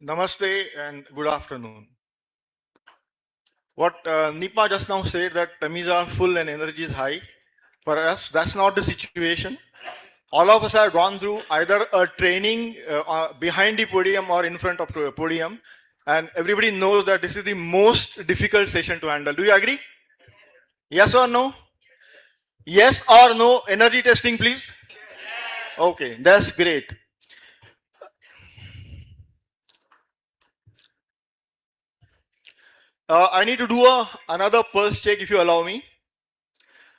Namaste and good afternoon. What Nipa just now said that tummies are full and energy is high. For us, that's not the situation. All of us have gone through either a training behind the podium or in front of the podium, and everybody knows that this is the most difficult session to handle. Do you agree? Yes or no? Yes or no? Energy testing, please. Okay, that's great. I need to do another pulse check if you allow me.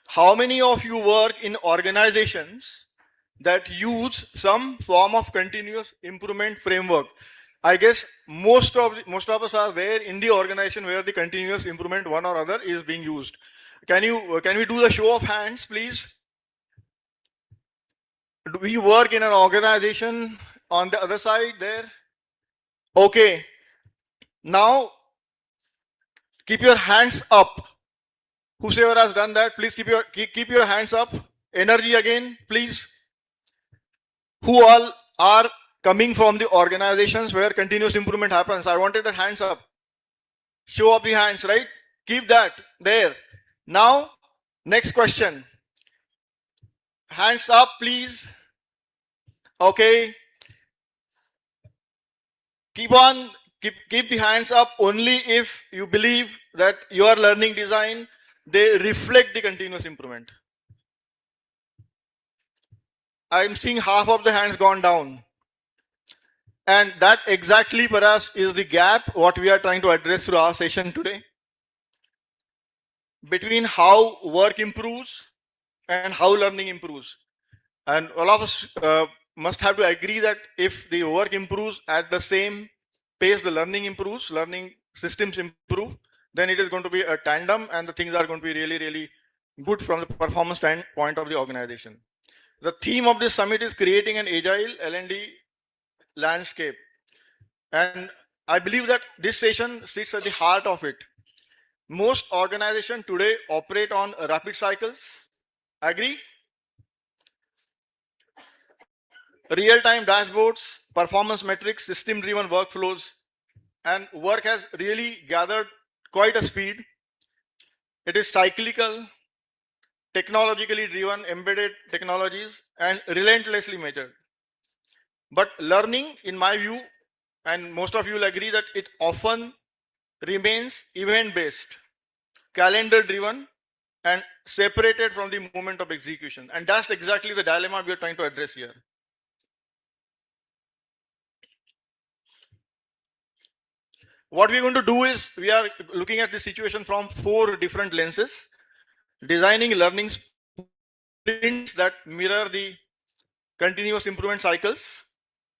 How many of you work in organizations that use some form of continuous improvement framework? I guess most of us are there in the organization where the continuous improvement one or other is being used. Can we do the show of hands, please? Do we work in an organization on the other side there? Okay. Now keep your hands up. Whosoever has done that, please keep your hands up. Energy again, please. Who all are coming from the organizations where continuous improvement happens? I wanted the hands up. Show up the hands, right? Keep that there. Now, next question. Hands up, please. Okay. Keep the hands up only if you believe that your learning design, they reflect the continuous improvement. I'm seeing half of the hands gone down. And that exactly perhaps is the gap what we are trying to address through our session today, between how work improves and how learning improves. And all of us must have to agree that if the work improves at the same pace the learning improves, learning systems improve, then it is going to be a tandem and the things are going to be really, really good from the performance standpoint of the organization. The theme of this summit is creating an agile L&D landscape. And I believe that this session sits at the heart of it. Most organizations today operate on rapid cycles. Agree? Real-time dashboards, performance metrics, system-driven workflows, and work has really gathered quite a speed. It is cyclical, technologically driven, embedded technologies, and relentlessly measured. But learning, in my view, and most of you will agree that it often remains event-based, calendar-driven, and separated from the moment of execution. And that's exactly the dilemma we are trying to address here. What we're going to do is we are looking at the situation from 4 different lenses, designing learning sprints that mirror the continuous improvement cycles,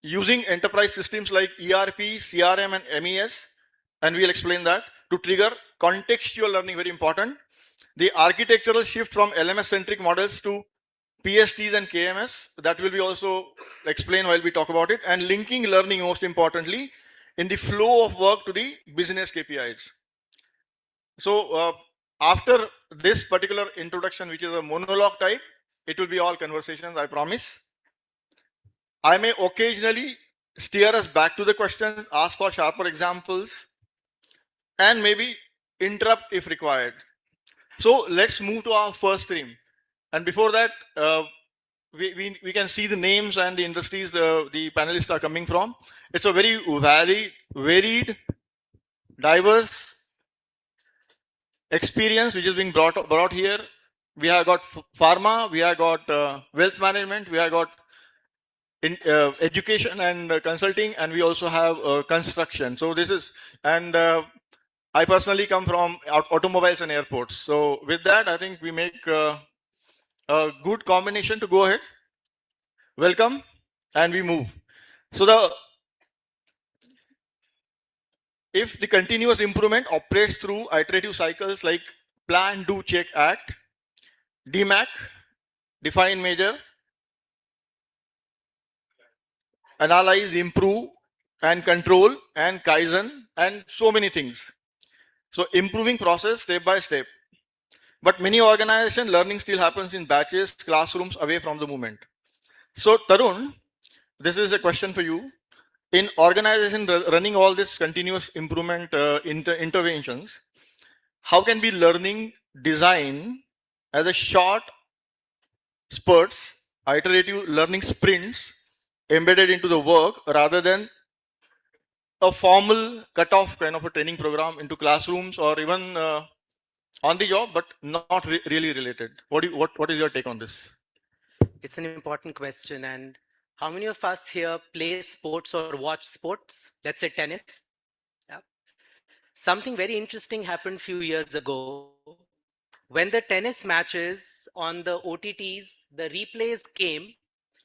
using enterprise systems like ERP, CRM, and MES, and we'll explain that, to trigger contextual learning, very important. The architectural shift from LMS-centric models to PSTs and KMS, that will be also explained while we talk about it, and linking learning, most importantly, in the flow of work to the business KPIs. So after this particular introduction, which is a monologue type, it will be all conversations, I promise. I may occasionally steer us back to the questions, ask for sharper examples, and maybe interrupt if required. So let's move to our first theme. And before that, we can see the names and the industries the panelists are coming from. It's a very varied, diverse experience which is being brought here. We have got pharma, we have got wealth management, we have got education and consulting, and we also have construction. So this is, and I personally come from automobiles and airports. So with that, I think we make a good combination to go ahead. Welcome, and we move. So if the continuous improvement operates through iterative cycles like plan, do, check, act, DMAC, define, measure, analyze, improve, and control, and Kaizen, and so many things. So improving process step by step. But many organizations, learning still happens in batches, classrooms, away from the movement. So Tarun, this is a question for you. in organization running all this continuous improvement interventions, how can we learning design as a short spurts, iterative learning sprints embedded into the work rather than a formal cut-off kind of a training program into classrooms or even on the job, but not really related. What is your take on this? It's an important question. And how many of us here play sports or watch sports? Let's say tennis. Yeah. Something very interesting happened a few years ago. When the tennis matches on the OTTs, the replays came,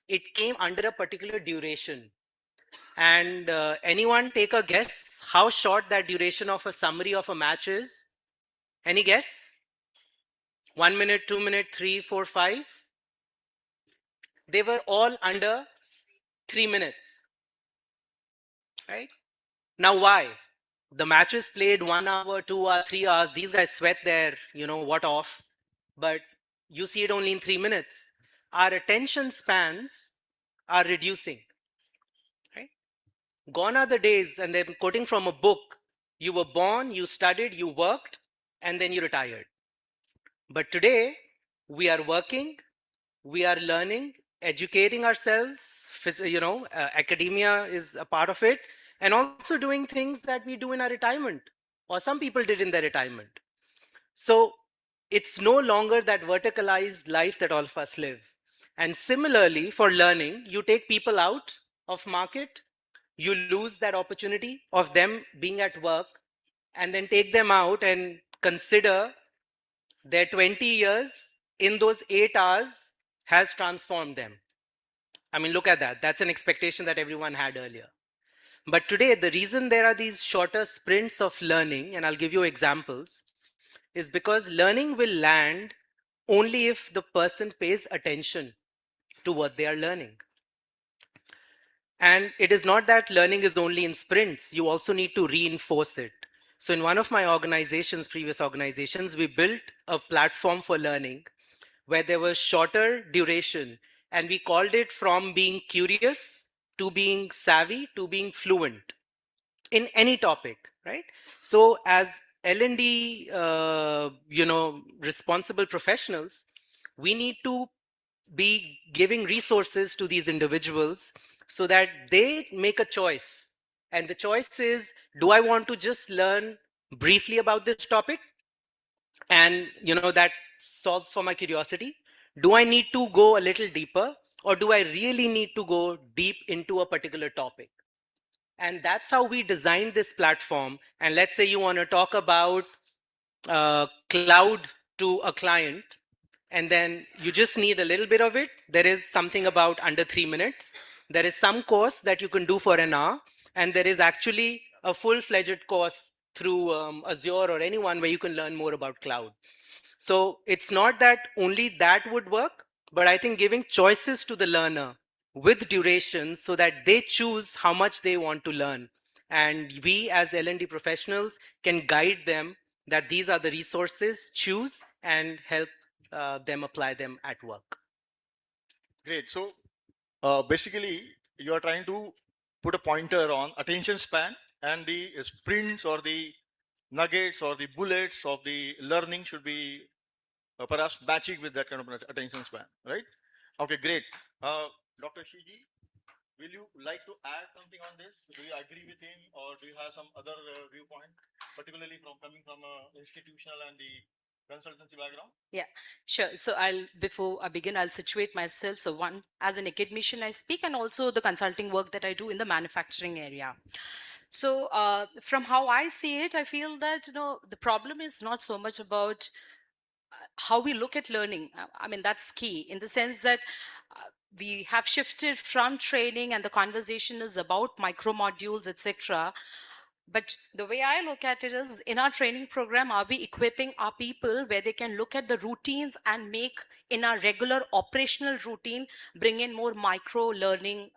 it came under a particular duration. And anyone take a guess how short that duration of a summary of a match is? Any guess? 1 minute, 2 minute, three, four, five? They were all under 3 minutes, right? Now, why? The matches played 1 hour, 2 hours, 3 hours. These guys sweat their, what off. But you see it only in 3 minutes. Our attention spans are reducing, right? Gone are the days, and they're quoting from a book. You were born, you studied, you worked, and then you retired. But today, we are working, we are learning, educating ourselves. Academia is a part of it, and also doing things that we do in our retirement, or some people did in their retirement. So it's no longer that verticalized life that all of us live. And similarly, for learning, you take people out of market, you lose that opportunity of them being at work, and then take them out and consider their 20 years in those 8 hours has transformed them. I mean, look at that. That's an expectation that everyone had earlier. But today, the reason there are these shorter sprints of learning, and I'll give you examples, is because learning will land only if the person pays attention to what they are learning. And it is not that learning is only in sprints, you also need to reinforce it. So in one of my organizations, previous organizations, we built a platform for learning where there was shorter duration, and we called it from being curious to being savvy to being fluent in any topic, right? So as L&D, responsible professionals, we need to be giving resources to these individuals so that they make a choice. And the choice is, do I want to just learn briefly about this topic? And that solves for my curiosity. Do I need to go a little deeper, or do I really need to go deep into a particular topic? And that's how we designed this platform. And let's say you want to talk about cloud to a client, and then you just need a little bit of it. There is something about under 3 minutes. There is some course that you can do for an hour, and there is actually a full-fledged course through Azure or anyone where you can learn more about cloud. So it's not that only that would work, but I think giving choices to the learner with duration so that they choose how much they want to learn. And we as L&D professionals can guide them that these are the resources, choose and help them apply them at work. Great. So basically, you are trying to put a pointer on attention span, and the sprints or the nuggets or the bullets of the learning should be perhaps matching with that kind of attention span, right? Okay, great. Dr. Shiji, will you like to add something on this? Do you agree with him, or do you have some other viewpoint, particularly from coming from institutional and the consultancy background? Yeah, sure. So before I begin, I'll situate myself. So one, as an academician, I speak, and also the consulting work that I do in the manufacturing area. So from how I see it, I feel that, the problem is not so much about how we look at learning. I mean, that's key in the sense that we have shifted from training, and the conversation is about micro modules, etc. But the way I look at it is, in our training program, are we equipping our people where they can look at the routines and make in our regular operational routine, bring in more micro learning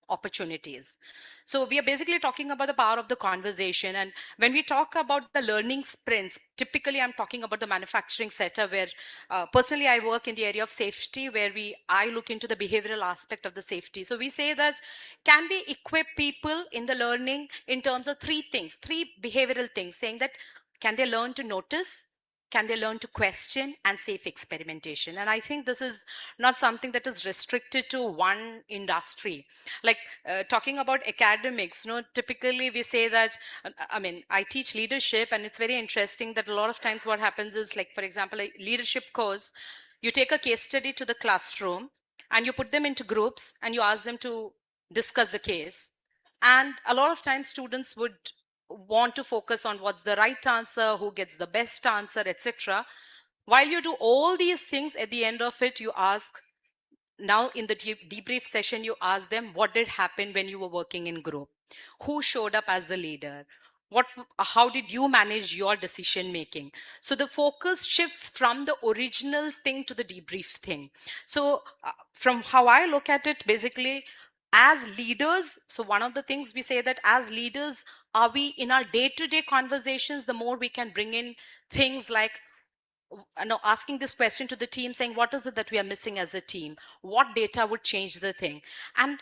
opportunities. So we are basically talking about the power of the conversation. And when we talk about the learning sprints, typically I'm talking about the manufacturing setup where personally I work in the area of safety where I look into the behavioral aspect of the safety. So we say that can we equip people in the learning in terms of three things, three behavioral things, saying that can they learn to notice, can they learn to question, and safe experimentation. And I think this is not something that is restricted to one industry. Like talking about academics, typically we say that I mean, I teach leadership, and it's very interesting that a lot of times what happens is, like, for example, a leadership course, you take a case study to the classroom and you put them into groups and you ask them to discuss the case. And a lot of times students would want to focus on what's the right answer, who gets the best answer, etc. While you do all these things, at the end of it, you ask, now in the debrief session, you ask them, what did happen when you were working in group? Who showed up as the leader? How did you manage your decision making? So the focus shifts from the original thing to the debrief thing. So from how I look at it, basically, as leaders, so one of the things we say that as leaders, are we in our day-to-day conversations, the more we can bring in things like asking this question to the team, saying what is it that we are missing as a team, what data would change the thing, and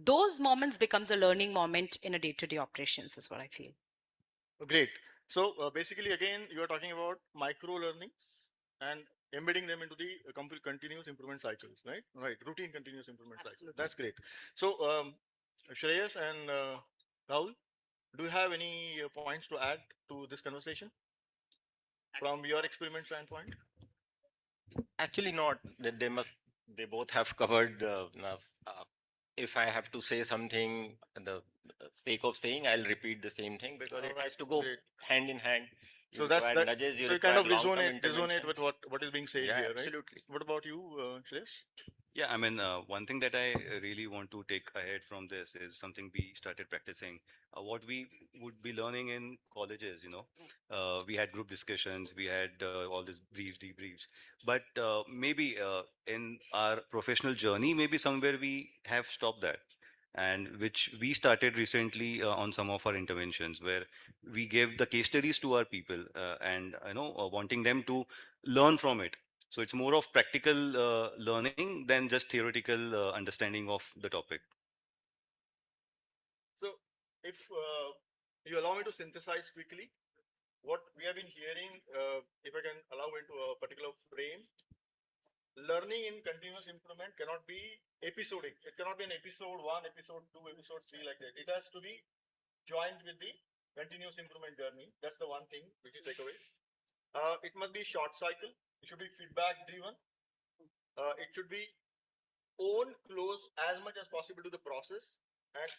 those moments becomes a learning moment in a day-to-day operations is what I feel. Great. So basically, again, you are talking about micro learnings and embedding them into the complete continuous improvement cycles, right? Right. Routine continuous improvement cycle. That's great. So Shreyas and Rahul, do you have any points to add to this conversation from your experiment standpoint? Actually, not. They must. They both have covered enough. If I have to say something, the sake of saying, I'll repeat the same thing because it has to go Great. hand in hand. You So that's require that. nudges. You So you kind require of long-term resonate interventions. with what is being said Yeah, here, right? absolutely. What about you, Shreyas? Yeah, I mean, one thing that I really want to take ahead from this is something we started practicing. What we would be learning in colleges, we had group discussions, we had all these briefs, debriefs. But maybe in our professional journey, maybe somewhere we have stopped that. And which we started recently on some of our interventions, where we gave the case studies to our people and wanting them to learn from it. So it's more of practical learning than just theoretical understanding of the topic. So if you allow me to synthesize quickly, what we have been hearing, if I can allow into a particular frame, learning in continuous improvement cannot be episodic. It cannot be an episode 1, episode 2, episode 3 like that. It has to be joined with the continuous improvement journey. That's the one thing which you take away. It must be short cycle. It should be feedback driven. It should be own close as much as possible to the process, and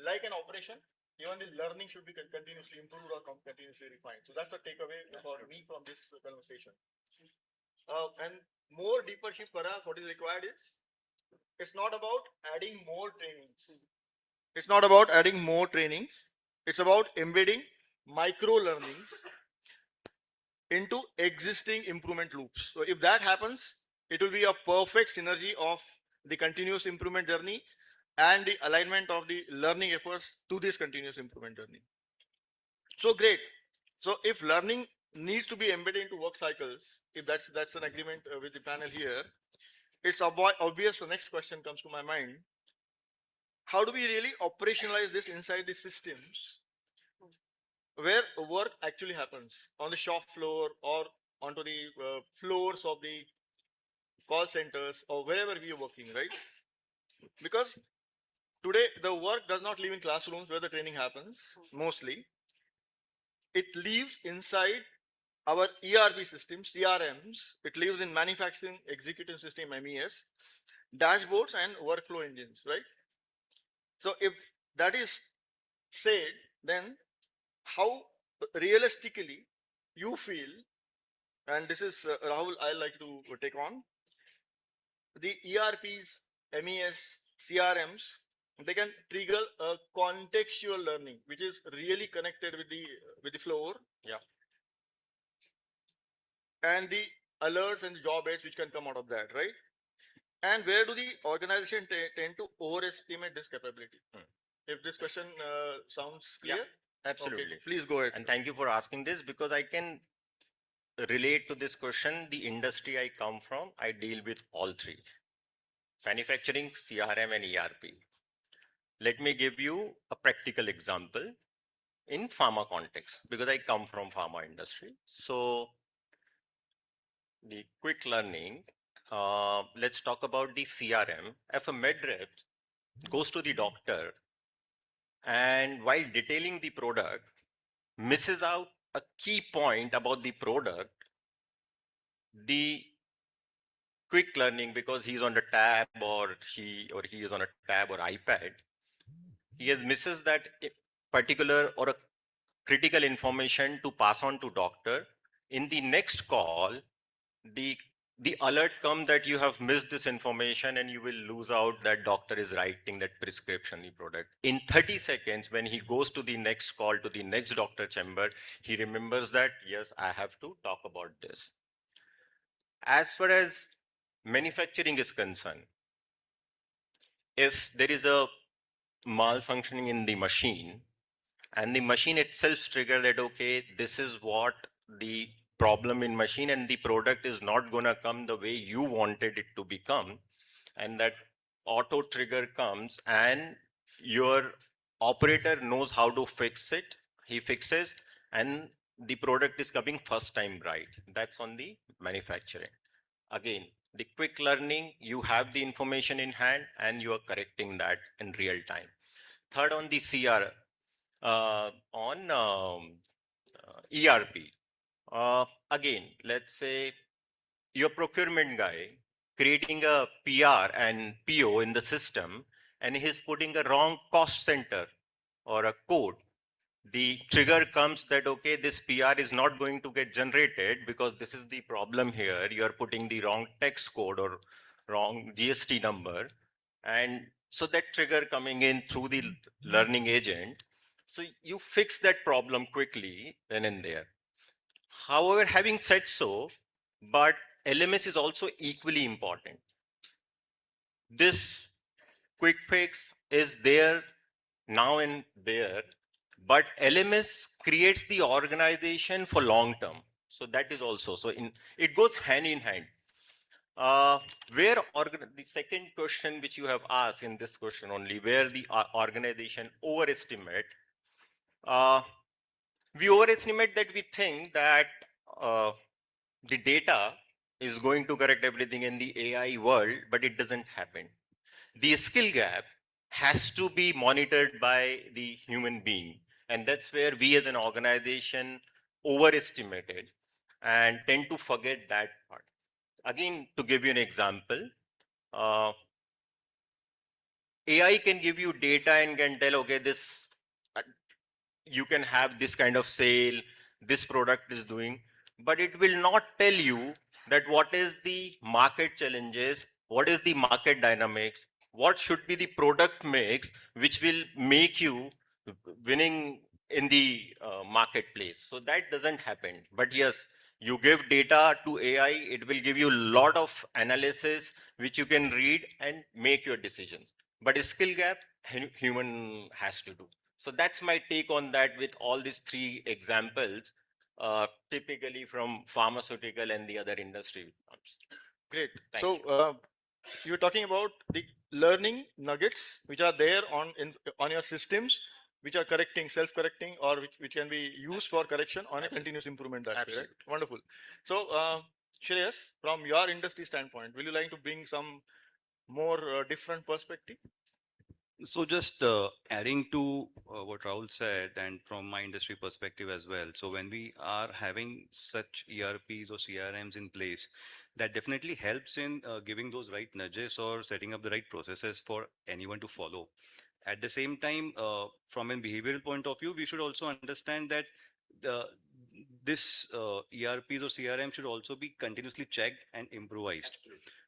like an operation, even the learning should be continuously improved or continuously refined. So that's the takeaway for me from this conversation. And more deeper shift perhaps what is required is, it's not about adding more trainings. It's not about adding more trainings. It's about embedding micro learnings into existing improvement loops. So if that happens, it will be a perfect synergy of the continuous improvement journey and the alignment of the learning efforts to this continuous improvement journey. So great. So if learning needs to be embedded into work cycles, if that's an agreement with the panel here, it's obvious. The next question comes to my mind: how do we really operationalize this inside the systems where work actually happens on the shop floor or onto the floors of the call centers or wherever we are working, right? Because today the work does not live in classrooms where the training happens mostly. It lives inside our ERP systems, CRMs. It lives in manufacturing executive system, MES, dashboards and workflow engines, right? So if that is said, then how realistically you feel, and this is Rahul, I like to take on the ERPs, MES, CRMs. They can trigger a contextual learning, which is really connected with the floor. Yeah. And the alerts and the job aids which can come out of that, right? And where do the organization tend to overestimate this capability? Hmm. If this question sounds Yeah, clear, okay, absolutely. please go ahead. And thank you for asking this, because I can relate to this question. The industry I come from, I deal with all three: manufacturing, CRM, and ERP. Let me give you a practical example in pharma context, because I come from pharma industry. So the quick learning, let's talk about the CRM. If a med rep goes to the doctor and while detailing the product misses out a key point about the product, the quick learning, because he's on the tab, or he is on a tab or iPad, he has misses that particular or a critical information to pass on to doctor. In the next call, the the alert comes that you have missed this information and you will lose out that doctor is writing that prescription the product. In 30 seconds, when he goes to the next call to the next doctor chamber, he remembers that, yes, I have to talk about this. As far as manufacturing is concerned, if there is a malfunctioning in the machine, and the machine itself trigger that, okay, this is what the problem in machine, and the product is not going to come the way you wanted it to become, and that auto trigger comes and your operator knows how to fix it, he fixes, and the product is coming first time right. That's on the manufacturing. Again, the quick learning, you have the information in hand and you are correcting that in real time. Third, on the on ERP. Again, let's say your procurement guy creating a PR and PO in the system, and he's putting a wrong cost center or a code. The trigger comes that, okay, this PR is not going to get generated because this is the problem here. You are putting the wrong text code or wrong GST number. And so that trigger coming in through the learning agent. So you fix that problem quickly then and there. However, having said so, but LMS is also equally important. This quick fix is there now and there, but LMS creates the organization for long term. So that is also, so in it goes hand in hand. Uh, the second question which you have asked in this question only, where the organization overestimate, uh, we overestimate that we think that uh, the data is going to correct everything in the AI world, but it doesn't happen. The skill gap has to be monitored by the human being. And that's where we as an organization overestimate it and tend to forget that part. Again, to give you an example, uh, AI can give you data and can tell, okay, this you can have this kind of sale, this product is doing, but it will not tell you that what is the market challenges, what is the market dynamics, what should be the product mix, which will make you winning in the marketplace. So that doesn't happen. But yes, you give data to AI, it will give you a lot of analysis, which you can read and make your decisions. But a skill gap, human has to do. So that's my take on that with all these three examples, typically from pharmaceutical and the other industry. Great. Thank So you're talking about the learning nuggets which are there on your systems, which are correcting, self-correcting, or which can be used for correction on a Absolutely. continuous improvement that way, right? Absolutely. Wonderful. So Shreyas, from your industry standpoint, will you like to bring some more different perspective? So just adding to what Rahul said, and from my industry perspective as well. So when we are having such ERPs or CRMs in place, that definitely helps in giving those right nudges or setting up the right processes for anyone to follow. At the same time, from a behavioral point of view, we should also understand that the this ERPs or CRM should also be continuously checked and improvised.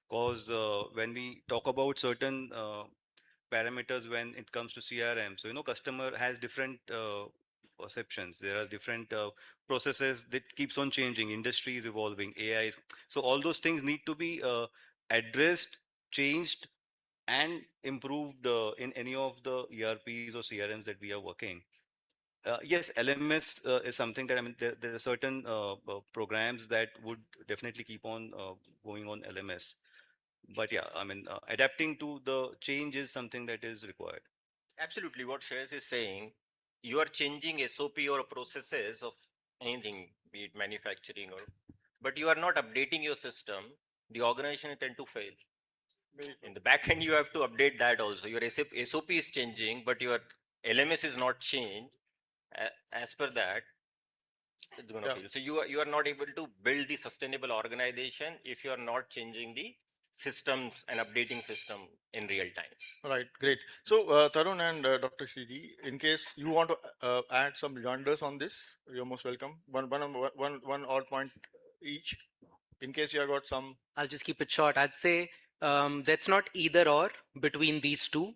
Because when we talk about certain parameters when it comes to CRM. So, customer has different perceptions. There are different processes that keeps on changing. Industry is evolving. AI is. So all those things need to be addressed changed and improved in any of the ERPs or CRMs that we are working. Yes, LMS is something that, I mean, there are certain programs that would definitely keep on going on LMS. But yeah, I mean, adapting to the change is something that is required. Absolutely, what Shreyas is saying, you are changing SOP or processes of anything, be it manufacturing or, but you are not updating your system. The organization tend to fail. In the back end, you have to update that also. Your SOP is changing, but your LMS is not changed. As per that, it's gonna Yeah. fail. So you are not able to build the sustainable organization if you are not changing the systems and updating system in real time. Right, great. So, Tarun and Dr. Shridi, in case you want to add some wonders on this, you're most welcome. One odd point each. In case you have got some. I'll just keep it short. I'd say that's not either or between these two.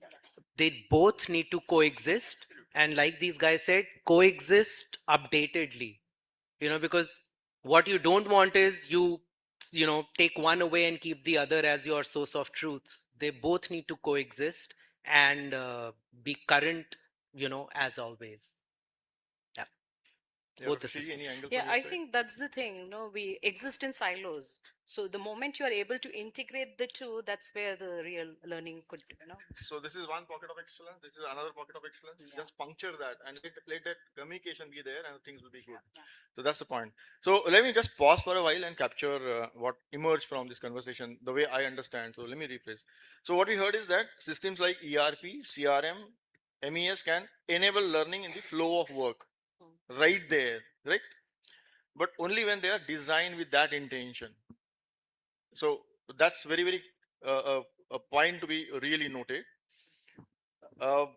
They both need to coexist. And like these guys said, coexist updatedly. Because what you don't want is take one away and keep the other as your source of truth. They both need to coexist and be current, as always. Yeah, Yeah, both the Dr. Shridi, any systems. angle Yeah, from your I side? think that's the thing. We exist in silos. So the moment you are able to integrate the two, that's where the real learning could. So this is one pocket of excellence. This is another pocket of excellence. Yeah. Just puncture that and let that communication be there, and things will be good. So that's the point. So let me just pause for a while and capture what emerged from this conversation, the way I understand. So let me rephrase. So what we heard is that systems like ERP, CRM, MES can enable learning in the flow of work, right there, right? But only when they are designed with that intention. So that's very a point to be really noted. Uh,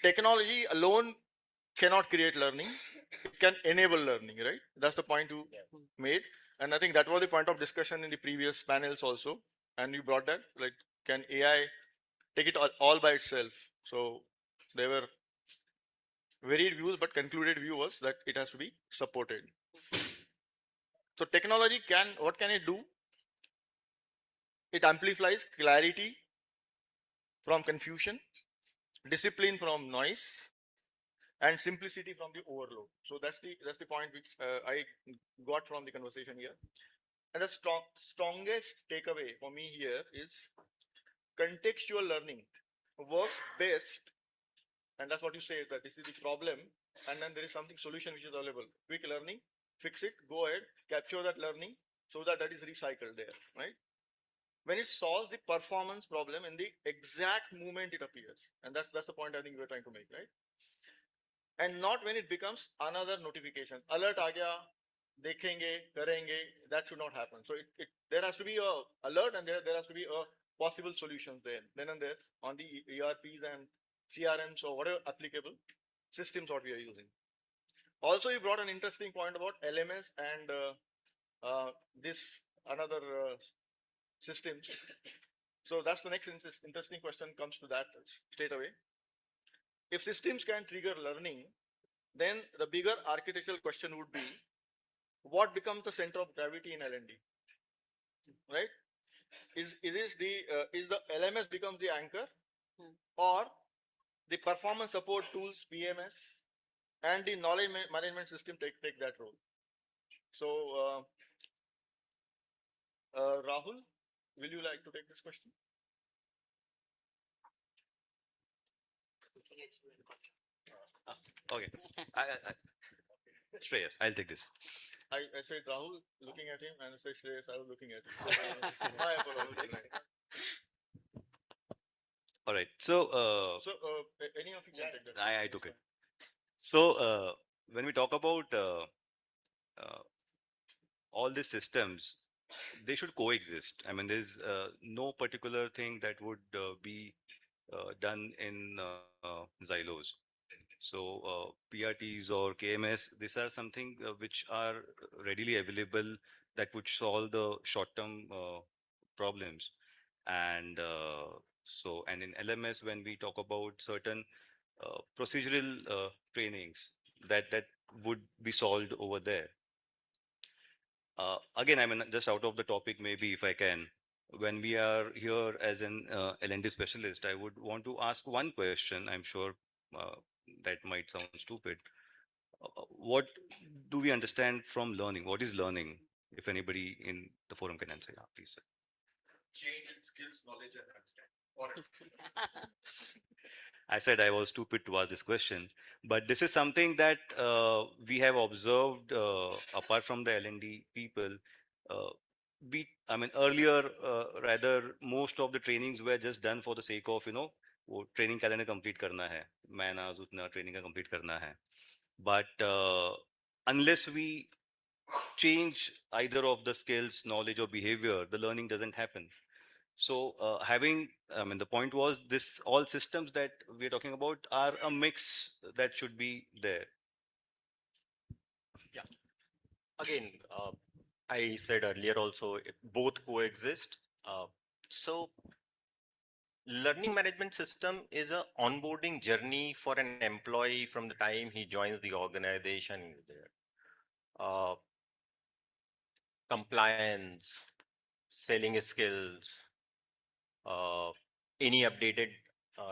Technology alone cannot create learning. It can enable learning, right? That's the point you made. And I think that was the point of discussion in the previous panels also. And you brought that, like, can AI take it all by itself? So there were varied views, but concluded view was that it has to be supported. So technology what can it do? It amplifies clarity from confusion, discipline from noise, and simplicity from the overload. So that's the point which I got from the conversation here. And the strongest takeaway for me here is contextual learning works best, and that's what you say, that this is the problem, and then there is something solution which is available. Quick learning, fix it, go ahead, capture that learning so that that is recycled there, right? When it solves the performance problem in the exact moment it appears, and that's the point I think we're trying to make, right? And not when it becomes another notification. Alert aa gaya, dekhenge, karenge. That should not happen. So there has to be a alert, and there has to be a possible solutions there. Then and there on the ERPs and CRMs or whatever applicable systems what we are using. Also, you brought an interesting point about LMS and this another systems. So that's the next interesting question comes to that straight away. If systems can trigger learning, then the bigger architectural question would be what becomes the center of gravity in L&D, right? Is the LMS becomes the anchor, or the performance support tools PMS and the knowledge management system take that role? So Rahul, will you like to take this question? Okay. Shreyas, I'll take this. I said Rahul looking at him, and I said Shreyas, I was looking at him. My apologies. All right. So So any of you can take that. I took it. So when we talk about uh, all these systems, they should coexist. I mean, there's no particular thing that would be done in Xylos. So PRTs or KMS, these are something which are readily available that would solve the short-term problems. And and in LMS, when we talk about certain procedural trainings that would be solved over there. Again, I mean, just out of the topic, maybe if I can. when we are here as an L&D specialist, I would want to ask one question. I'm sure uh, that might sound stupid. What do we understand from learning? What is learning? If anybody in the forum can answer, yeah, please. Sir. Change in skills, knowledge, and understanding. I said I was stupid to ask this question, but this is something that we have observed apart from the L&D people. Uh, I mean, earlier, rather, most of the trainings were just done for the sake of, वो training calendar complete करना है, man आज उतना training का complete करना है. But unless we change either of the skills, knowledge, or behavior, the learning doesn't happen. So I mean, the point was this all systems that we're talking about are a mix that should be there. Yeah. Again, I said earlier also, both coexist. So learning management system is a onboarding journey for an employee from the time he joins the organization. Uh, Compliance, selling skills, uh, any updated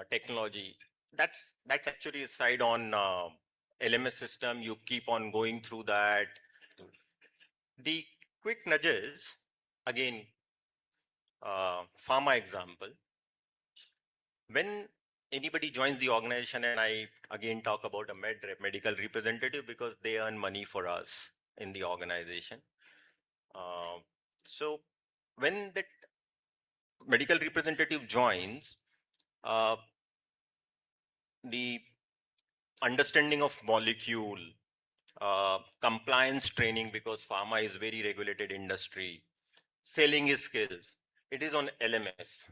technology. That's actually a side on LMS system. You keep on going through that. The quick nudges, again, pharma example. When anybody joins the organization, and I again talk about a medical representative because they earn money for us in the organization. Uh, so when that medical representative joins, uh, the understanding of molecule, compliance training, because pharma is very regulated industry, selling his skills, it is on LMS.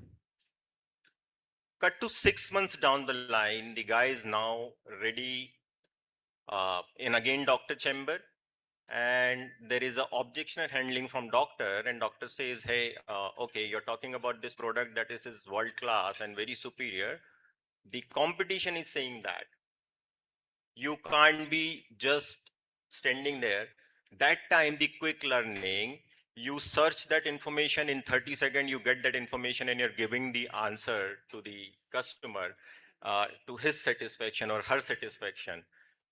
Cut to 6 months down the line, the guy is now ready in again doctor chamber, and there is a objection handling from doctor, and doctor says, hey, okay, you're talking about this product that is world class and very superior. The competition is saying that you can't be just standing there. That time, the quick learning, you search that information in 30 seconds, you get that information, and you're giving the answer to the customer to his satisfaction or her satisfaction.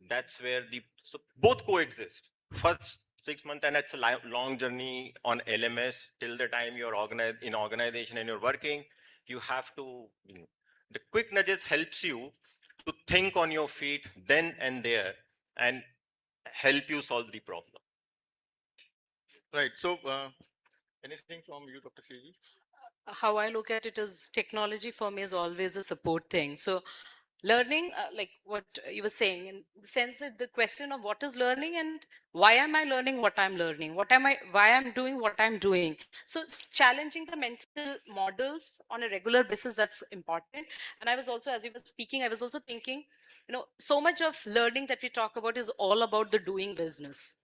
That's where so both coexist. First 6 months, and it's a long journey on LMS till the time you're organized in organization and you're working. You have to, the quick nudges helps you to think on your feet then and there and help you solve the problem. Right. So, anything from you, Dr. Shiji? How I look at it is technology for me is always a support thing. So learning, like what you were saying, in the sense that the question of what is learning and why am I learning what I'm learning, why I'm doing what I'm doing. So it's challenging the mental models on a regular basis, that's important. And I was also, as you were speaking, I was also thinking, so much of learning that we talk about is all about the doing business.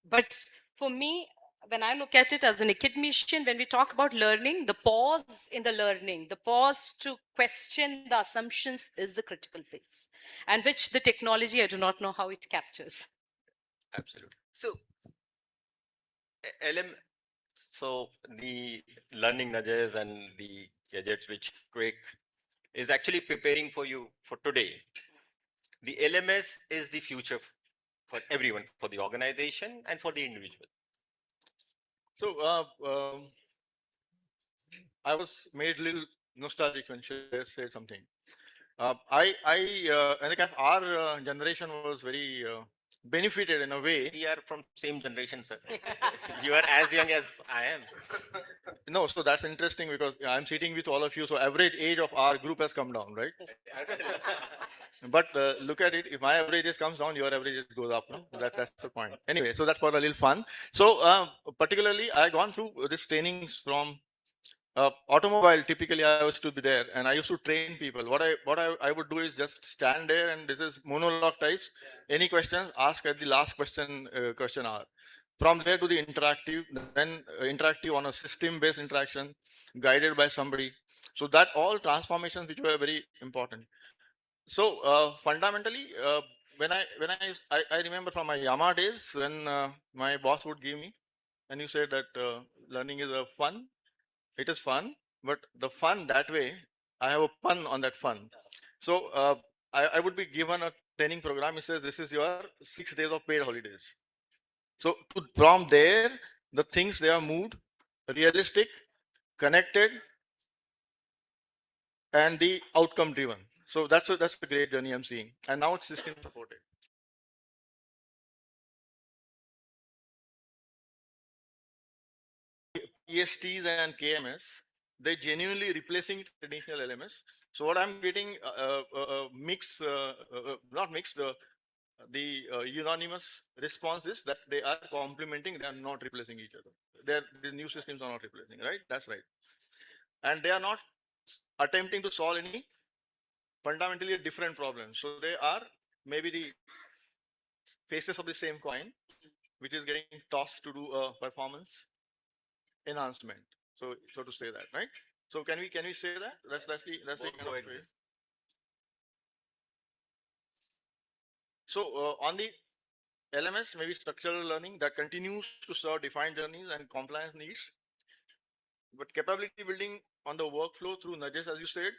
But for me, when I look at it as an academician, when we talk about learning, the pause in the learning, the pause to question the assumptions is the critical phase, and which the technology, I do not know how it captures. Absolutely. So LM, so the learning nudges and the gadgets which quick is actually preparing for you for today. The LMS is the future for everyone, for the organization and for the individual. So, I was made a little nostalgic when she said something. And the kind of our generation was very benefited in a way. We are from same generation, sir. You are as young as I am. No, so that's interesting because I'm sitting with all of you. So average age of our group has come down, right? But look at it. If my averages comes down, your averages goes up. No? That's the point. Anyway, so that's for a little fun. So particularly, I gone through these trainings from automobile. Typically, I used to be there, and I used to train people. What I would do is just stand there, and this is monologue types. Any questions? Ask at the last question hour. From there to the interactive, then interactive on a system-based interaction, guided by somebody. So that all transformations which were very important. So fundamentally, when I remember from my Yama days when my boss would give me, and you said that learning is a fun. it is fun, but the fun that way, I have a pun on that fun. So I would be given a training program. It says this is your 6 days of paid holidays. So from there, the things they are moved, realistic, connected, and the outcome driven. So that's a great journey I'm seeing. And now it's system supported. ESTs and KMS, they genuinely replacing traditional LMS. So what I'm getting mix, not mix, the unanimous response is that they are complementing, they are not replacing each other. The new systems are not replacing, right? That's right. And they are not attempting to solve any fundamentally different problems. So they are maybe the faces of the same coin, which is getting tossed to do a performance enhancement. So to say that, right? So can we say that? That's the Both kind of way. coexist. So on the LMS, maybe structural learning that continues to serve defined journeys and compliance needs, but capability building on the workflow through nudges, as you said,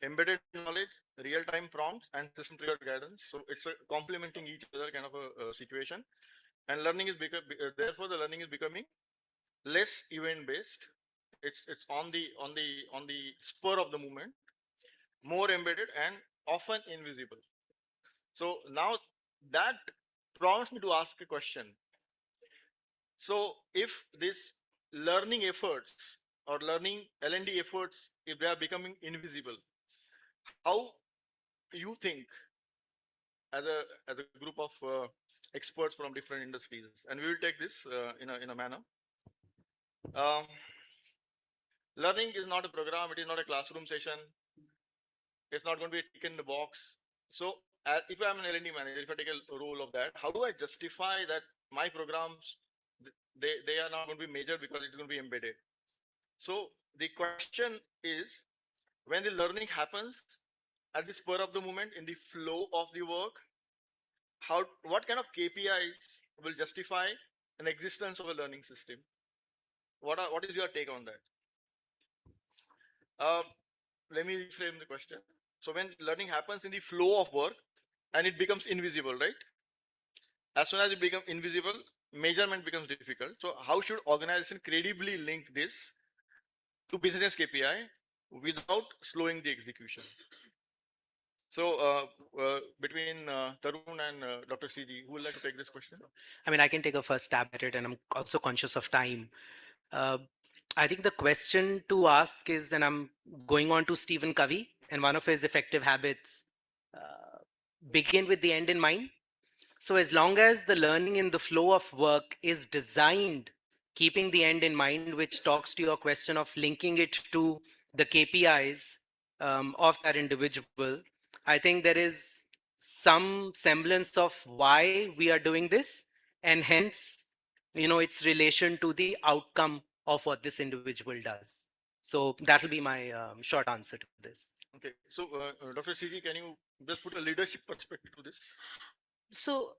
embedded knowledge, real-time prompts, and system-triggered guidance. So it's a complementing each other kind of a situation. And learning is therefore the learning is becoming less event-based. It's on the spur of the moment, more embedded and often invisible. So now that prompts me to ask a question. So if this learning efforts or learning L&D efforts, if they are becoming invisible, how you think as a group of experts from different industries, and we will take this in a manner. Um, Learning is not a program; it is not a classroom session. It's not going to be a tick in the box. So if I'm an L&D manager, if I take a role of that, how do I justify that my programs they are not going to be measured because it's going to be embedded? So the question is, when the learning happens at the spur of the moment in the flow of the work, what kind of KPIs will justify an existence of a learning system? What is your take on that? Uh, Let me reframe the question. So when learning happens in the flow of work and it becomes invisible, right? As soon as it becomes invisible, measurement becomes difficult. So how should organization credibly link this to business KPI without slowing the execution? So between Tarun and Dr. Sriji, who would like to take this question? I mean, I can take a first stab at it, and I'm also conscious of time. Uh, I think the question to ask is, and I'm going on to Stephen Covey, and one of his effective habits, uh, begin with the end in mind. So, as long as the learning in the flow of work is designed, keeping the end in mind, which talks to your question of linking it to the KPIs of that individual, I think there is some semblance of why we are doing this, and hence, its relation to the outcome of what this individual does. So, that'll be my short answer to this. Okay, so Dr. Sriji, can you just put a leadership perspective to this? So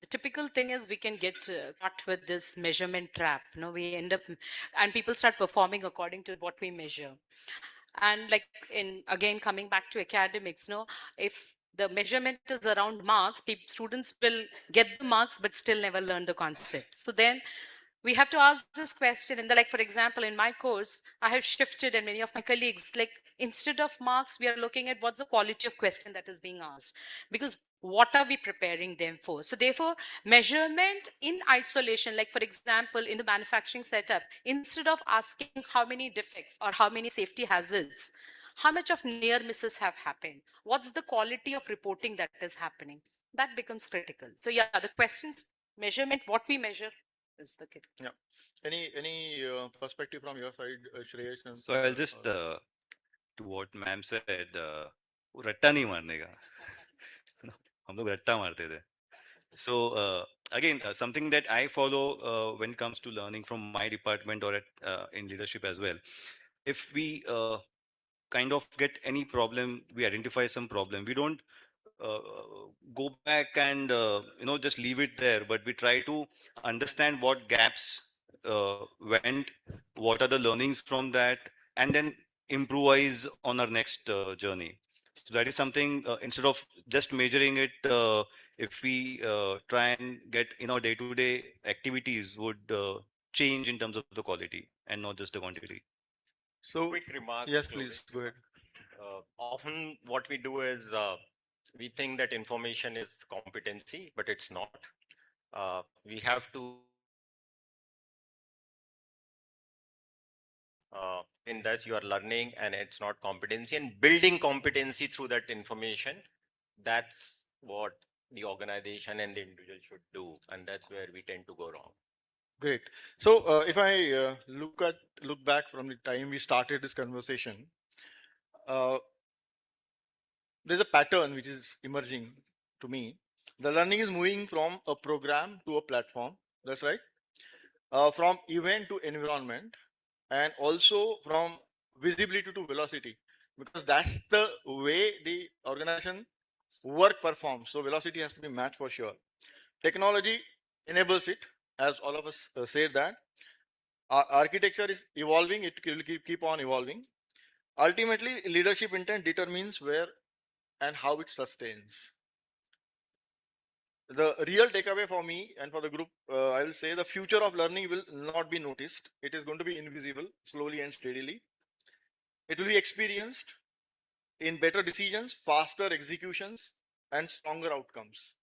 the typical thing is we can get caught with this measurement trap. We end up, and people start performing according to what we measure. And like in again coming back to academics, if the measurement is around marks, students will get the marks but still never learn the concepts. So then we have to ask this question. And like, for example, in my course, I have shifted, and many of my colleagues, like, instead of marks, we are looking at what's the quality of question that is being asked, because what are we preparing them for? So therefore, measurement in isolation, like for example in the manufacturing setup, instead of asking how many defects or how many safety hazards, how much of near misses have happened, what's the quality of reporting that is happening, that becomes critical. So yeah, the questions, measurement, what we measure is the key. Yeah. Any perspective from your side, Shreyesh? And, So I'll just to what ma'am said, वो रट्टा नहीं मारने का हम लोग रट्टा मारते थे. So again, something that I follow when it comes to learning from my department or in leadership as well. If we kind of get any problem, we identify some problem. We don't uh, go back and just leave it there, but we try to understand what gaps went, what are the learnings from that, and then improvise on our next journey. So that is something, instead of just measuring it, if we try and get in our day-to-day activities would change in terms of the quality and not just the quantity. So, Quick remark. yes, please go ahead. Often what we do is we think that information is competency, but it's not. We have to in this you are learning and it's not competency, and building competency through that information. That's what the organization and the individual should do, and that's where we tend to go wrong. Great. So, if I look back from the time we started this conversation, uh, there's a pattern which is emerging to me. The learning is moving from a program to a platform. That's right. From event to environment, and also from visibility to velocity, because that's the way the organization work performs. So velocity has to be matched for sure. Technology enables it, as all of us said that. Our architecture is evolving, it will keep on evolving. Ultimately, leadership intent determines where and how it sustains. The real takeaway for me and for the group, I will say the future of learning will not be noticed. It is going to be invisible, slowly and steadily. It will be experienced in better decisions, faster executions, and stronger outcomes.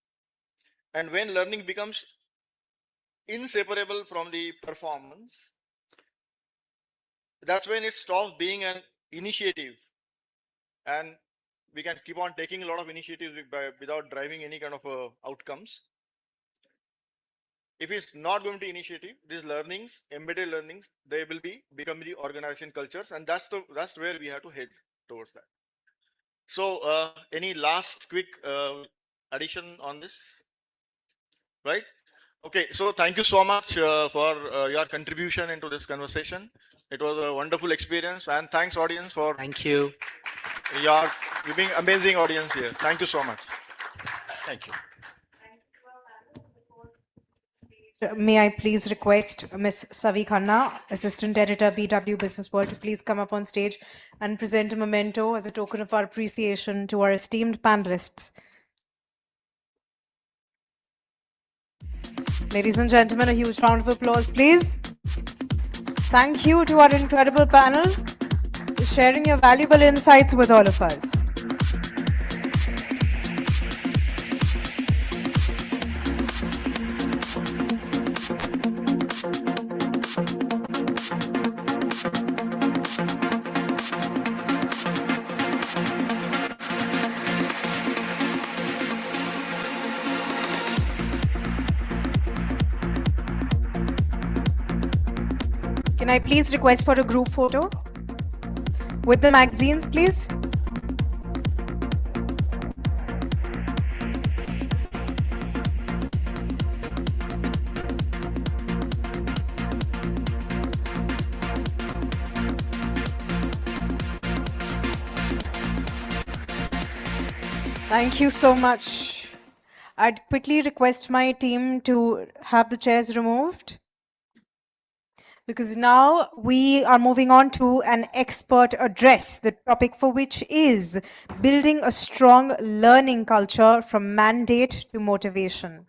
And when learning becomes inseparable from the performance, that's when it stops being an initiative, and we can keep on taking a lot of initiatives without driving any kind of outcomes. If it's not going to initiative, these learnings, embedded learnings, they will be become the organization cultures, and that's where we have to head towards that. So, any last quick addition on this? Right? Okay. So, thank you so much for your contribution into this conversation. It was a wonderful experience, and thanks, audience, for Thank you. your being amazing audience here. Thank you so much. Thank you. May I please request Ms. Savi Khanna, Assistant Editor, BW Business World, to please come up on stage and present a memento as a token of our appreciation to our esteemed panelists. Ladies and gentlemen, a huge round of applause, please. Thank you to our incredible panel for sharing your valuable insights with all of us. Can I please request for a group photo with the magazines, please? Thank you so much. I'd quickly request my team to have the chairs removed, because now we are moving on to an expert address, the topic for which is building a strong learning culture from mandate to motivation.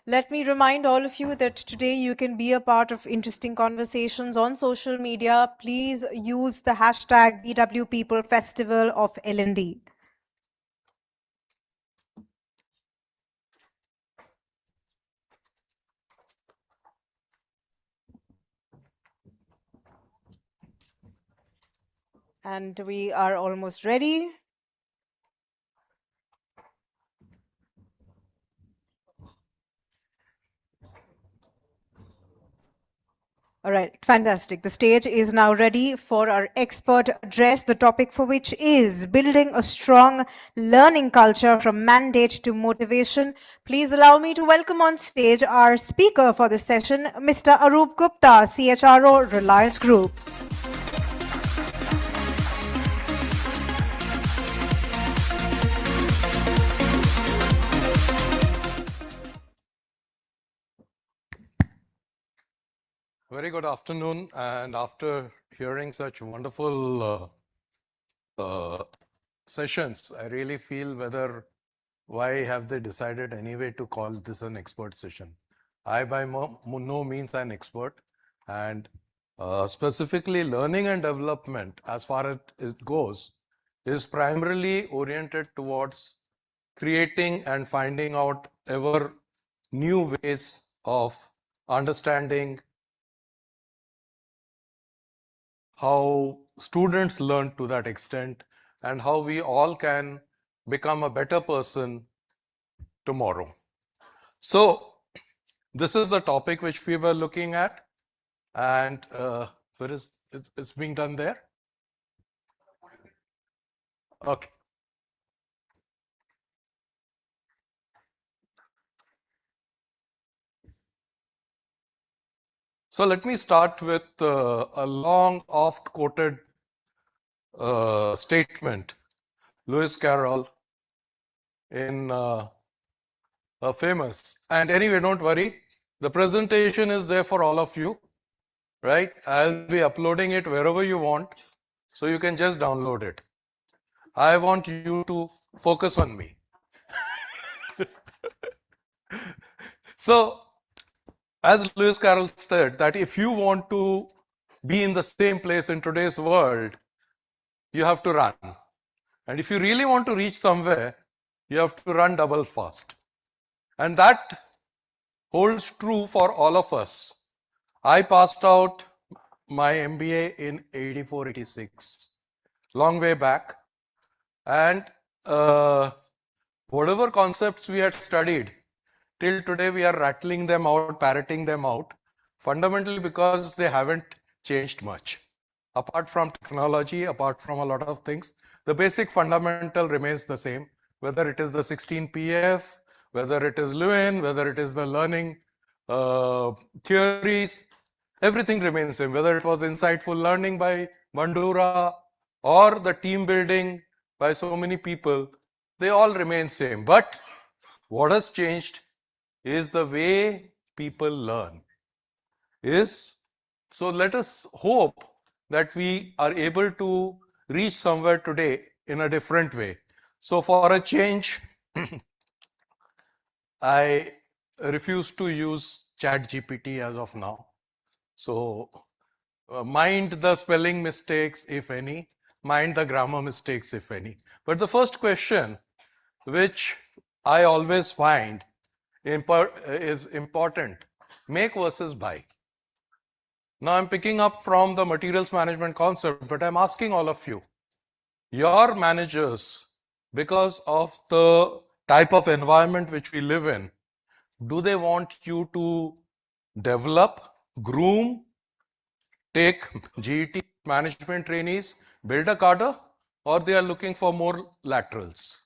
Let me remind all of you that today you can be a part of interesting conversations on social media. Please use the hashtag BW People Festival of L&D. And we are almost ready. All right, fantastic. The stage is now ready for our expert address, the topic for which is building a strong learning culture from mandate to motivation. Please allow me to welcome on stage our speaker for this session, Mr. Arup Gupta, CHRO, Reliance Group. Very good afternoon. And after hearing such wonderful sessions, I really feel why have they decided anyway to call this an expert session? I by no means an expert, and specifically learning and development as far as it goes is primarily oriented towards creating and finding out ever new ways of understanding how students learn to that extent and how we all can become a better person tomorrow. So this is the topic which we were looking at, and where is it's being done there? Okay. So let me start with a long, oft-quoted statement, Lewis Carroll, in famous. And anyway, don't worry, the presentation is there for all of you, right? I'll be uploading it wherever you want, so you can just download it. I want you to focus on me. So, as Lewis Carroll said, that if you want to be in the same place in today's world, you have to run. And if you really want to reach somewhere, you have to run double fast. And that holds true for all of us. I passed out my MBA in 84, 86, long way back. And whatever concepts we had studied, till today we are rattling them out, parroting them out, fundamentally because they haven't changed much. Apart from technology, apart from a lot of things, the basic fundamental remains the same, whether it is the 16 PF, whether it is Lewin, whether it is the learning theories, everything remains same, whether it was insightful learning by Bandura or the team building by so many people, they all remain same. But what has changed is the way people learn. So let us hope that we are able to reach somewhere today in a different way. So for a change, I refuse to use ChatGPT as of now. So mind the spelling mistakes, if any, mind the grammar mistakes, if any. But the first question, which I always find is important, make versus buy. Now I'm picking up from the materials management concept, but I'm asking all of you, your managers, because of the type of environment which we live in, do they want you to develop, groom, take GET management trainees, build a cadre, or they are looking for more laterals?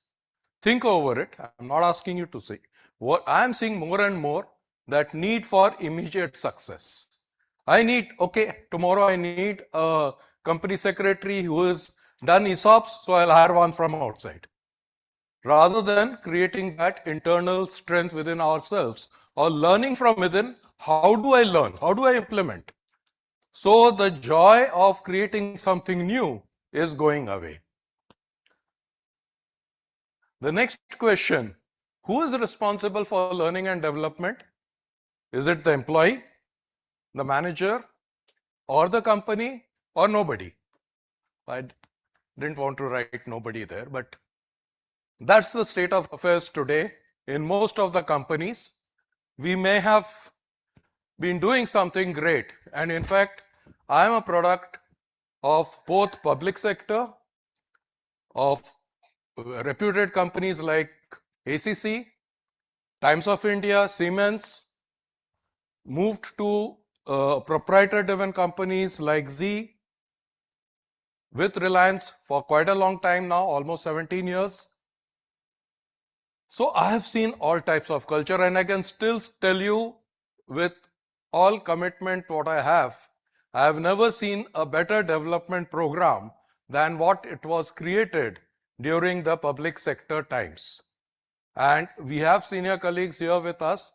Think over it. I'm not asking you to say. What I'm seeing more and more, that need for immediate success. Tomorrow I need a company secretary who has done ESOPs, so I'll hire one from outside. Rather than creating that internal strength within ourselves or learning from within, how do I learn? How do I implement? So the joy of creating something new is going away. The next question, who is responsible for learning and development? Is it the employee, the manager, or the company, or nobody? I didn't want to write nobody there, but that's the state of affairs today in most of the companies. We may have been doing something great, and in fact, I am a product of both public sector, of reputed companies like ACC, Times of India, Siemens, moved to proprietor-driven companies like Z, with Reliance for quite a long time now, almost 17 years. So I have seen all types of culture, and I can still tell you with all commitment what I have never seen a better development program than what it was created during the public sector times. And we have senior colleagues here with us.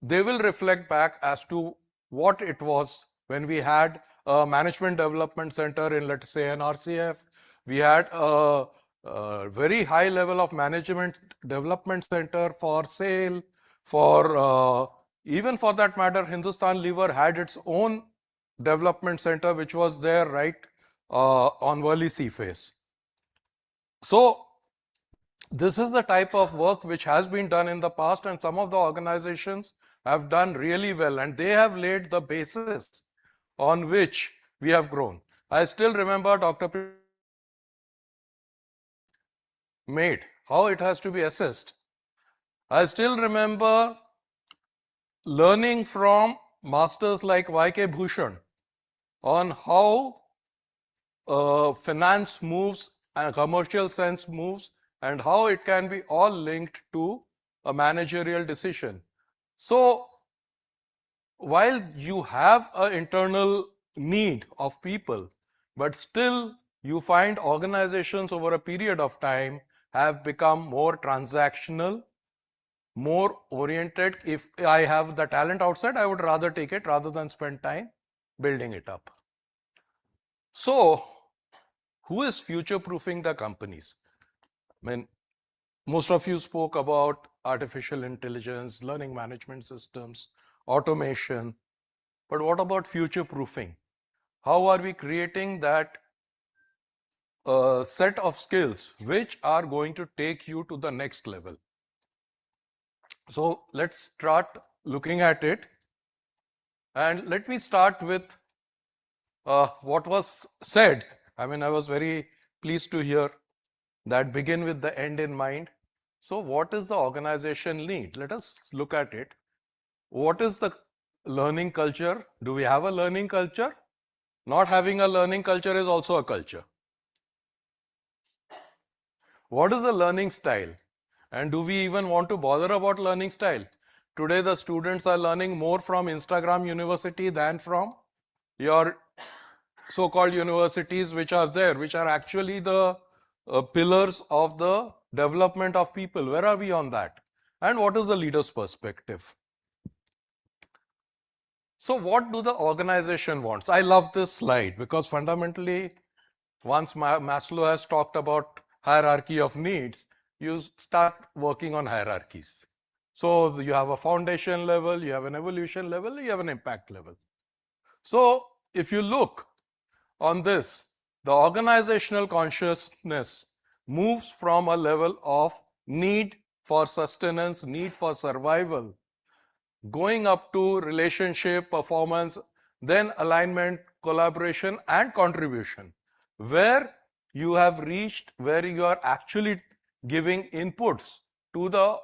They will reflect back as to what it was when we had a management development center in, let's say, an RCF. We had a very high level of management development center for sale, for even for that matter, Hindustan Lever had its own development center, which was there right on Worli Sea Face. So this is the type of work which has been done in the past, and some of the organizations have done really well, and they have laid the basis on which we have grown. I still remember Dr. made, how it has to be assessed. I still remember learning from masters like Y.K. Bhushan on how finance moves and commercial sense moves, and how it can be all linked to a managerial decision. So while you have an internal need of people, but still you find organizations over a period of time have become more transactional, more oriented. If I have the talent outside, I would rather take it rather than spend time building it up. So who is future-proofing the companies? I mean, most of you spoke about artificial intelligence, learning management systems, automation, but what about future-proofing? How are we creating that set of skills which are going to take you to the next level? So let's start looking at it. And let me start with what was said. I mean, I was very pleased to hear that begin with the end in mind. So what is the organization need? Let us look at it. What is the learning culture? Do we have a learning culture? Not having a learning culture is also a culture. What is the learning style? And do we even want to bother about learning style? Today, the students are learning more from Instagram University than from your so-called universities which are there, which are actually the pillars of the development of people. Where are we on that? And what is the leader's perspective? So what do the organization wants? I love this slide because fundamentally, once Maslow has talked about hierarchy of needs, you start working on hierarchies. So you have a foundation level, you have an evolution level, you have an impact level. So if you look on this, the organizational consciousness moves from a level of need for sustenance, need for survival, going up to relationship, performance, then alignment, collaboration, and contribution, where you have reached, where you are actually giving inputs to the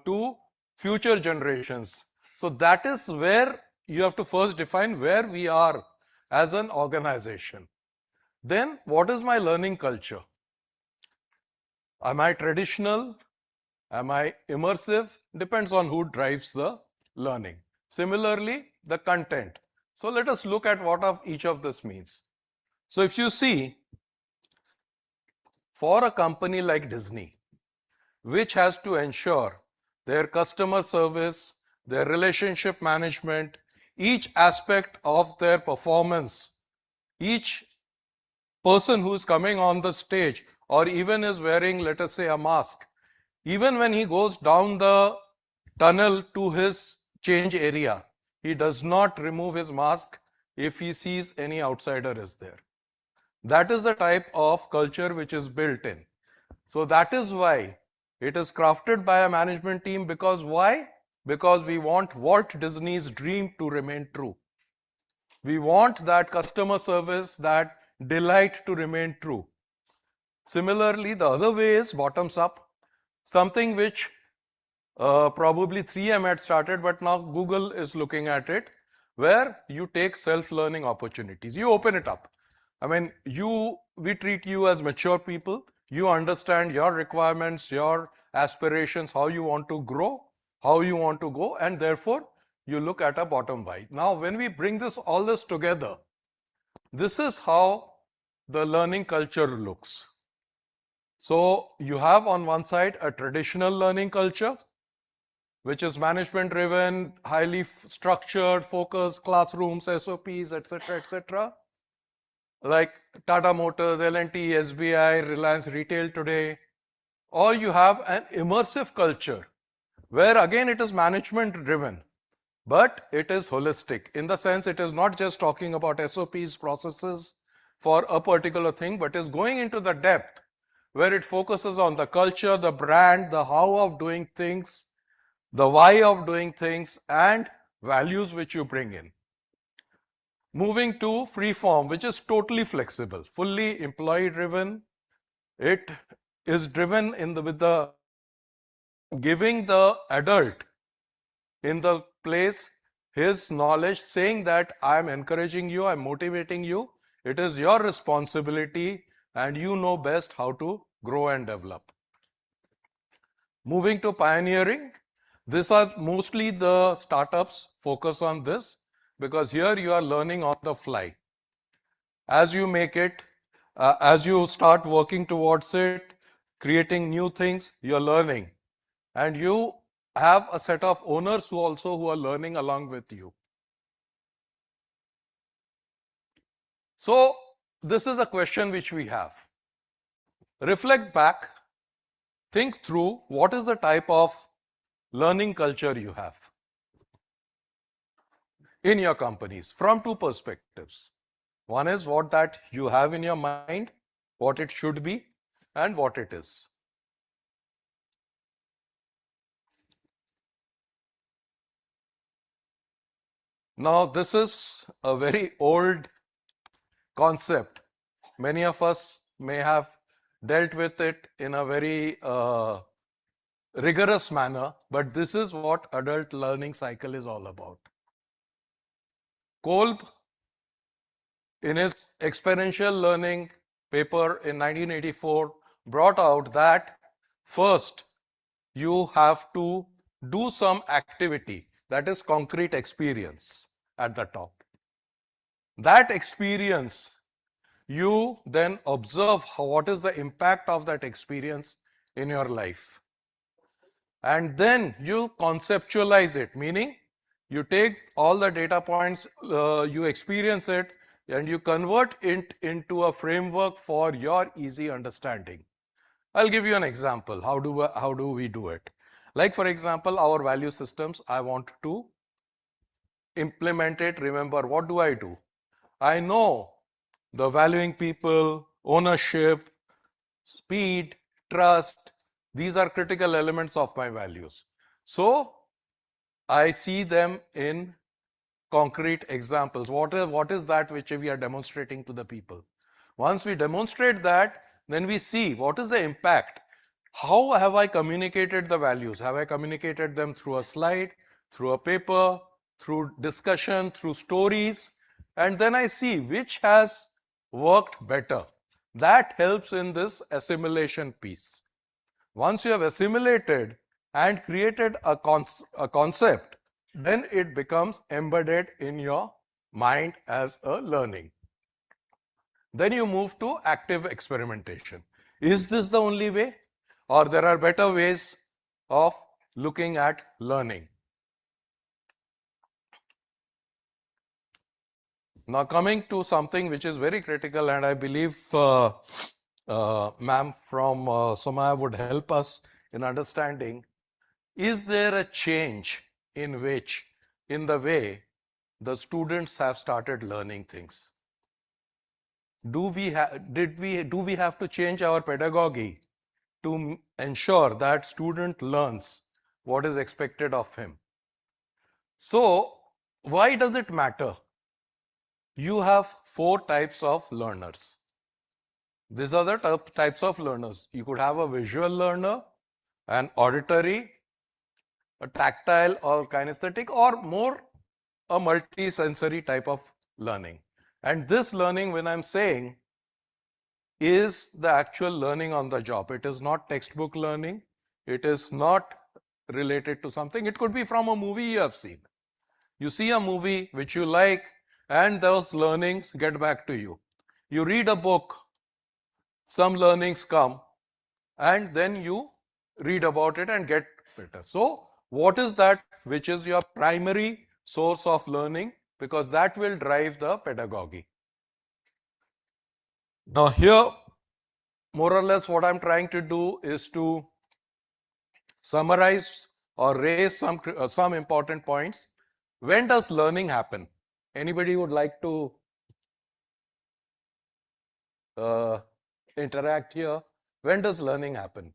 to future generations. So that is where you have to first define where we are as an organization. Then what is my learning culture? Am I traditional? Am I immersive? Depends on who drives the learning. Similarly, the content. So let us look at what of each of this means. So if you see, for a company like Disney, which has to ensure their customer service, their relationship management, each aspect of their performance, each person who is coming on the stage or even is wearing, let us say, a mask, even when he goes down the tunnel to his change area, he does not remove his mask if he sees any outsider is there. That is the type of culture which is built in. So that is why it is crafted by a management team. Because why? Because we want Walt Disney's dream to remain true. We want that customer service, that delight to remain true. Similarly, the other way is bottoms up, something which probably 3M had started, but now Google is looking at it, where you take self-learning opportunities. You open it up. I mean, we treat you as mature people. You understand your requirements, your aspirations, how you want to grow, how you want to go, and therefore you look at a bottom wide. Now, when we bring all this together, this is how the learning culture looks. So you have on one side a traditional learning culture, which is management driven, highly structured, focused classrooms, SOPs, etc., etc. Like Tata Motors, L&T, SBI, Reliance Retail today. Or you have an immersive culture where again it is management driven, but it is holistic in the sense it is not just talking about SOPs, processes for a particular thing, but is going into the depth where it focuses on the culture, the brand, the how of doing things, the why of doing things, and values which you bring in. Moving to free form, which is totally flexible, fully employee driven. It is driven with the giving the adult in the place his knowledge, saying that I am encouraging you, I am motivating you. It is your responsibility and you know best how to grow and develop. Moving to pioneering, these are mostly the startups focus on this because here you are learning on the fly. As you make it, as you start working towards it, creating new things, you're learning. And you have a set of owners who are learning along with you. So this is a question which we have. Reflect back, think through what is the type of learning culture you have in your companies from two perspectives. One is what that you have in your mind, what it should be, and what it is. Now, this is a very old concept. Many of us may have dealt with it in a very rigorous manner, but this is what adult learning cycle is all about. Kolb, in his experiential learning paper in 1984, brought out that first you have to do some activity, that is concrete experience at the top. That experience, you then observe what is the impact of that experience in your life. And then you conceptualize it, meaning you take all the data points, you experience it, and you convert it into a framework for your easy understanding. I'll give you an example. How do we do it? Like, for example, our value systems, I want to implement it. Remember, what do? I know the valuing people, ownership, speed, trust, these are critical elements of my values. So I see them in concrete examples. What is that which we are demonstrating to the people? Once we demonstrate that, then we see what is the impact. How have I communicated the values? Have I communicated them through a slide, through a paper, through discussion, through stories? And then I see which has worked better. That helps in this assimilation piece. Once you have assimilated and created a concept, then it becomes embedded in your mind as a learning. Then you move to active experimentation. Is this the only way? Or there are better ways of looking at learning? Now coming to something which is very critical, and I believe ma'am from Somaya would help us in understanding, is there a change in the way the students have started learning things? Do we have to change our pedagogy to ensure that student learns what is expected of him? So why does it matter? You have 4 types of learners. These are the types of learners. You could have a visual learner, an auditory, a tactile or kinesthetic, or more a multi-sensory type of learning. And this learning, when I'm saying, is the actual learning on the job. It is not textbook learning. It is not related to something. It could be from a movie you have seen. You see a movie which you like, and those learnings get back to you. You read a book, some learnings come, and then you read about it and get better. So What is that which is your primary source of learning? Because that will drive the pedagogy. Now here, more or less what I'm trying to do is to summarize or raise some important points. When does learning happen? Anybody would like to interact here? When does learning happen?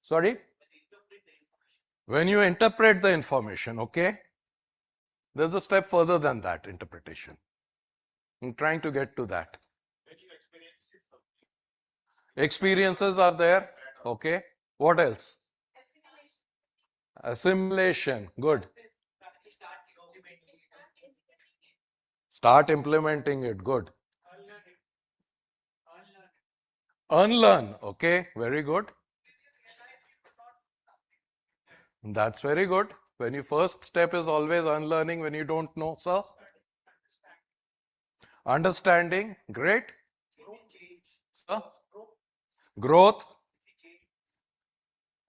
Sorry? When you interpret the information, okay? There's a step further than that, interpretation. I'm trying to get to that. Experiences are there, okay? What else? Assimilation, good. Start implementing it, good. Unlearn, okay, very good. That's very good. When your first step is always unlearning when you don't know, sir. Understanding, great. Sir? Growth.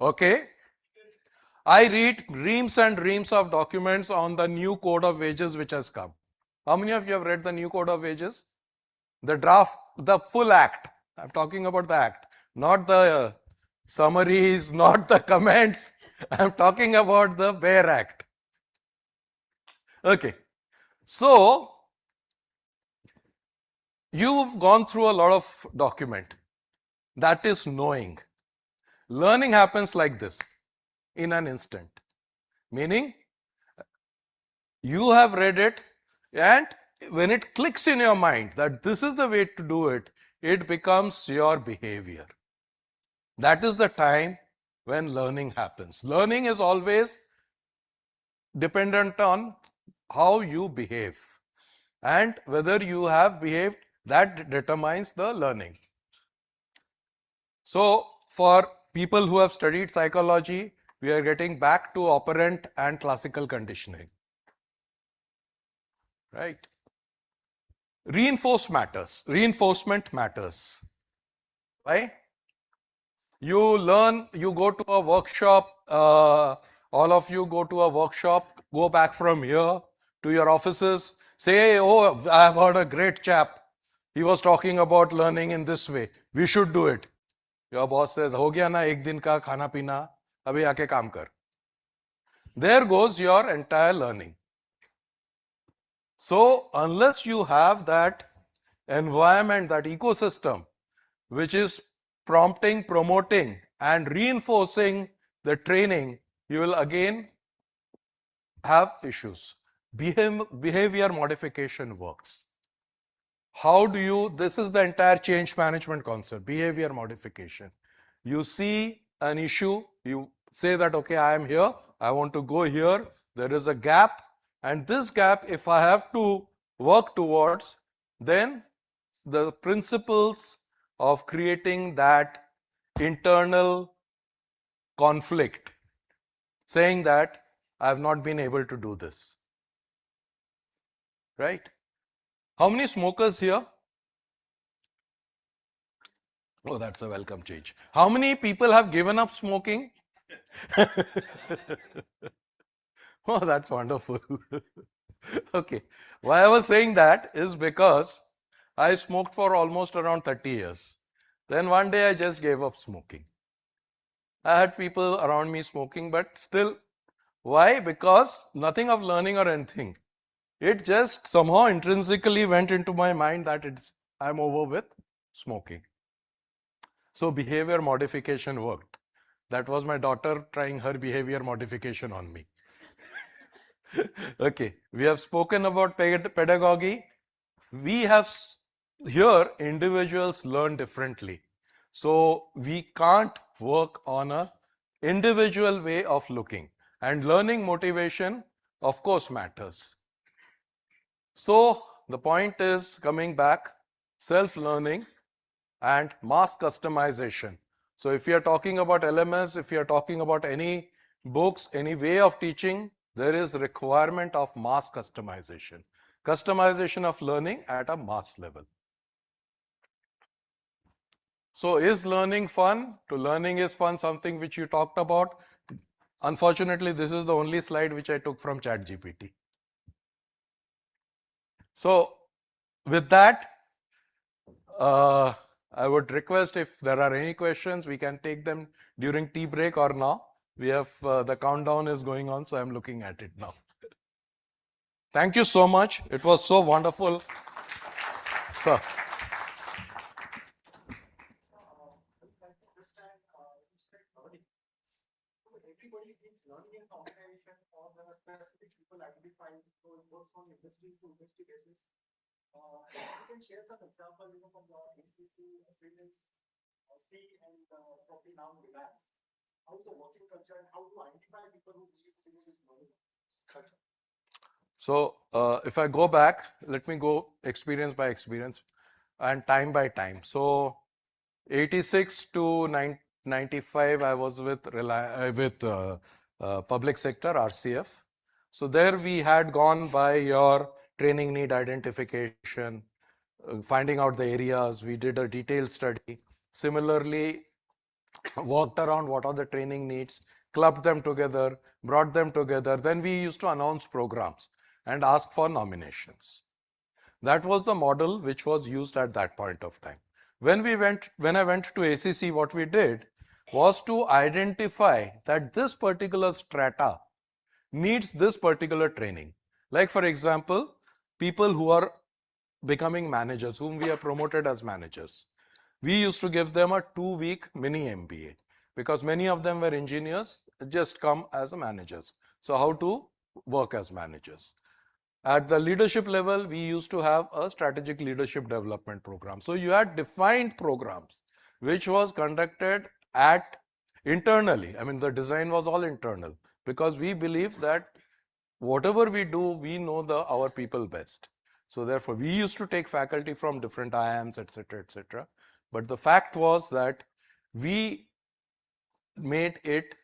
Okay. I read reams and reams of documents on the new code of wages which has come. How many of you have read the new code of wages? The draft, the full act. I'm talking about the act, not the summaries, not the comments. I'm talking about the bare act. Okay. So, you've gone through a lot of document. That is knowing. Learning happens like this in an instant. Meaning, you have read it, and when it clicks in your mind that this is the way to do it, it becomes your behavior. That is the time when learning happens. Learning is always dependent on how you behave, and whether you have behaved, that determines the learning. So, for people who have studied psychology, we are getting back to operant and classical conditioning. Right? Reinforcement matters. Why? You learn, you go to a workshop, all of you go to a workshop, go back from here to your offices, say, oh, I've heard a great chap. He was talking about learning in this way. We should do it. Your boss says, हो गया ना एक दिन का खाना पीना, अभी आके काम कर. There goes your entire learning. So, unless you have that environment, that ecosystem, which is prompting, promoting, and reinforcing the training, you will again have issues. Behavior modification works. How do you, this is the entire change management concept, behavior modification. You see an issue, you say that, okay, I am here, I want to go here, there is a gap, and this gap, if I have to work towards, then the principles of creating that internal conflict, saying that I have not been able to do this. Right? How many smokers here? Oh, that's a welcome change. How many people have given up smoking? Oh, that's wonderful. Okay. Why I was saying that is because I smoked for almost around 30 years. Then one day I just gave up smoking. I had people around me smoking, but still, why? Because nothing of learning or anything. It just somehow intrinsically went into my mind that I'm over with smoking. So behavior modification worked. That was my daughter trying her behavior modification on me. Okay, we have spoken about pedagogy. We have here individuals learn differently. So we can't work on a individual way of looking, and learning motivation of course matters. So the point is, coming back, self-learning and mass customization. So if you are talking about LMS, if you are talking about any books, any way of teaching, there is requirement of mass customization. Customization of learning at a mass level. So is learning fun? To learning is fun, something which you talked about. Unfortunately, this is the only slide which I took from ChatGPT. So with that, I would request if there are any questions, we can take them during tea break or now. We have the countdown is going on, so I'm looking at it now. Thank you so much. It was so wonderful. Sir. Everybody needs learning in organization, or there are specific people identified who works on industries to industry basis. You can share some example, from the ACC, Siemens, C, and probably now Reliance. How is the working culture and how to identify people who need this learning culture? So if I go back, let me go experience by experience and time by time. So 86 to 95, I was with public sector, RCF. So there we had gone by your training need identification, finding out the areas. We did a detailed study. Similarly, worked around what are the training needs, clubbed them together, brought them together. Then we used to announce programs and ask for nominations. That was the model which was used at that point of time. When I went to ACC, what we did was to identify that this particular strata needs this particular training. Like for example, people who are becoming managers, whom we have promoted as managers. We used to give them a 2-week mini MBA because many of them were engineers, just come as managers. So how to work as managers. At the leadership level, we used to have a strategic leadership development program. So you had defined programs which was conducted at internally. I mean, the design was all internal because we believe that whatever we do, we know our people best. So therefore, we used to take faculty from different IIMs, etc., etc. But the fact was that we made it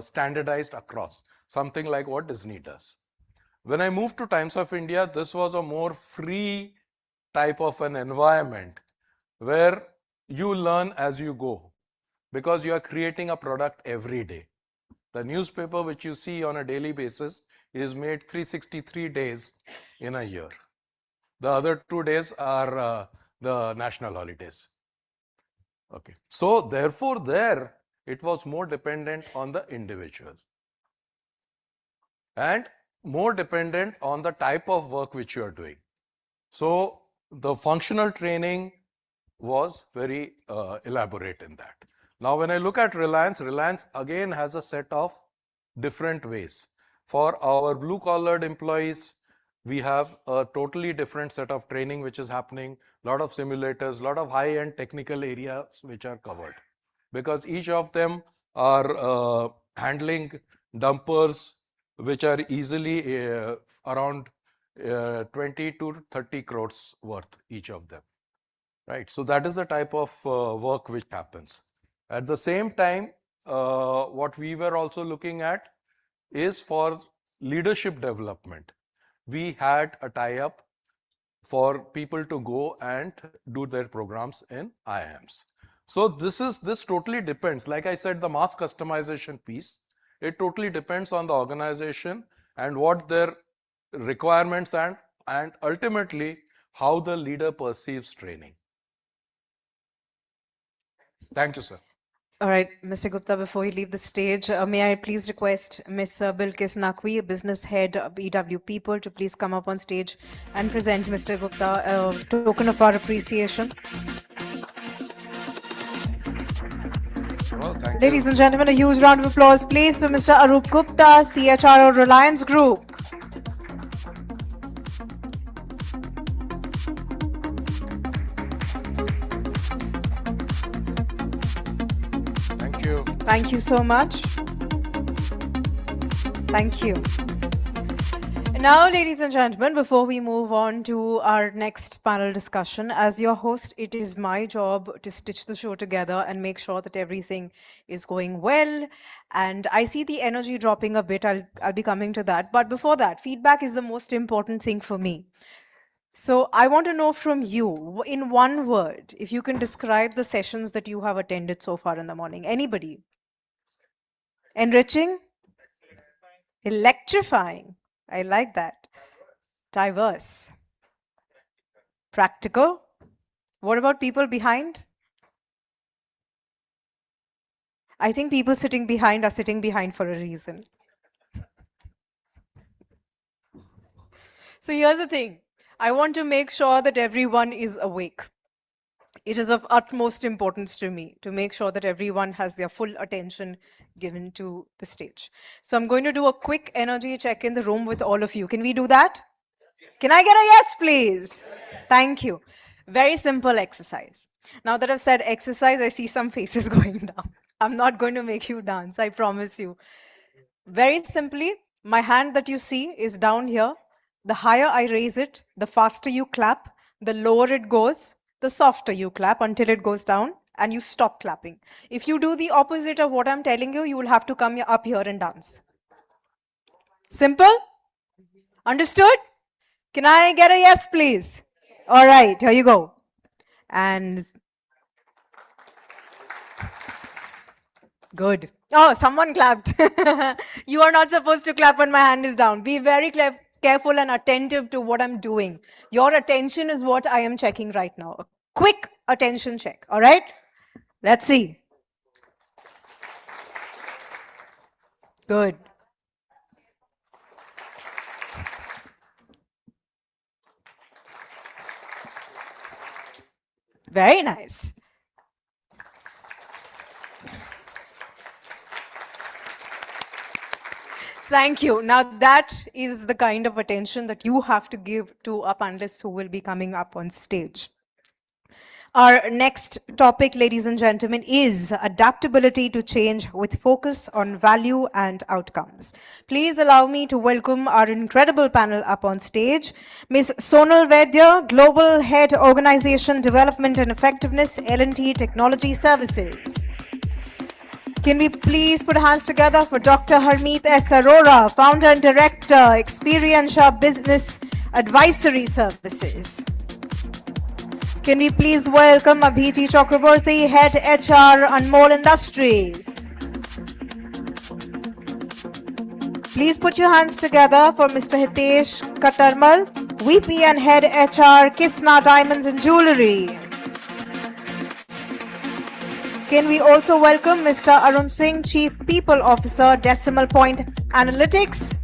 standardized across, something like what Disney does. When I moved to Times of India, this was a more free type of an environment where you learn as you go because you are creating a product every day. The newspaper which you see on a daily basis is made 363 days in a year. The other 2 days are the national holidays. Okay. So therefore there it was more dependent on the individual and more dependent on the type of work which you are doing. So the functional training was very elaborate in that. Now when I look at Reliance, Reliance again has a set of different ways. For our blue collared employees, we have a totally different set of training which is happening, a lot of simulators, a lot of high-end technical areas which are covered because each of them are handling dumpers which are easily around 20 to 30 crores worth each of them. Right. So that is the type of work which happens. At the same time, what we were also looking at is for leadership development. We had a tie-up for people to go and do their programs in IIMs. So this totally depends. Like I said, the mass customization piece, it totally depends on the organization and what their requirements and ultimately how the leader perceives training. Thank you, sir. All right, Mr. Gupta, before you leave the stage, may I please request Ms. Bilkis Naqvi, a business head of EW People, to please come up on stage and present Mr. Gupta a token of our appreciation. Well, thank Ladies you. and gentlemen, a huge round of applause, please, for Mr. Arup Gupta, CHRO Reliance Group. Thank you. Thank you so much. Thank you. Now, ladies and gentlemen, before we move on to our next panel discussion, as your host, it is my job to stitch the show together and make sure that everything is going well. And I see the energy dropping a bit. I'll be coming to that. But before that, feedback is the most important thing for me. So I want to know from you, in one word, if you can describe the sessions that you have attended so far in the morning. Anybody? Enriching? Electrifying. I like that. Diverse. Practical. What about people behind? I think people sitting behind are sitting behind for a reason. So here's the thing. I want to make sure that everyone is awake. It is of utmost importance to me to make sure that everyone has their full attention given to the stage. So I'm going to do a quick energy check in the room with all of you. Can we do that? Can I get a yes, please? Thank you. Very simple exercise. Now that I've said exercise, I see some faces going down. I'm not going to make you dance, I promise you. Very simply, my hand that you see is down here. The higher I raise it, the faster you clap, the lower it goes, the softer you clap until it goes down and you stop clapping. If you do the opposite of what I'm telling you, you will have to come up here and dance. Simple? Understood? Can I get a yes, please? All right, here you go. And good. Oh, someone clapped. You are not supposed to clap when my hand is down. Be very careful and attentive to what I'm doing. Your attention is what I am checking right now. A quick attention check, all right? Let's see. Good. Very nice. Thank you. Now that is the kind of attention that you have to give to our panelists who will be coming up on stage. Our next topic, ladies and gentlemen, is adaptability to change with focus on value and outcomes. Please allow me to welcome our incredible panel up on stage. Ms. Sonal Vaidya, Global Head Organization Development and Effectiveness, L&D Technology Services. Can we please put hands together for Dr. Harmeet S. Arora, Founder and Director, Experientia Business Advisory Services. Can we please welcome Abhijit Chakraborty, Head HR, Anmol Industries. Please put your hands together for Mr. Hitesh Katarmal, VP and Head HR, Kisna Diamonds and Jewelry. Can we also welcome Mr. Arun Singh, Chief People Officer, Decimal Point Analytics.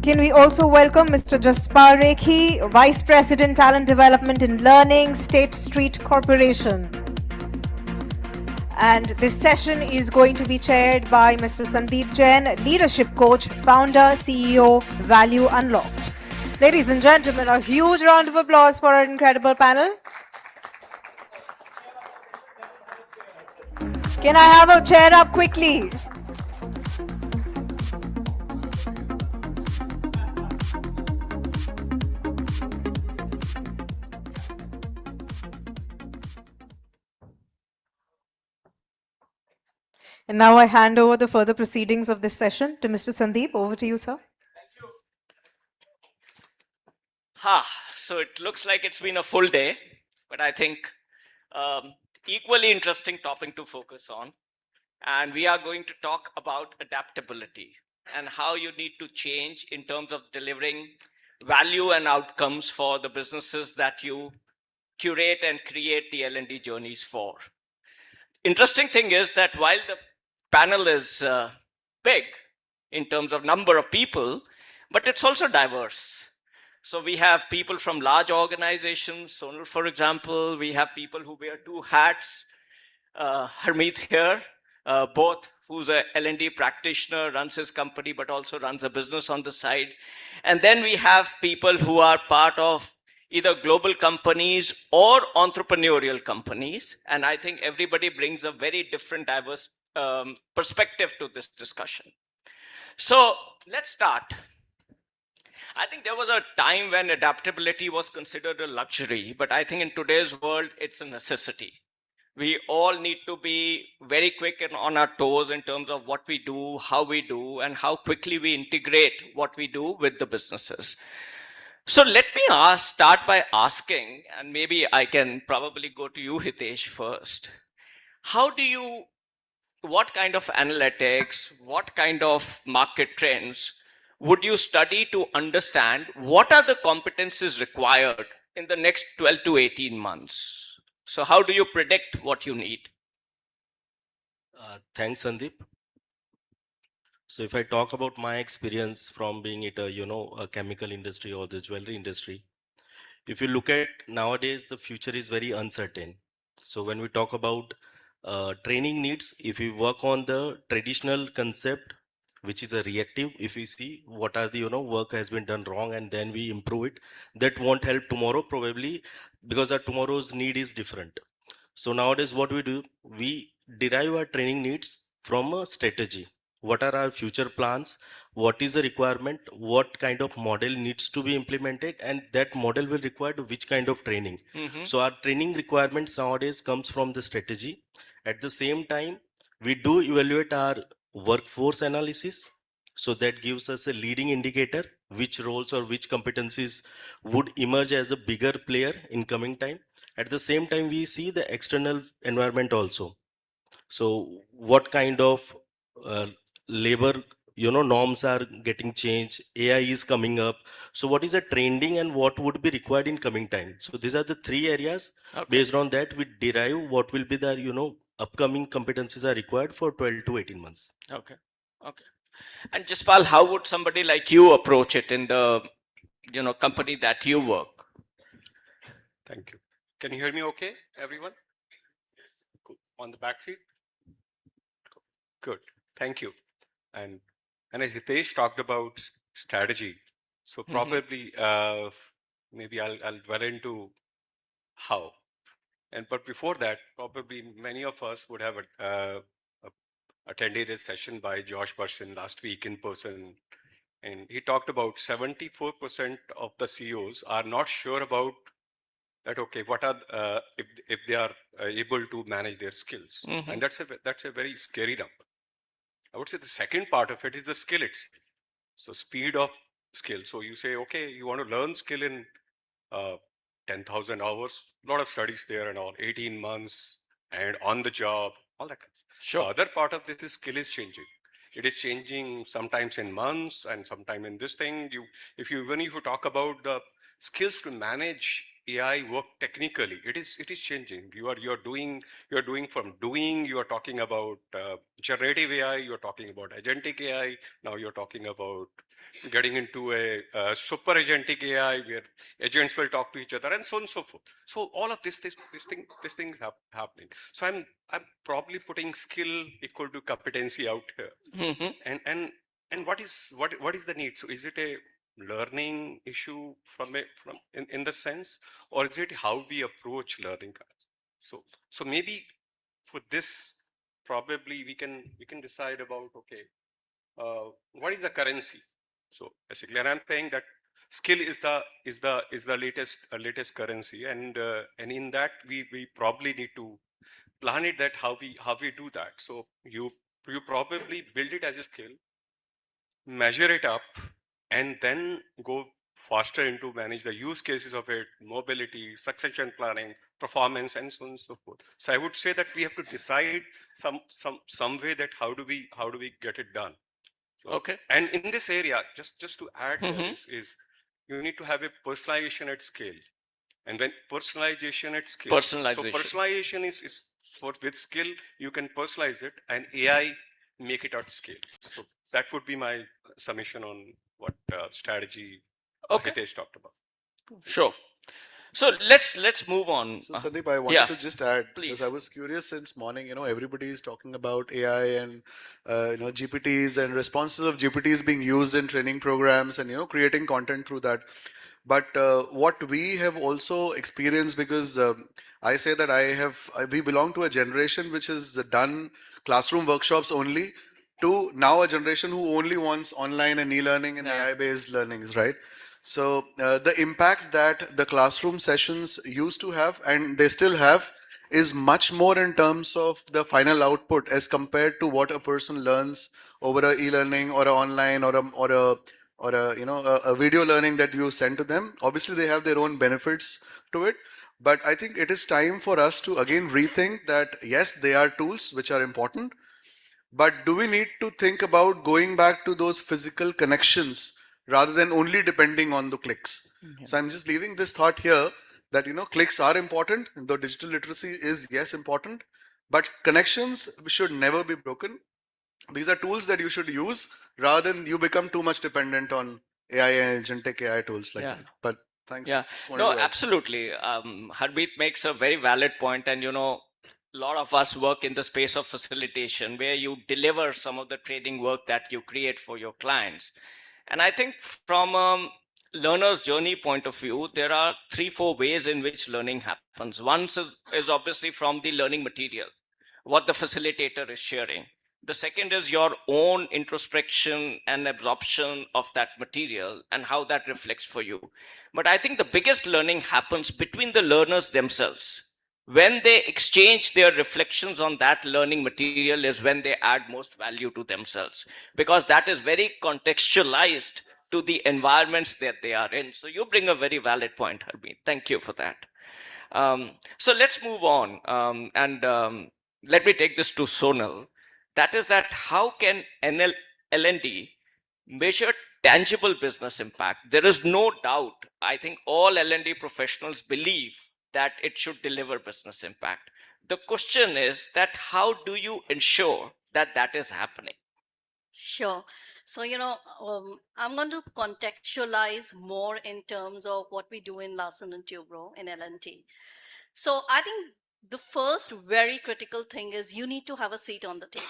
Can we also welcome Mr. Jaspal Rekhi, Vice President, Talent Development and Learning, State Street Corporation. And this session is going to be chaired by Mr. Sandeep Jain, Leadership Coach, Founder, CEO, Value Unlocked. Ladies and gentlemen, a huge round of applause for our incredible panel. Can I have a chair up quickly? And now I hand over the further proceedings of this session to Mr. Sandeep. Over to you, sir. So it looks like it's been a full day, but I think equally interesting topic to focus on. And we are going to talk about adaptability and how you need to change in terms of delivering value and outcomes for the businesses that you curate and create the L&D journeys for. Interesting thing is that while the panel is big in terms of number of people, but it's also diverse. So we have people from large organizations, Sonal, for example. We have people who wear two hats. Harmeet here, both who's a L&D practitioner, runs his company, but also runs a business on the side. And then we have people who are part of either global companies or entrepreneurial companies. And I think everybody brings a very different, diverse perspective to this discussion. So let's start. I think there was a time when adaptability was considered a luxury, but I think in today's world, it's a necessity. We all need to be very quick and on our toes in terms of what we do, how we do, and how quickly we integrate what we do with the businesses. So let me start by asking, and maybe I can probably go to you, Hitesh, first. How do you, what kind of analytics, what kind of market trends would you study to understand what are the competencies required in the next 12 to 18 months? So how do you predict what you need? Thanks, Sandeep. So if I talk about my experience from being at a chemical industry or the jewelry industry, if you look at nowadays, the future is very uncertain. So when we talk about training needs, if we work on the traditional concept, which is a reactive, if we see what are the work has been done wrong and then we improve it, that won't help tomorrow probably, because our tomorrow's need is different. So nowadays, what we do, we derive our training needs from a strategy. What are our future plans? What is the requirement? What kind of model needs to be implemented? And that model will require which kind of training. So our training requirements nowadays comes from the strategy. At the same time, we do evaluate our workforce analysis. So that gives us a leading indicator, which roles or which competencies would emerge as a bigger player in coming time. At the same time, we see the external environment also. So what kind of labor norms are getting changed, AI is coming up. So what is the trending and what would be required in coming time? So these are the three areas. Okay. Based on that, we derive what will be the upcoming competencies are required for 12 to 18 months. Okay. Okay. And Jaspal, how would somebody like you approach it in the company that you work? Thank you. Can you hear me okay, everyone? Cool. On the back seat? Good. Thank you. And as Hitesh talked about strategy, so probably maybe I'll dwell into how. But before that, probably many of us would have attended a session by Josh Person last week in person, and he talked about 74% of the CEOs are not sure about that. Okay, what are if they are able to manage their skills, and that's a very scary number. I would say the second part of it is the skill itself. So speed of skill. So you say, okay, you want to learn skill in 10,000 hours. A lot of studies there and all, 18 months and on the job, all that kind of stuff. Sure. The other part of this is skill is changing. It is changing sometimes in months and sometime in this thing. If you talk about the skills to manage AI work technically, it is changing. You are doing from doing. You are talking about generative AI. You are talking about agentic AI. Now you're talking about getting into a super agentic AI where agents will talk to each other and so on and so forth. So all of this things happening. So I'm probably putting skill equal to competency out here. And what is the need? So is it a learning issue from in the sense, or is it how we approach learning? So maybe for this, probably we can decide about, okay, what is the currency? So basically, and I'm saying that skill is the latest currency, and in that we probably need to plan it, that how we do that. So you probably build it as a skill, measure it up, and then go faster into manage the use cases of it, mobility, succession planning, performance, and so on and so forth. So I would say that we have to decide some way that how do we get it done. So, Okay. and in this area, just to add is you need to have a personalization at scale. And when personalization at scale, so personalization is for with skill, you can personalize it, and AI make it at scale. So that would be my summation on what strategy Hitesh talked about. Sure. So let's move on. So Sandeep, I wanted to just add, because I was curious since morning, everybody is talking about AI and, GPTs and responses of GPTs being used in training programs and, creating content through that. But what we have also experienced, because I say that we belong to a generation which has done classroom workshops only, to now a generation who only wants online and e-learning and AI-based learnings, right? So the impact that the classroom sessions used to have, and they still have, is much more in terms of the final output as compared to what a person learns over a e-learning or a online or a a video learning that you send to them. Obviously, they have their own benefits to it, but I think it is time for us to again rethink that yes, they are tools which are important, but do we need to think about going back to those physical connections rather than only depending on the clicks? So I'm just leaving this thought here that clicks are important, the digital literacy is yes important, but connections should never be broken. These are tools that you should use rather than you become too much dependent on AI and agentic AI tools like that. But thanks. Yeah, Just wanted no, to add. absolutely. Harmeet makes a very valid point, and a lot of us work in the space of facilitation where you deliver some of the training work that you create for your clients. And I think from learner's journey point of view, there are 3, 4 ways in which learning happens. One is obviously from the learning material, what the facilitator is sharing. The second is your own introspection and absorption of that material and how that reflects for you. But I think the biggest learning happens between the learners themselves. When they exchange their reflections on that learning material is when they add most value to themselves, because that is very contextualized to the environments that they are in. So you bring a very valid point, Harmeet. Thank you for that. So let's move on, and let me take this to Sonal. That is that how can L&D measure tangible business impact? There is no doubt. I think all L&D professionals believe that it should deliver business impact. The question is that how do you ensure that that is happening? Sure. So, I'm going to contextualize more in terms of what we do in Larsen and Toubro in L&T. So, I think the first very critical thing is you need to have a seat on the table.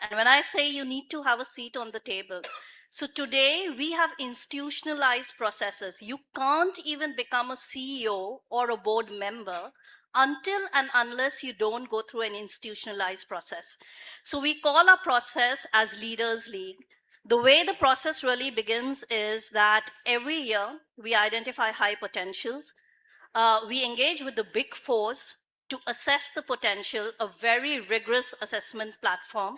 And when I say you need to have a seat on the table, so today we have institutionalized processes. You can't even become a CEO or a board member until and unless you don't go through an institutionalized process. So we call our process as Leaders League. The way the process really begins is that every year we identify high potentials. We engage with the big fours to assess the potential, a very rigorous assessment platform.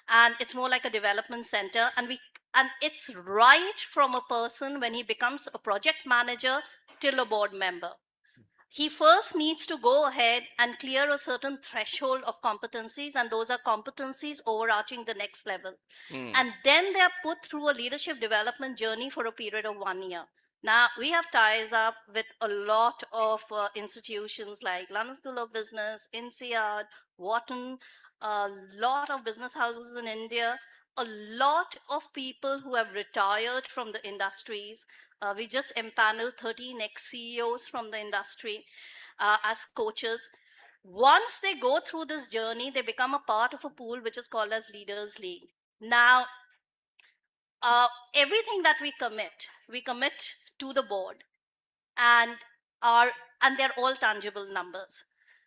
And it's more like a development center. And it's right from a person when he becomes a project manager till a board member. He first needs to go ahead and clear a certain threshold of competencies, and those are competencies overarching the next level. And then they are put through a leadership development journey for a period of 1 year. Now, we have ties up with a lot of institutions like London School of Business, INSEAD, Wharton, a lot of business houses in India, a lot of people who have retired from the industries. We just empaneled 13 ex-CEOs from the industry as coaches. Once they go through this journey, they become a part of a pool which is called as Leaders League. Now, everything that we commit to the board, and are and they're all tangible numbers.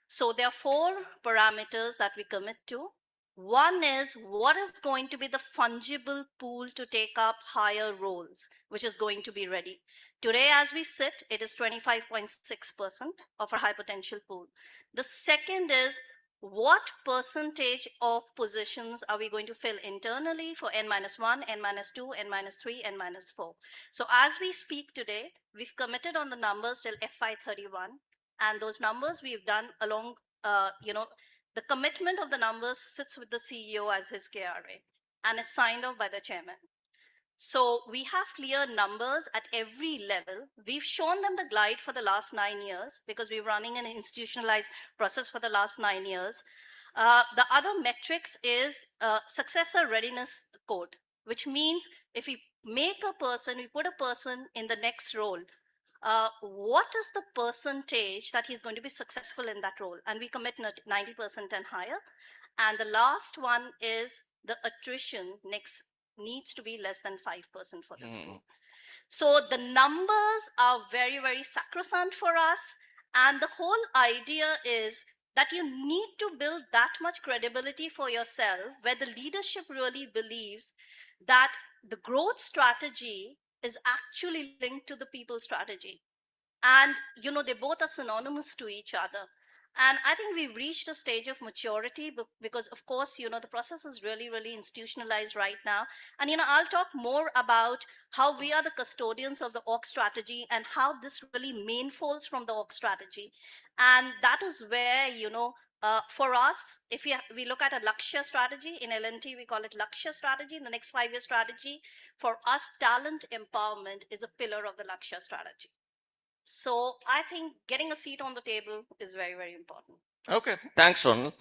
So there are 4 parameters that we commit to. One is what is going to be the fungible pool to take up higher roles, which is going to be ready. Today, as we sit, it is 25.6% of our high potential pool. The second is what percentage of positions are we going to fill internally for N-1, N-2, N-3, N-4. So as we speak today, we've committed on the numbers till FY31, and those numbers we've done along, the commitment of the numbers sits with the CEO as his KRA and is signed off by the chairman. So we have clear numbers at every level. We've shown them the glide for the last 9 years because we're running an institutionalized process for the last 9 years. The other metrics is successor readiness code, which means if we put a person in the next role, what is the percentage that he's going to be successful in that role? And we commit 90% and higher. And the last one is the attrition needs to be less than 5% for this group. So the numbers are very, very sacrosanct for us. And the whole idea is that you need to build that much credibility for yourself where the leadership really believes that the growth strategy is actually linked to the people strategy. And, they both are synonymous to each other. And I think we've reached a stage of maturity because, of course, the process is really, really institutionalized right now. And, I'll talk more about how we are the custodians of the org strategy and how this really main folds from the org strategy. And that is where, for us, if we look at a Lakshya strategy in L&T, we call it Lakshya strategy, the next 5-year strategy. For us, talent empowerment is a pillar of the Lakshya strategy. So I think getting a seat on the table is very, very important. Okay, thanks, Sonal.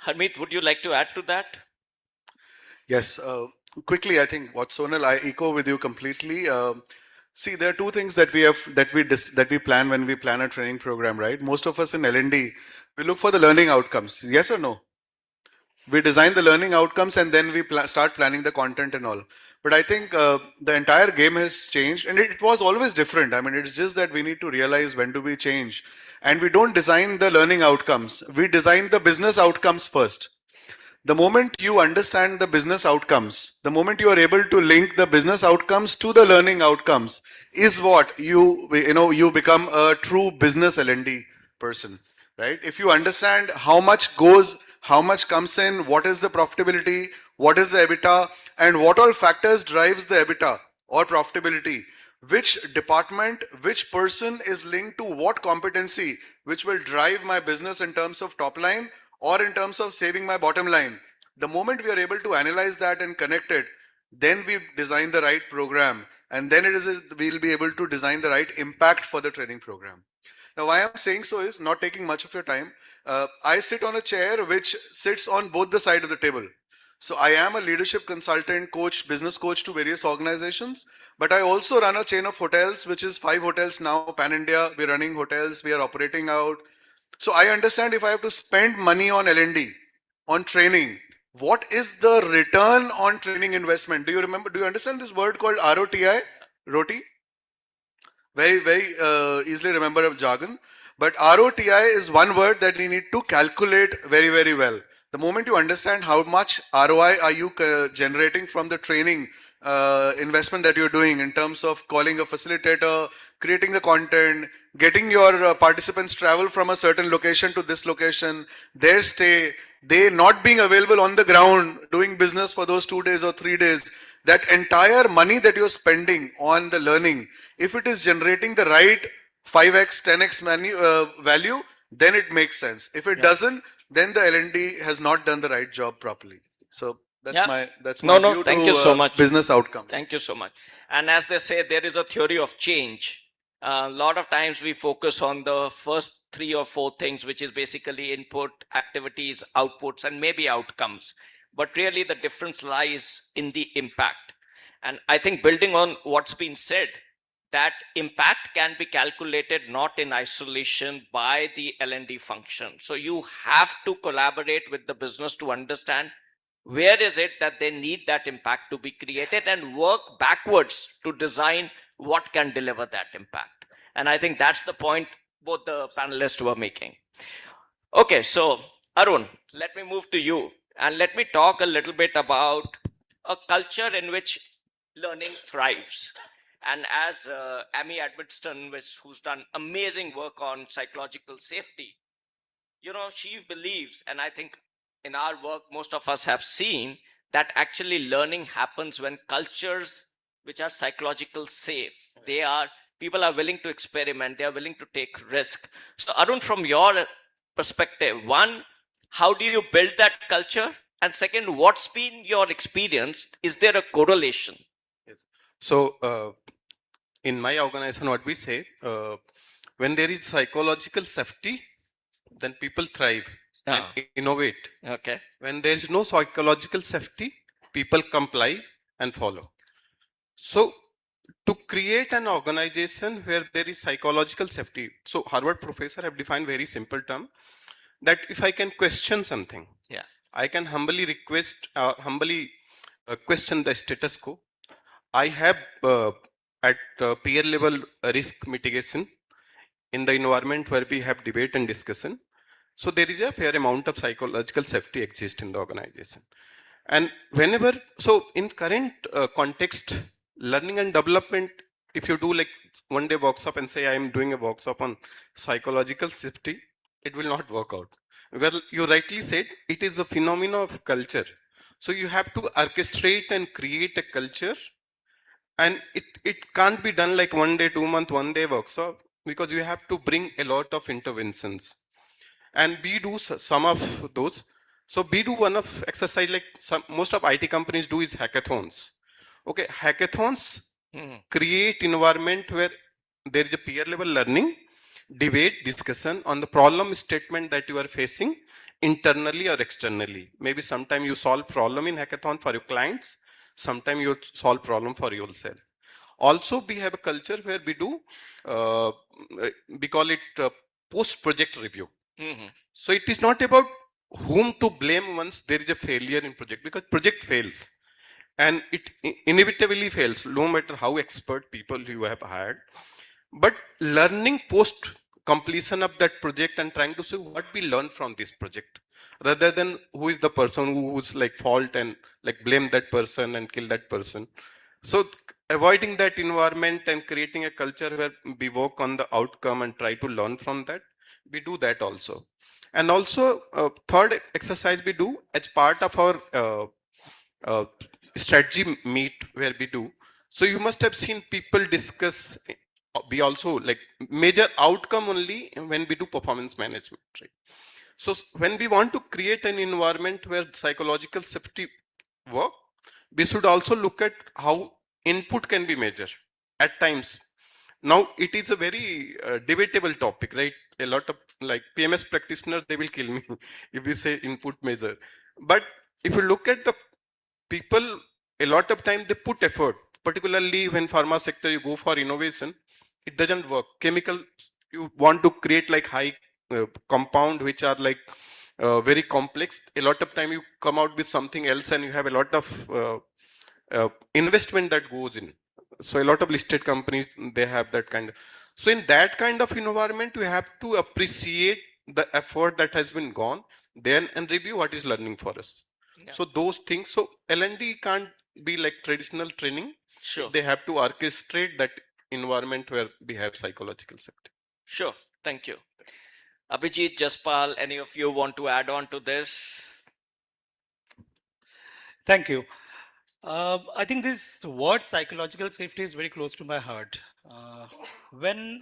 Harmeet, would you like to add to that? Yes, quickly, I think what Sonal, I echo with you completely. See, there are two things that we plan when we plan a training program, right? Most of us in L&D, we look for the learning outcomes. Yes or no? We design the learning outcomes and then we start planning the content and all. But I think the entire game has changed, and it was always different. I mean, it's just that we need to realize when do we change. And we don't design the learning outcomes. We design the business outcomes first. The moment you understand the business outcomes, the moment you are able to link the business outcomes to the learning outcomes, is what you become a true business L&D person, right? If you understand how much goes, how much comes in, what is the profitability, what is the EBITDA, and what all factors drives the EBITDA or profitability, which department, which person is linked to what competency, which will drive my business in terms of top line or in terms of saving my bottom line. The moment we are able to analyze that and connect it, then we design the right program, and then we'll be able to design the right impact for the training program. Now, why I'm saying so is not taking much of your time. I sit on a chair which sits on both the sides of the table. So I am a leadership consultant, coach, business coach to various organizations, but I also run a chain of hotels, which is 5 hotels now, pan India. We're running hotels, we are operating out. So I understand if I have to spend money on L&D, on training, what is the return on training investment? Do you understand this word called ROTI? ROTI? Very, very easily remember a jargon. But ROTI is one word that we need to calculate very, very well. The moment you understand how much ROI are you generating from the training investment that you're doing in terms of calling a facilitator, creating the content, getting your participants travel from a certain location to this location, their stay, they not being available on the ground, doing business for those 2 days or 3 days, that entire money that you're spending on the learning, if it is generating the right 5x, 10x value, then it makes sense. If it doesn't, then the L&D has not done the right job properly. So that's my view thank to you so much. business outcomes. Thank you so much. And as they say, there is a theory of change. A lot of times we focus on the first 3 or 4 things, which is basically input, activities, outputs, and maybe outcomes. But really the difference lies in the impact. And I think building on what's been said, that impact can be calculated not in isolation by the L&D function. So you have to collaborate with the business to understand where is it that they need that impact to be created and work backwards to design what can deliver that impact. And I think that's the point both the panelists were making. Okay, so Arun, let me move to you and let me talk a little bit about a culture in which learning thrives. And as Amy Edmondson, who's done amazing work on psychological safety, she believes, and I think in our work, most of us have seen that actually learning happens when cultures which are psychological safe, people are willing to experiment, they are willing to take risk. So Arun, from your perspective, one, how do you build that culture? And second, what's been your experience? Is there a correlation? Yes. So in my organization, what we say, when there is psychological safety, then people thrive and innovate. Okay. When there is no psychological safety, people comply and follow. So to create an organization where there is psychological safety, so Harvard professor have defined very simple term that if I can question something, I can humbly request, question the status quo. I have at peer level risk mitigation in the environment where we have debate and discussion. So there is a fair amount of psychological safety exists in the organization. And whenever, so in current context, learning and development, if you do like 1 day workshop and say I am doing a workshop on psychological safety, it will not work out. Well, you rightly said it is a phenomenon of culture. So you have to orchestrate and create a culture, and it can't be done like 1 day, 2 month, 1 day workshop, because you have to bring a lot of interventions. And we do some of those. So we do one of exercise like most of IT companies do is hackathons. Okay, hackathons create environment where there is a peer level learning, debate, discussion on the problem statement that you are facing internally or externally. Maybe sometime you solve problem in hackathon for your clients, sometime you solve problem for yourself. Also, we have a culture where we do, we call it post project review. So it is not about whom to blame once there is a failure in project, because project fails and it inevitably fails no matter how expert people you have hired. But learning post completion of that project and trying to say what we learn from this project, rather than who is the person who's like fault and like blame that person and kill that person. So avoiding that environment and creating a culture where we work on the outcome and try to learn from that, we do that also. And also third exercise we do as part of our uh, strategy meet where we do. So you must have seen people discuss, we also like major outcome only when we do performance management, right? So when we want to create an environment where psychological safety work, we should also look at how input can be measured at times. Now it is a very debatable topic, right? A lot of like PMS practitioners, they will kill me if we say input measure. But if you look at the people, a lot of time they put effort, particularly when pharma sector you go for innovation, it doesn't work. Chemical, you want to create like high compound which are like very complex. A lot of time you come out with something else and you have a lot of investment that goes in. So a lot of listed companies, they have that kind of. So in that kind of environment, we have to appreciate the effort that has been gone then and review what is learning for us. Yeah. So those things. So L&D can't be like traditional training. Sure. They have to orchestrate that environment where we have psychological safety. Sure. Thank you. Abhijit, Jaspal, any of you want to add on to this? Thank you. I think this word psychological safety is very close to my heart. When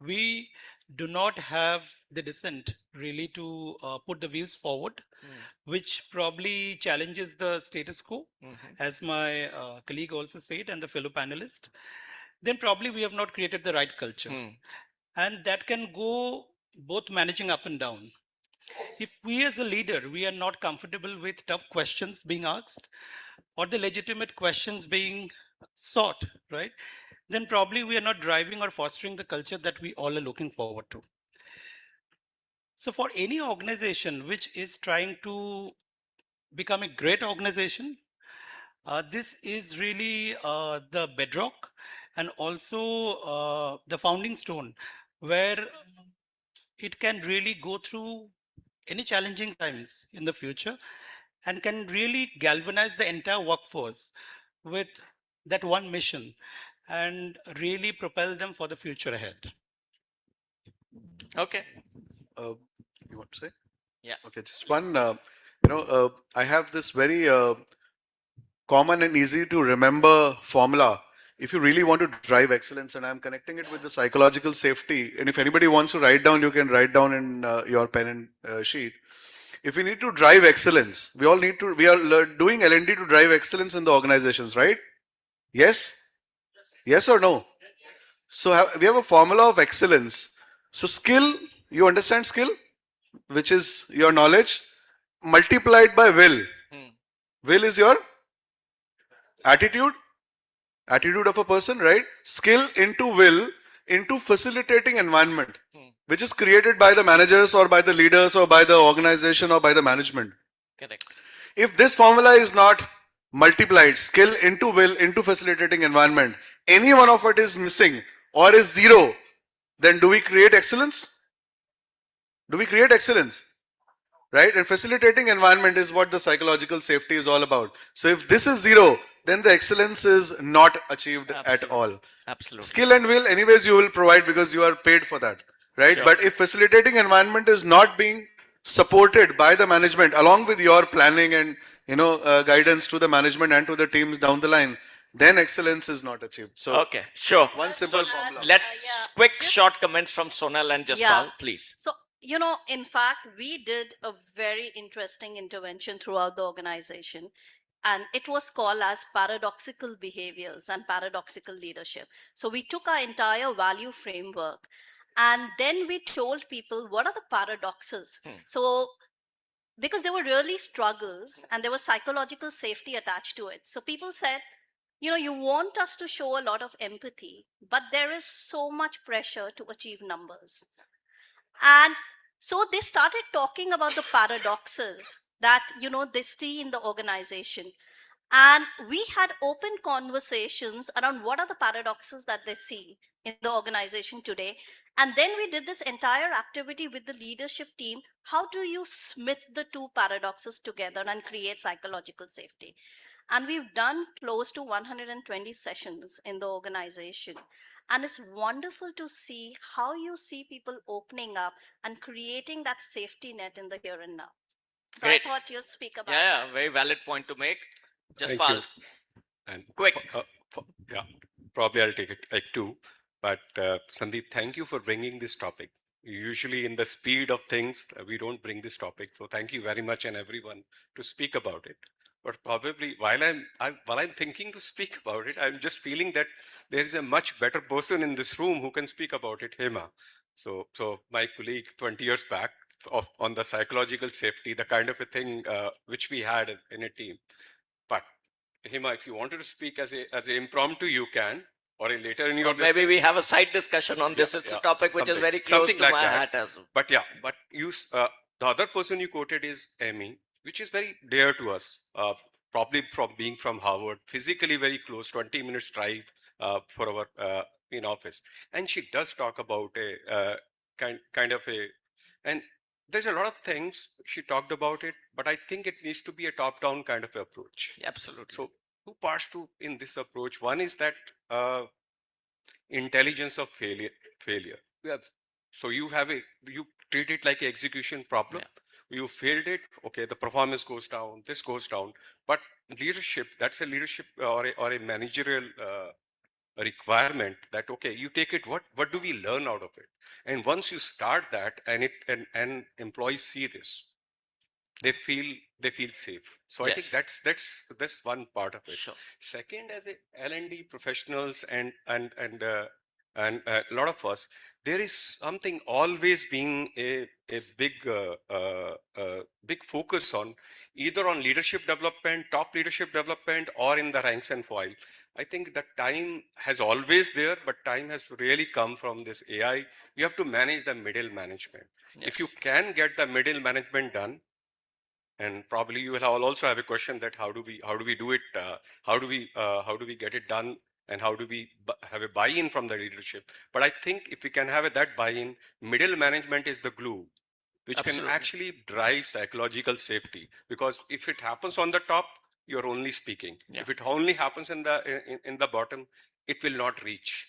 we do not have the dissent really to put the views forward, which probably challenges the status quo, as my colleague also said and the fellow panelist, then probably we have not created the right culture. And that can go both managing up and down. If we as a leader, we are not comfortable with tough questions being asked or the legitimate questions being sought, right? Then probably we are not driving or fostering the culture that we all are looking forward to. So for any organization which is trying to become a great organization, this is really the bedrock and also the founding stone where it can really go through any challenging times in the future and can really galvanize the entire workforce with that one mission and really propel them for the future ahead. Okay. You want to say? Yeah. Okay, just one, I have this very common and easy to remember formula. If you really want to drive excellence, and I'm connecting it with the psychological safety, and if anybody wants to write down, you can write down in your pen and sheet. If we need to drive excellence, we are doing L&D to drive excellence in the organizations, right? Yes? Yes or no? So we have a formula of excellence. So skill, you understand skill, which is your knowledge, multiplied by will. Will is your attitude of a person, right? Skill into will into facilitating environment, which is created by the managers or by the leaders or by the organization or by the management. Correct. If this formula is not multiplied, skill into will into facilitating environment, any one of it is missing or is zero, then do we create excellence? Do we create excellence? Right? And facilitating environment is what the psychological safety is all about. So if this is zero, then the excellence is not achieved at all. Absolutely. Skill and will, anyways, you will provide because you are paid for that. right? Sure. But if facilitating environment is not being supported by the management along with your planning and guidance to the management and to the teams down the line, then excellence is not achieved. So Okay, sure. one simple formula. Let's yeah, quick just- short comments from Sonal and Yeah. Jaspal, please. So, in fact, we did a very interesting intervention throughout the organization, and it was called as paradoxical behaviors and paradoxical leadership. So we took our entire value framework, and then we told people what are the paradoxes. So because there were really struggles and there was psychological safety attached to it. So people said, you want us to show a lot of empathy, but there is so much pressure to achieve numbers. And so they started talking about the paradoxes that, they see in the organization. And we had open conversations around what are the paradoxes that they see in the organization today. And then we did this entire activity with the leadership team. How do you smith the two paradoxes together and create psychological safety? And we've done close to 120 sessions in the organization. And it's wonderful to see how you see people opening up and creating that safety net in the here and now. So Great. I thought you'd speak about Yeah, very valid point to make. Thank Jaspal, you. And quick. yeah, probably I'll take it like two. But Sandeep, thank you for bringing this topic. Usually, in the speed of things, we don't bring this topic. So thank you very much and everyone to speak about it. But probably while I'm thinking to speak about it, I'm just feeling that there is a much better person in this room who can speak about it, Hema. So my colleague 20 years back on the psychological safety, the kind of a thing which we had in a team. But Hema, if you wanted to speak as a impromptu, you can, or later in your Or maybe we have a side discussion on this. It's a topic which is very close to my heart as well. But yeah, but the other person you quoted is Amy, which is very dear to us. Probably from being from Harvard, physically very close, 20 minutes drive for our in office, and she does talk about a kind of a, and there's a lot of things she talked about it, but I think it needs to be a top-down kind of approach. Absolutely. So two parts to in this approach. One is that intelligence of failure. So you treat it like an execution problem. You failed it, okay, the performance goes down, this goes down. But leadership, that's a leadership or a managerial requirement that, okay, you take it, what do we learn out of it? And once you start that and employees see this, they feel safe. So I think that's one part of it. Sure. Second, as a L&D professionals and a lot of us, there is something always being a big focus on either on leadership development, top leadership development, or in the ranks and file. I think the time has always there, but time has really come from this AI. You have to manage the middle management. If you can get the middle management done, and probably you will also have a question that how do we do it? How do we get it done? And how do we have a buy-in from the leadership? But I think if we can have that buy-in, middle management is the glue, which can actually drive psychological safety. Because if it happens on the top, you're only speaking. If it only happens in the bottom, it will not reach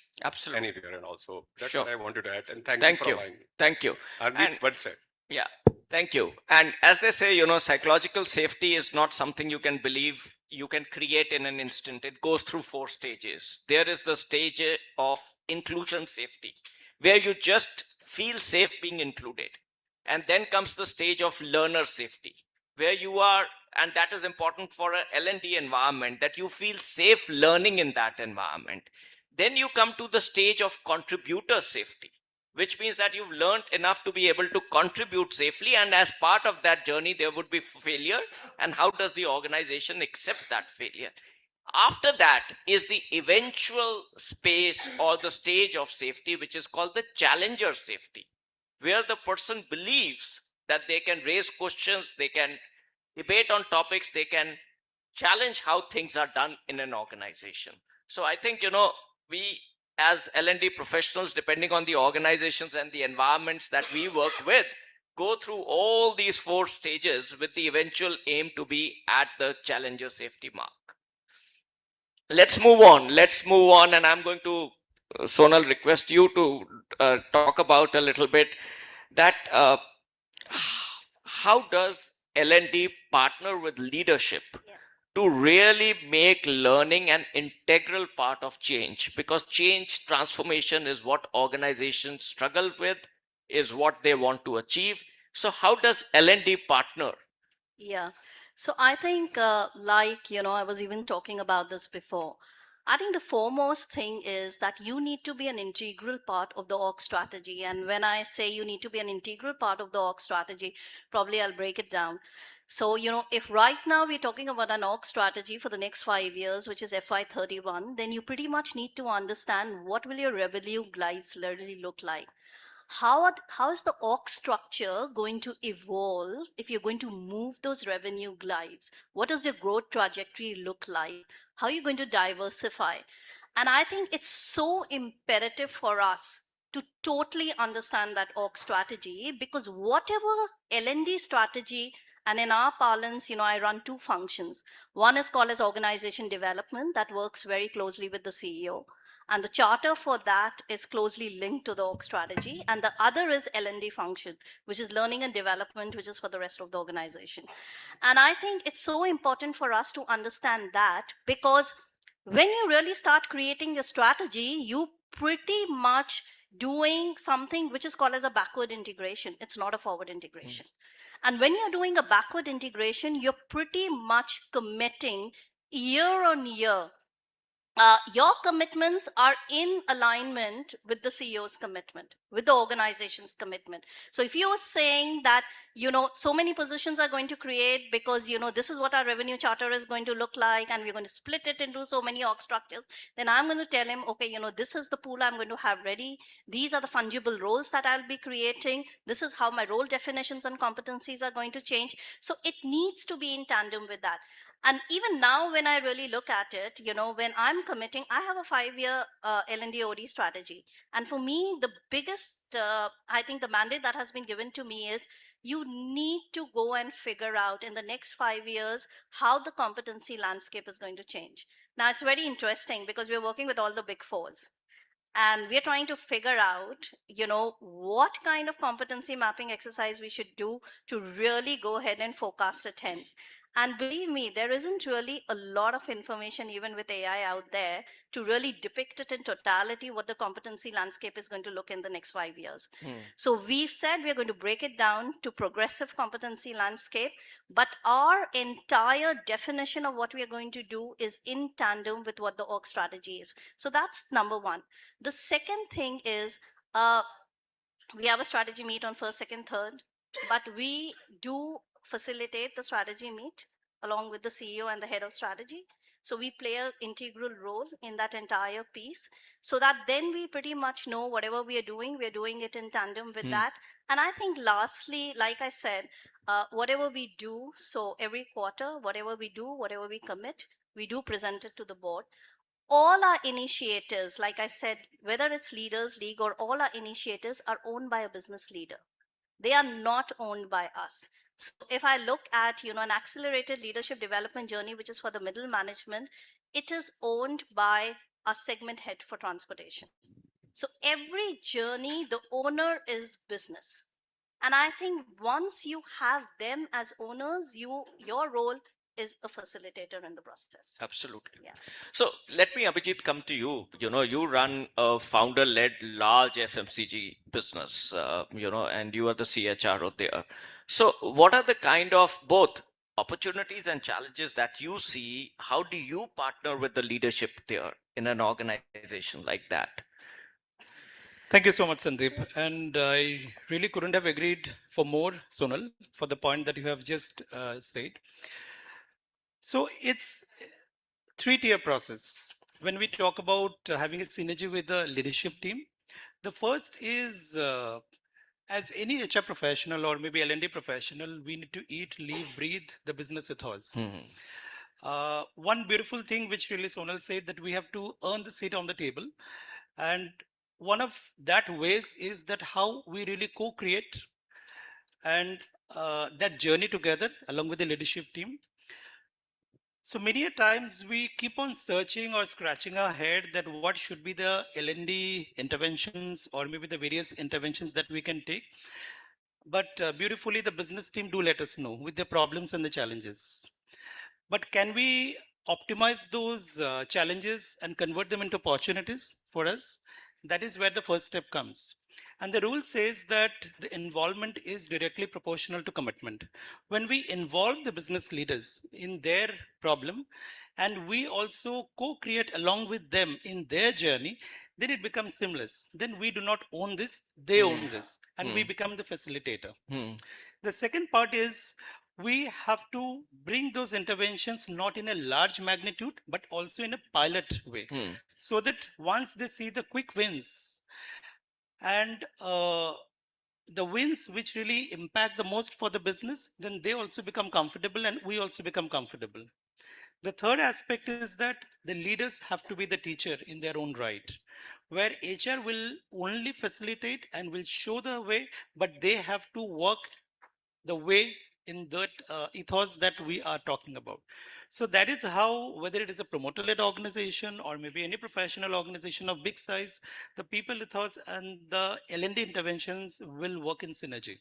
anywhere. And also that's what I wanted to add. And thank you for allowing me. Thank you. And with one said. Yeah, thank you. And as they say, psychological safety is not something you can believe you can create in an instant. It goes through 4 stages. There is the stage of inclusion safety, where you just feel safe being included. And then comes the stage of learner safety, where you are, and that is important for a L&D environment, that you feel safe learning in that environment. Then you come to the stage of contributor safety, which means that you've learned enough to be able to contribute safely. And as part of that journey, there would be failure. And how does the organization accept that failure? After that is the eventual space or the stage of safety, which is called the challenger safety, where the person believes that they can raise questions, they can debate on topics, they can challenge how things are done in an organization. So I think, we as L&D professionals, depending on the organizations and the environments that we work with, go through all these 4 stages with the eventual aim to be at the challenger safety mark. Let's move on. And I'm going to Sonal, request you to talk about a little bit that how does L&D partner with leadership to really make learning an integral part of change, because change transformation is what organizations struggle with, is what they want to achieve. So how does L&D partner? Yeah. So I think, I was even talking about this before. I think the foremost thing is that you need to be an integral part of the org strategy. And when I say you need to be an integral part of the org strategy, probably I'll break it down. So, if right now we're talking about an org strategy for the next 5 years, which is FY31, then you pretty much need to understand what will your revenue glides really look like. How is the org structure going to evolve if you're going to move those revenue glides? What does your growth trajectory look like? How are you going to diversify? And I think it's so imperative for us to totally understand that org strategy, because whatever L&D strategy, and in our parlance, I run two functions. One is called as organization development, that works very closely with the CEO. And the charter for that is closely linked to the org strategy. And the other is L&D function, which is learning and development, which is for the rest of the organization. And I think it's so important for us to understand that, because when you really start creating your strategy, you pretty much doing something which is called as a backward integration. It's not a forward integration. And when you're doing a backward integration, you're pretty much committing year on year. Your commitments are in alignment with the CEO's commitment, with the organization's commitment. So if you're saying that, so many positions are going to create because, this is what our revenue charter is going to look like, and we're going to split it into so many org structures, then I'm going to tell him, okay, this is the pool I'm going to have ready. These are the fungible roles that I'll be creating. This is how my role definitions and competencies are going to change. So it needs to be in tandem with that. And even now, when I really look at it, when I'm committing, I have a 5-year L&D OD strategy. And for me, the biggest, I think the mandate that has been given to me is you need to go and figure out in the next 5 years how the competency landscape is going to change. Now, it's very interesting because we're working with all the big fours. And we're trying to figure out, what kind of competency mapping exercise we should do to really go ahead and forecast it hence. And believe me, there isn't really a lot of information, even with AI out there, to really depict it in totality what the competency landscape is going to look in the next 5 years. So we've said we're going to break it down to progressive competency landscape, but our entire definition of what we are going to do is in tandem with what the org strategy is. So that's number one. The second thing is, we have a strategy meet on 1st, 2nd, 3rd, but we do facilitate the strategy meet along with the CEO and the head of strategy. So we play an integral role in that entire piece, so that then we pretty much know whatever we are doing it in tandem with that. And I think lastly, like I said, whatever we do, so every quarter, whatever we do, whatever we commit, we do present it to the board. All our initiatives, like I said, whether it's Leaders League or all our initiatives, are owned by a business leader. They are not owned by us. So if I look at, an accelerated leadership development journey, which is for the middle management, it is owned by a segment head for transportation. So every journey, the owner is business. And I think once you have them as owners, your role is a facilitator in the process. Absolutely. Yeah. So let me, Abhijit, come to you. You run a founder-led large FMCG business, and you are the CHRO there. So what are the kind of both opportunities and challenges that you see? How do you partner with the leadership there in an organization like that? Thank you so much, Sandeep. And I really couldn't have agreed for more, Sonal, for the point that you have just said. So it's three-tier process. When we talk about having a synergy with the leadership team, the first is as any HR professional or maybe L&D professional, we need to eat, live, breathe the business ethos. One beautiful thing which really Sonal said, that we have to earn the seat on the table. And one of that ways is that how we really co-create and that journey together along with the leadership team. So many a times we keep on searching or scratching our head that what should be the L&D interventions or maybe the various interventions that we can take. But beautifully, the business team do let us know with the problems and the challenges. But can we optimize those challenges and convert them into opportunities for us? That is where the first step comes. And the rule says that the involvement is directly proportional to commitment. When we involve the business leaders in their problem and we also co-create along with them in their journey, then it becomes seamless. Then we do not own this, they own this, and we become the facilitator. The second part is we have to bring those interventions not in a large magnitude, but also in a pilot way, so that once they see the quick wins and the wins which really impact the most for the business, then they also become comfortable and we also become comfortable. The third aspect is that the leaders have to be the teacher in their own right, where HR will only facilitate and will show the way, but they have to work the way in that ethos that we are talking about. So that is how, whether it is a promoter-led organization or maybe any professional organization of big size, the people ethos and the L&D interventions will work in synergy.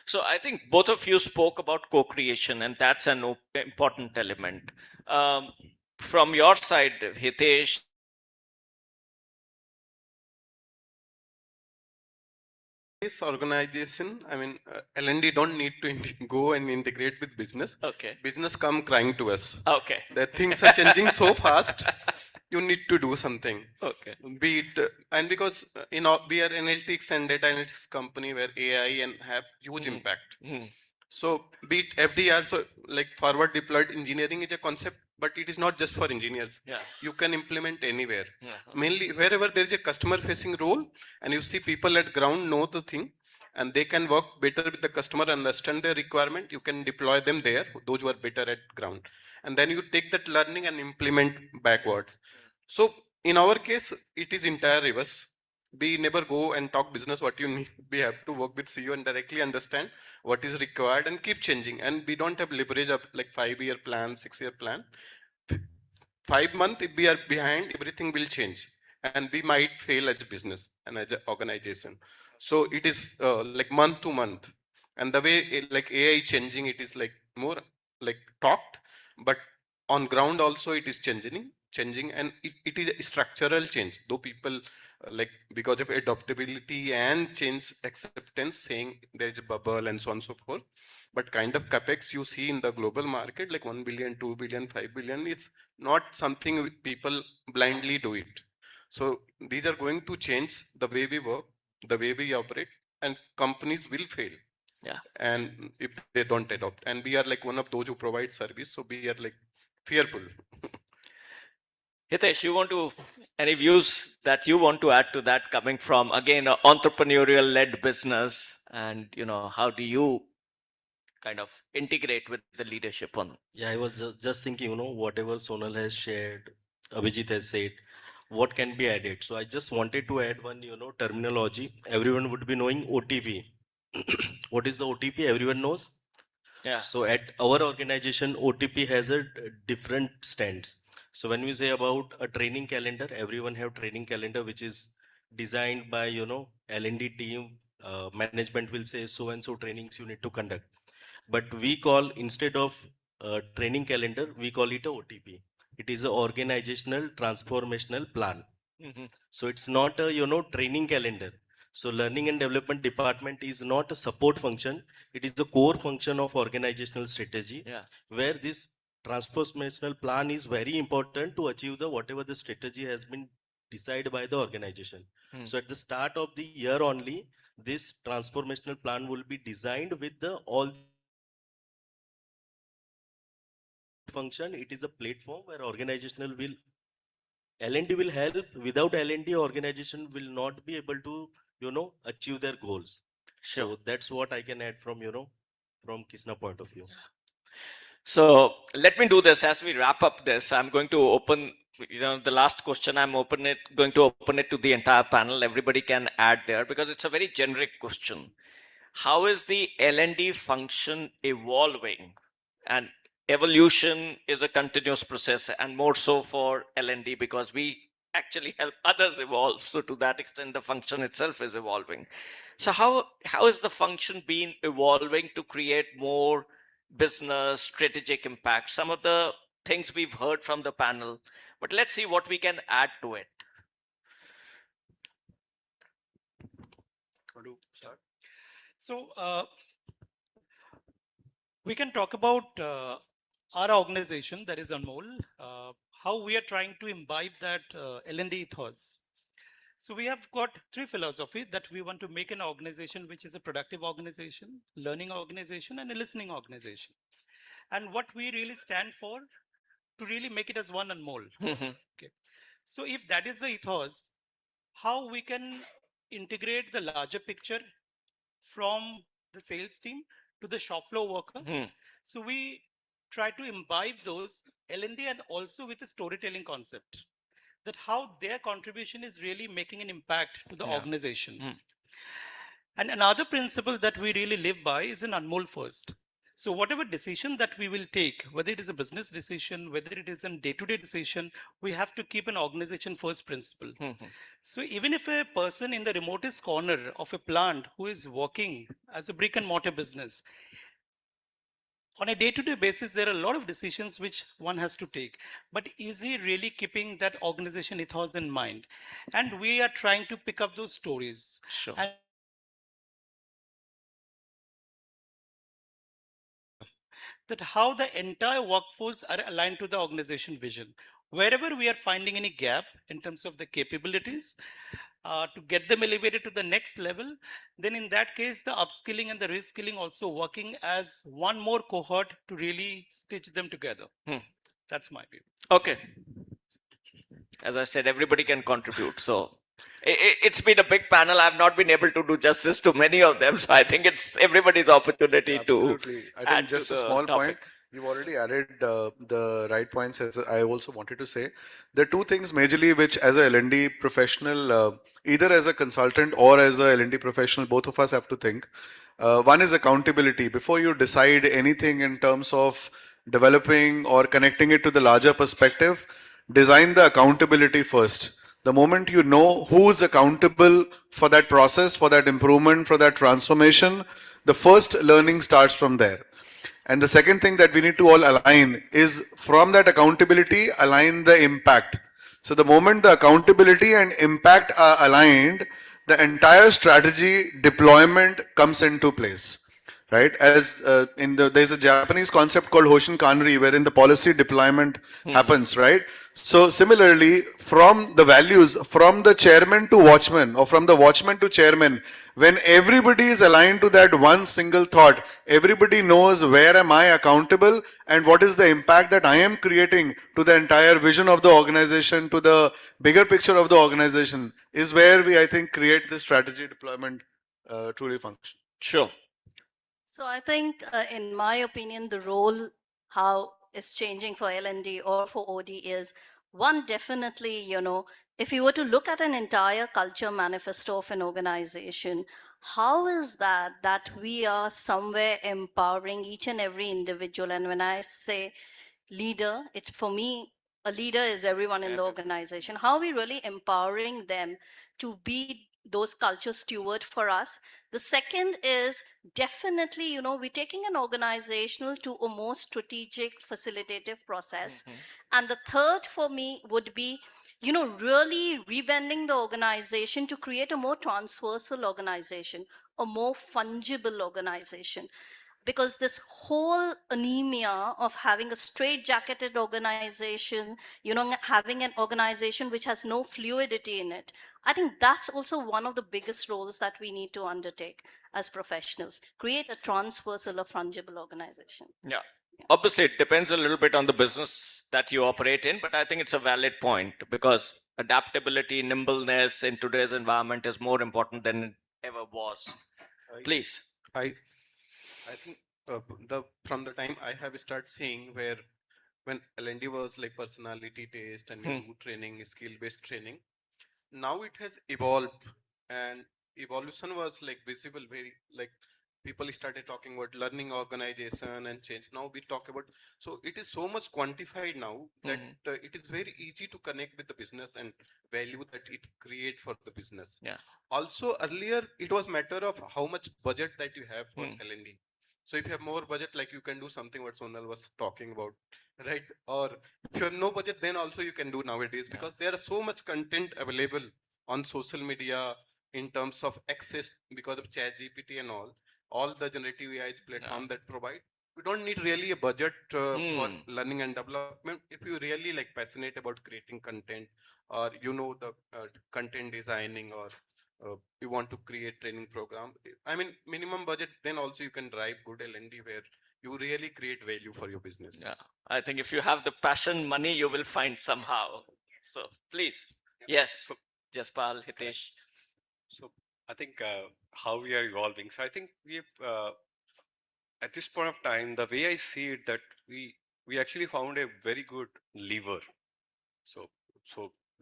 So I think both of you spoke about co-creation, and that's an important element. From your side, Hitesh, this organization, I mean, L&D don't need to go and integrate with business. Okay. Business come crying to us. Okay. That things are changing so fast. You need to do something. Okay. Be it, and because we are analytics and data analytics company where AI and have huge impact. So be it FDR, so like forward deployed engineering is a concept, but it is not just for engineers. Yeah. You can implement anywhere. Mainly wherever there is a customer facing role and you see people at ground know the thing and they can work better with the customer, understand their requirement, you can deploy them there, those who are better at ground. And then you take that learning and implement backwards. So in our case, it is entire reverse. We never go and talk business what you need. We have to work with CEO and directly understand what is required and keep changing. And we don't have leverage of like 5-year plan, 6-year plan. 5 months, if we are behind, everything will change. And we might fail as a business and as an organization. So it is like month to month. And the way like AI changing, it is like more like talked, but on ground also it is changing and it is a structural change, though people like because of adaptability and change acceptance saying there is a bubble and so on and so forth, but kind of capex you see in the global market like 1 billion, 2 billion, 5 billion, it's not something people blindly do it. So these are going to change the way we work, the way we operate, and companies will fail. Yeah. And if they don't adopt, and we are like one of those who provide service, so we are like fearful. Hitesh, you want to any views that you want to add to that coming from again an entrepreneurial led business, and how do you kind of integrate with the leadership on? Yeah, I was just thinking, whatever Sonal has shared, Abhijit has said, what can be added? So I just wanted to add one, terminology. Everyone would be knowing OTP. What is the OTP? Everyone knows. Yeah. So at our organization, OTP has a different stance. So when we say about a training calendar, everyone have training calendar, which is designed by, L&D team. Management will say so and so trainings you need to conduct. But we call, instead of training calendar, we call it a OTP. It is an organizational transformational plan. So it's not a, training calendar. So learning and development department is not a support function. It is the core function of organizational strategy, where this transformational plan is very important to achieve the whatever the strategy has been decided by the organization. So at the start of the year only, this transformational plan will be designed with the all function. It is a platform where organizational will L&D will help. Without L&D, organization will not be able to, achieve their goals. Sure. So that's what I can add from, from Kisna point of view. So let me do this as we wrap up this. I'm going to open, the last question. Going to open it to the entire panel. Everybody can add there because it's a very generic question. How is the L&D function evolving? And evolution is a continuous process, and more so for L&D because we actually help others evolve. So to that extent, the function itself is evolving. So how is the function been evolving to create more business strategic impact? Some of the things we've heard from the panel, but let's see what we can add to it. Want to start? So we can talk about our organization, that is Anmol, how we are trying to imbibe that L&D ethos. So we have got three philosophies that we want to make an organization which is a productive organization, learning organization, and a listening organization. And what we really stand for to really make it as one Anmol. Okay. So if that is the ethos, how we can integrate the larger picture from the sales team to the shop floor worker. So we try to imbibe those L&D and also with a storytelling concept, that how their contribution is really making an impact to the organization. And another principle that we really live by is an Anmol first. So whatever decision that we will take, whether it is a business decision, whether it is a day-to-day decision, we have to keep an organization first principle. So even if a person in the remotest corner of a plant who is working as a brick and mortar business, on a day-to-day basis, there are a lot of decisions which one has to take. But is he really keeping that organization ethos in mind? And we are trying to pick up those stories. Sure. And that how the entire workforce are aligned to the organization vision. Wherever we are finding any gap in terms of the capabilities, to get them elevated to the next level, then in that case, the upskilling and the reskilling also working as one more cohort to really stitch them together. That's my view. Okay. As I said, everybody can contribute. So it's been a big panel. I've not been able to do justice to many of them. So I think it's everybody's opportunity Absolutely. to I add think just to a the small topic. point. You've already added the right points. As I also wanted to say, there are two things majorly which, as a L&D professional, either as a consultant or as a L&D professional, both of us have to think. One is accountability. Before you decide anything in terms of developing or connecting it to the larger perspective, design the accountability first. The moment you know who is accountable for that process, for that improvement, for that transformation, the first learning starts from there. And the second thing that we need to all align is from that accountability, align the impact. So the moment the accountability and impact are aligned, the entire strategy deployment comes into place. Right? As there's a Japanese concept called Hoshin Kanri, wherein the policy deployment happens, right? So similarly, from the values, from the chairman to watchman, or from the watchman to chairman, when everybody is aligned to that one single thought, everybody knows where am I accountable and what is the impact that I am creating to the entire vision of the organization, to the bigger picture of the organization, is where we, I think, create the strategy deployment truly function. Sure. So I think, in my opinion, the role how is changing for L&D or for OD is one, definitely, if you were to look at an entire culture manifesto of an organization, how is that we are somewhere empowering each and every individual? And when I say leader, it's for me, a leader is everyone in the organization. How are we really empowering them to be those culture steward for us? The second is definitely, we're taking an organizational to a more strategic facilitative process. And the third for me would be, really rebending the organization to create a more transversal organization, a more fungible organization. Because this whole anemia of having a straight-jacketed organization, having an organization which has no fluidity in it, I think that's also one of the biggest roles that we need to undertake as professionals. Create a transversal or fungible organization. Yeah. Obviously, it depends a little bit on the business that you operate in, but I think it's a valid point because adaptability, nimbleness in today's environment is more important than it ever was. Please. I think from the time I have started seeing where when L&D was like personality test and you do training, skill-based training, now it has evolved and evolution was like visible very like people started talking about learning organization and change. Now we talk about, so it is so much quantified now that it is very easy to connect with the business and value that it create for the business. Yeah. Also earlier it was matter of how much budget that you have for L&D. So if you have more budget, like you can do something what Sonal was talking about, right? Or if you have no budget, then also you can do nowadays, because there are so much content available on social media in terms of access because of chat GPT and all the generative AI platform that provide. We don't need really a budget for learning and development. If you really like passionate about creating content, or you know the content designing, or you want to create training program, I mean minimum budget, then also you can drive good L&D where you really create value for your business. Yeah, I think if you have the passion, money you will find somehow. So please, yes, Jaspal, Hitesh. So I think how we are evolving. So I think we have, at this point of time, the way I see it, that we actually found a very good lever. So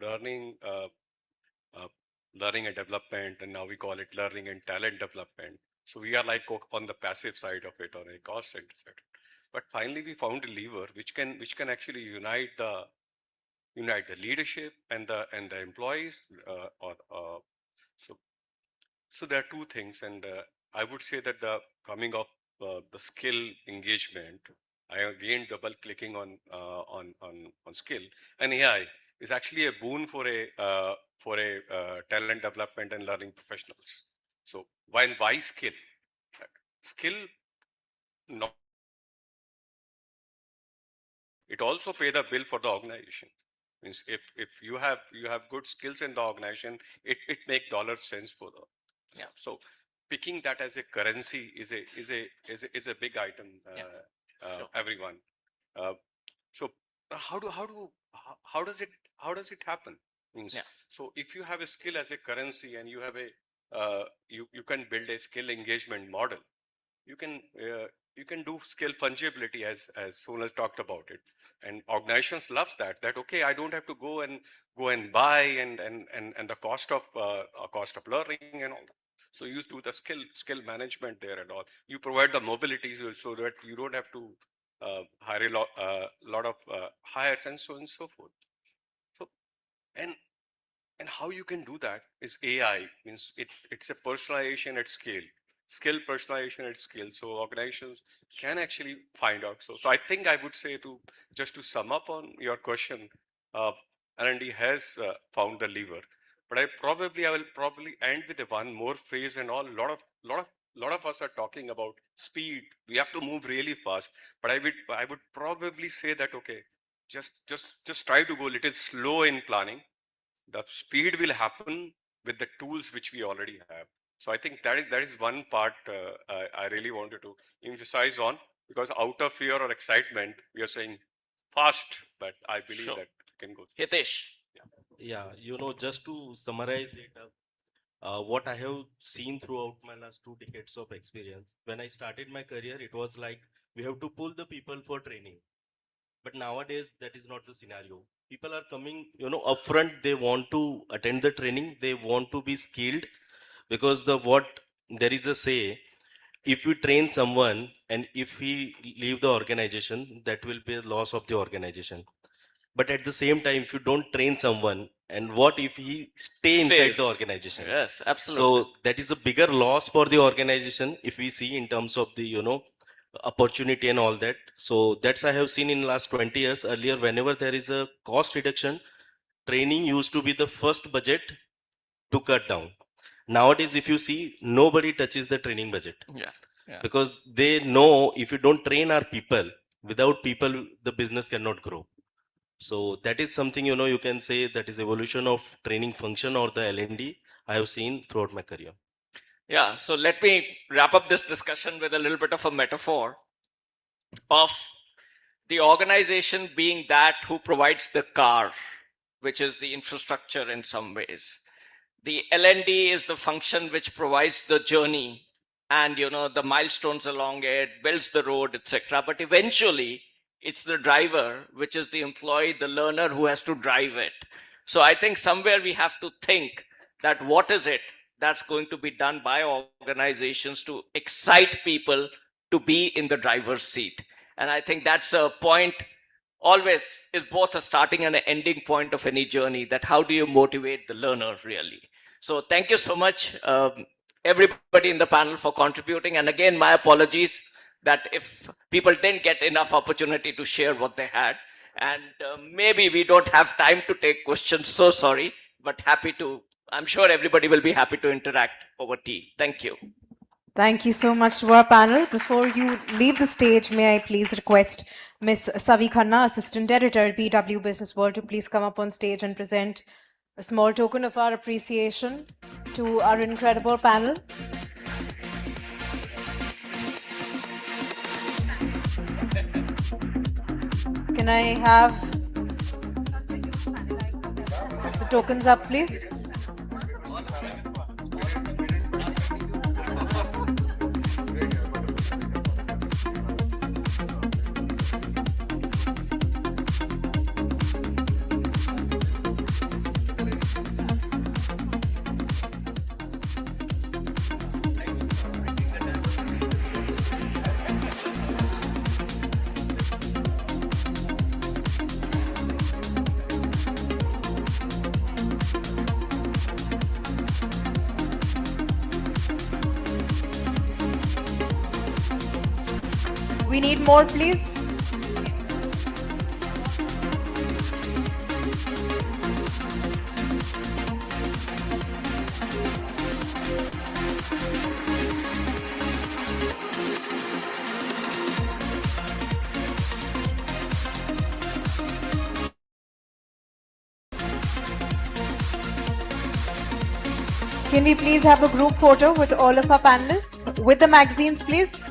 learning, uh, learning and development, and now we call it learning and talent development. So we are like on the passive side of it, or a cost center side. But finally, we found a lever which can actually unite the leadership and the employees, or so so there are two things, and I would say that the coming of the skill engagement, I again double clicking on skill, and AI is actually a boon for a talent development and learning professionals. So why skill? Skill not, it also pay the bill for the organization. Means if you have good skills in the organization, it make dollar sense for the. Yeah. So picking that as a currency is a big item. Everyone. Uh, so how does it happen? Means, so if you have a skill as a currency, and you have you can build a skill engagement model, you can do skill fungibility, as Sonal talked about it, and organizations love that okay, I don't have to go and buy and the cost of learning and all that. So you do the skill management there and all. You provide the mobility, so that you don't have to hire a lot of hires and so on and so forth. So and and how you can do that is AI. Means it's a personalization at scale, skill personalization at scale. So organizations can actually find out. So I think I would say, just to sum up on your question, uh, R&D has found the lever, but I will probably end with one more phrase and all. Lot of us are talking about speed. We have to move really fast, but I would probably say that okay, just try to go a little slow in planning. The speed will happen with the tools which we already have. So I think that is one part I really wanted to emphasize on, because out of fear or excitement, we are saying fast, but I believe that we can go. Hitesh. Yeah, just to summarize it, what I have seen throughout my last 2 decades of experience, when I started my career, it was like we have to pull the people for training. But nowadays, that is not the scenario. People are coming, upfront. They want to attend the training. They want to be skilled, because there is a say, if you train someone and if he leave the organization, that will be a loss of the organization. But at the same time, if you don't train someone, and what if he stay inside the organization? Yes, absolutely. So that is a bigger loss for the organization, if we see in terms of the opportunity and all that. So that's I have seen in last 20 years. Earlier, whenever there is a cost reduction, training used to be the first budget to cut down. Nowadays, if you see, nobody touches the training budget. Yeah. Because they know, if you don't train our people, without people the business cannot grow. So that is something, you can say, that is evolution of training function, or the L&D I have seen throughout my career. Yeah, so let me wrap up this discussion with a little bit of a metaphor of the organization being that who provides the car, which is the infrastructure in some ways. The L&D is the function which provides the journey and the milestones along it, builds the road, etc. But eventually, it's the driver, which is the employee, the learner, who has to drive it. So I think somewhere we have to think that what is it that's going to be done by organizations to excite people to be in the driver's seat. And I think that's a point always is both a starting and an ending point of any journey, that how do you motivate the learner really. So thank you so much, everybody in the panel, for contributing. And again, my apologies that if people didn't get enough opportunity to share what they had, and maybe we don't have time to take questions, so sorry, but happy to, I'm sure everybody will be happy to interact over tea. Thank you. Thank you so much to our panel. Before you leave the stage, may I please request Ms. Savi Khanna, Assistant Editor at BW Business World, to please come up on stage and present a small token of our appreciation to our incredible panel. Can I have the tokens up, please? We need more, please. Can we please have a group photo with all of our panelists? With the magazines, please.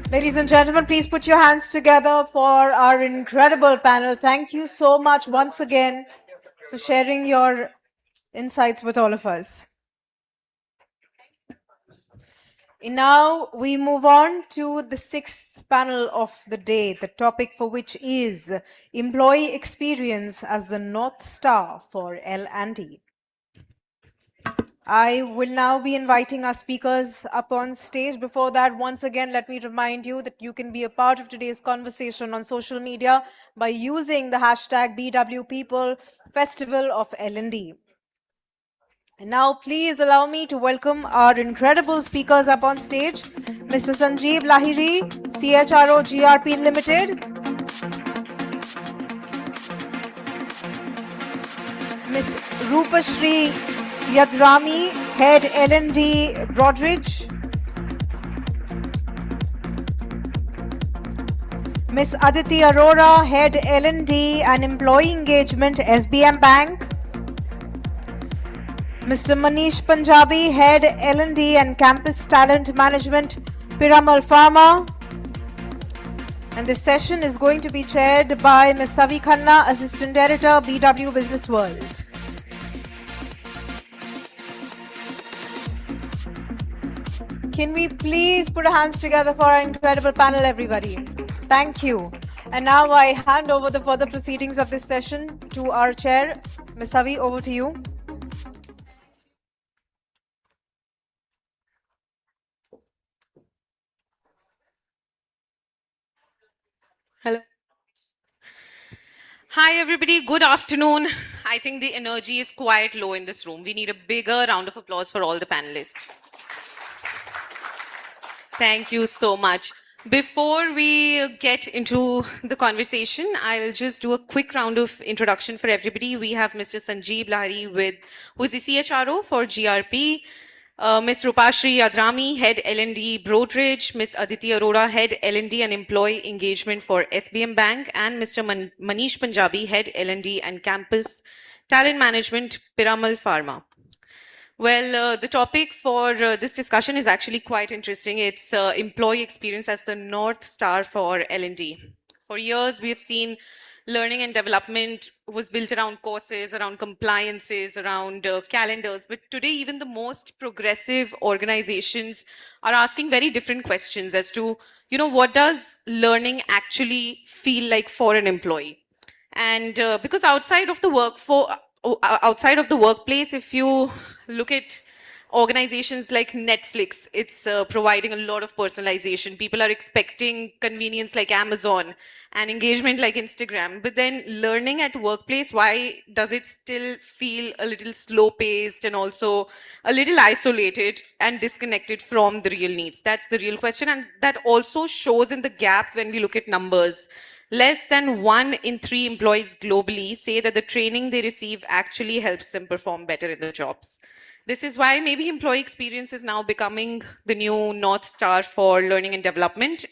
Ladies and gentlemen, please put your hands together for our incredible panel. Thank you so much once again for sharing your insights with all of us. And now we move on to the sixth panel of the day, the topic for which is employee experience as the North Star for L&D. I will now be inviting our speakers up on stage. Before that, once again, let me remind you that you can be a part of today's conversation on social media by using the hashtag BW People Festival of L&D. And now, please allow me to welcome our incredible speakers up on stage. Mr. Sanjeev Lahiri, CHRO GRP Limited. Ms. Rupashri Yadrami, Head L&D Broadridge. Ms. Aditi Arora, Head L&D and Employee Engagement, SBM Bank. Mr. Manish Punjabi, Head L&D and Campus Talent Management, Piramal Pharma. And this session is going to be chaired by Ms. Savi Khanna, Assistant Editor, BW Business World. Can we please put our hands together for our incredible panel, everybody? Thank you. And now I hand over the further proceedings of this session to our chair. Ms. Savi, over to you. Hello. Hi, everybody. Good afternoon. I think the energy is quite low in this room. We need a bigger round of applause for all the panelists. Thank you so much. Before we get into the conversation, I'll just do a quick round of introduction for everybody. We have Mr. Sanjeev Lahiri, who's the CHRO for GRP, Ms. Rupashri Yadrami, Head L&D Broadridge, Ms. Aditi Arora, Head L&D and Employee Engagement for SBM Bank, and Mr. Manish Punjabi, Head L&D and Campus Talent Management, Piramal Pharma. Well, the topic for this discussion is actually quite interesting. It's employee experience as the North Star for L&D. For years, we have seen learning and development was built around courses, around compliances, around calendars. But today, even the most progressive organizations are asking very different questions as to, what does learning actually feel like for an employee? And because outside of the workplace, if you look at organizations like Netflix, it's providing a lot of personalization. People are expecting convenience like Amazon and engagement like Instagram. But then learning at workplace, why does it still feel a little slow paced and also a little isolated and disconnected from the real needs? That's the real question. And that also shows in the gap when we look at numbers. Less than 1 in 3 employees globally say that the training they receive actually helps them perform better in their jobs. This is why maybe employee experience is now becoming the new North Star for learning and development.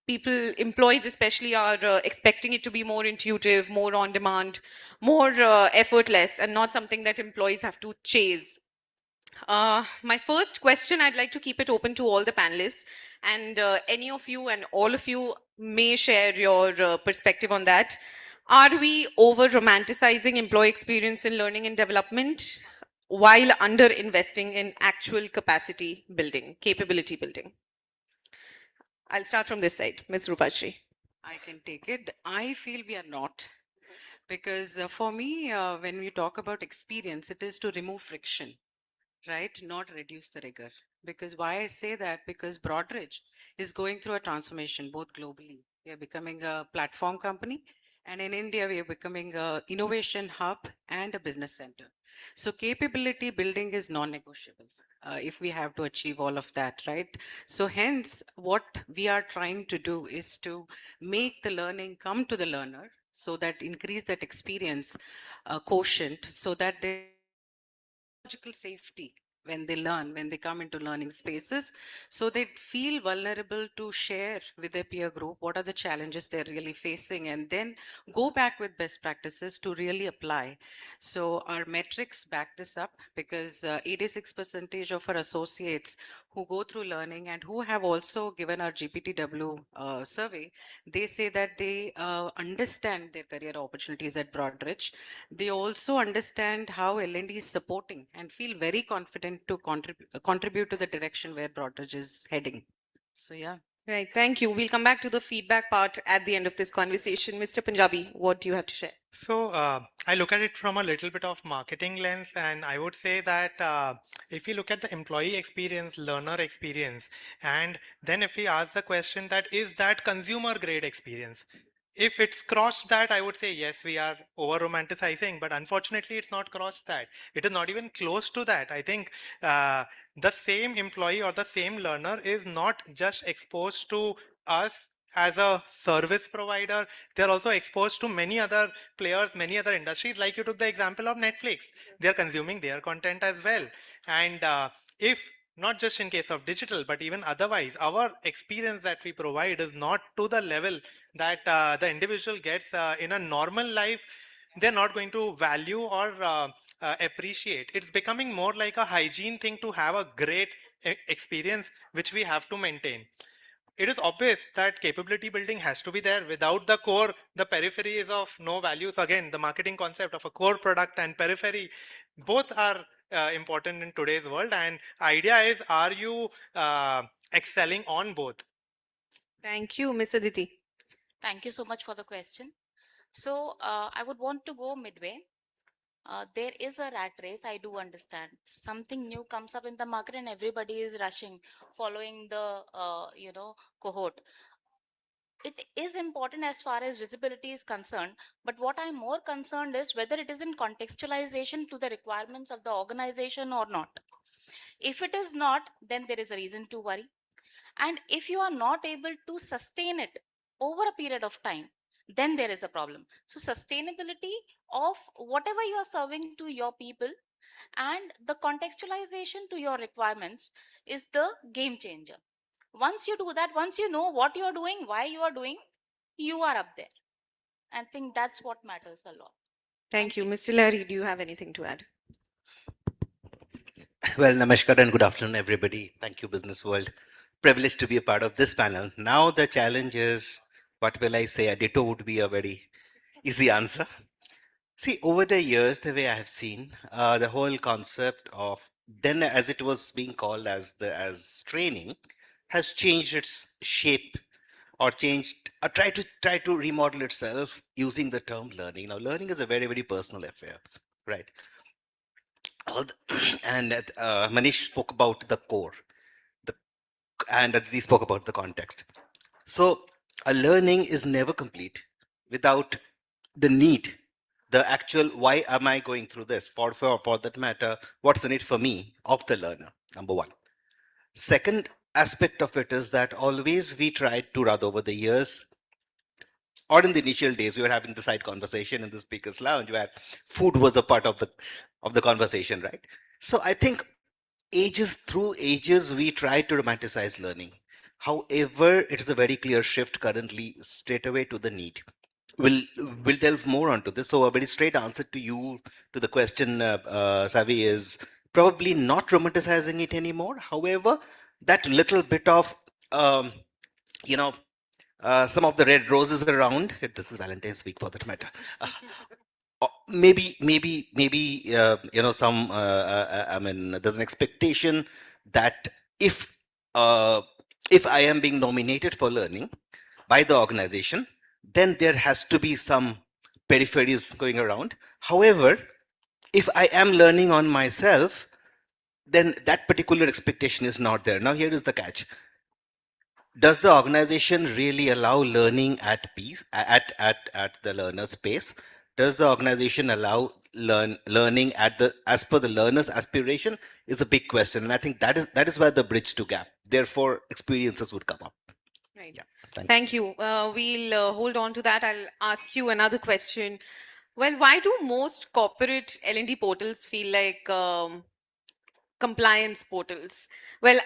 Employees especially, are expecting it to be more intuitive, more on demand, more effortless, and not something that employees have to chase. My first question, I'd like to keep it open to all the panelists, and any of you and all of you may share your perspective on that. Are we over romanticizing employee experience in learning and development while under investing in actual capacity building, capability building? I'll start from this side, Ms. Rupashri. I can take it. I feel we are not. Because for me, when we talk about experience, it is to remove friction, right? Not reduce the rigor. Because why I say that? Because Broadridge is going through a transformation both globally. We are becoming a platform company, and in India, we are becoming a innovation hub and a business center. So capability building is non-negotiable. If we have to achieve all of that, right? So hence, what we are trying to do is to make the learning come to the learner, so that increase that experience quotient, so that there psychological safety when they learn, when they come into learning spaces, so they feel vulnerable to share with their peer group what are the challenges they're really facing, and then go back with best practices to really apply. So our metrics back this up, because 86% of our associates who go through learning and who have also given our GPTW survey, they say that they understand their career opportunities at Broadridge. They also understand how L&D is supporting and feel very confident to contribute to the direction where Broadridge is heading. So yeah. Right, thank you. We'll come back to the feedback part at the end of this conversation. Mr. Punjabi, what do you have to share? So I look at it from a little bit of marketing lens, and I would say that if you look at the employee experience, learner experience, and then if we ask the question that is that consumer grade experience, if it's crossed that, I would say yes, we are over romanticizing, but unfortunately it's not crossed that. It is not even close to that. I think the same employee or the same learner is not just exposed to us as a service provider, they're also exposed to many other players, many other industries. Like you took the example of Netflix, they're consuming their content as well. And if not just in case of digital, but even otherwise, our experience that we provide is not to the level that the individual gets in a normal life, they're not going to value or appreciate. It's becoming more like a hygiene thing to have a great experience, which we have to maintain. It is obvious that capability building has to be there. Without the core, the periphery is of no value. So again, the marketing concept of a core product and periphery, both are important in today's world. And idea is, are you excelling on both? Thank you, Ms. Aditi. Thank you so much for the question. So I would want to go midway. There is a rat race, I do understand. Something new comes up in the market and everybody is rushing, following the, cohort. It is important as far as visibility is concerned, but what I'm more concerned is whether it is in contextualization to the requirements of the organization or not. If it is not, then there is a reason to worry. And if you are not able to sustain it over a period of time, then there is a problem. So sustainability of whatever you are serving to your people and the contextualization to your requirements is the game changer. Once you do that, once you know what you are doing, why you are doing, you are up there. I think that's what matters a lot. Thank you. Mr. Larry, do you have anything to add? Well, namaskar and good afternoon, everybody. Thank you, Business World. Privileged to be a part of this panel. Now the challenge is, what will I say? A ditto would be a very Easy answer. See, over the years, the way I have seen the whole concept of then, as it was being called as training, has changed its shape or changed or try to remodel itself using the term learning. Now, learning is a very very personal affair, right? And Manish spoke about the core, the, and Aditi spoke about the context. So, a learning is never complete without the need, the actual why am I going through this? For that matter, what's in it for me of the learner? Number one. Second aspect of it is that always we tried to, rather over the years, or in the initial days, we were having the side conversation in the speakers lounge where food was a part of the conversation, right? So I think ages through ages we try to romanticize learning. However, it is a very clear shift currently straight away to the need. We'll delve more onto this. So a very straight answer to you to the question, Savi, is probably not romanticizing it anymore. However, that little bit of you know some of the red roses around. This is Valentine's week for that matter. Maybe some. I mean, there's an expectation that if uh, if I am being nominated for learning by the organization, then there has to be some peripheries going around. However, if I am learning on myself, then that particular expectation is not there. Now, here is the catch. Does the organization really allow learning at peace at the learner space? Does the organization allow learning at the as per the learner's aspiration is a big question, and I think that is where the bridge to gap. Therefore, experiences would come up. Right. Yeah. Thank you. We'll hold on to that. I'll ask you another question. Well, why do most corporate L&D portals feel like compliance portals? Well,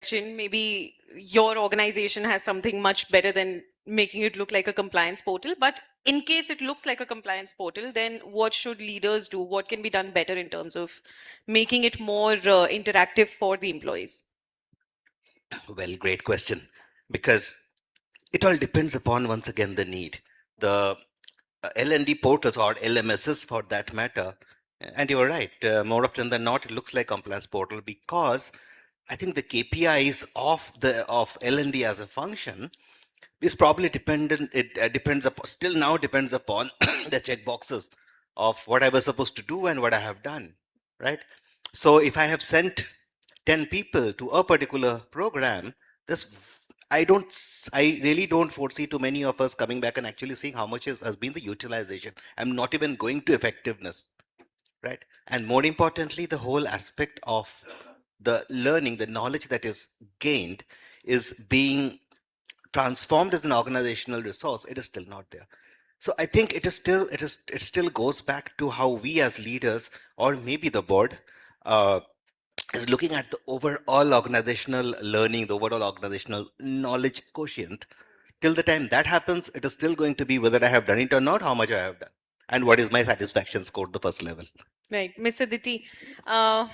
question, maybe your organization has something much better than making it look like a compliance portal. But in case it looks like a compliance portal, then what should leaders do? What can be done better in terms of making it more interactive for the employees? Well, great question, because it all depends upon, once again, the need. The L&D portals or LMSs for that matter, and you're right, more often than not, it looks like compliance portal because I think the KPIs of L&D as a function is probably dependent. It depends upon, still now depends upon the checkboxes of what I was supposed to do and what I have done, right? So if I have sent 10 people to a particular program, this I really don't foresee too many of us coming back and actually seeing how much has been the utilization. I'm not even going to effectiveness, right? And more importantly, the whole aspect of the learning, the knowledge that is gained is being transformed as an organizational resource. It is still not there. So I think it still goes back to how we as leaders, or maybe the board, is looking at the overall organizational learning, the overall organizational knowledge quotient. Till the time that happens, it is still going to be whether I have done it or not, how much I have done, and what is my satisfaction score, the first level. Right. Ms. Aditi, I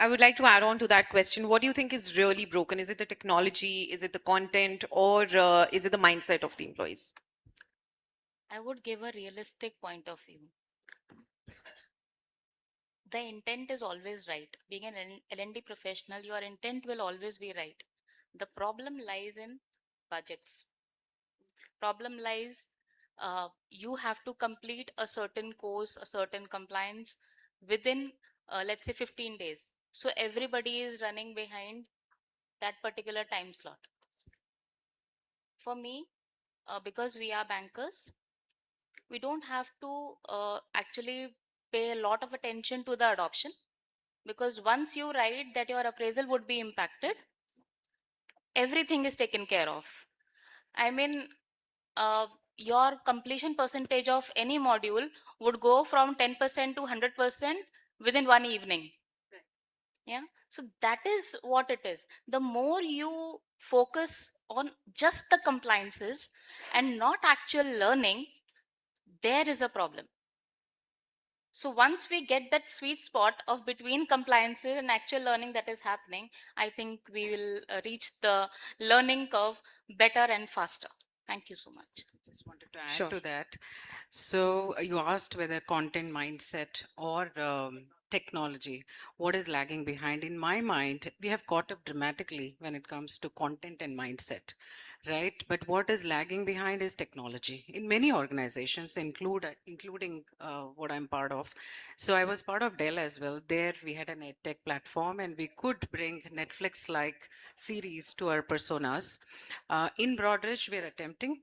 would like to add on to that question. What do you think is really broken? Is it the technology? Is it the content? Or is it the mindset of the employees? I would give a realistic point of view. The intent is always right. Being an L&D professional, your intent will always be right. The problem lies in budgets. Problem lies, you have to complete a certain course, a certain compliance within, let's say, 15 days. So everybody is running behind that particular time slot. For me, because we are bankers, we don't have to actually pay a lot of attention to the adoption, because once you write that your appraisal would be impacted, everything is taken care of. I mean, your completion percentage of any module would go from 10% to 100% within one evening. Yeah, so that is what it is. The more you focus on just the compliances and not actual learning, there is a problem. So once we get that sweet spot of between compliances and actual learning that is happening, I think we will reach the learning curve better and faster. Thank you so much. Just wanted to add to that. So you asked whether content mindset or technology, what is lagging behind? In my mind, we have caught up dramatically when it comes to content and mindset, right? But what is lagging behind is technology in many organizations, including what I'm part of. So I was part of Dell as well. There we had an EdTech platform, and we could bring Netflix-like series to our personas. In Broadridge, we're attempting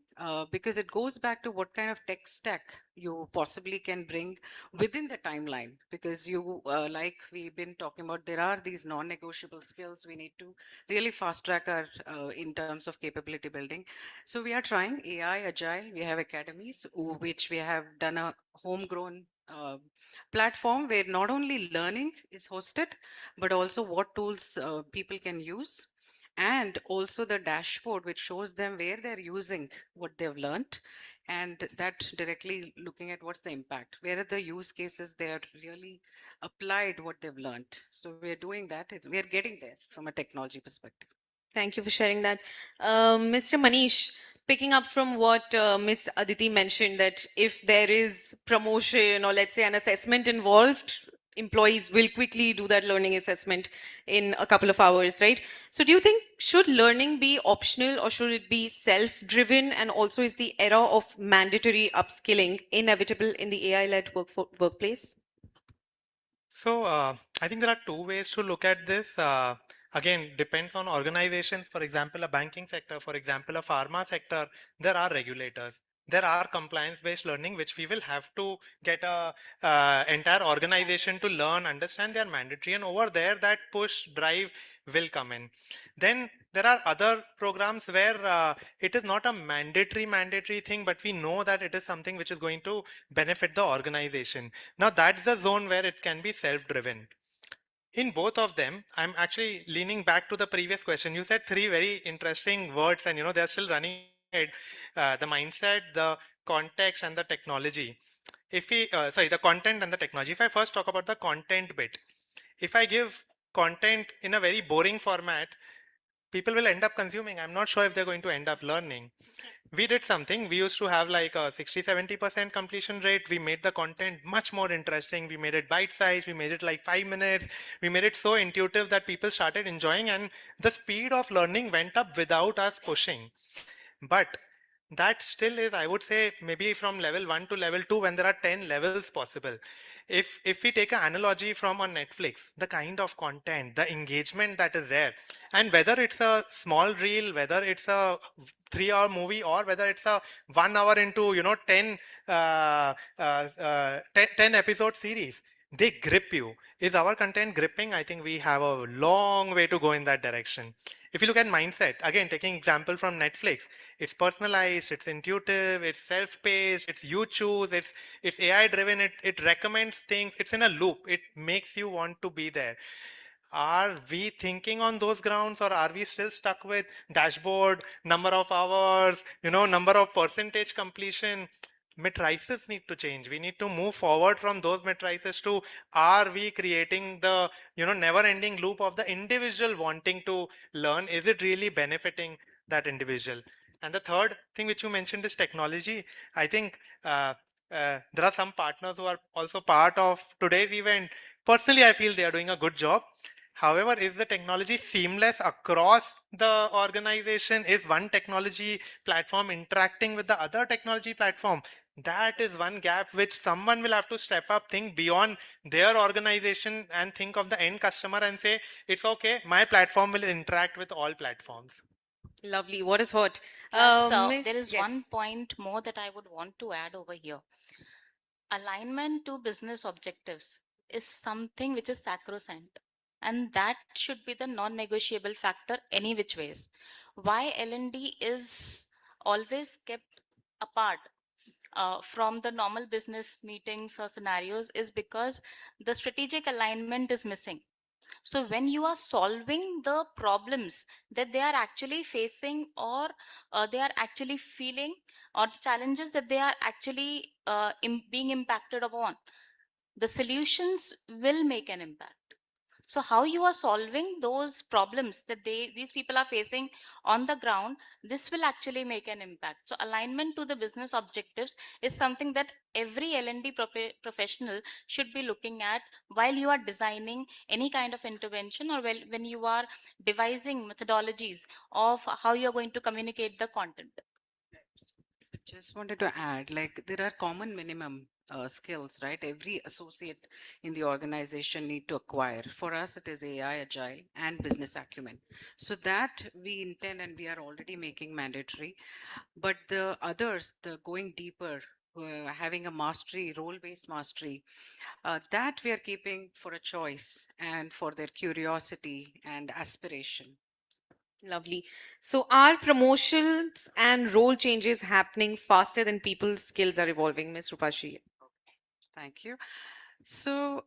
because it goes back to what kind of tech stack you possibly can bring within the timeline. Because you, like we've been talking about, there are these non-negotiable skills we need to really fast track our in terms of capability building. So we are trying AI Agile. We have academies which we have done a homegrown platform where not only learning is hosted, but also what tools people can use, and also the dashboard which shows them where they're using what they've learned, and that directly looking at what's the impact, where are the use cases they are really applied what they've learned. So we're doing that. We're getting there from a technology perspective. Thank you for sharing that. Mr. Manish, picking up from what Ms. Aditi mentioned, that if there is promotion or let's say an assessment involved, employees will quickly do that learning assessment in a couple of hours, right? So do you think should learning be optional or should it be self-driven? And also is the era of mandatory upskilling inevitable in the AI-led workplace? So I think there are two ways to look at this. Again, depends on organizations. For example, a banking sector, for example, a pharma sector, there are regulators. There are compliance-based learning, which we will have to get a entire organization to learn, understand they are mandatory, and over there that push drive will come in. Then there are other programs where it is not a mandatory thing, but we know that it is something which is going to benefit the organization. Now that's the zone where it can be self-driven. In both of them, I'm actually leaning back to the previous question. You said three very interesting words, and they're still running in my head: the mindset, the context, and the technology. If we, sorry, the content and the technology. If I first talk about the content bit, if I give content in a very boring format, people will end up consuming. I'm not sure if they're going to end up learning. We did something. We used to have like a 60-70% completion rate. We made the content much more interesting. We made it bite sized. We made it like 5 minutes. We made it so intuitive that people started enjoying, and the speed of learning went up without us pushing. But that still is, I would say, maybe from level 1 to level 2 when there are 10 levels possible. If we take an analogy from on Netflix, the kind of content, the engagement that is there, and whether it's a small reel, whether it's a 3-hour movie, or whether it's a 1 hour into 10 10 episode series, they grip you. Is our content gripping? I think we have a long way to go in that direction. If you look at mindset, again, taking example from Netflix, it's personalized, it's intuitive, it's self-paced, it's you choose, it's AI driven, it recommends things, it's in a loop, it makes you want to be there. Are we thinking on those grounds, or are we still stuck with dashboard, number of hours, number of percentage completion? Matrices need to change. We need to move forward from those matrices to, are we creating the never ending loop of the individual wanting to learn? Is it really benefiting that individual? And the third thing which you mentioned is technology. I think there are some partners who are also part of today's event. Personally, I feel they are doing a good job. However, is the technology seamless across the organization? Is one technology platform interacting with the other technology platform? That is one gap which someone will have to step up, think beyond their organization, and think of the end customer and say, it's okay, my platform will interact with all platforms. Lovely. What a thought. Plus, Miss, there is yes. one point more that I would want to add over here. Alignment to business objectives is something which is sacrosanct, and that should be the non-negotiable factor any which ways. Why L&D is always kept apart from the normal business meetings or scenarios is because the strategic alignment is missing. So when you are solving the problems that they are actually facing, or they are actually feeling, or the challenges that they are actually being impacted upon, the solutions will make an impact. So how you are solving those problems that these people are facing on the ground, this will actually make an impact. So alignment to the business objectives is something that every L&D professional should be looking at while you are designing any kind of intervention, or when you are devising methodologies of how you are going to communicate the content. Just wanted to add, like there are common minimum skills, right? Every associate in the organization need to acquire. For us, it is AI, agile, and business acumen. So that we intend and we are already making mandatory. But the others, the going deeper, having a mastery, role-based mastery, that we are keeping for a choice and for their curiosity and aspiration. Lovely. So are promotions and role changes happening faster than people's skills are evolving, Ms. Rupashi? Thank you. So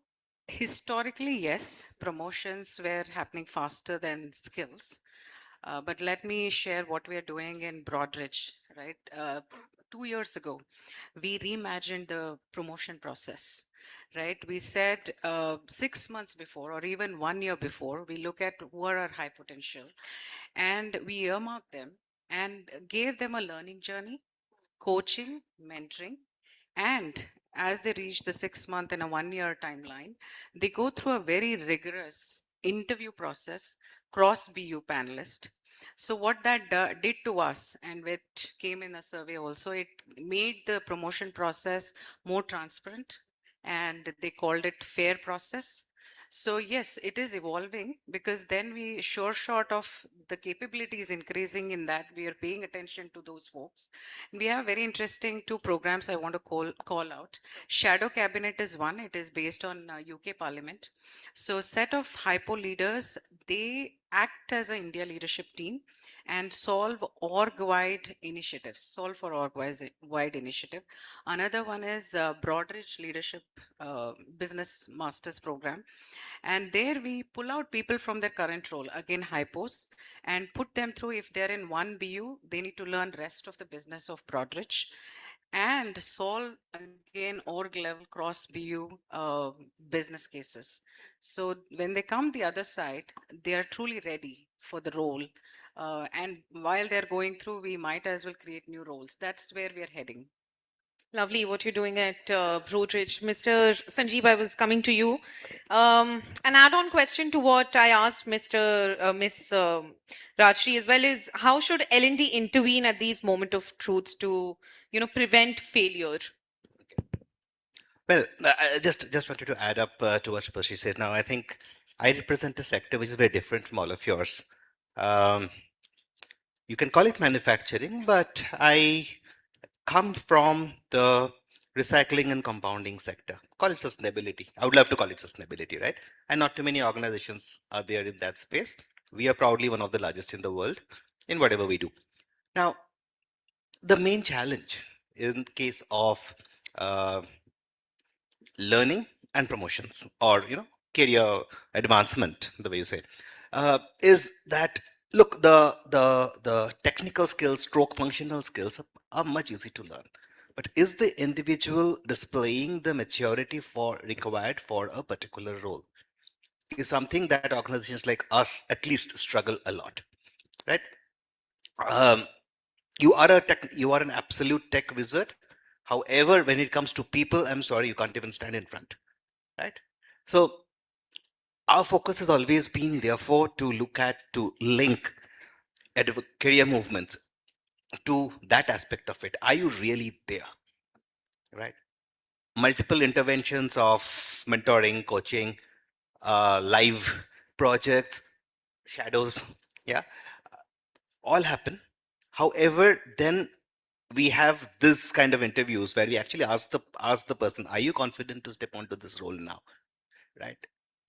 historically, yes, promotions were happening faster than skills. But let me share what we are doing in Broadridge, right? 2 years ago, we reimagined the promotion process, right? We said 6 months before or even 1 year before, we look at who are our high potential and we earmarked them and gave them a learning journey, coaching, mentoring, and as they reach the 6 month and a 1 year timeline, they go through a very rigorous interview process, cross BU panelist. So what that did to us, and which came in a survey also, it made the promotion process more transparent, and they called it fair process. So yes, it is evolving because then we sure short of the capabilities increasing in that we are paying attention to those folks. We have very interesting two programs I want to call out. Shadow Cabinet is one. It is based on UK Parliament. So set of hypo leaders, they act as an India leadership team and solve org-wide initiatives, solve for org-wide initiative. Another one is Broadridge Leadership Business Masters Program. And there we pull out people from their current role, again hypos, and put them through, if they're in one BU, they need to learn rest of the business of Broadridge and solve again org level cross BU business cases. So when they come the other side, they are truly ready for the role. And while they're going through, we might as well create new roles. That's where we're heading. Lovely what you're doing at Broadridge. Mr. Sanjeev, I was coming to you. An add-on question to what I asked Miss Rajshri as well is, how should L&D intervene at these moment of truths to, prevent failure? Well, I just wanted to add up to what Percy said. Now, I think I represent a sector which is very different from all of yours. You can call it manufacturing, but I come from the recycling and compounding sector. Call it sustainability. I would love to call it sustainability, right? And not too many organizations are there in that space. We are proudly one of the largest in the world in whatever we do. Now, the main challenge in case of learning and promotions, or career advancement, the way you say, is that, look, the technical skills stroke functional skills are much easy to learn, but is the individual displaying the maturity required for a particular role is something that organizations like us at least struggle a lot, right? You are an absolute tech wizard. However, when it comes to people, I'm sorry, you can't even stand in front, right? So our focus has always been, therefore, to link career movements to that aspect of it. Are you really there, right? Multiple interventions of mentoring, coaching, live projects, shadows, yeah, all happen. However, then we have this kind of interviews where we actually ask the person, are you confident to step onto this role now, right?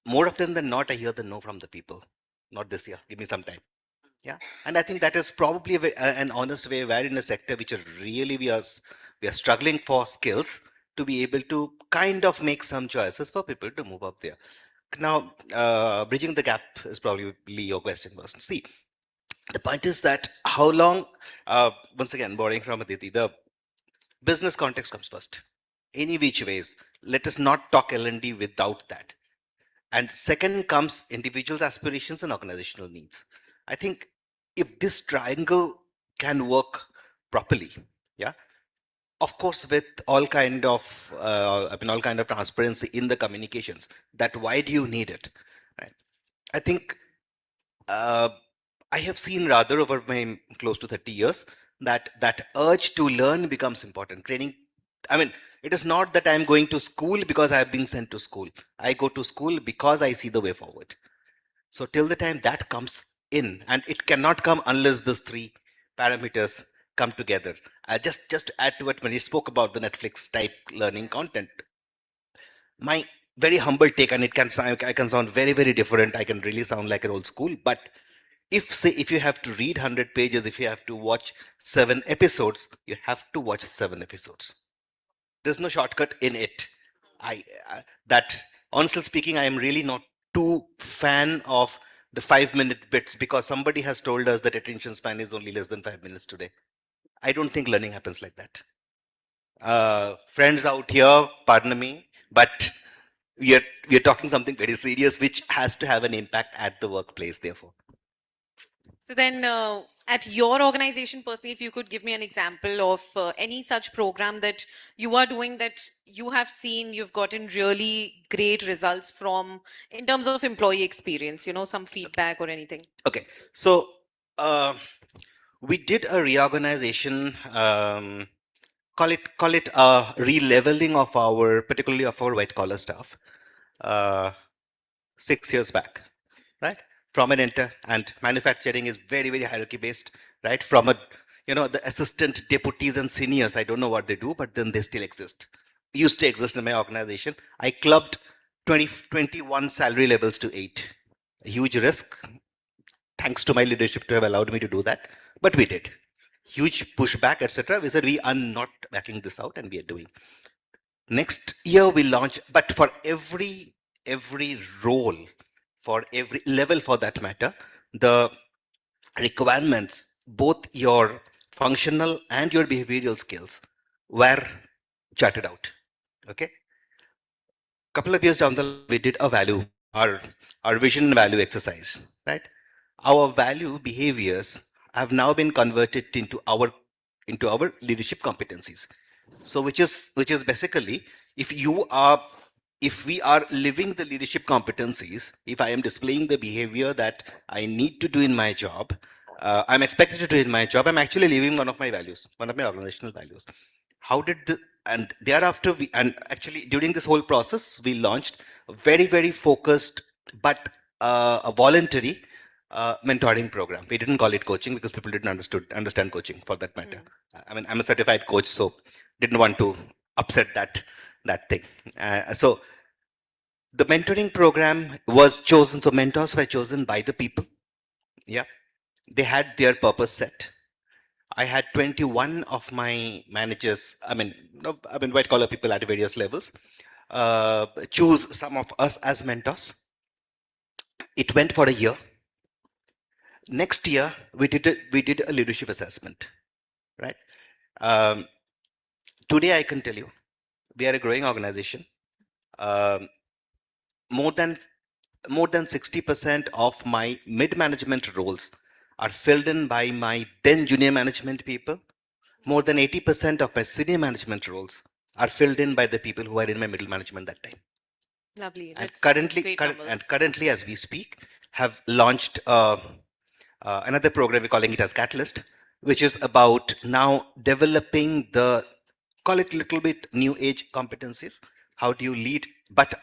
More often than not, I hear the no from the people. Not this year, give me some time. Yeah, and I think that is probably an honest way where in a sector which are really we are struggling for skills to be able to kind of make some choices for people to move up there. Now, bridging the gap is probably your question, person. See, the point is that how long, once again, borrowing from Aditi, the business context comes first. Any which ways, let us not talk L&D without that. And second comes individuals' aspirations and organizational needs. I think if this triangle can work properly, yeah, of course, with all kind of all kind of transparency in the communications, that why do you need it, right? I think uh, I have seen rather over my close to 30 years that that urge to learn becomes important. Training, I mean, it is not that I'm going to school because I have been sent to school. I go to school because I see the way forward. So till the time that comes in, and it cannot come unless these three parameters come together. Just to add to it, when you spoke about the Netflix type learning content, my very humble take, and I can sound very different. I can really sound like an old school, but if you have to read 100 pages, if you have to watch 7 episodes, you have to watch 7 episodes. There's no shortcut in it. That honestly speaking, I am really not too fan of the 5 minute bits, because somebody has told us that attention span is only less than 5 minutes today. I don't think learning happens like that. Friends out here, pardon me, but we are talking something very serious which has to have an impact at the workplace, therefore. So then, at your organization personally, if you could give me an example of any such program that you are doing that you have seen you've gotten really great results from in terms of employee experience, some feedback or anything. Okay, so we did a reorganization, call it a re-leveling of our, particularly of our white collar staff, 6 years back, right? From an enter, and manufacturing is very hierarchy based, right? From a, the assistant deputies and seniors, I don't know what they do, but then they still exist. Used to exist in my organization. I clubbed 21 salary levels to 8. A huge risk. Thanks to my leadership to have allowed me to do that, but we did. Huge pushback, etc. We said we are not backing this out, and we are doing. Next year we launch, but for every role, for every level for that matter, the requirements, both your functional and your behavioral skills, were charted out. Okay. Couple of years down the line, we did a value, our vision and value exercise, right? Our value behaviors have now been converted into our leadership competencies. So which is basically, if we are living the leadership competencies, if I am displaying the behavior that I need to do in my job, I'm expected to do in my job, I'm actually living one of my values, one of my organizational values. How did the, and thereafter and actually during this whole process, we launched a very focused, but a voluntary mentoring program. We didn't call it coaching because people didn't understand coaching for that matter. I mean, I'm a certified coach, so didn't want to upset that thing. So the mentoring program was chosen. So mentors were chosen by the people. Yeah, they had their purpose set. I had 21 of my managers. I mean, white collar people at various levels. Choose some of us as mentors. It went for a year. Next year, we did a leadership assessment, right? Today, I can tell you, we are a growing organization. More than 60% of my mid-management roles are filled in by my then junior management people. More than 80% of my senior management roles are filled in by the people who are in my middle management that time. Lovely. And That's currently, great numbers. currently, as we speak, have launched another program. We're calling it as Catalyst, which is about now developing the, call it a little bit new age competencies. How do you lead, but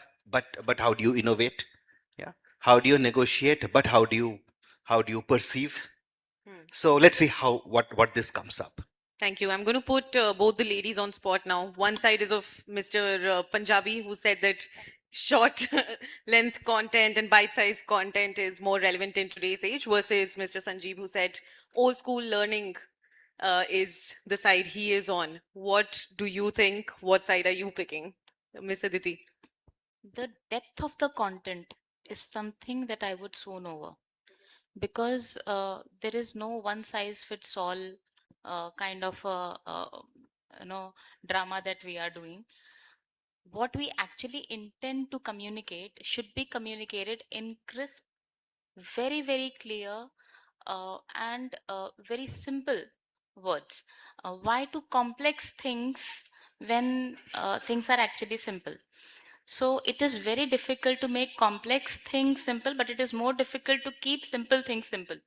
how do you innovate? Yeah. How do you negotiate, but how do you perceive? So let's see what this comes up. Thank you. I'm going to put both the ladies on spot now. One side is of Mr. Punjabi, who said that short length content and bite-sized content is more relevant in today's age, versus Mr. Sanjeev, who said old school learning is the side he is on. What do you think? What side are you picking? Miss Aditi. The depth of the content is something that I would swoon over, because there is no one size fits all kind of drama that we are doing. what we actually intend to communicate should be communicated in crisp, very, very clear, and very simple words. Why to complex things when things are actually simple? So it is very difficult to make complex things simple, but it is more difficult to keep simple things simple.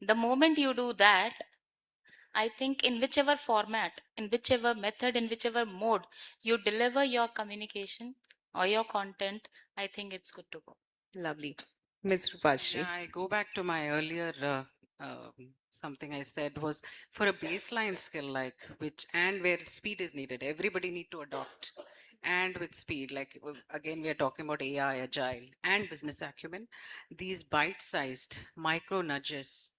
The moment you do that, I think in whichever format, in whichever method, in whichever mode you deliver your communication or your content, I think it's good to go. Lovely. Ms. Rupashri. Yeah, I go back to my earlier something I said was for a baseline skill like which and where speed is needed, everybody need to adopt. And with speed, like again, we are talking about AI, agile, and business acumen. These bite-sized micro nudges,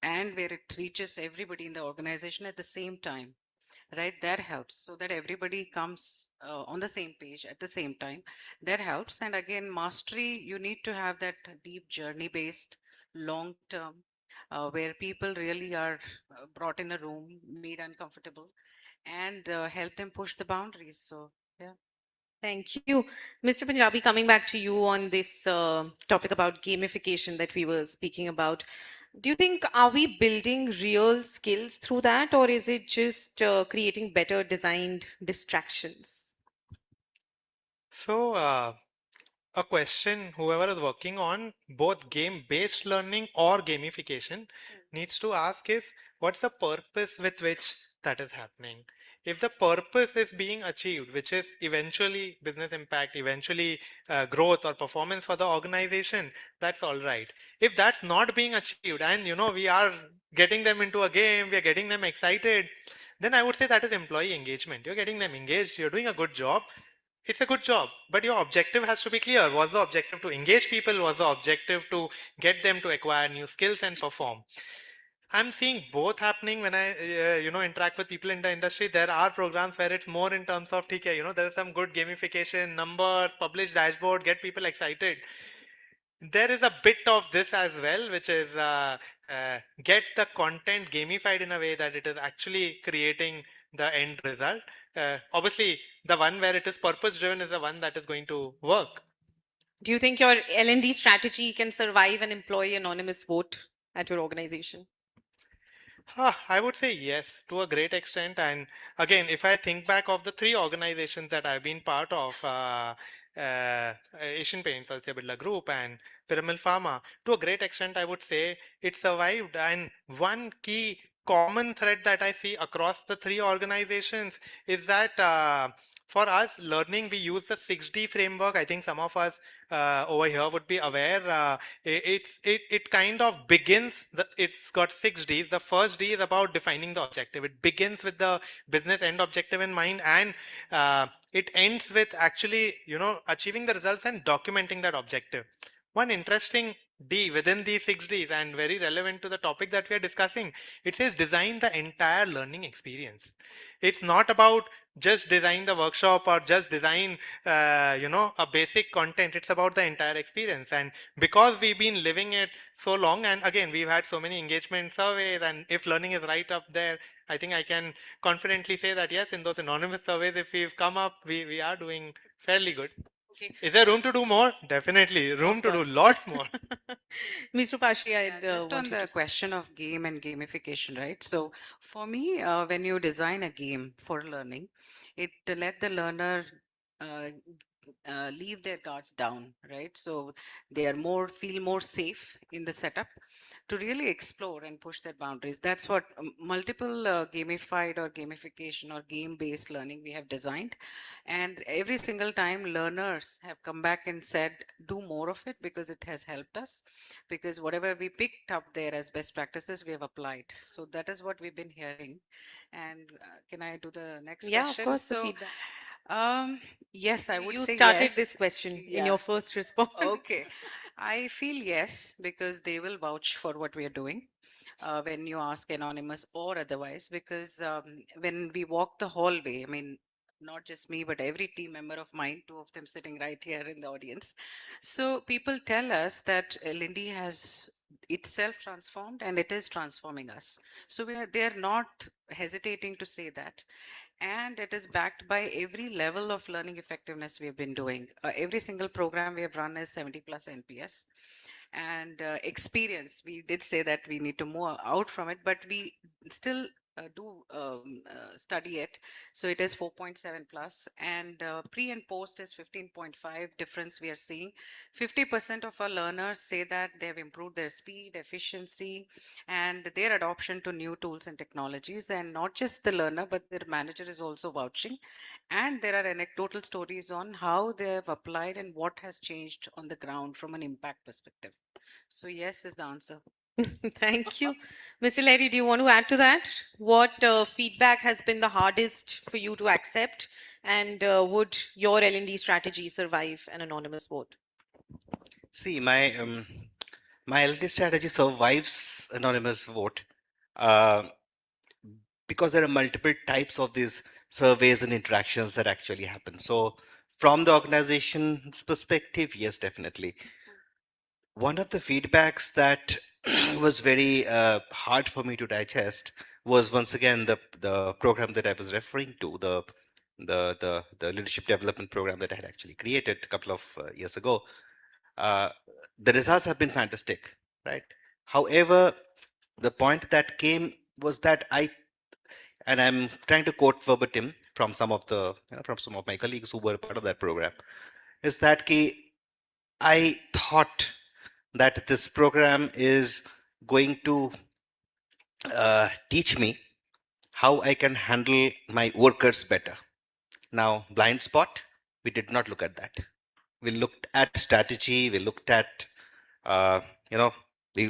and where it reaches everybody in the organization at the same time, right? That helps so that everybody comes on the same page at the same time. That helps. And again, mastery, you need to have that deep journey based, long term, where people really are brought in a room, made uncomfortable, and help them push the boundaries. So, yeah. Thank you. Mr. Punjabi, coming back to you on this topic about gamification that we were speaking about. Do you think, are we building real skills through that, or is it just creating better designed distractions? So, a question whoever is working on both game-based learning or gamification needs to ask is, what's the purpose with which that is happening? If the purpose is being achieved, which is eventually business impact, eventually growth or performance for the organization, that's all right. If that's not being achieved and we are getting them into a game, we are getting them excited, then I would say that is employee engagement. You're getting them engaged, you're doing a good job. It's a good job, but your objective has to be clear. Was the objective to engage people? Was the objective to get them to acquire new skills and perform? I'm seeing both happening when I interact with people in the industry. There are programs where it's more in terms of TK, there is some good gamification, numbers, publish dashboard, get people excited. There is a bit of this as well, which is get the content gamified in a way that it is actually creating the end result. Obviously, the one where it is purpose driven is the one that is going to work. Do you think your L&D strategy can survive an employee anonymous vote at your organization? I would say yes, to a great extent. And again, if I think back of the three organizations that I've been part of, Asian Paints, Aditya Birla Group, and Piramal Pharma, to a great extent, I would say it survived. And one key common thread that I see across the three organizations is that for us, learning, we use the 6D framework. I think some of us over here would be aware. It kind of begins. It's got 6 Ds. The first D is about defining the objective. It begins with the business end objective in mind, and it ends with actually achieving the results and documenting that objective. One interesting D within these 6 Ds, and very relevant to the topic that we are discussing, it says design the entire learning experience. It's not about just design the workshop or just design a basic content. It's about the entire experience. And because we've been living it so long, and again we've had so many engagement surveys, and if learning is right up there, I think I can confidently say that yes, in those anonymous surveys, if we've come up, we are doing fairly good. Okay. Is there room to do more? Definitely room to do lots more. Ms. Rupashri, I'd Just on want you the to question of game and gamification, right? So for me, when you design a game for learning, it let the learner uh, leave their guards down, right? So they are feel more safe in the setup to really explore and push their boundaries. That's what multiple gamified or gamification or game-based learning we have designed. And every single time learners have come back and said, do more of it because it has helped us. Because whatever we picked up there as best practices, we have applied. So that is what we've been hearing. And can I do the next Yeah, of question? course, the So, feedback. yes, I would You say started yes. this question in Yeah. your first response. Okay. I feel yes, because they will vouch for what we are doing when you ask anonymous or otherwise, because when we walk the hallway, I mean, not just me, but every team member of mine, two of them sitting right here in the audience. So people tell us that Lindy has itself transformed and it is transforming us. So they're not hesitating to say that. And it is backed by every level of learning effectiveness we have been doing. Every single program we have run is 70 plus NPS. And experience, we did say that we need to move out from it, but we still do study it. So it is 4.7 plus, and pre and post is 15.5 difference we are seeing. 50% of our learners say that they have improved their speed, efficiency, and their adoption to new tools and technologies. And not just the learner, but their manager is also vouching. And there are anecdotal stories on how they have applied and what has changed on the ground from an impact perspective. So yes is the answer. Thank you. Mr. Larry, do you want to add to that? What feedback has been the hardest for you to accept? And would your L&D strategy survive an anonymous vote? See, my L&D strategy survives anonymous vote uh, because there are multiple types of these surveys and interactions that actually happen. So from the organization's perspective, yes, definitely. One of the feedbacks that was very hard for me to digest was once again the program that I was referring to, the leadership development program that I had actually created a couple of years ago. Uh, the results have been fantastic, right? However, the point that came was that and I'm trying to quote verbatim from some of from some of my colleagues who were part of that program, is that I thought that this program is going to teach me how I can handle my workers better. Now, blind spot, we did not look at that. We looked at strategy, we looked at, uh, you know, we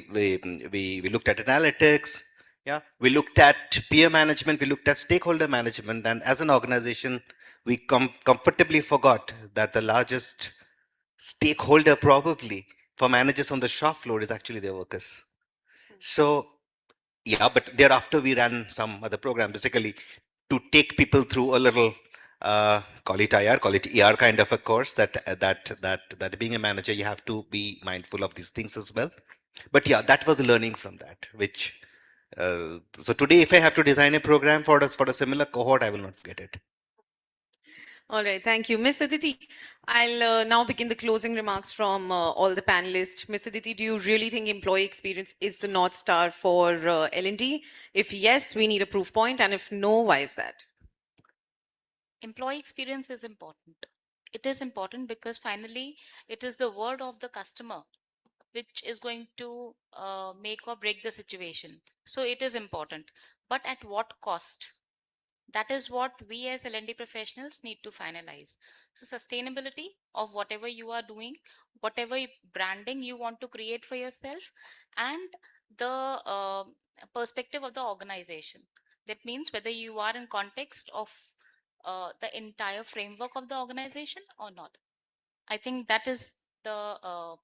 looked at analytics, yeah, we looked at peer management, we looked at stakeholder management, and as an organization, we comfortably forgot that the largest stakeholder probably for managers on the shop floor is actually their workers. So yeah, but thereafter we ran some other program basically to take people through a little call it IR, call it ER kind of a course that being a manager you have to be mindful of these things as well. But yeah, that was learning from that. Which so today, if I have to design a program for a similar cohort, I will not forget it. All right, thank you. Ms. Aditi, I'll now begin the closing remarks from all the panelists. Ms. Aditi, do you really think employee experience is the North Star for L&D? If yes, we need a proof point, and if no, why is that? Employee experience is important. It is important because finally it is the word of the customer which is going to make or break the situation. So it is important. But at what cost? That is what we as L&D professionals need to finalize. So sustainability of whatever you are doing, whatever branding you want to create for yourself, and the perspective of the organization. That means whether you are in context of the entire framework of the organization or not. I think that is the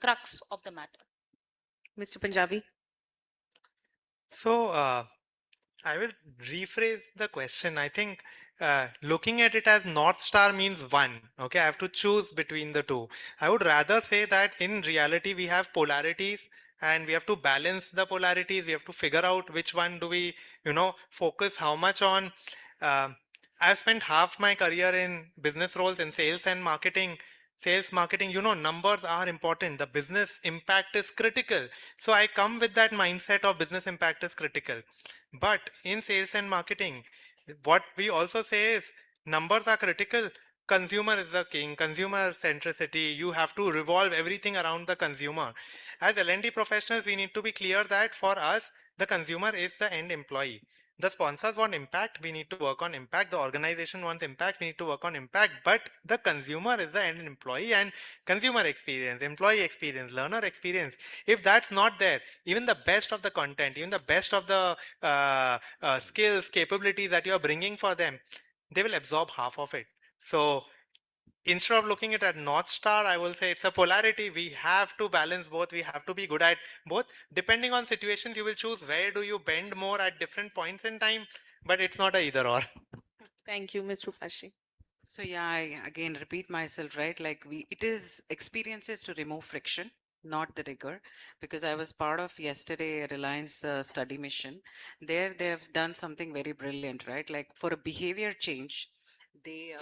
crux of the matter. Mr. Punjabi? So, I will rephrase the question. I think looking at it as North Star means one. Okay, I have to choose between the two. I would rather say that in reality we have polarities and we have to balance the polarities. We have to figure out which one do we, focus how much on. Uh, I've spent half my career in business roles in sales and marketing. Sales marketing, numbers are important. The business impact is critical. So I come with that mindset of business impact is critical. But in sales and marketing, what we also say is numbers are critical. Consumer is the king. Consumer centricity. You have to revolve everything around the consumer. As L&D professionals, we need to be clear that for us, the consumer is the end employee. The sponsors want impact, we need to work on impact. The organization wants impact, we need to work on impact. But the consumer is the end employee, and consumer experience, employee experience, learner experience, if that's not there, even the best of the content, even the best of the skills, capabilities that you're bringing for them, they will absorb half of it. So instead of looking at North Star, I will say it's a polarity. We have to balance both. We have to be good at both. Depending on situations, you will choose where do you bend more at different points in time, but it's not a either or. Thank you, Ms. Rupashi. So yeah, I again repeat myself, right? Like it is experiences to remove friction. not the rigor, because I was part of yesterday Reliance study mission. There they have done something very brilliant, right? Like for a behavior change, they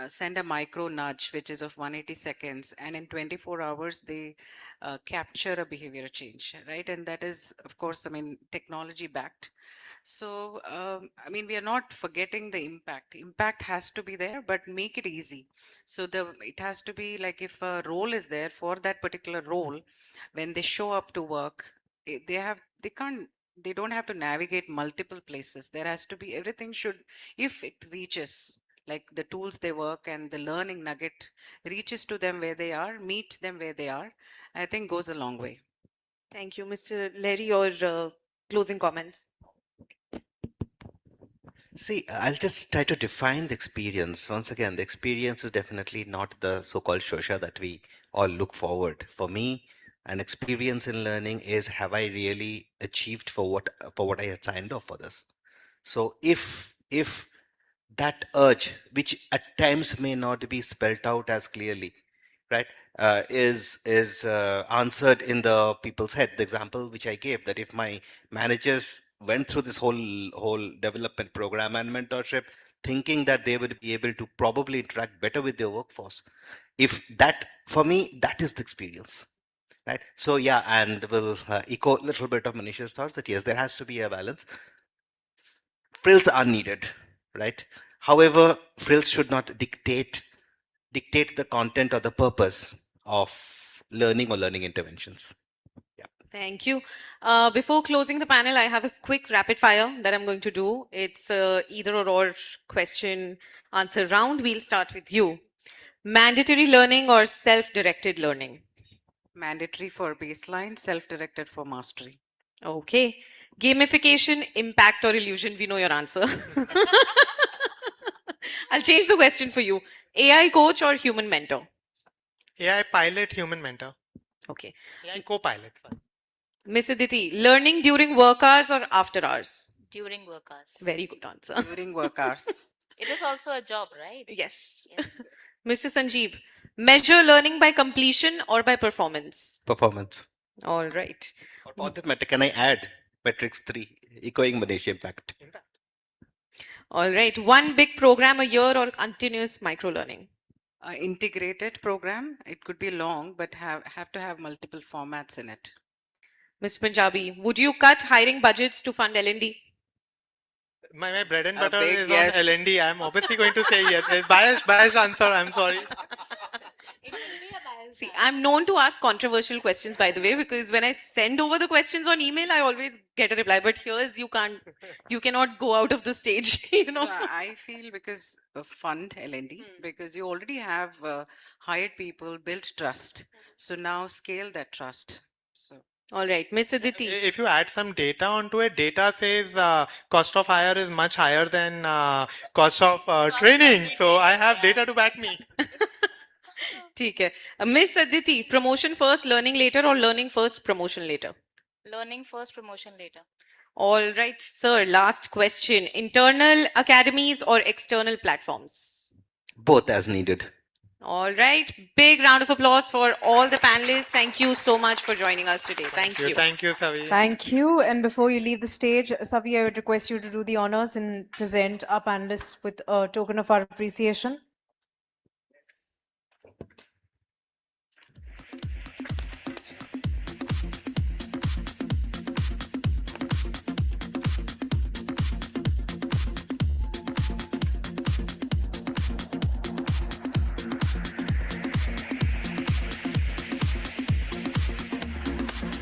send a micro nudge, which is of 180 seconds, and in 24 hours they capture a behavior change, right? And that is, of course, I mean, technology backed. So, I mean, we are not forgetting the impact. Impact has to be there, but make it easy. So it has to be like if a role is there for that particular role, when they show up to work, they don't have to navigate multiple places. There has to be everything should, if it reaches, like the tools they work and the learning nugget reaches to them where they are, meet them where they are, I think goes a long way. Thank you, Mr. Larry. Your closing comments. See, I'll just try to define the experience. Once again, the experience is definitely not the so-called shosha that we all look forward. For me, an experience in learning is, have I really achieved for what I had signed off for this? So if that urge, which at times may not be spelt out as clearly, right, is answered in the people's head. The example which I gave, that if my managers went through this whole development program and mentorship, thinking that they would be able to probably interact better with their workforce, if that, for me, that is the experience. Right. So yeah, and we'll echo a little bit of Manisha's thoughts that yes, there has to be a balance. Frills are needed, right? However, frills should not dictate the content or the purpose of learning or learning interventions. Yeah. Thank you. Before closing the panel, I have a quick rapid fire that I'm going to do. It's either or question answer round. We'll start with you. Mandatory learning or self-directed learning? Mandatory for baseline, self-directed for mastery. Okay. Gamification, impact or illusion? We know your answer. I'll change the question for you. AI coach or human mentor? AI pilot, human mentor. Okay. AI co-pilot. Sorry. Miss Aditi, learning during work hours or after hours? During work hours. Very good answer. During work hours. It is also a job, right? Yes. Yes. Mr. Sanjeev, measure learning by completion or by performance? Performance. All right. For that matter, can I add metrics 3, echoing Manisha impact? All right. One big program a year or continuous micro learning? Integrated program. It could be long, but have to have multiple formats in it. Ms. Punjabi, would you cut hiring budgets to fund L&D? My bread and A butter big is yes. on L&D. I'm obviously going to say yes. Biased answer. I'm sorry. See, I'm known to ask controversial questions, by the way, because when I send over the questions on email, I always get a reply. But here's you cannot go out of the stage. You know. So I feel because fund L&D, because you already have hired people, built trust. So now scale that trust. So. All right, Miss Aditi. If you add some data onto it, data says cost of hire is much higher than cost of training. So I have data to back me. ठीक है. Miss Aditi, promotion first, learning later, or learning first, promotion later? Learning first, promotion later. All right, sir. Last question. Internal academies or external platforms? Both as needed. All right. Big round of applause for all the panelists. Thank you so much for joining us today. Thank you. Thank you, Savi. Thank you. And before you leave the stage, Savi, I would request you to do the honors and present our panelists with a token of our appreciation.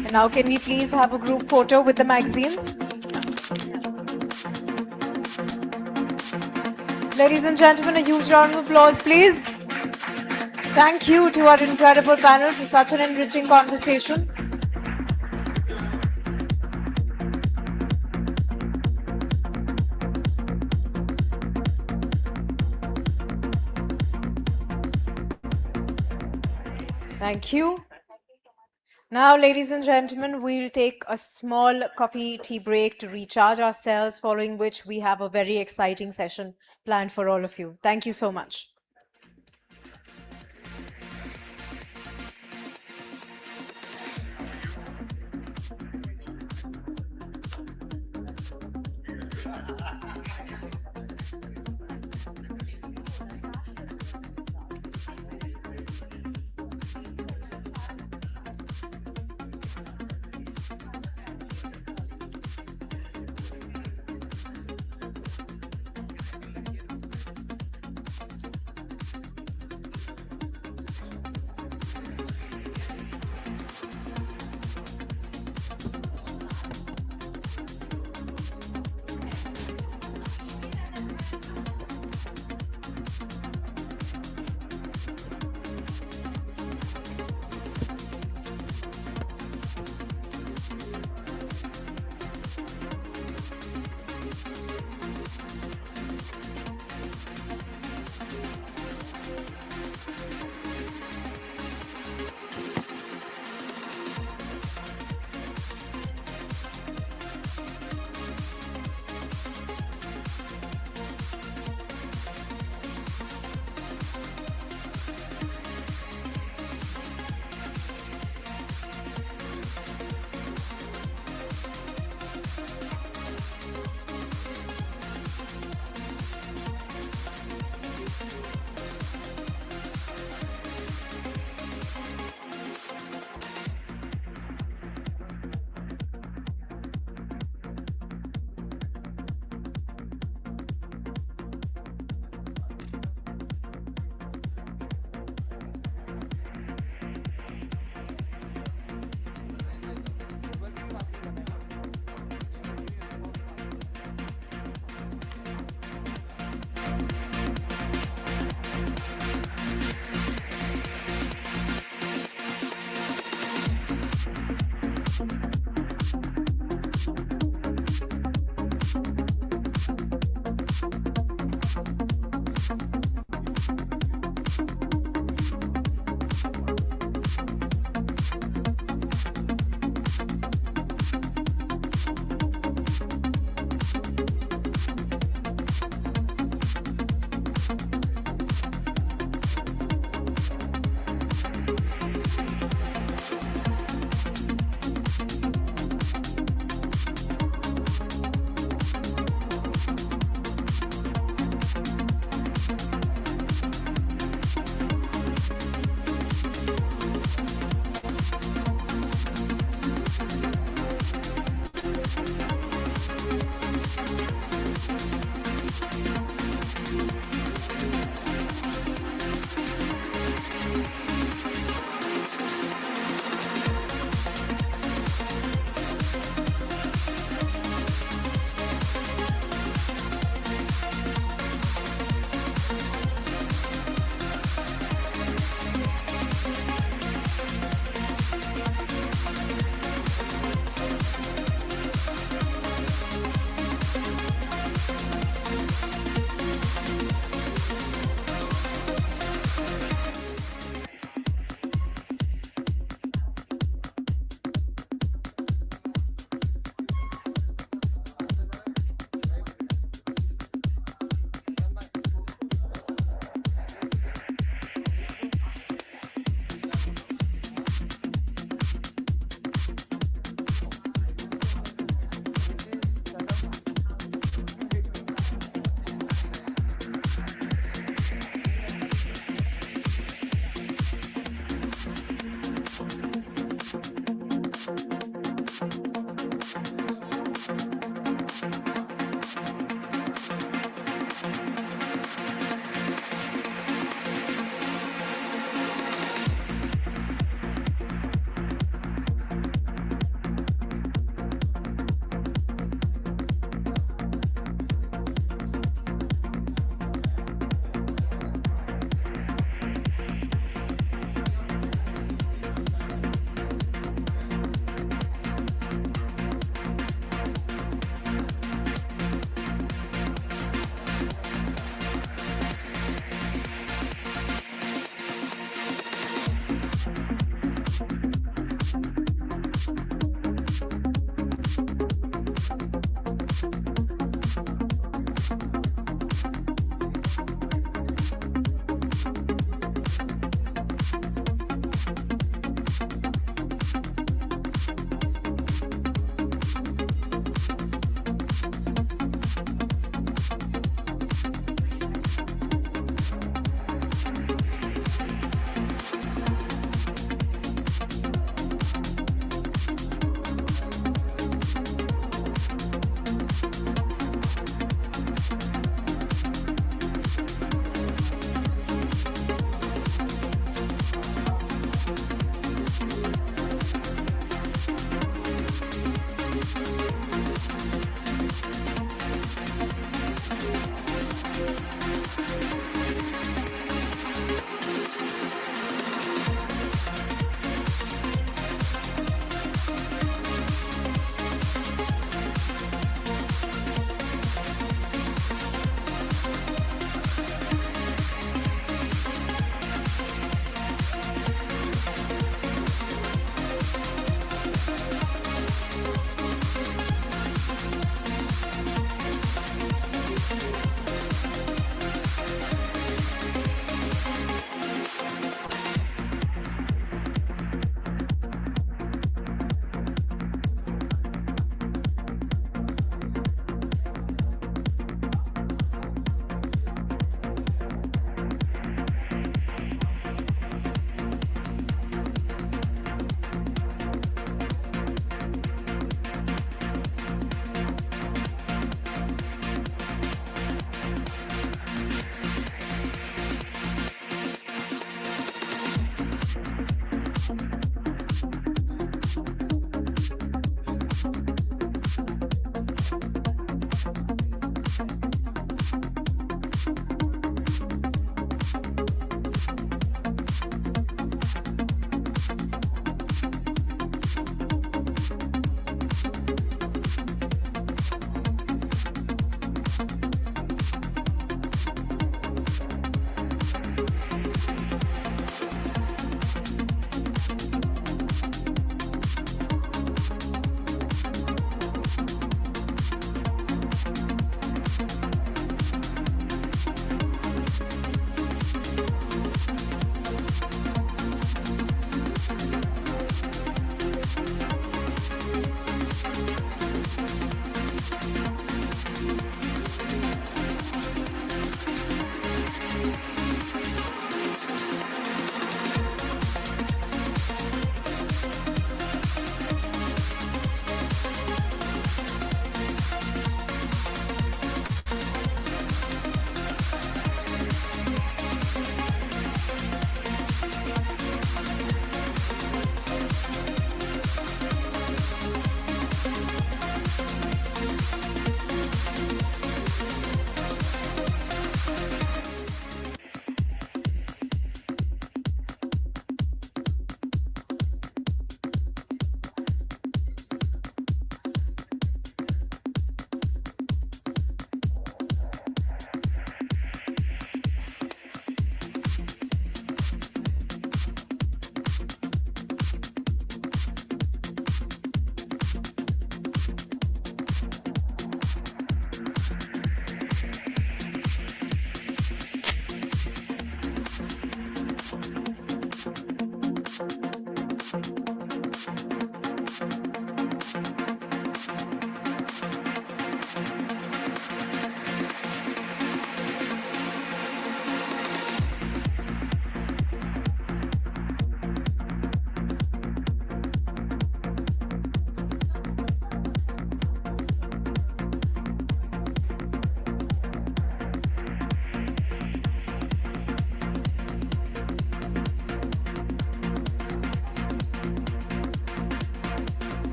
And now can we please have a group photo with the magazines? Ladies and gentlemen, a huge round of applause, please. Thank you to our incredible panel for such an enriching conversation. Thank you. Now, ladies and gentlemen, we'll take a small coffee tea break to recharge ourselves, following which we have a very exciting session planned for all of you. Thank you so much.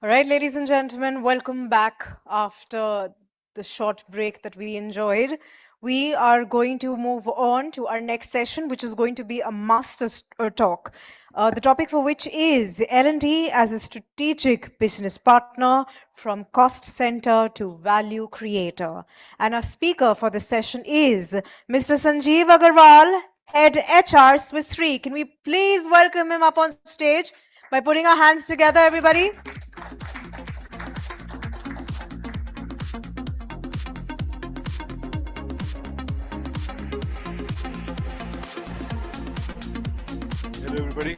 All right, ladies and gentlemen, welcome back after the short break that we enjoyed. We are going to move on to our next session, which is going to be a master's talk. The topic for which is L&D as a strategic business partner from cost center to value creator. And our speaker for the session is Mr. Sanjeev Agarwal, Head HR Swiss Re. Can we please welcome him up on stage by putting our hands together, everybody? Hello, everybody.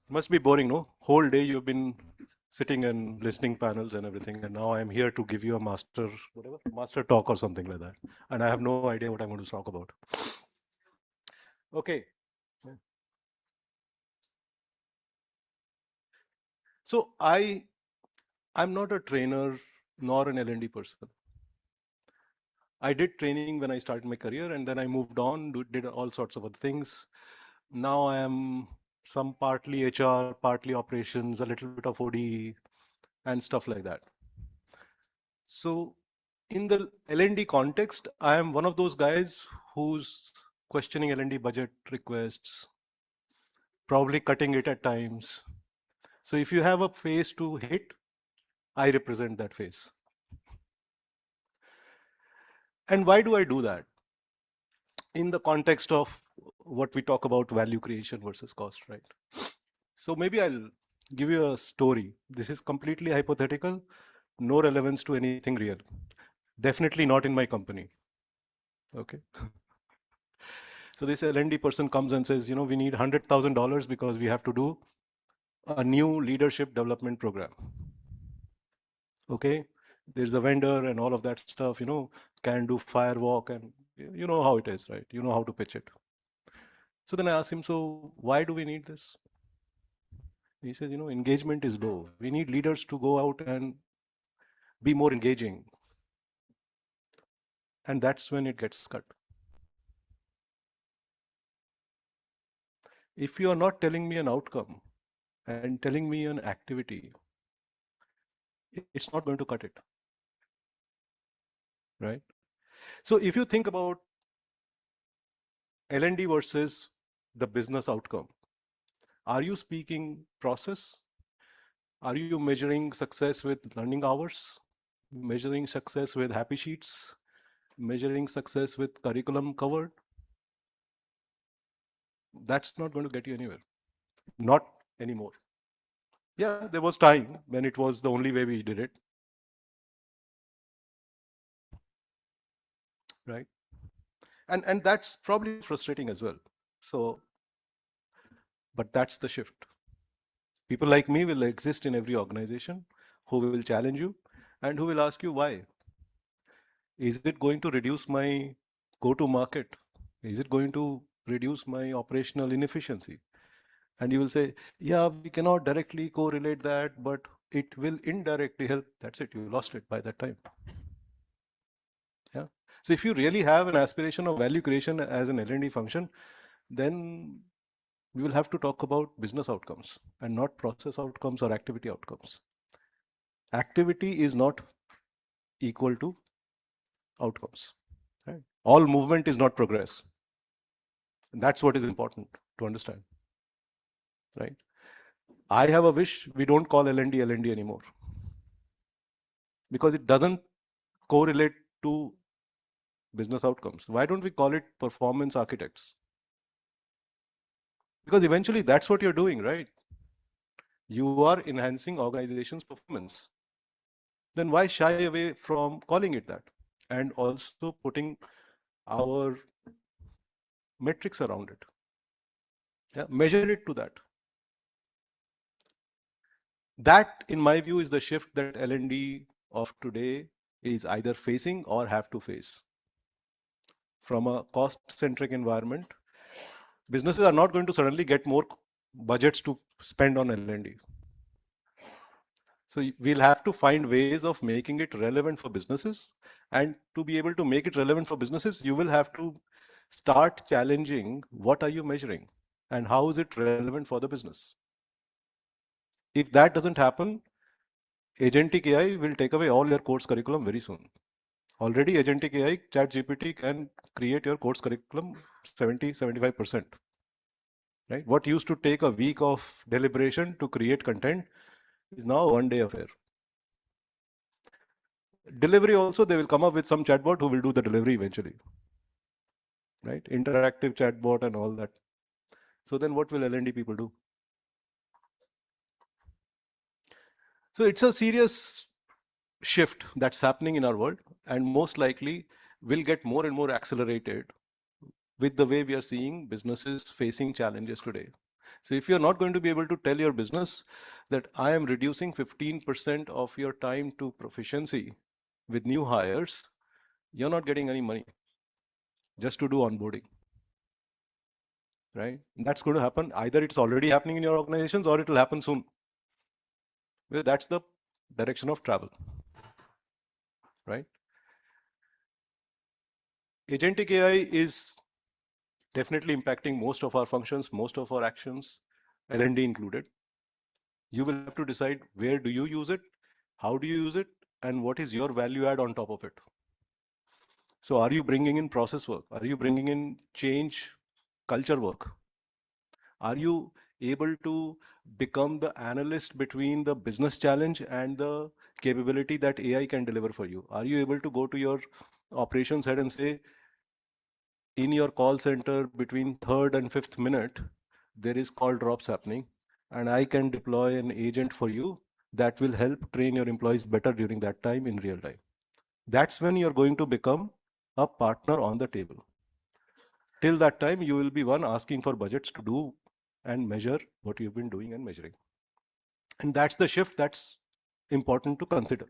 Must be boring, no? Whole day you've been sitting and listening panels and everything, and now I'm here to give you a master talk or something like that. And I have no idea what I'm going to talk about. Okay. So I'm not a trainer nor an L&D person. I did training when I started my career, and then I moved on, did all sorts of other things. Now I am some partly HR, partly operations, a little bit of OD, and stuff like that. So in the L&D context, I am one of those guys who's questioning L&D budget requests, probably cutting it at times. So if you have a face to hit, I represent that face. And why do I do that? In the context of what we talk about value creation versus cost, right? So maybe I'll give you a story. This is completely hypothetical, no relevance to anything real. Definitely not in my company. Okay. So this L&D person comes and says, we need $100,000 because we have to do a new leadership development program. Okay. There's a vendor and all of that stuff, can do firewalk, and you know how it is, right? You know how to pitch it. So then I asked him, so why do we need this? He says, engagement is low. We need leaders to go out and be more engaging. And that's when it gets cut. If you are not telling me an outcome and telling me an activity, it's not going to cut it. Right? So if you think about L&D versus the business outcome, are you speaking process? Are you measuring success with learning hours? Measuring success with happy sheets? Measuring success with curriculum covered? That's not going to get you anywhere. Not anymore. Yeah, there was time when it was the only way we did it. Right? And that's probably frustrating as well. So, but that's the shift. People like me will exist in every organization who will challenge you and who will ask you why. Is it going to reduce my go-to market? Is it going to reduce my operational inefficiency? And you will say, yeah, we cannot directly correlate that, but it will indirectly help. That's it. You lost it by that time. Yeah. So if you really have an aspiration of value creation as an L&D function, then we will have to talk about business outcomes and not process outcomes or activity outcomes. Activity is not equal to outcomes. Right? All movement is not progress. And that's what is important to understand. Right? I have a wish we don't call L&D anymore, because it doesn't correlate to business outcomes. Why don't we call it performance architects? Because eventually that's what you're doing, right? You are enhancing organization's performance. Then why shy away from calling it that? And also putting our metrics around it. Yeah, measure it to that. That, in my view, is the shift that L&D of today is either facing or have to face. From a cost-centric environment, businesses are not going to suddenly get more budgets to spend on L&D. So we'll have to find ways of making it relevant for businesses. And to be able to make it relevant for businesses, you will have to start challenging, what are you measuring? and how is it relevant for the business? If that doesn't happen, agentic AI will take away all your course curriculum very soon. Already agentic AI, ChatGPT can create your course curriculum 70-75%. Right? What used to take a week of deliberation to create content is now a one-day affair. Delivery also, they will come up with some chatbot who will do the delivery eventually. Right? Interactive chatbot and all that. So then what will L&D people do? So it's a serious shift that's happening in our world, and most likely will get more and more accelerated with the way we are seeing businesses facing challenges today. So if you're not going to be able to tell your business that I am reducing 15% of your time to proficiency with new hires, you're not getting any money just to do onboarding. Right? And that's going to happen. Either it's already happening in your organizations or it will happen soon. Well, that's the direction of travel. Right? Agentic AI is definitely impacting most of our functions, most of our actions, L&D included. You will have to decide where do you use it, how do you use it, and what is your value add on top of it. So are you bringing in process work? Are you bringing in change culture work? Are you able to become the analyst between the business challenge and the capability that AI can deliver for you? Are you able to go to your operations head and say, in your call center between third and fifth minute, there is call drops happening, and I can deploy an agent for you that will help train your employees better during that time in real time. That's when you're going to become a partner on the table. Till that time, you will be one asking for budgets to do and measure what you've been doing and measuring. And that's the shift that's important to consider.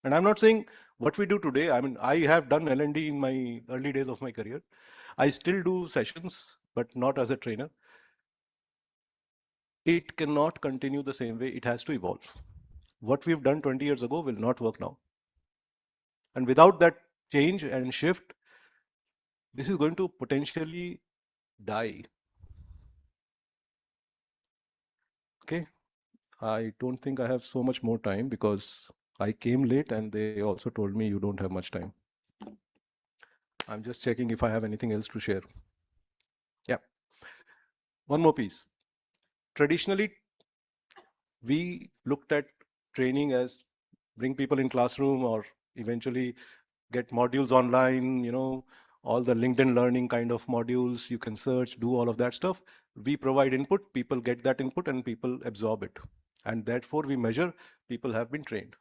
And I'm not saying what we do today. I mean, I have done L&D in my early days of my career. I still do sessions, but not as a trainer. It cannot continue the same way. It has to evolve. What we've done 20 years ago will not work now. And without that change and shift, this is going to potentially die. Okay. I don't think I have so much more time because I came late and they also told me you don't have much time. I'm just checking if I have anything else to share. Yeah. One more piece. Traditionally, we looked at training as bring people in classroom or eventually get modules online, all the LinkedIn learning kind of modules, you can search, do all of that stuff. We provide input, people get that input and people absorb it. And therefore we measure people have been trained.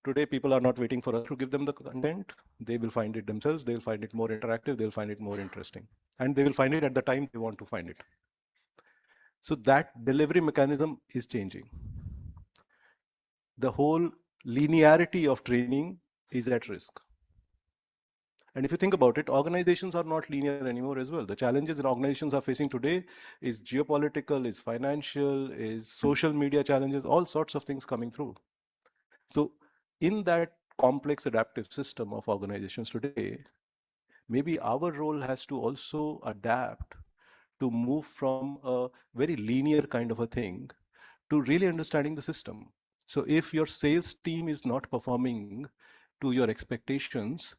Today, people are not waiting for us to give them the content. They will find it themselves. They'll find it more interactive. They'll find it more interesting. And they will find it at the time they want to find it. So that delivery mechanism is changing. The whole linearity of training is at risk. And if you think about it, organizations are not linear anymore as well. The challenges that organizations are facing today is geopolitical, is financial, is social media challenges, all sorts of things coming through. So in that complex adaptive system of organizations today, maybe our role has to also adapt to move from a very linear kind of a thing to really understanding the system. So if your sales team is not performing to your expectations,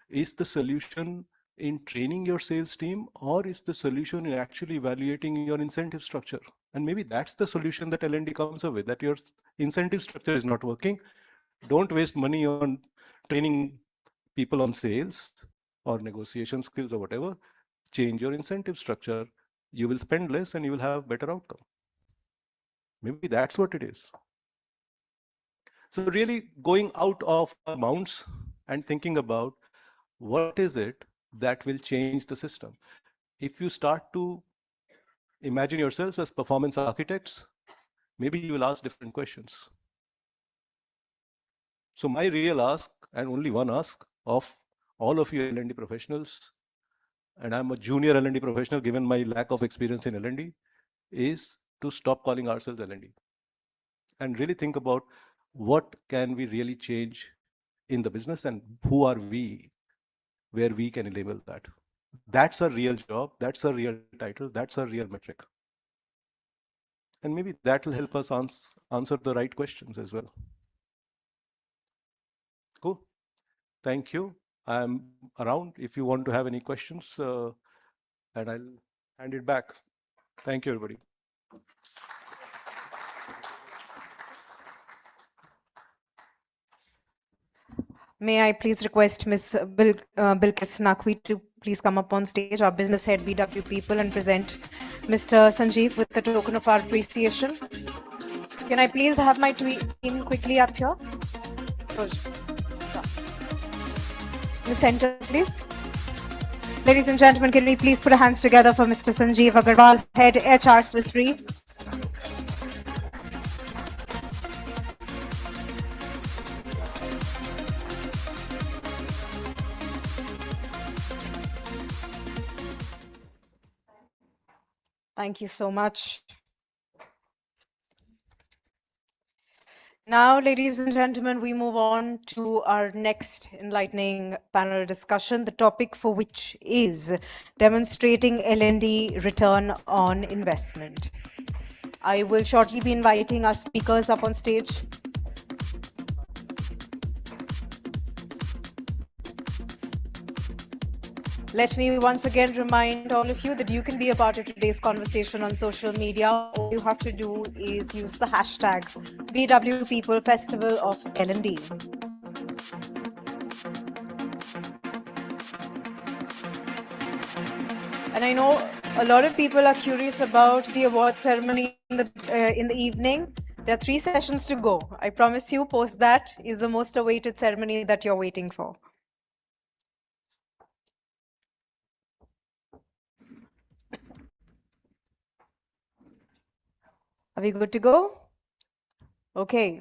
is the solution in training your sales team, or is the solution in actually evaluating your incentive structure? And maybe that's the solution that L&D comes up with, that your incentive structure is not working. Don't waste money on training people on sales or negotiation skills or whatever. Change your incentive structure. You will spend less and you will have better outcome. Maybe that's what it is. So really going out of our mounts and thinking about what is it that will change the system. If you start to imagine yourselves as performance architects, maybe you will ask different questions. So my real ask, and only one ask of all of you L&D professionals, and I'm a junior L&D professional given my lack of experience in L&D, is to stop calling ourselves L&D and really think about what can we really change in the business and who are we where we can enable that. That's a real job. That's a real title. That's a real metric. And maybe that will help us answer the right questions as well. Cool. Thank you. I'm around if you want to have any questions, and I'll hand it back. Thank you, everybody. May I please request Ms. Bilkis Naqvi to please come up on stage, our business head BW People, and present Mr. Sanjeev with the token of our appreciation. Can I please have my team quickly up here? In the center, please. Ladies and gentlemen, can we please put our hands together for Mr. Sanjeev Agarwal, Head HR Swiss Re. Thank you so much. Now, ladies and gentlemen, we move on to our next enlightening panel discussion, the topic for which is demonstrating L&D return on investment. I will shortly be inviting our speakers up on stage. Let me once again remind all of you that you can be a part of today's conversation on social media. All you have to do is use the hashtag BW People Festival of L&D. And I know a lot of people are curious about the award ceremony in the evening. There are 3 sessions to go. I promise you, post that is the most awaited ceremony that you're waiting for. Are we good to go? Okay.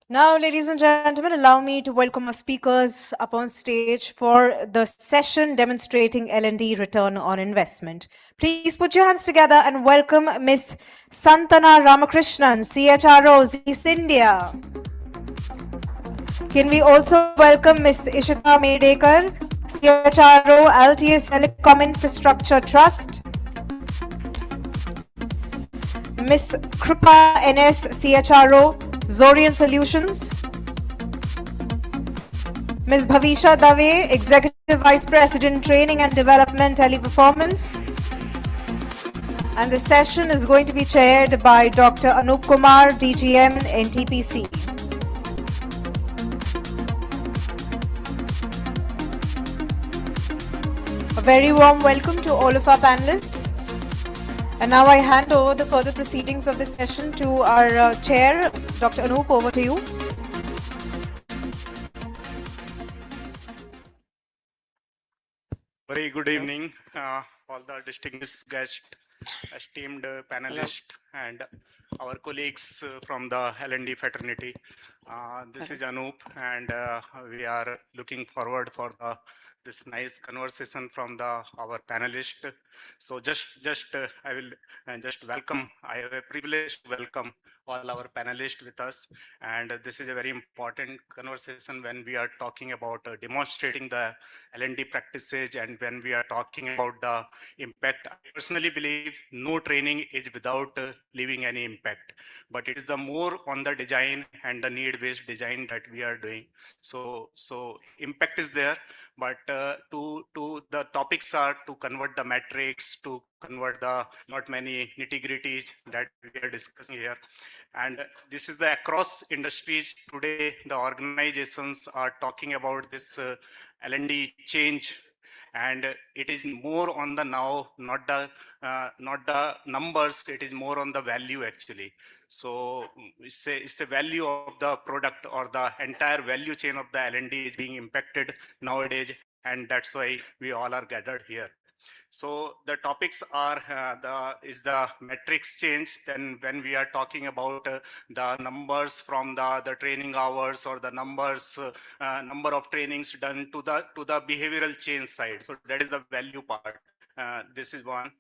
Now, ladies and gentlemen, allow me to welcome our speakers up on stage for the session demonstrating L&D return on investment. Please put your hands together and welcome Ms. Santana Ramakrishnan, CHRO, East India. Can we also welcome Ms. Ishita Medekar, CHRO, Altius Telecom Infrastructure Trust. Ms. Krupa NS, CHRO, Zorian Solutions. Ms. Bhavisha Dave, Executive Vice President, Training and Development, Teleperformance. And the session is going to be chaired by Dr. Anup Kumar, DGM, NTPC. A very warm welcome to all of our panelists. And now I hand over the further proceedings of this session to our chair, Dr. Anup, over to you. Very good evening, all the distinguished guests, esteemed panelists, and our colleagues from the L&D fraternity. This is Anup, and we are looking forward for this nice conversation from our panelists. So I will just welcome. I have a privilege to welcome all our panelists with us, and this is a very important conversation when we are talking about demonstrating the L&D practices, and when we are talking about the impact. I personally believe no training is without leaving any impact, but it is the more on the design and the need-based design that we are doing. So impact is there, but the topics are to convert the metrics, to convert the not many nitty-gritties that we are discussing here. And this is the across industries today, the organizations are talking about this L&D change, and it is more on the now, not the numbers, it is more on the value actually. So it's a value of the product, or the entire value chain of the L&D is being impacted nowadays, and that's why we all are gathered here. So the topics are the metrics change. Then when we are talking about the numbers from the training hours, or the numbers number of trainings done to the behavioral change side. So that is the value part. This is one.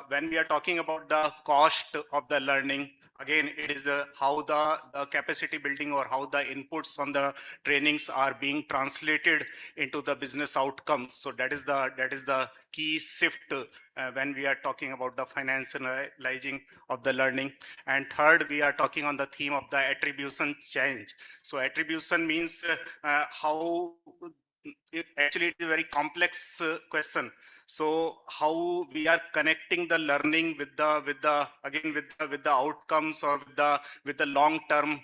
When we are talking about the cost of the learning, again, it is how the capacity building or how the inputs on the trainings are being translated into the business outcomes. So that is the key shift when we are talking about the financializing of the learning. And third, we are talking on the theme of the attribution change. So attribution means how actually it is a very complex question. So how we are connecting the learning with the again with the outcomes or with the long term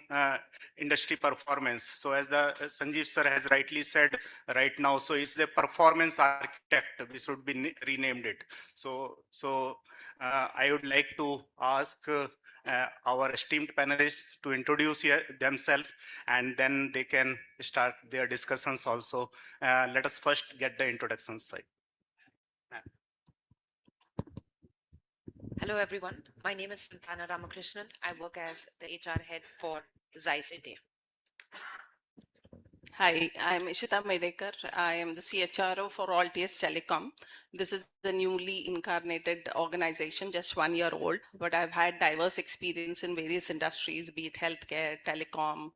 industry performance. So as the Sanjeev sir has rightly said right now, so it's the performance architect, we should be renamed it. So I would like to ask our esteemed panelists to introduce themselves, and then they can start their discussions also. Let us first get the introduction side. Hello, everyone. My name is Santana Ramakrishnan. I work as the HR head for Zeiss India. Hi, I'm Ishita Medekar. I am the CHRO for Altius Telecom. This is the newly incarnated organization, just 1 year old, but I've had diverse experience in various industries, be it healthcare, telecom,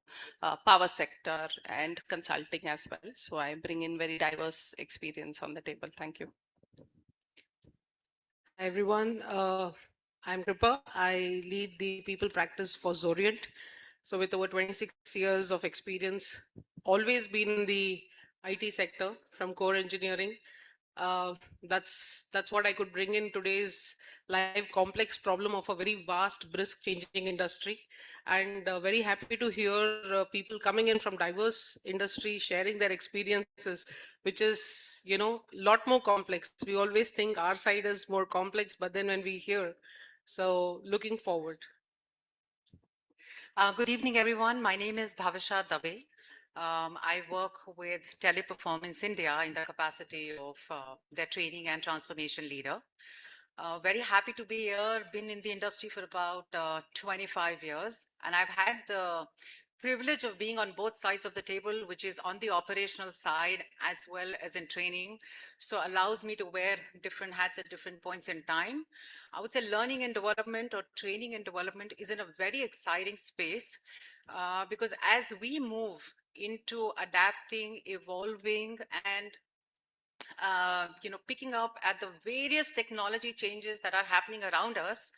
power sector, and consulting as well. So I bring in very diverse experience on the table. Thank you. Hi everyone, I'm Kripa. I lead the people practice for Zorient. So with over 26 years of experience, always been in the IT sector from core engineering. That's what I could bring in today's live complex problem of a very vast, brisk changing industry. And very happy to hear people coming in from diverse industries sharing their experiences, which is, a lot more complex. We always think our side is more complex, but then when we hear, so looking forward. Good evening, everyone. My name is Bhavisha Dabe. I work with Teleperformance India in the capacity of their training and transformation leader. Very happy to be here. Been in the industry for about 25 years, and I've had the privilege of being on both sides of the table, which is on the operational side as well as in training. So allows me to wear different hats at different points in time. I would say learning and development or training and development is in a very exciting space because as we move into adapting, evolving, and picking up at the various technology changes that are happening around us,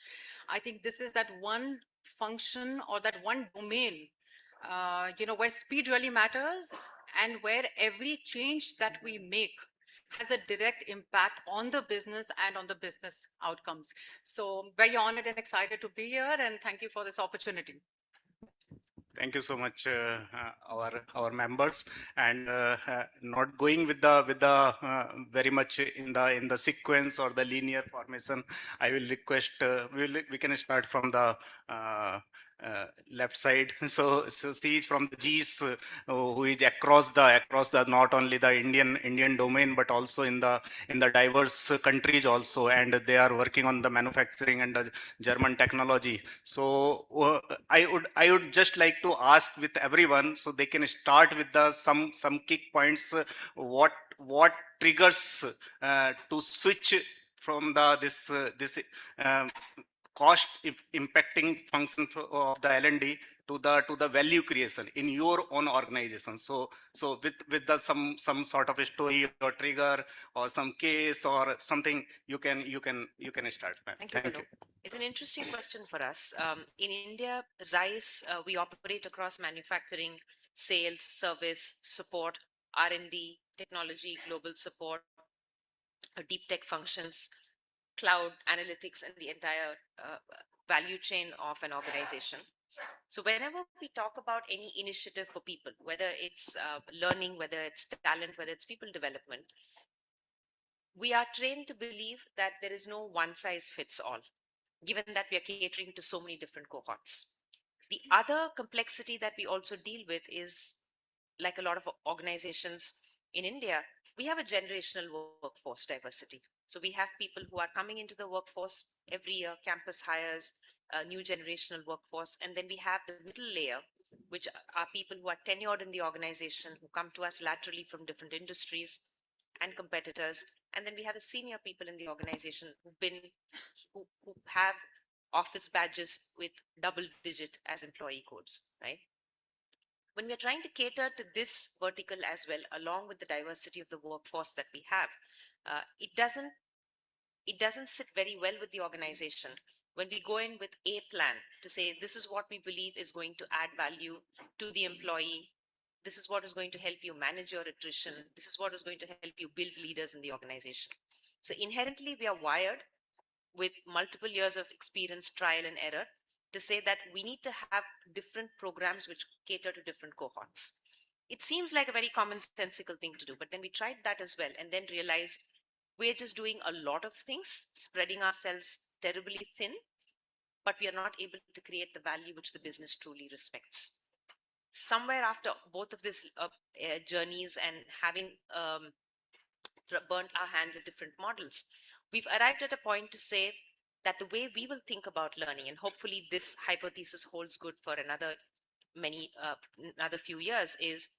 I think this is that one function or that one domain, where speed really matters and where every change that we make has a direct impact on the business and on the business outcomes. So very honored and excited to be here, and thank you for this opportunity. Thank you so much, our members, and not going with the very much in the sequence or the linear formation. I will request we can start from the left side. So she is from the G's, who is across the not only the Indian domain but also in the diverse countries also, and they are working on the manufacturing and the German technology. So I would just like to ask with everyone, so they can start with the some kick points. What triggers to switch from this cost impacting function of the L&D to the value creation in your own organization. So with the some sort of a story or trigger or some case or something, you can start. Thank you, Balo. It's an interesting question for us. In India, Zeiss, we operate across manufacturing, sales, service, support, R&D, technology, global support, deep tech functions, cloud analytics, and the entire value chain of an organization. So whenever we talk about any initiative for people, whether it's learning, whether it's talent, whether it's people development, we are trained to believe that there is no one size fits all, given that we are catering to so many different cohorts. The other complexity that we also deal with is, like a lot of organizations in India, we have a generational workforce diversity. So we have people who are coming into the workforce every year, campus hires, new generational workforce, and then we have the middle layer, which are people who are tenured in the organization, who come to us laterally from different industries and competitors. And then we have the senior people in the organization who have office badges with double digit as employee codes, right? When we are trying to cater to this vertical as well, along with the diversity of the workforce that we have, it doesn't sit very well with the organization when we go in with a plan to say this is what we believe is going to add value to the employee, this is what is going to help you manage your attrition, this is what is going to help you build leaders in the organization. So inherently we are wired with multiple years of experience, trial and error, to say that we need to have different programs which cater to different cohorts. It seems like a very commonsensical thing to do, but then we tried that as well and then realized we're just doing a lot of things, spreading ourselves terribly thin, but we are not able to create the value which the business truly respects. Somewhere after both of these journeys and having burnt our hands at different models, we've arrived at a point to say that the way we will think about learning, and hopefully this hypothesis holds good for another few years, is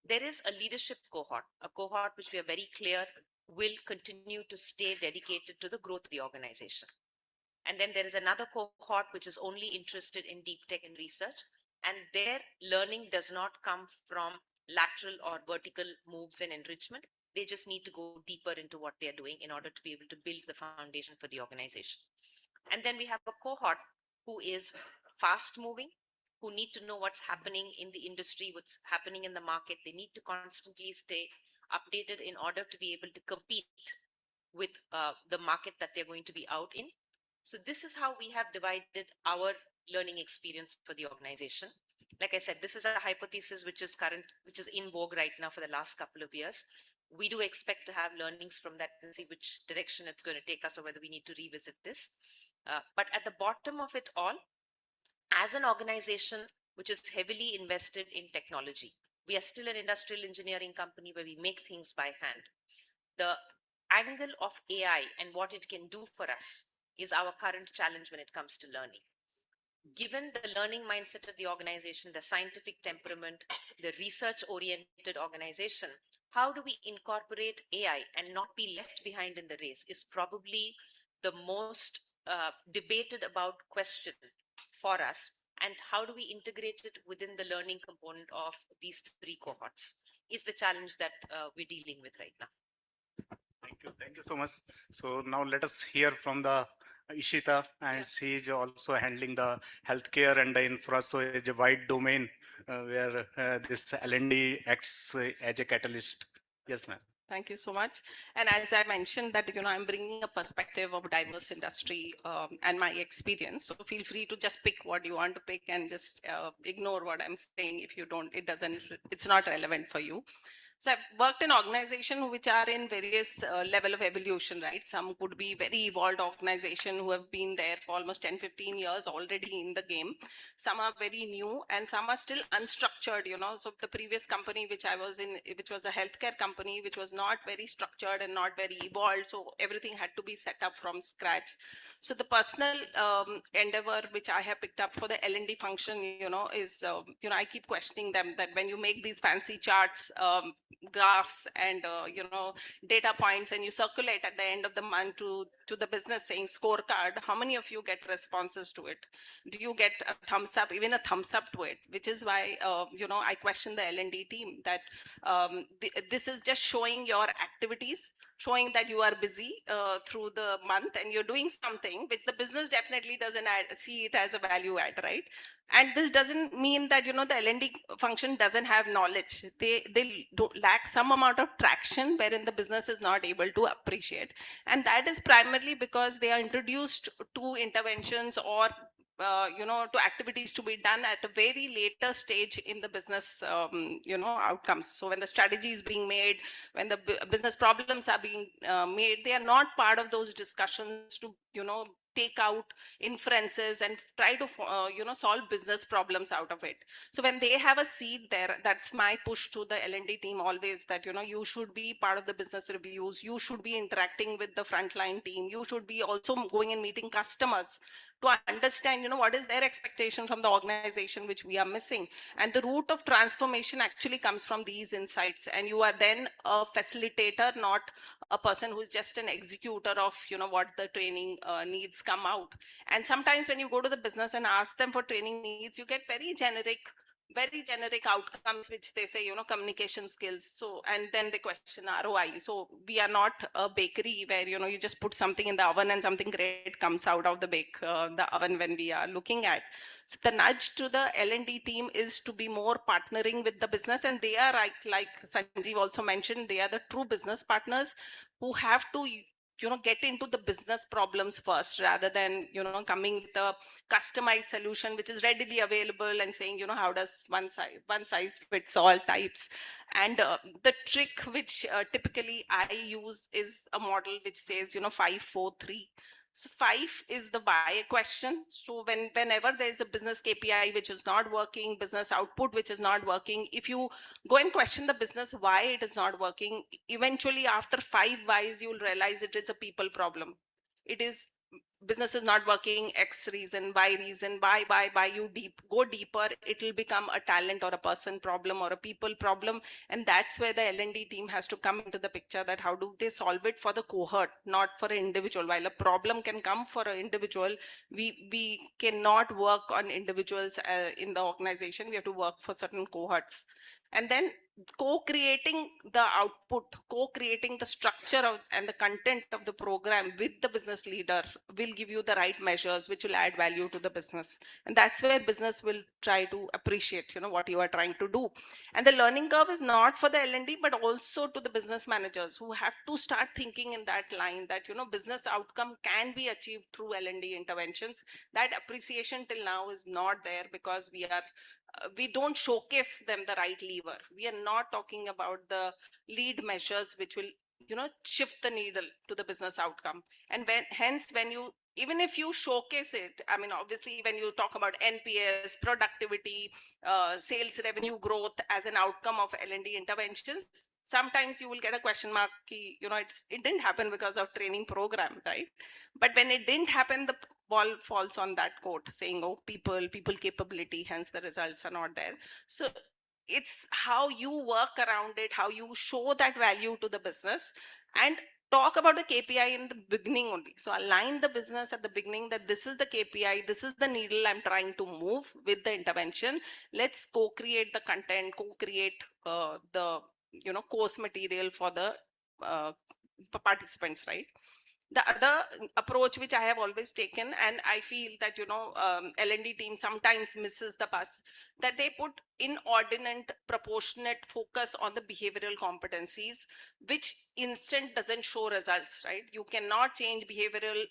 there is a leadership cohort, a cohort which we are very clear will continue to stay dedicated to the growth of the organization. And then there is another cohort which is only interested in deep tech and research, and their learning does not come from lateral or vertical moves and enrichment. They just need to go deeper into what they're doing in order to be able to build the foundation for the organization. And then we have a cohort who is fast moving, who need to know what's happening in the industry, what's happening in the market. They need to constantly stay updated in order to be able to compete with the market that they're going to be out in. So this is how we have divided our learning experience for the organization. Like I said, this is a hypothesis which is in vogue right now for the last couple of years. We do expect to have learnings from that and see which direction it's going to take us or whether we need to revisit this. But at the bottom of it all, as an organization which is heavily invested in technology, we are still an industrial engineering company where we make things by hand. The angle of AI and what it can do for us is our current challenge when it comes to learning. Given the learning mindset of the organization, the scientific temperament, the research-oriented organization, how do we incorporate AI and not be left behind in the race is probably the most debated about question for us. And how do we integrate it within the learning component of these three cohorts is the challenge that we're dealing with right now. Thank you so much. So now let us hear from the Ishita, and she is also handling the healthcare and the infra, so it's a wide domain where this L&D acts as a catalyst. Yes, ma'am. Thank you so much. And as I mentioned that, I'm bringing a perspective of diverse industry and my experience. So feel free to just pick what you want to pick and just ignore what I'm saying if you don't, it's not relevant for you. So I've worked in organizations which are in various level of evolution, right? Some could be very evolved organization who have been there for almost 10, 15 years already in the game. Some are very new and some are still unstructured, So the previous company which I was in, which was a healthcare company, which was not very structured and not very evolved. So everything had to be set up from scratch. So the personal endeavor which I have picked up for the L&D function, is, I keep questioning them that when you make these fancy charts, graphs and data points and you circulate at the end of the month to the business saying scorecard, how many of you get responses to it? Do you get a thumbs up, even a thumbs up to it? Which is why I question the L&D team that this is just showing your activities, showing that you are busy through the month and you're doing something which the business definitely doesn't see it as a value add, right? And this doesn't mean that, the L&D function doesn't have knowledge. They lack some amount of traction wherein the business is not able to appreciate. And that is primarily because they are introduced to interventions or to activities to be done at a very later stage in the business, outcomes. So when the strategy is being made, when the business problems are being made, they are not part of those discussions to, take out inferences and try to solve business problems out of it. So when they have a seat there, that's my push to the L&D team always, that you should be part of the business reviews, you should be interacting with the frontline team, you should be also going and meeting customers to understand, what is their expectation from the organization, which we are missing. And the root of transformation actually comes from these insights. And you are then a facilitator, not a person who's just an executor of, what the training needs come out. And sometimes when you go to the business and ask them for training needs, you get very generic outcomes, which they say, communication skills. So, and then they question ROI. So we are not a bakery where, you just put something in the oven and something great comes out of the oven when we are looking at. So the nudge to the L&D team is to be more partnering with the business. And they are like Sanjeev also mentioned, they are the true business partners who have to get into the business problems first, rather than coming with a customized solution which is readily available and saying, how does one size fits all types. And the trick which typically I use is a model which says 5-4-3. So 5 is the why question. So whenever there is a business KPI which is not working, business output which is not working, if you go and question the business why it is not working, eventually after 5 whys you'll realize it is a people problem. It is business is not working, X reason, Y reason, why you go deeper, it will become a talent or a person problem or a people problem. And that's where the L&D team has to come into the picture, that how do they solve it for the cohort, not for an individual. While a problem can come for an individual, we cannot work on individuals in the organization. We have to work for certain cohorts. And then co-creating the output, co-creating the structure and the content of the program with the business leader will give you the right measures which will add value to the business. And that's where business will try to appreciate what you are trying to do. And the learning curve is not for the L&D but also to the business managers, who have to start thinking in that line, that business outcome can be achieved through L&D interventions. That appreciation till now is not there, because we don't showcase them the right lever. We are not talking about the lead measures which will shift the needle to the business outcome. And when you, even if you showcase it, I mean, obviously when you talk about NPS, productivity, sales revenue growth as an outcome of L&D interventions, sometimes you will get a question mark, it didn't happen because of training program, right? But when it didn't happen, the ball falls on that court saying, oh, people capability, hence the results are not there. So it's how you work around it, how you show that value to the business, and talk about the KPI in the beginning only. So align the business at the beginning that this is the KPI, this is the needle I'm trying to move with the intervention. Let's co-create the content, co-create the course material for the participants, right? The other approach which I have always taken, and I feel that L&D team sometimes misses the bus, that they put inordinate proportionate focus on the behavioral competencies, which instant doesn't show results, right? You cannot change behavioral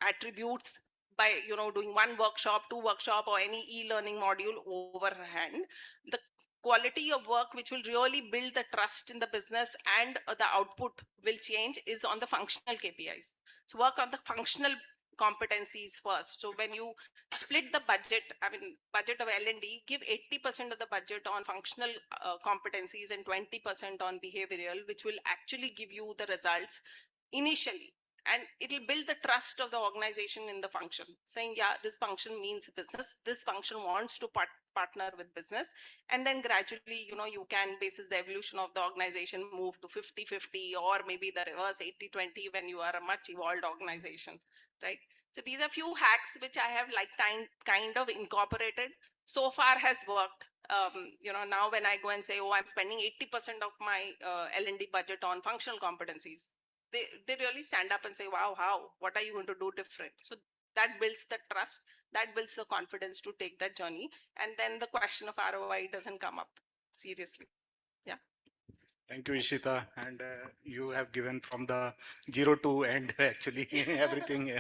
attributes by doing one workshop, two workshop, or any e-learning module overhand. The quality of work which will really build the trust in the business and the output will change is on the functional KPIs. So work on the functional competencies first. So when you split the budget, I mean budget of L&D, give 80% of the budget on functional competencies and 20% on behavioral, which will actually give you the results initially. And it will build the trust of the organization in the function, saying, yeah, this function means business, this function wants to partner with business. And then gradually, you can, basis the evolution of the organization, move to 50-50, or maybe the reverse 80-20 when you are a much evolved organization, right? So these are few hacks which I have kind of incorporated. So far has worked. Now when I go and say, oh, I'm spending 80% of my L&D budget on functional competencies, they really stand up and say, wow, what are you going to do different? So that builds the trust, that builds the confidence to take that journey. And then the question of ROI doesn't come up seriously. Yeah. Thank you, Ishita. And you have given from the zero to end, actually, everything.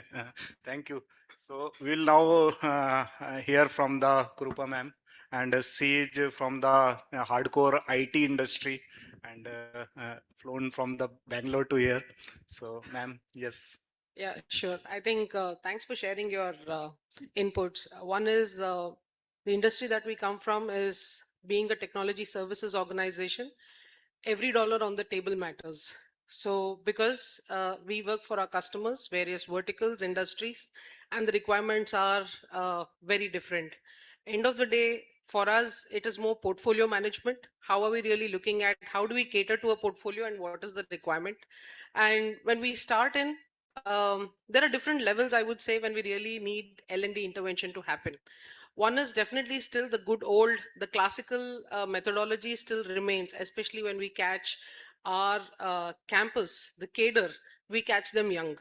Thank you. So we'll now hear from the Krupa ma'am, and she is from the hardcore IT industry, and flown from the Bangalore to here. So ma'am, yes. Yeah, sure. I think thanks for sharing your inputs. One is the industry that we come from is being a technology services organization. Every dollar on the table matters. So because we work for our customers, various verticals, industries, and the requirements are very different. End of the day, for us, it is more portfolio management. How are we really looking at how do we cater to a portfolio and what is the requirement? And when we start in, there are different levels, I would say, when we really need L&D intervention to happen. One is definitely still the good old, the classical methodology still remains, especially when we catch our campus, the cadre, we catch them young.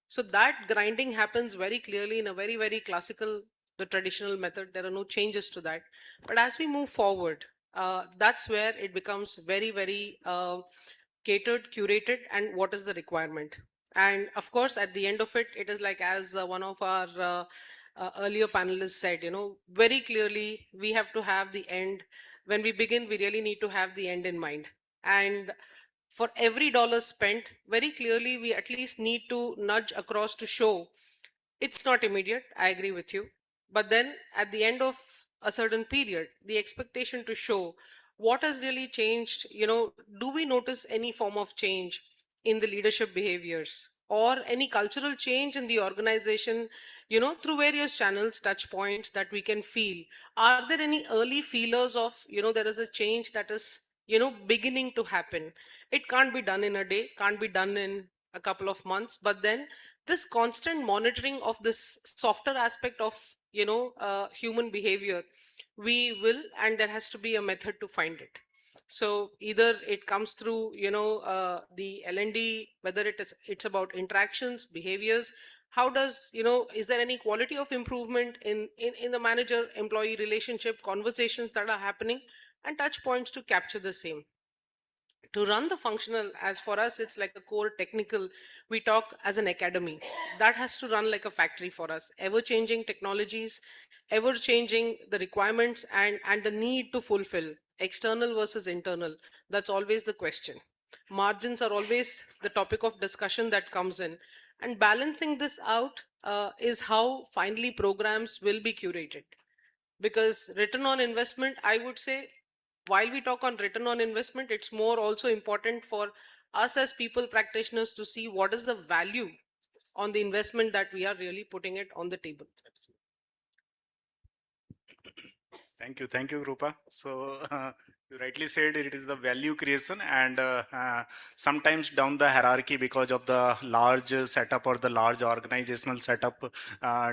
So that grinding happens very clearly in a very, very classical, the traditional method. There are no changes to that. But as we move forward, that's where it becomes very, very catered, curated, and what is the requirement. And of course, at the end of it, it is like as one of our earlier panelists said, very clearly, we have to have the end. When we begin, we really need to have the end in mind. And for every dollar spent, very clearly, we at least need to nudge across to show it's not immediate. I agree with you. But then at the end of a certain period, the expectation to show what has really changed, do we notice any form of change in the leadership behaviors or any cultural change in the organization, through various channels, touch points that we can feel? Are there any early feelers of, there is a change that is, beginning to happen? It can't be done in a day, can't be done in a couple of months, but then this constant monitoring of this softer aspect of human behavior, we will, and there has to be a method to find it. So either it comes through the L&D, whether it's about interactions, behaviors. How does, is there any quality of improvement in the manager employee relationship, conversations that are happening, and touch points to capture the same? To run the functional, as for us it's like a core technical, we talk as an academy that has to run like a factory for us, ever changing technologies, ever changing the requirements, and the need to fulfill external versus internal. That's always the question. Margins are always the topic of discussion that comes in, and balancing this out is how finally programs will be curated. Because return on investment, I would say, while we talk on return on investment, it's more also important for us as people practitioners to see what is the value on the investment that we are really putting it on the table. Thank you, Rupa. So you rightly said it is the value creation, and sometimes down the hierarchy because of the large setup or the large organizational setup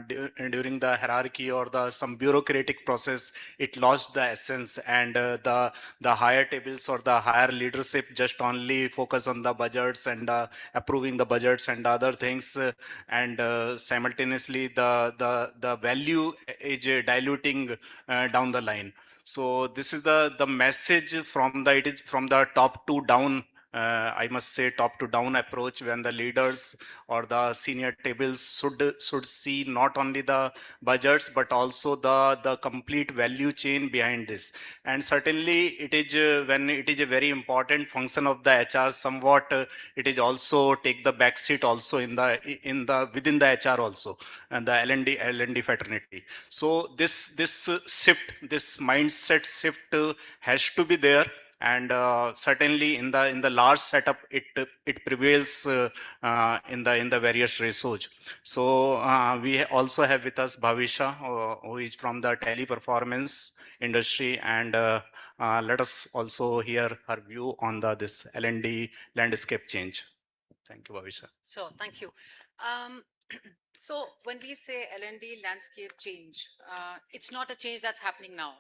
during the hierarchy or the some bureaucratic process, it lost the essence, and the higher tables or the higher leadership just only focus on the budgets and approving the budgets and other things, and simultaneously the value is diluting down the line. So this is the message from the, it is from the top to down, I must say top to down approach, when the leaders or the senior tables should see not only the budgets but also the complete value chain behind this. And certainly it is when it is a very important function of the HR, somewhat it is also take the back seat also in the within the HR also, and the L&D fraternity. So this shift, this mindset shift has to be there, and certainly in the large setup it prevails in the various ratios. So we also have with us Bhavisha, who is from the teleperformance industry, and let us also hear her view on this L&D landscape change. Thank you, Bhavisha. Sure, thank you. Um, so when we say L&D landscape change, it's not a change that's happening now.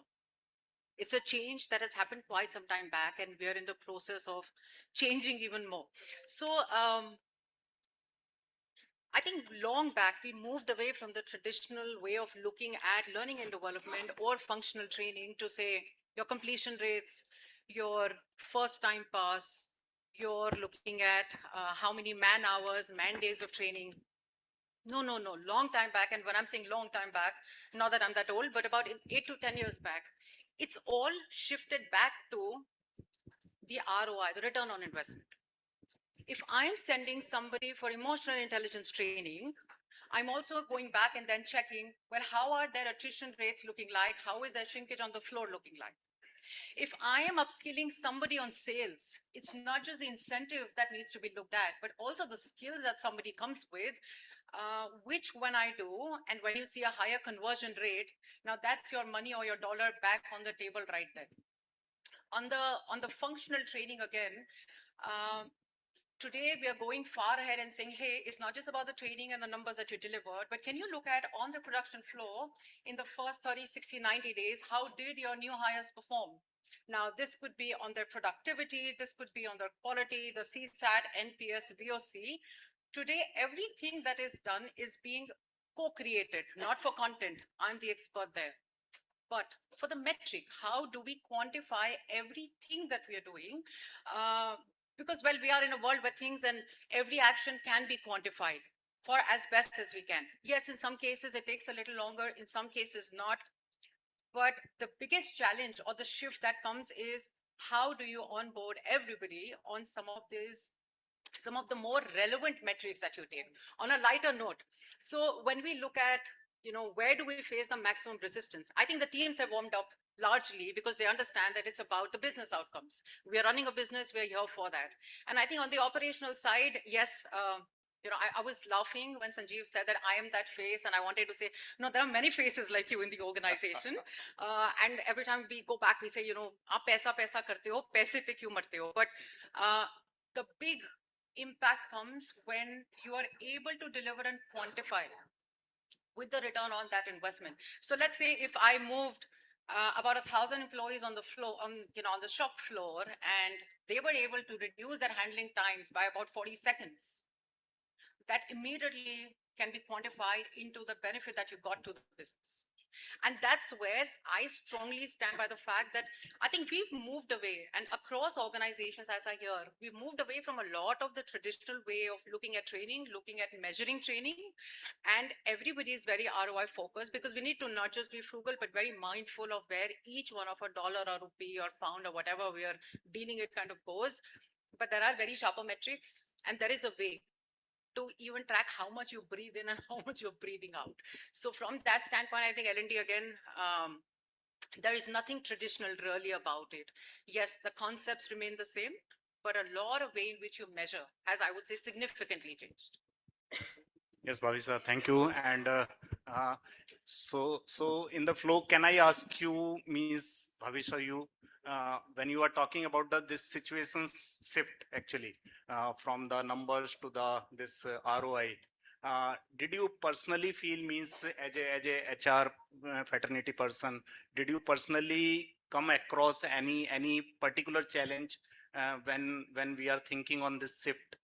It's a change that has happened quite some time back, and we are in the process of changing even more. So I think long back, we moved away from the traditional way of looking at learning and development or functional training to say your completion rates, your first time pass, you're looking at how many man hours, man days of training. No, no, no, long time back. And when I'm saying long time back, not that I'm that old, but about 8 to 10 years back, it's all shifted back to the ROI, the return on investment. If I'm sending somebody for emotional intelligence training, I'm also going back and then checking, well, how are their attrition rates looking like? How is their shrinkage on the floor looking like? If I am upskilling somebody on sales, it's not just the incentive that needs to be looked at, but also the skills that somebody comes with. which when I do, and when you see a higher conversion rate, now that's your money or your dollar back on the table right there. On the functional training again, um, today we are going far ahead and saying, hey, it's not just about the training and the numbers that you delivered, but can you look at on the production floor in the first 30, 60, 90 days, how did your new hires perform? Now, this could be on their productivity, this could be on their quality, the CSAT, NPS, VOC. Today, everything that is done is being co-created, not for content. I'm the expert there. But for the metric, how do we quantify everything that we are doing? Because, well, we are in a world where things and every action can be quantified for as best as we can. Yes, in some cases it takes a little longer, in some cases not. But the biggest challenge or the shift that comes is how do you onboard everybody on some of the more relevant metrics that you take on a lighter note. So when we look at, where do we face the maximum resistance? I think the teams have warmed up largely because they understand that it's about the business outcomes. We are running a business, we're here for that. And I think on the operational side, yes, I was laughing when Sanjeev said that I am that face, and I wanted to say, no, there are many faces like you in the organization. And every time we go back, we say, aap paisa paisa karte ho, paise pe kyun marte ho? But the big impact comes when you are able to deliver and quantify with the return on that investment. So let's say if I moved about 1,000 employees on the floor, on the shop floor, and they were able to reduce their handling times by about 40 seconds, that immediately can be quantified into the benefit that you got to the business. And that's where I strongly stand by the fact that I think we've moved away, and across organizations, as I hear, we've moved away from a lot of the traditional way of looking at training, looking at measuring training, and everybody is very ROI focused because we need to not just be frugal, but very mindful of where each one of a dollar or rupee or pound or whatever we are dealing it kind of goes. But there are very sharper metrics, and there is a way to even track how much you breathe in and how much you're breathing out. So from that standpoint, I think L&D again, there is nothing traditional really about it. Yes, the concepts remain the same, but a lot of way in which you measure has, I would say, significantly changed. Yes, Bhavisa, thank you. And so in the flow, can I ask you, Ms. Bhavisha, when you are talking about this situations shift actually from the numbers to this ROI, did you personally feel, means as a HR fraternity person, did you personally come across any particular challenge when we are thinking on this shift?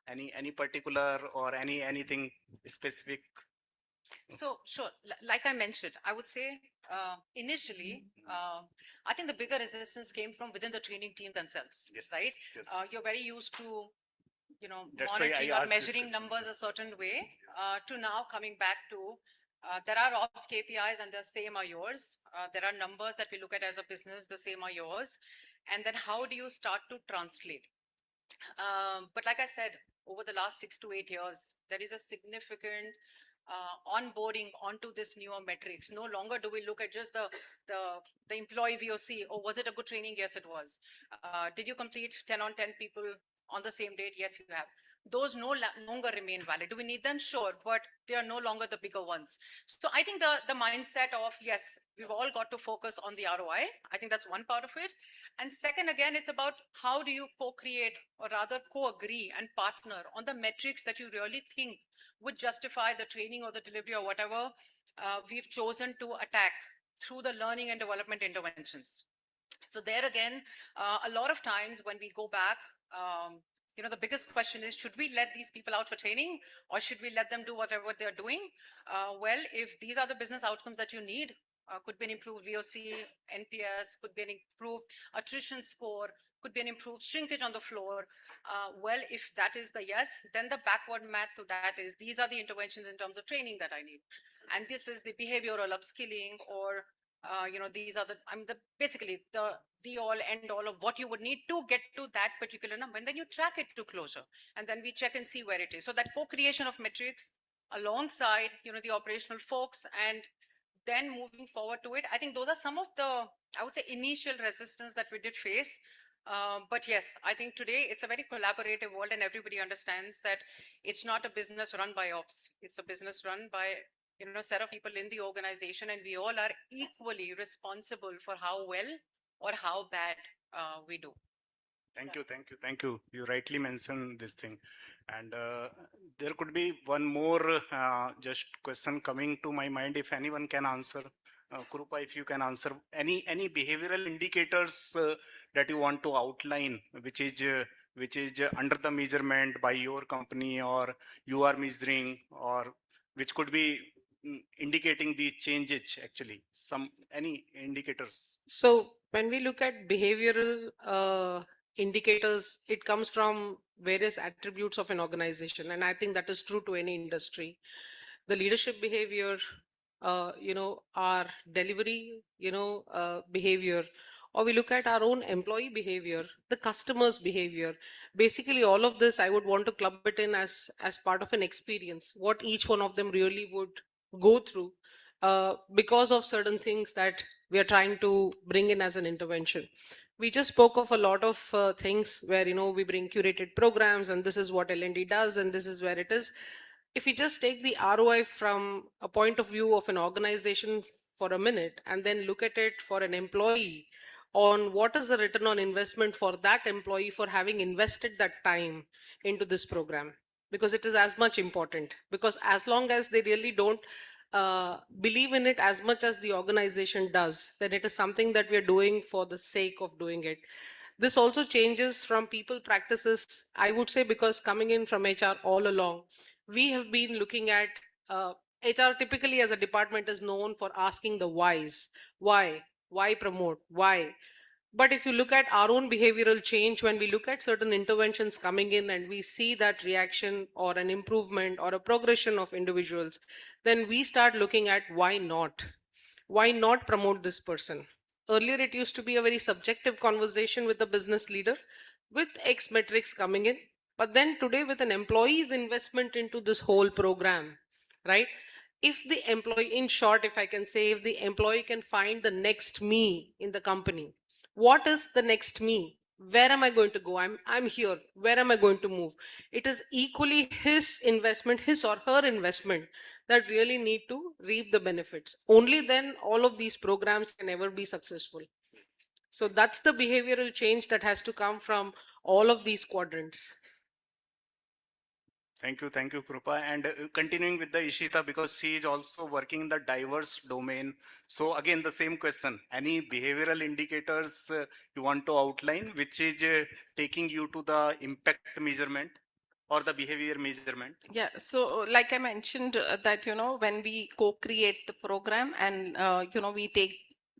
Any particular or anything specific? So sure, like I mentioned, I would say initially, I think the bigger resistance came from within the training team themselves, Yes, right? yes. You're very used to, That's why I monitoring or asked this measuring question. numbers a Yes, certain yes, way yes, yes. to now coming back to there are ops KPIs and the same are yours. There are numbers that we look at as a business, the same are yours. And then how do you start to translate? But like I said, over the last 6 to 8 years, there is a significant onboarding onto this newer metrics. No longer do we look at just the employee VOC. Oh, was it a good training? Yes, it was. Did you complete 10 on 10 people on the same date? Yes, you have. Those no longer remain valid. Do we need them? Sure, but they are no longer the bigger ones. So I think the mindset of, yes, we've all got to focus on the ROI. I think that's one part of it. And second, again, it's about how do you co-create or rather co-agree and partner on the metrics that you really think would justify the training or the delivery or whatever we've chosen to attack through the learning and development interventions. So there again, a lot of times when we go back, the biggest question is, should we let these people out for training or should we let them do whatever they're doing? Well, if these are the business outcomes that you need, could be an improved VOC, NPS, could be an improved attrition score, could be an improved shrinkage on the floor. Well, if that is the yes, then the backward math to that is these are the interventions in terms of training that I need. And this is the behavioral upskilling or these are basically the all end all of what you would need to get to that particular number. And then you track it to closure. And then we check and see where it is. So that co-creation of metrics alongside, the operational folks and then moving forward to it. I think those are some of the, I would say, initial resistance that we did face. But yes, I think today it's a very collaborative world, and everybody understands that it's not a business run by ops. It's a business run by set of people in the organization, and we all are equally responsible for how well or how bad we do. Thank you. You rightly mentioned this thing, and there could be one more just question coming to my mind. If anyone can answer, Krupa, if you can answer any behavioral indicators that you want to outline, which is under the measurement by your company, or you are measuring, or which could be indicating the changes actually. Some any indicators. So when we look at behavioral indicators, it comes from various attributes of an organization, and I think that is true to any industry. The leadership behavior, our delivery, behavior, or we look at our own employee behavior, the customer's behavior. Basically, all of this, I would want to club it in as part of an experience. What each one of them really would go through because of certain things that we are trying to bring in as an intervention. We just spoke of a lot of things where we bring curated programs, and this is what L&D does, and this is where it is. If we just take the ROI from a point of view of an organization for a minute, and then look at it for an employee, on what is the return on investment for that employee for having invested that time into this program, because it is as much important, because as long as they really don't believe in it as much as the organization does, then it is something that we are doing for the sake of doing it. This also changes from people practices, I would say, because coming in from HR all along, we have been looking at HR typically as a department is known for asking the whys. Why promote? Why? But if you look at our own behavioral change, when we look at certain interventions coming in and we see that reaction or an improvement or a progression of individuals, then we start looking at why not? Why not promote this person? Earlier, it used to be a very subjective conversation with the business leader with X metrics coming in. But then today, with an employee's investment into this whole program, right? If the employee, in short, if I can say, if the employee can find the next me in the company, what is the next me? Where am I going to go? I'm here. Where am I going to move? It is equally his investment, his or her investment, that really need to reap the benefits. Only then all of these programs can ever be successful. So that's the behavioral change that has to come from all of these quadrants. Thank you, Krupa. And continuing with the Ishita, because she is also working in the diverse domain. So again, the same question, any behavioral indicators you want to outline, which is taking you to the impact measurement or the behavior measurement? Yeah, so like I mentioned that, when we co-create the program and, we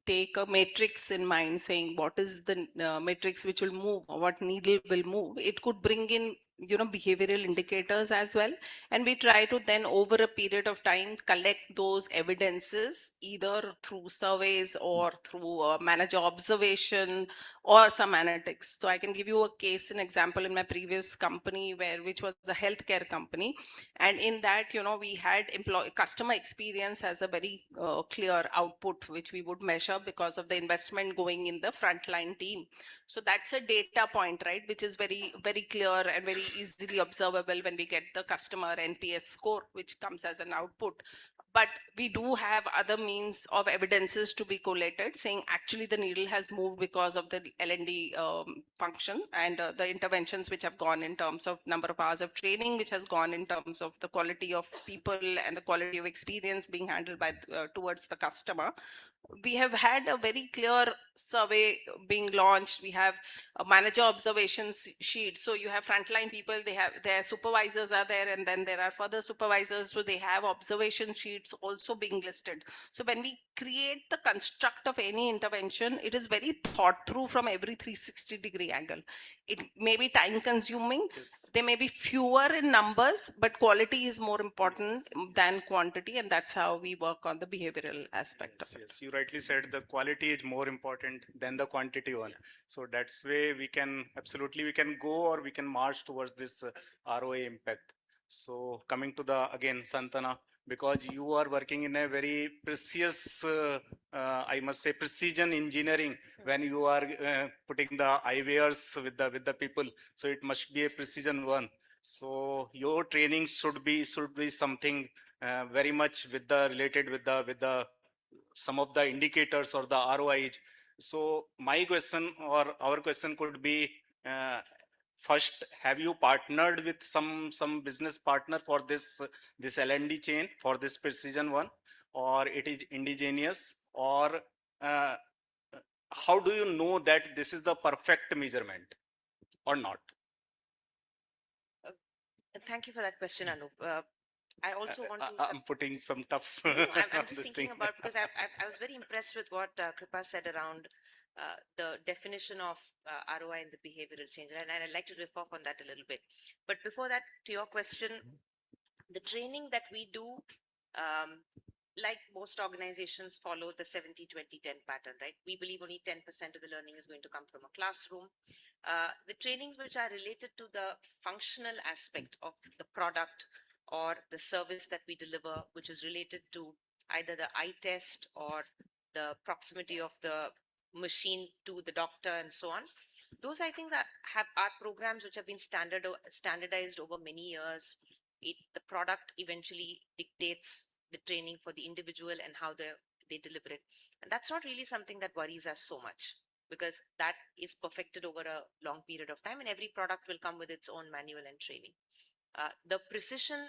take a matrix in mind saying what is the matrix which will move or what needle will move, it could bring in behavioral indicators as well, and we try to then over a period of time collect those evidences either through surveys or through manager observation or some analytics. So I can give you a case, an example in my previous company which was a healthcare company, and in that we had customer experience as a very clear output which we would measure because of the investment going in the frontline team. So that's a data point, right, which is very, very clear and very easily observable when we get the customer NPS score, which comes as an output. But we do have other means of evidences to be collated saying actually the needle has moved because of the L&D function and the interventions which have gone in terms of number of hours of training, which has gone in terms of the quality of people and the quality of experience being handled by towards the customer. We have had a very clear survey being launched. We have a manager observations sheet. So you have frontline people, they have their supervisors are there, and then there are further supervisors. So they have observation sheets also being listed. So when we create the construct of any intervention, it is very thought through from every 360-degree angle. It may be time consuming. Yes. There may be fewer in numbers, but quality is more important than quantity. And that's how we work on the behavioral aspect of it. Yes, you rightly said the quality is more important than the quantity one. So that's way we can absolutely we can go or we can march towards this ROA impact. So coming to the again Santana, because you are working in a very precious, I must say, precision engineering when you are putting the eyewears with the people. So it must be a precision one. So your training should be something very much with the related with the some of the indicators or the ROIs. So my question or our question could be, uh, first, have you partnered with some business partner for this L&D chain for this precision one, or it is indigenous, or uh, how do you know that this is the perfect measurement or not? Thank you for that question, Anup. I also want to. I'm putting some tough. No, I'm just this thinking thing. about, because I was very impressed with what Kripa said around the definition of ROI and the behavioral change, and I'd like to riff off on that a little bit. But before that, to your question, the training that we do, um, like most organizations, follow the 70-20-10 pattern, right? We believe only 10% of the learning is going to come from a classroom. The trainings which are related to the functional aspect of the product or the service that we deliver, which is related to either the eye test or the proximity of the machine to the doctor and so on. Those, I think, are programs which have been standardized over many years. The product eventually dictates the training for the individual and how they deliver it. And that's not really something that worries us so much, because that is perfected over a long period of time, and every product will come with its own manual and training. The precision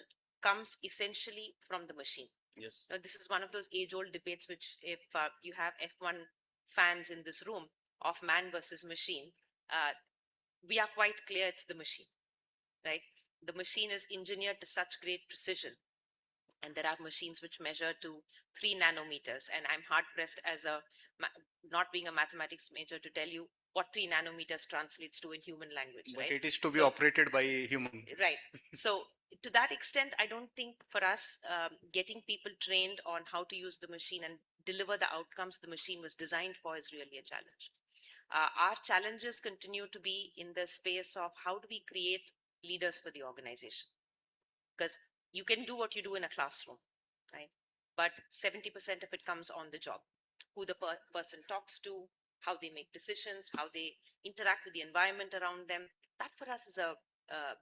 comes essentially from the machine. Yes. Now, this is one of those age-old debates which, if you have F1 fans in this room, of man versus machine, we are quite clear it's the machine, right? The machine is engineered to such great precision, and there are machines which measure to 3 nanometers, and I'm hard pressed as not being a mathematics major to tell you what 3 nanometers translates to in human language, But right? it is to be operated by human. Right. So to that extent, I don't think for us, getting people trained on how to use the machine and deliver the outcomes the machine was designed for is really a challenge. Our challenges continue to be in the space of how do we create leaders for the organization? Because you can do what you do in a classroom, right? But 70% of it comes on the job. Who the person talks to, how they make decisions, how they interact with the environment around them. That for us is a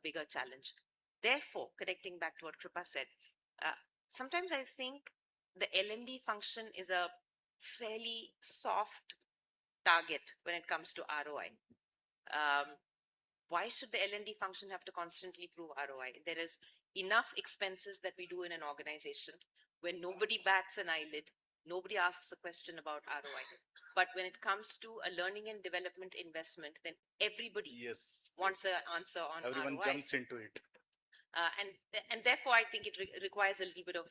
bigger challenge. Therefore, connecting back to what Kripa said, sometimes I think the L&D function is a fairly soft target when it comes to ROI. Why should the L&D function have to constantly prove ROI? There is enough expenses that we do in an organization where nobody bats an eyelid, nobody asks a question about ROI. But when it comes to a learning and development investment, then everybody wants an answer on Everyone ROI. jumps into it. And therefore, I think it requires a little bit of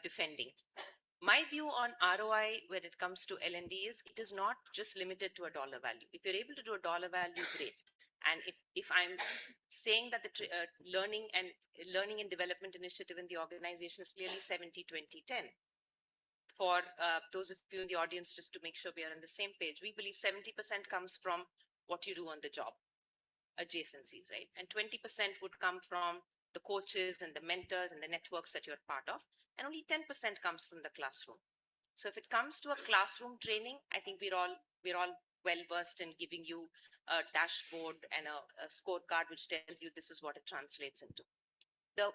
defending. My view on ROI when it comes to L&D is it is not just limited to a dollar value. If you're able to do a dollar value, great. And if I'm saying that the learning and development initiative in the organization is clearly 70-20-10, for those of you in the audience, just to make sure we are on the same page, we believe 70% comes from what you do on the job, adjacencies, right? And 20% would come from the coaches and the mentors and the networks that you're part of, and only 10% comes from the classroom. So if it comes to a classroom training, I think we're all well versed in giving you a dashboard and a scorecard which tells you this is what it translates into. The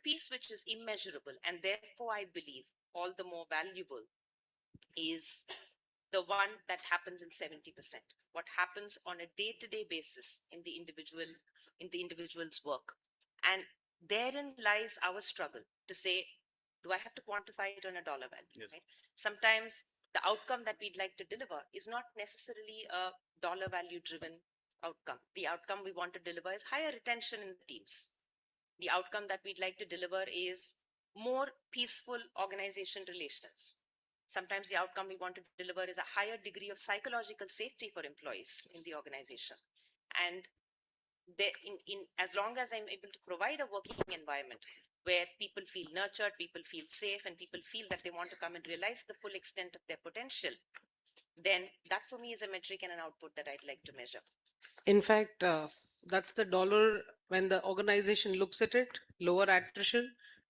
piece which is immeasurable and therefore I believe all the more valuable is the one that happens in 70%. What happens on a day-to-day basis in the individual's work. And therein lies our struggle to say, do I have to quantify it on a dollar value? Yes. Right? Sometimes the outcome that we'd like to deliver is not necessarily a dollar value driven outcome. The outcome we want to deliver is higher retention in the teams. The outcome that we'd like to deliver is more peaceful organization relations. Sometimes the outcome we want to deliver is a higher degree of psychological safety for employees in the organization. And as long as I'm able to provide a working environment where people feel nurtured, people feel safe, and people feel that they want to come and realize the full extent of their potential, then that for me is a metric and an output that I'd like to measure. In fact, that's the dollar when the organization looks at it, lower attrition,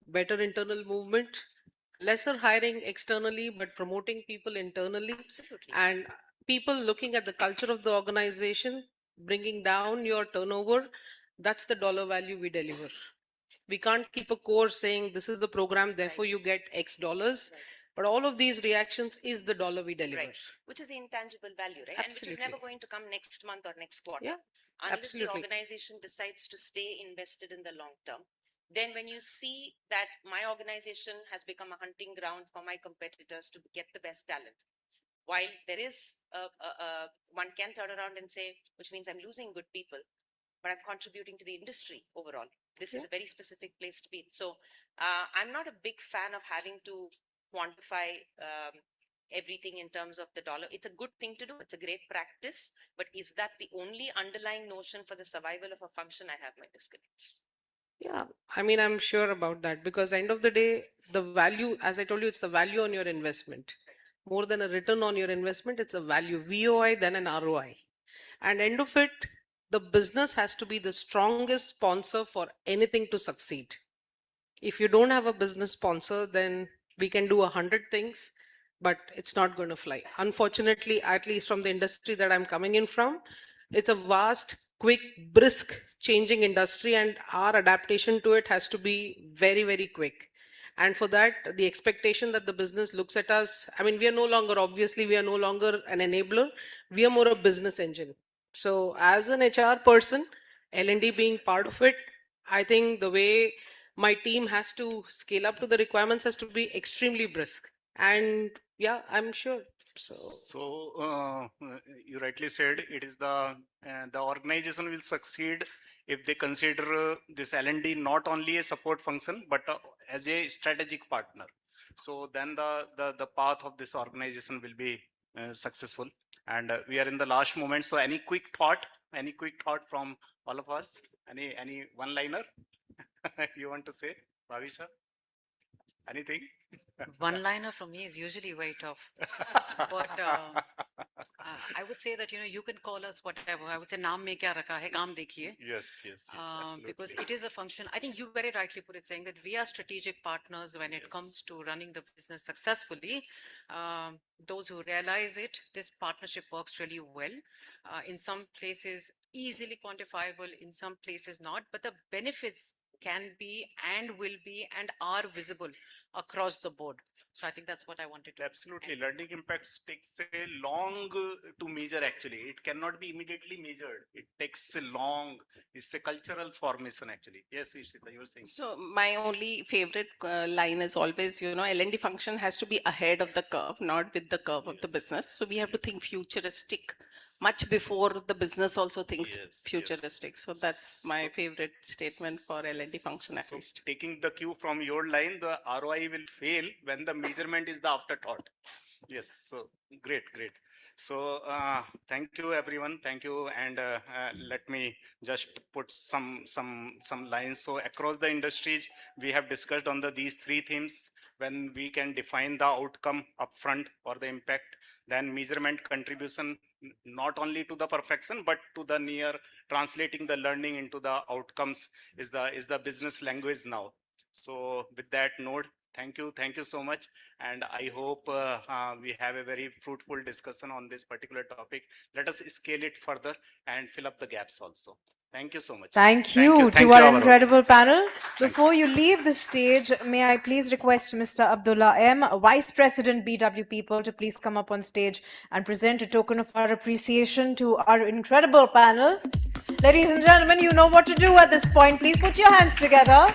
better internal movement, lesser hiring externally, but promoting people internally. Absolutely. And people looking at the culture of the organization, bringing down your turnover, that's the dollar value we deliver. We can't keep a course saying this is the program, therefore you get X dollars. But all of these reactions is the dollar we deliver. Right, which is the intangible value, right? And which is never Absolutely. going to come next month or next quarter. Yeah, Unless the absolutely. organization decides to stay invested in the long term. Then when you see that my organization has become a hunting ground for my competitors to get the best talent, while there is one can turn around and say, which means I'm losing good people, but I'm contributing to the industry overall. This is a very specific place to be. So I'm not a big fan of having to quantify everything in terms of the dollar. It's a good thing to do. It's a great practice. But is that the only underlying notion for the survival of a function? I have my disconnects. Yeah, I mean, I'm sure about that because end of the day, the value, as I told you, it's the value on your investment. More than a return on your investment, it's a value, VOI, than an ROI. And end of it, the business has to be the strongest sponsor for anything to succeed. If you don't have a business sponsor, then we can do 100 things, but it's not going to fly. Unfortunately, at least from the industry that I'm coming in from, it's a vast, quick, brisk changing industry, and our adaptation to it has to be very, very quick. And for that, the expectation that the business looks at us, I mean, we are no longer, obviously, we are no longer an enabler. We are more a business engine. So as an HR person, L&D being part of it, I think the way my team has to scale up to the requirements has to be extremely brisk. And yeah, I'm sure. So you rightly said it is the organization will succeed if they consider this L&D not only a support function but as a strategic partner. So then the path of this organization will be successful. And we are in the last moment. So any quick thought from all of us? Any one-liner you want to say, Bhavisha? Anything? One-liner from me is usually way tough. But I would say that, you can call us whatever. I would say, naam mein kya rakha hai, kaam dekhiye. Yes, absolutely. Because it is a function. I think you very rightly put it, saying that we are strategic partners when it comes to running the business successfully. Those who realize it, this partnership works really well. In some places, easily quantifiable, in some places not, but the benefits can be and will be and are visible across the board. So I think that's what I wanted to. Absolutely. Learning impacts takes a long to measure actually. It cannot be immediately measured. It takes a long, it's a cultural formation actually. Yes, Ishita, you were saying. So my only favorite line is always, L&D function has to be ahead of the curve, not with the curve of the business. So we have to think futuristic much before the business also thinks futuristic. So that's my favorite statement for L&D function at least. Taking the cue from your line, the ROI will fail when the measurement is the afterthought. Yes, so great. So thank you everyone, thank you. And let me just put some lines. So across the industries, we have discussed on these three themes. When we can define the outcome upfront or the impact, then measurement contribution not only to the perfection but to the near translating the learning into the outcomes is the business language now. So with that note, thank you so much, and I hope we have a very fruitful discussion on this particular topic. Let us scale it further and fill up the gaps also. Thank you so much. Thank you to our incredible panel. Before you leave the stage, may I please request Mr. Abdullah M., Vice President BW People, to please come up on stage and present a token of our appreciation to our incredible panel. Ladies and gentlemen, you know what to do at this point. Please put your hands together.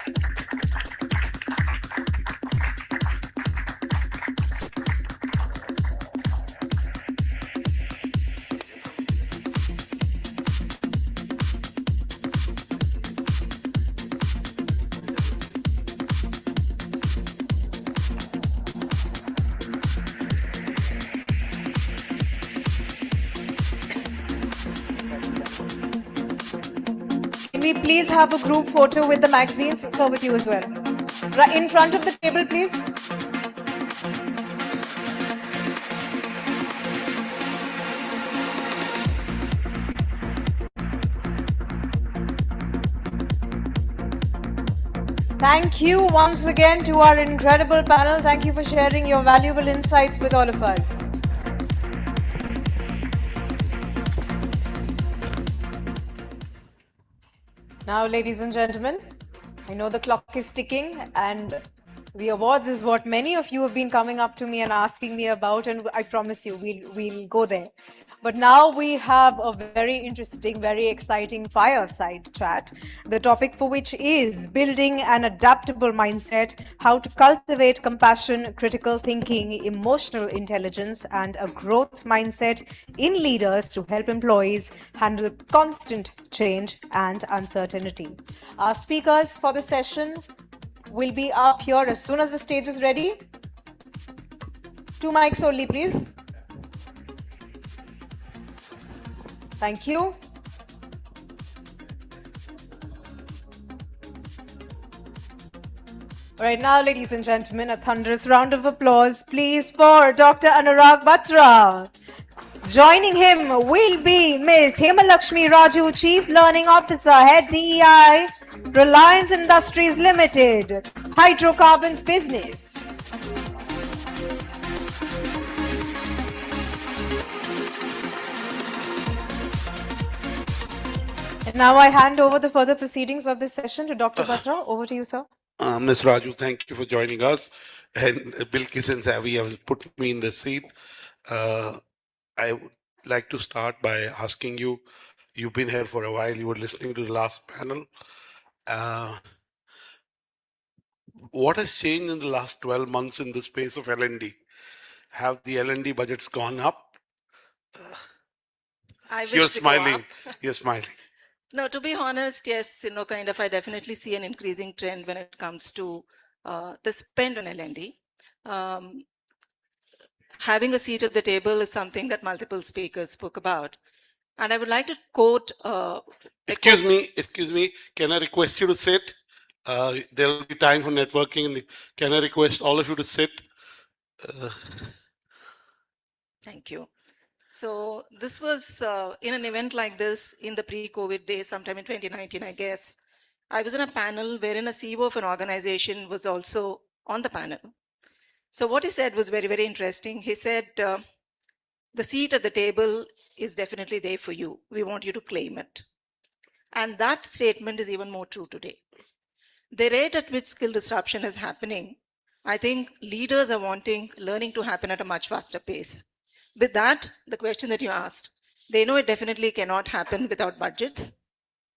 Can we please have a group photo with the magazines? So with you as well. Right in front of the table, please. Thank you once again to our incredible panel. Thank you for sharing your valuable insights with all of us. Now, ladies and gentlemen, I know the clock is ticking and the awards is what many of you have been coming up to me and asking me about, and I promise you we'll go there. But now we have a very interesting, very exciting fireside chat, the topic for which is building an adaptable mindset, how to cultivate compassion, critical thinking, emotional intelligence, and a growth mindset in leaders to help employees handle constant change and uncertainty. Our speakers for the session will be up here as soon as the stage is ready. 2 mics only, please. Thank you. All right, now, ladies and gentlemen, a thunderous round of applause, please, for Dr. Anurag Batra. Joining him will be Ms. Hemalakshmi Raju, Chief Learning Officer, Head DEI, Reliance Industries Limited, Hydrocarbons Business. And now I hand over the further proceedings of this session to Dr. Batra. Over to you, sir. Ms. Raju, thank you for joining us. And Bilkis and Savi have put me in the seat. I would like to start by asking you, you've been here for a while, you were listening to the last panel. What has changed in the last 12 months in the space of L&D? Have the L&D budgets gone up? You're smiling. You're smiling. No, to be honest, yes, I definitely see an increasing trend when it comes to the spend on L&D. Having a seat at the table is something that multiple speakers spoke about. And I would like to quote... Excuse me, can I request you to sit? There'll be time for networking. Can I request all of you to sit? Thank you. So this was in an event like this in the pre-COVID days, sometime in 2019, I guess. I was in a panel wherein a CEO of an organization was also on the panel. So what he said was very, very interesting. He said, the seat at the table is definitely there for you. We want you to claim it. And that statement is even more true today. The rate at which skill disruption is happening, I think leaders are wanting learning to happen at a much faster pace. With that, the question that you asked, they know it definitely cannot happen without budgets.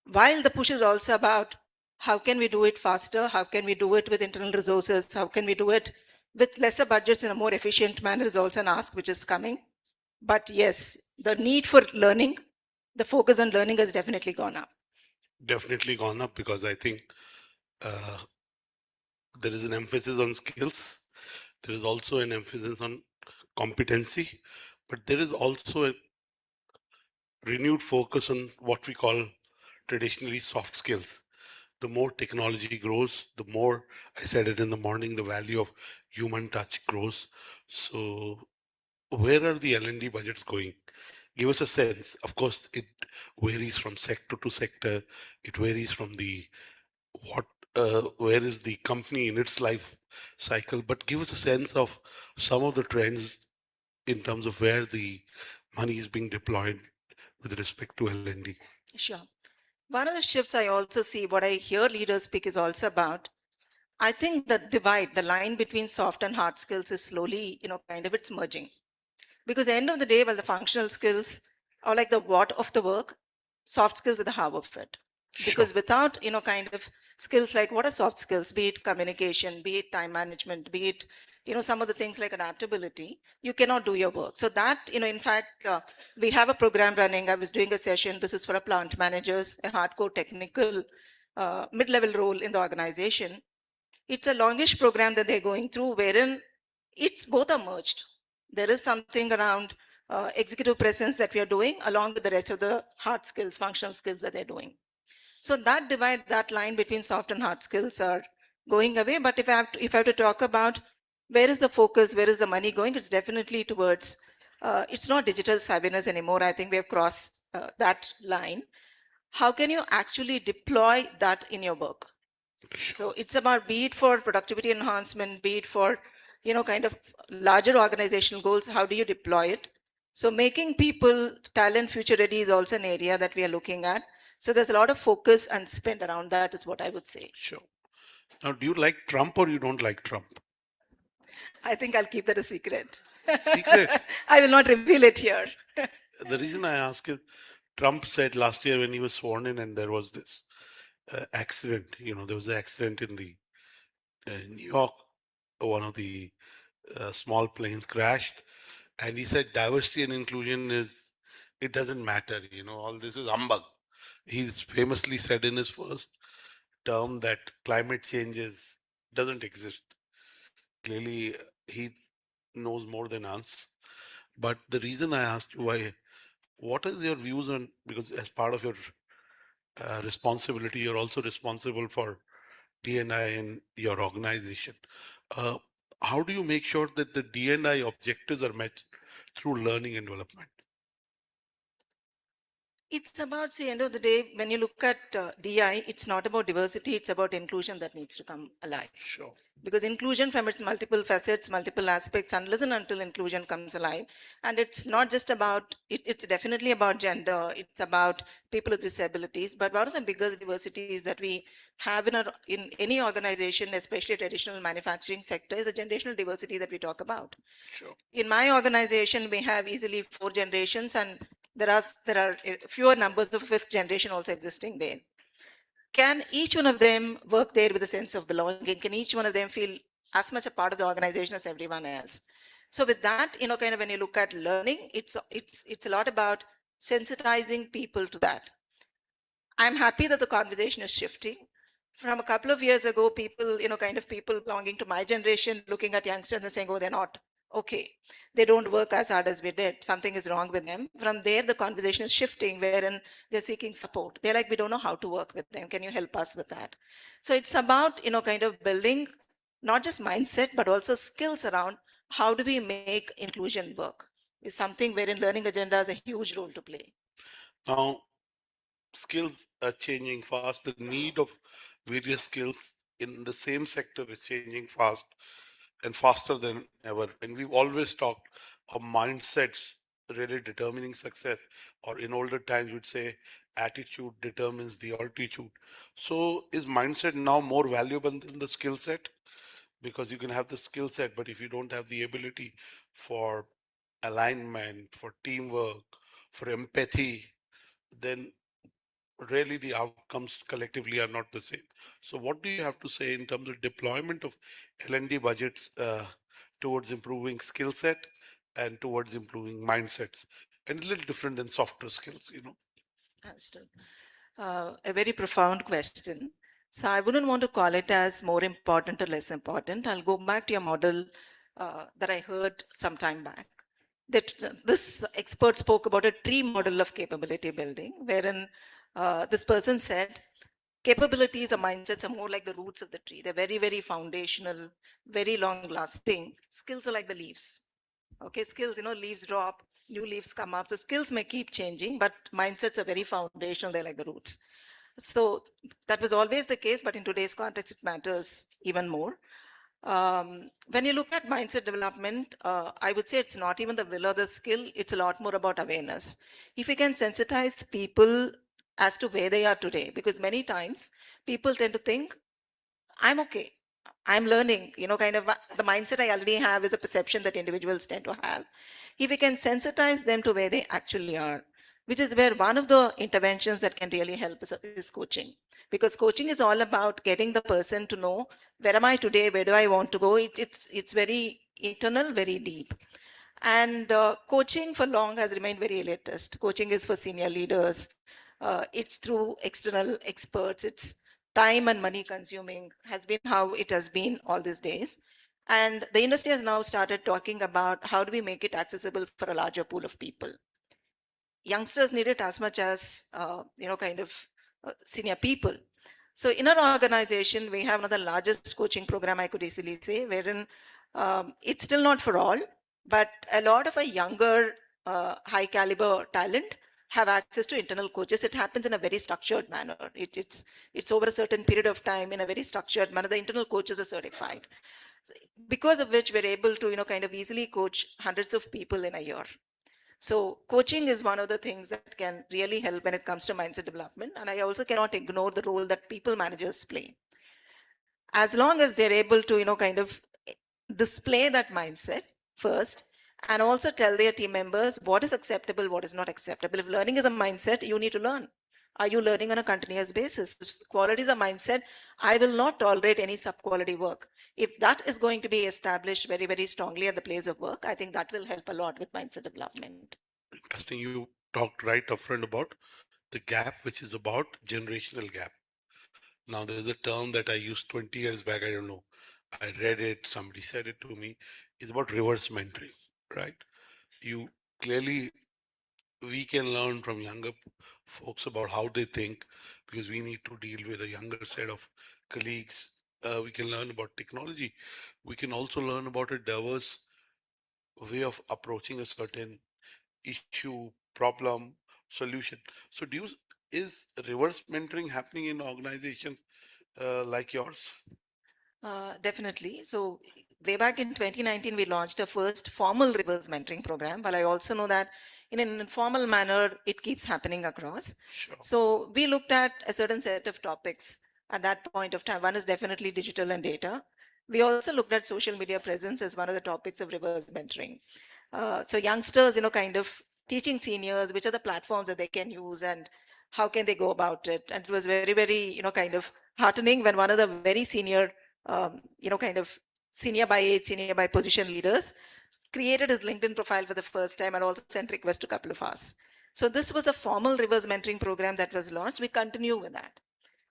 While the push is also about how can we do it faster, how can we do it with internal resources, how can we do it with lesser budgets in a more efficient manner is also an ask which is coming. But yes, the need for learning, the focus on learning has definitely gone up. Definitely gone up because I think there is an emphasis on skills. There is also an emphasis on competency, but there is also a renewed focus on what we call traditionally soft skills. The more technology grows, the more, I said it in the morning, the value of human touch grows. So where are the L&D budgets going? Give us a sense. Of course, it varies from sector to sector. It varies from the where is the company in its life cycle, but give us a sense of some of the trends in terms of where the money is being deployed with respect to L&D. Sure. One of the shifts I also see, what I hear leaders speak is also about, I think the divide, the line between soft and hard skills is slowly, it's merging. Because at the end of the day, well, the functional skills are like the what of the work, soft skills are the how of it. Because without, skills like what are soft skills, be it communication, be it time management, be it, some of the things like adaptability, you cannot do your work. So that, in fact, we have a program running. I was doing a session. This is for a plant managers, a hardcore technical mid-level role in the organization. It's a longish program that they're going through wherein it's both are merged. There is something around executive presence that we are doing along with the rest of the hard skills, functional skills that they're doing. So that divide, that line between soft and hard skills are going away. But if I have to talk about where is the focus, where is the money going, it's definitely towards, it's not digital savviness anymore. I think we have crossed that line. How can you actually deploy that in your work? So it's about, be it for productivity enhancement, be it for, kind of larger organizational goals, how do you deploy it? So making people talent future ready is also an area that we are looking at. So there's a lot of focus and spend around that is what I would say. Sure. Now, do you like Trump or you don't like Trump? I think I'll keep that a secret. Secret. I will not reveal it here. The reason I ask is Trump said last year when he was sworn in and there was this accident, there was an accident in the New York, one of the small planes crashed, and he said diversity and inclusion it doesn't matter, all this is humbug. He's famously said in his first term that climate change doesn't exist. Clearly, he knows more than us. But the reason I asked you what is your views on, because as part of your responsibility, you're also responsible for D&I in your organization. Uh, how do you make sure that the D&I objectives are met through learning and development? It's about, see, end of the day, when you look at DI, it's not about diversity, it's about inclusion that needs to come alive. Sure. Because inclusion from its multiple facets, multiple aspects, unless and until inclusion comes alive. And it's not just about, it's definitely about gender, it's about people with disabilities, but one of the biggest diversities that we have in any organization, especially traditional manufacturing sector, is the generational diversity that we talk about. Sure. In my organization, we have easily 4 generations, and there are fewer numbers of 5th generation also existing there. Can each one of them work there with a sense of belonging? Can each one of them feel as much a part of the organization as everyone else? So with that, kind of when you look at learning, it's a lot about sensitizing people to that. I'm happy that the conversation is shifting. From a couple of years ago, people, kind of people belonging to my generation looking at youngsters and saying, oh, they're not okay. They don't work as hard as we did. Something is wrong with them. From there, the conversation is shifting wherein they're seeking support. They're like, we don't know how to work with them. Can you help us with that? So it's about, kind of building not just mindset, but also skills around how do we make inclusion work is something wherein learning agenda has a huge role to play. Now, skills are changing fast. The need of various skills in the same sector is changing fast and faster than ever. And we've always talked of mindsets really determining success, or in older times we'd say attitude determines the altitude. So is mindset now more valuable than the skill set? Because you can have the skill set, but if you don't have the ability for alignment, for teamwork, for empathy, then really the outcomes collectively are not the same. So what do you have to say in terms of deployment of L&D budgets towards improving skill set and towards improving mindsets, and a little different than softer skills, Understood. A very profound question. So I wouldn't want to call it as more important or less important. I'll go back to your model that I heard some time back. That this expert spoke about a tree model of capability building, wherein this person said, capabilities or mindsets are more like the roots of the tree. They're very, very foundational, very long lasting. Skills are like the leaves. Okay, skills, leaves drop, new leaves come up. So skills may keep changing, but mindsets are very foundational. They're like the roots. So that was always the case, but in today's context, it matters even more. When you look at mindset development, I would say it's not even the will or the skill, it's a lot more about awareness. If we can sensitize people as to where they are today, because many times people tend to think, I'm okay, I'm learning, kind of the mindset I already have is a perception that individuals tend to have. If we can sensitize them to where they actually are, which is where one of the interventions that can really help is coaching. Because coaching is all about getting the person to know, where am I today, where do I want to go? It's very internal, very deep. And coaching for long has remained very elitist. Coaching is for senior leaders. It's through external experts. It's time and money consuming, has been how it has been all these days. And the industry has now started talking about how do we make it accessible for a larger pool of people. Youngsters need it as much as, kind of senior people. So in our organization, we have one of the largest coaching program, I could easily say, wherein it's still not for all, but a lot of a younger, high caliber talent have access to internal coaches. It happens in a very structured manner. It's over a certain period of time in a very structured manner. The internal coaches are certified. So because of which we're able to, kind of easily coach hundreds of people in a year. So coaching is one of the things that can really help when it comes to mindset development. And I also cannot ignore the role that people managers play. As long as they're able to, kind of display that mindset first, and also tell their team members what is acceptable, what is not acceptable. If learning is a mindset, you need to learn. Are you learning on a continuous basis? If quality is a mindset, I will not tolerate any sub-quality work. If that is going to be established very, very strongly at the place of work, I think that will help a lot with mindset development. Interesting. You talked right upfront about the gap, which is about generational gap. Now, there's a term that I used 20 years back. I don't know. I read it, somebody said it to me. It's about reverse mentoring, right? You clearly, we can learn from younger folks about how they think because we need to deal with a younger set of colleagues. We can learn about technology. We can also learn about a diverse way of approaching a certain issue, problem, solution. So, is reverse mentoring happening in organizations like yours? Definitely. So way back in 2019, we launched a first formal reverse mentoring program, but I also know that in an informal manner, it keeps happening across. Sure. So we looked at a certain set of topics at that point of time. One is definitely digital and data. We also looked at social media presence as one of the topics of reverse mentoring. So youngsters, kind of teaching seniors which are the platforms that they can use and how can they go about it. And it was very, very, kind of heartening when one of the very senior, kind of senior by age, senior by position leaders created his LinkedIn profile for the first time and also sent request to a couple of us. So this was a formal reverse mentoring program that was launched. We continue with that.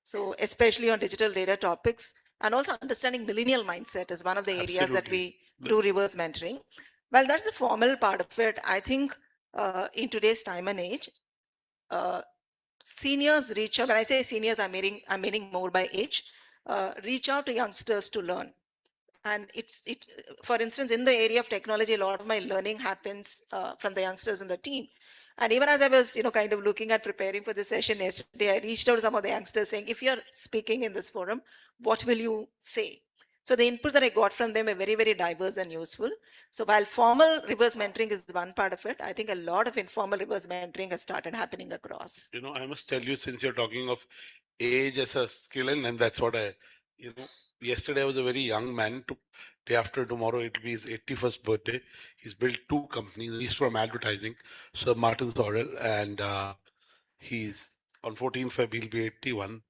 So especially on digital data topics and also understanding millennial mindset is one of the areas that we do reverse mentoring. Well, that's the formal part of it. I think in today's time and age, uh, seniors reach out. When I say seniors, I'm meaning more by age. Reach out to youngsters to learn. And for instance, in the area of technology, a lot of my learning happens from the youngsters in the team. And even as I was, kind of looking at preparing for this session yesterday, I reached out to some of the youngsters saying, if you're speaking in this forum, what will you say? So the inputs that I got from them are very, very diverse and useful. So while formal reverse mentoring is one part of it, I think a lot of informal reverse mentoring has started happening across. I must tell you, since you're talking of age as a skill, and that's what yesterday I was a very young man. Day after tomorrow, it'll be his 81st birthday. He's built 2 companies. He's from advertising, Sir Martin Sorrell, and he's on 14th Feb, he'll be 81.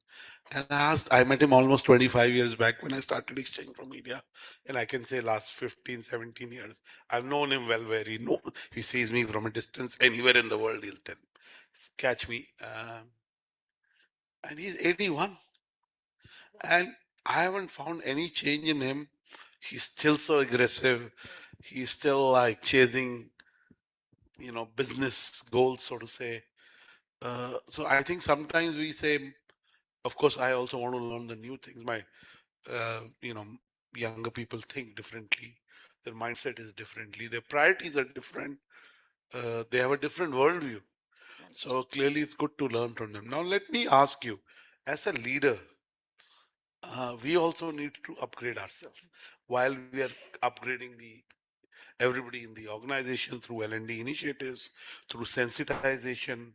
And I met him almost 25 years back when I started Exchange for Media. And I can say last 15, 17 years. I've known him well where he sees me from a distance anywhere in the world, he'll catch me. And he's 81. And I haven't found any change in him. He's still so aggressive. He's still like chasing, business goals, so to say. So I think sometimes we say, of course, I also want to learn the new things. My, younger people think differently. Their mindset is differently. Their priorities are different. They have a different worldview. So clearly, it's good to learn from them. Now, let me ask you, as a leader, we also need to upgrade ourselves while we are upgrading everybody in the organization through L&D initiatives, through sensitization,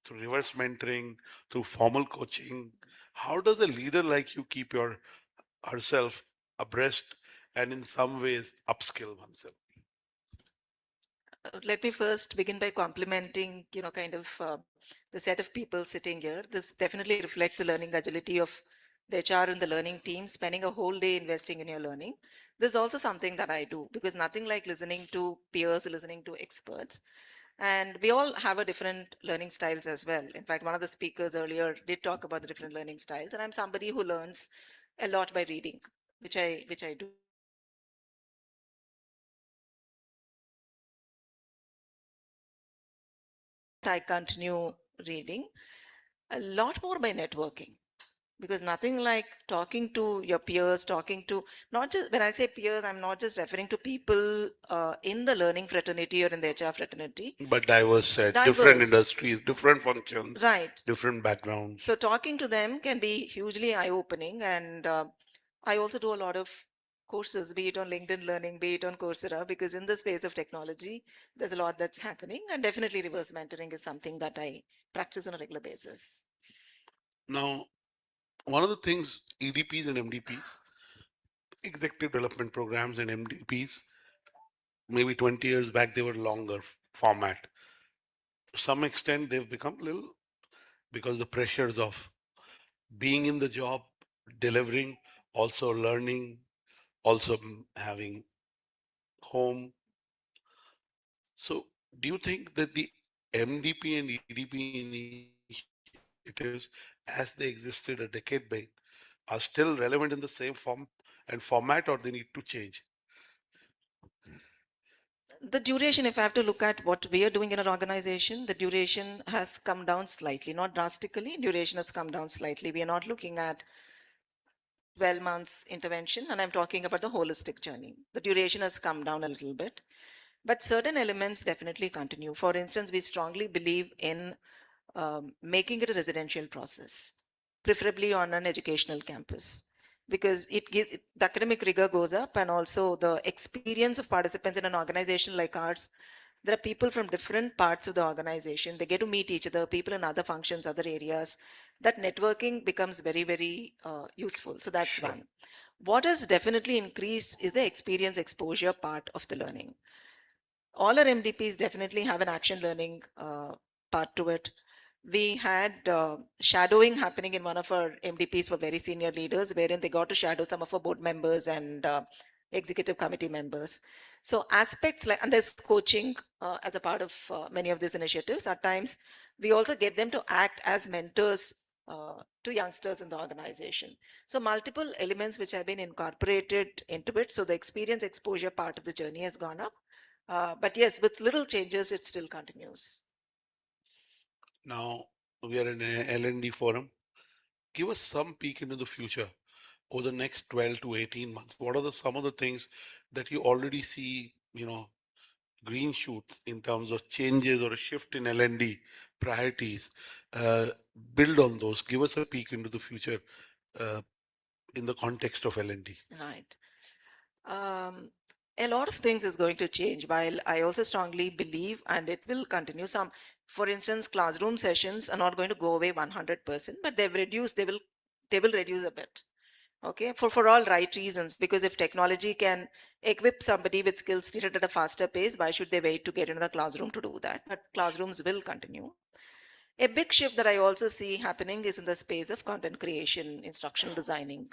through reverse mentoring, through formal coaching. How does a leader like you keep herself abreast and in some ways upskill oneself? Let me first begin by complimenting, kind of the set of people sitting here. This definitely reflects the learning agility of the HR and the learning team, spending a whole day investing in your learning. This is also something that I do because nothing like listening to peers, listening to experts. And we all have a different learning styles as well. In fact, one of the speakers earlier did talk about the different learning styles. And I'm somebody who learns a lot by reading, which I do. I continue reading a lot more by networking. Because nothing like talking to your peers, talking to, not just, when I say peers, I'm not just referring to people in the learning fraternity or in the HR fraternity. But diverse set, different Diverse. industries, different functions, Right. different backgrounds. So talking to them can be hugely eye-opening, and I also do a lot of courses, be it on LinkedIn Learning, be it on Coursera, because in the space of technology, there's a lot that's happening, and definitely reverse mentoring is something that I practice on a regular basis. Now, one of the things EDPs and MDPs, executive development programs and MDPs, maybe 20 years back, they were longer format. To some extent, they've become a little, because the pressures of being in the job, delivering, also learning, also having home. So do you think that the MDP and EDP initiatives, as they existed a decade back, are still relevant in the same form and format, or they need to change? The duration, if I have to look at what we are doing in our organization, the duration has come down slightly, not drastically. Duration has come down slightly. We are not looking at 12 months intervention, and I'm talking about the holistic journey. The duration has come down a little bit, but certain elements definitely continue. For instance, we strongly believe in making it a residential process, preferably on an educational campus, because it gives the academic rigor goes up, and also the experience of participants in an organization like ours. There are people from different parts of the organization. They get to meet each other, people in other functions, other areas. That networking becomes very, very useful. So that's one. What has definitely increased is the experience exposure part of the learning. All our MDPs definitely have an action learning part to it. We had shadowing happening in one of our MDPs for very senior leaders, wherein they got to shadow some of our board members and executive committee members. So aspects like, and there's coaching as a part of many of these initiatives. At times, we also get them to act as mentors to youngsters in the organization. So multiple elements which have been incorporated into it. So the experience exposure part of the journey has gone up. But yes, with little changes, it still continues. Now, we are in an L&D forum. Give us some peek into the future over the next 12 to 18 months. What are some of the things that you already see, green shoots in terms of changes or a shift in L&D priorities? Build on those. Give us a peek into the future in the context of L&D. Right. A lot of things is going to change, while I also strongly believe, and it will continue. Some, for instance, classroom sessions are not going to go away 100%, but they've reduced, they will reduce a bit. Okay, for all right reasons, because if technology can equip somebody with skills needed at a faster pace, why should they wait to get into the classroom to do that? But classrooms will continue. A big shift that I also see happening is in the space of content creation, instructional designing,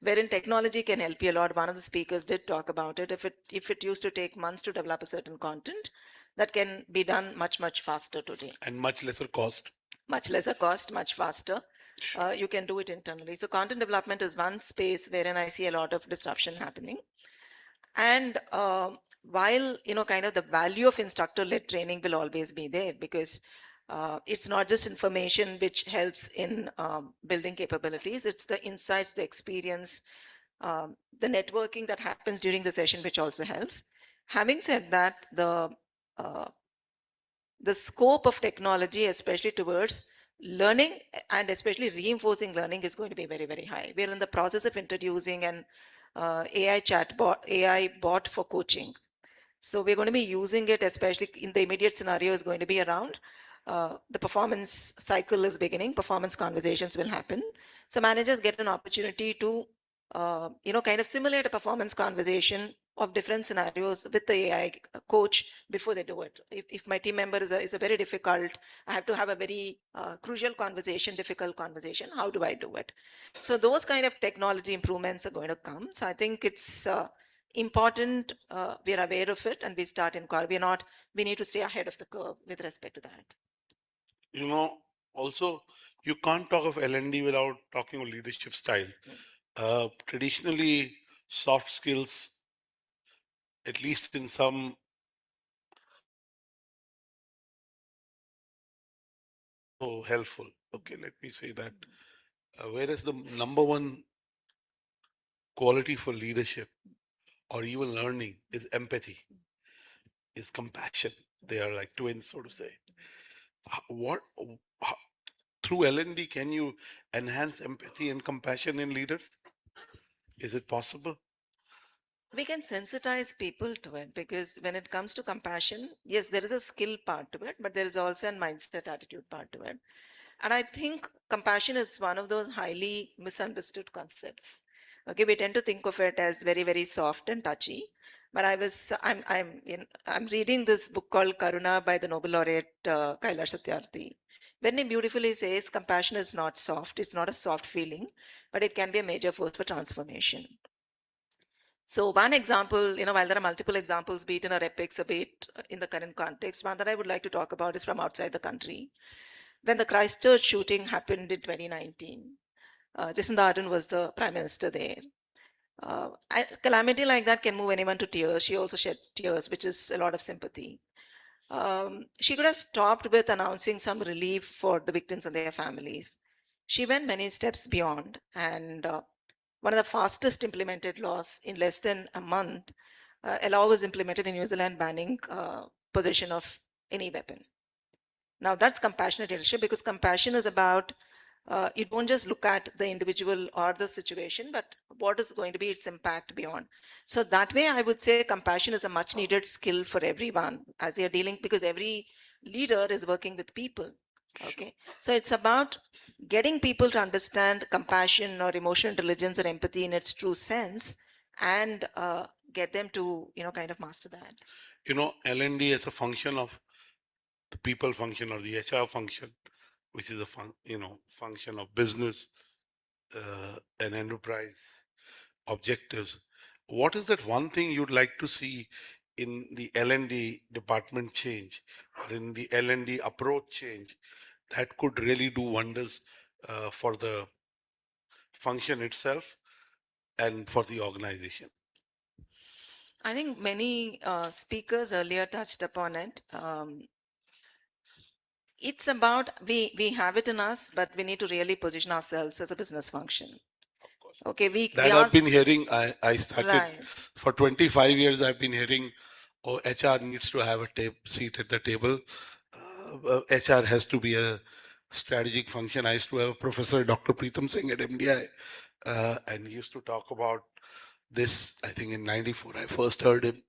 wherein technology can help you a lot. One of the speakers did talk about it. If it used to take months to develop a certain content, that can be done much faster today. And much lesser cost. Much lesser cost, much faster. You can do it internally. So content development is one space wherein I see a lot of disruption happening. And while, kind of the value of instructor-led training will always be there, because it's not just information which helps in building capabilities, it's the insights, the experience, the networking that happens during the session, which also helps. Having said that, the scope of technology, especially towards learning and especially reinforcing learning, is going to be very, very high. We're in the process of introducing an AI bot for coaching. So we're going to be using it, especially in the immediate scenario, is going to be around the performance cycle is beginning, performance conversations will happen. So managers get an opportunity to, kind of simulate a performance conversation of different scenarios with the AI coach before they do it. If my team member is a very difficult, I have to have a very crucial conversation, difficult conversation, how do I do it? So those kind of technology improvements are going to come. So I think it's important, we are aware of it and we start in car. We need to stay ahead of the curve with respect to that. Also, you can't talk of L&D without talking of leadership styles. Traditionally, soft skills, at least in some helpful. Okay, let me say that. Whereas the number one quality for leadership or even learning is empathy, is compassion. They are like twins, so to say. What how, through L&D can you enhance empathy and compassion in leaders? Is it possible? We can sensitize people to it, because when it comes to compassion, yes, there is a skill part to it, but there is also a mindset attitude part to it. And I think compassion is one of those highly misunderstood concepts. Okay, we tend to think of it as very, very soft and touchy. But I'm reading this book called Karuna by the Nobel laureate Kailash Satyarthi. When he beautifully says compassion is not soft, it's not a soft feeling, but it can be a major force for transformation. So one example, while there are multiple examples, be it in our epics or be it in the current context, one that I would like to talk about is from outside the country. When the Christchurch shooting happened in 2019, Jacinda Ardern was the prime minister there. A calamity like that can move anyone to tears. She also shed tears, which is a lot of sympathy. She could have stopped with announcing some relief for the victims and their families. She went many steps beyond, and one of the fastest implemented laws in less than a month, a law was implemented in New Zealand banning possession of any weapon. Now that's compassionate leadership, because compassion is about you don't just look at the individual or the situation, but what is going to be its impact beyond. So that way, I would say compassion is a much needed skill for everyone as they are dealing, because every leader is working with people. Okay, so it's about getting people to understand compassion or emotional intelligence or empathy in its true sense, and get them to kind of master that. L&D is a function of the people function or the HR function, which is a function of business and enterprise objectives. What is that one thing you'd like to see in the L&D department change, or in the L&D approach change, that could really do wonders for the function itself and for the organization? I think many speakers earlier touched upon it. It's about we have it in us, but we need to really position ourselves as a business function. Okay, That I've been hearing. I started right. for 25 years. I've been hearing, oh, HR needs to have a seat at the table. HR has to be a strategic function. I used to have a professor, Dr. Preetham Singh at MDI, and he used to talk about this. I think in '94, I first heard him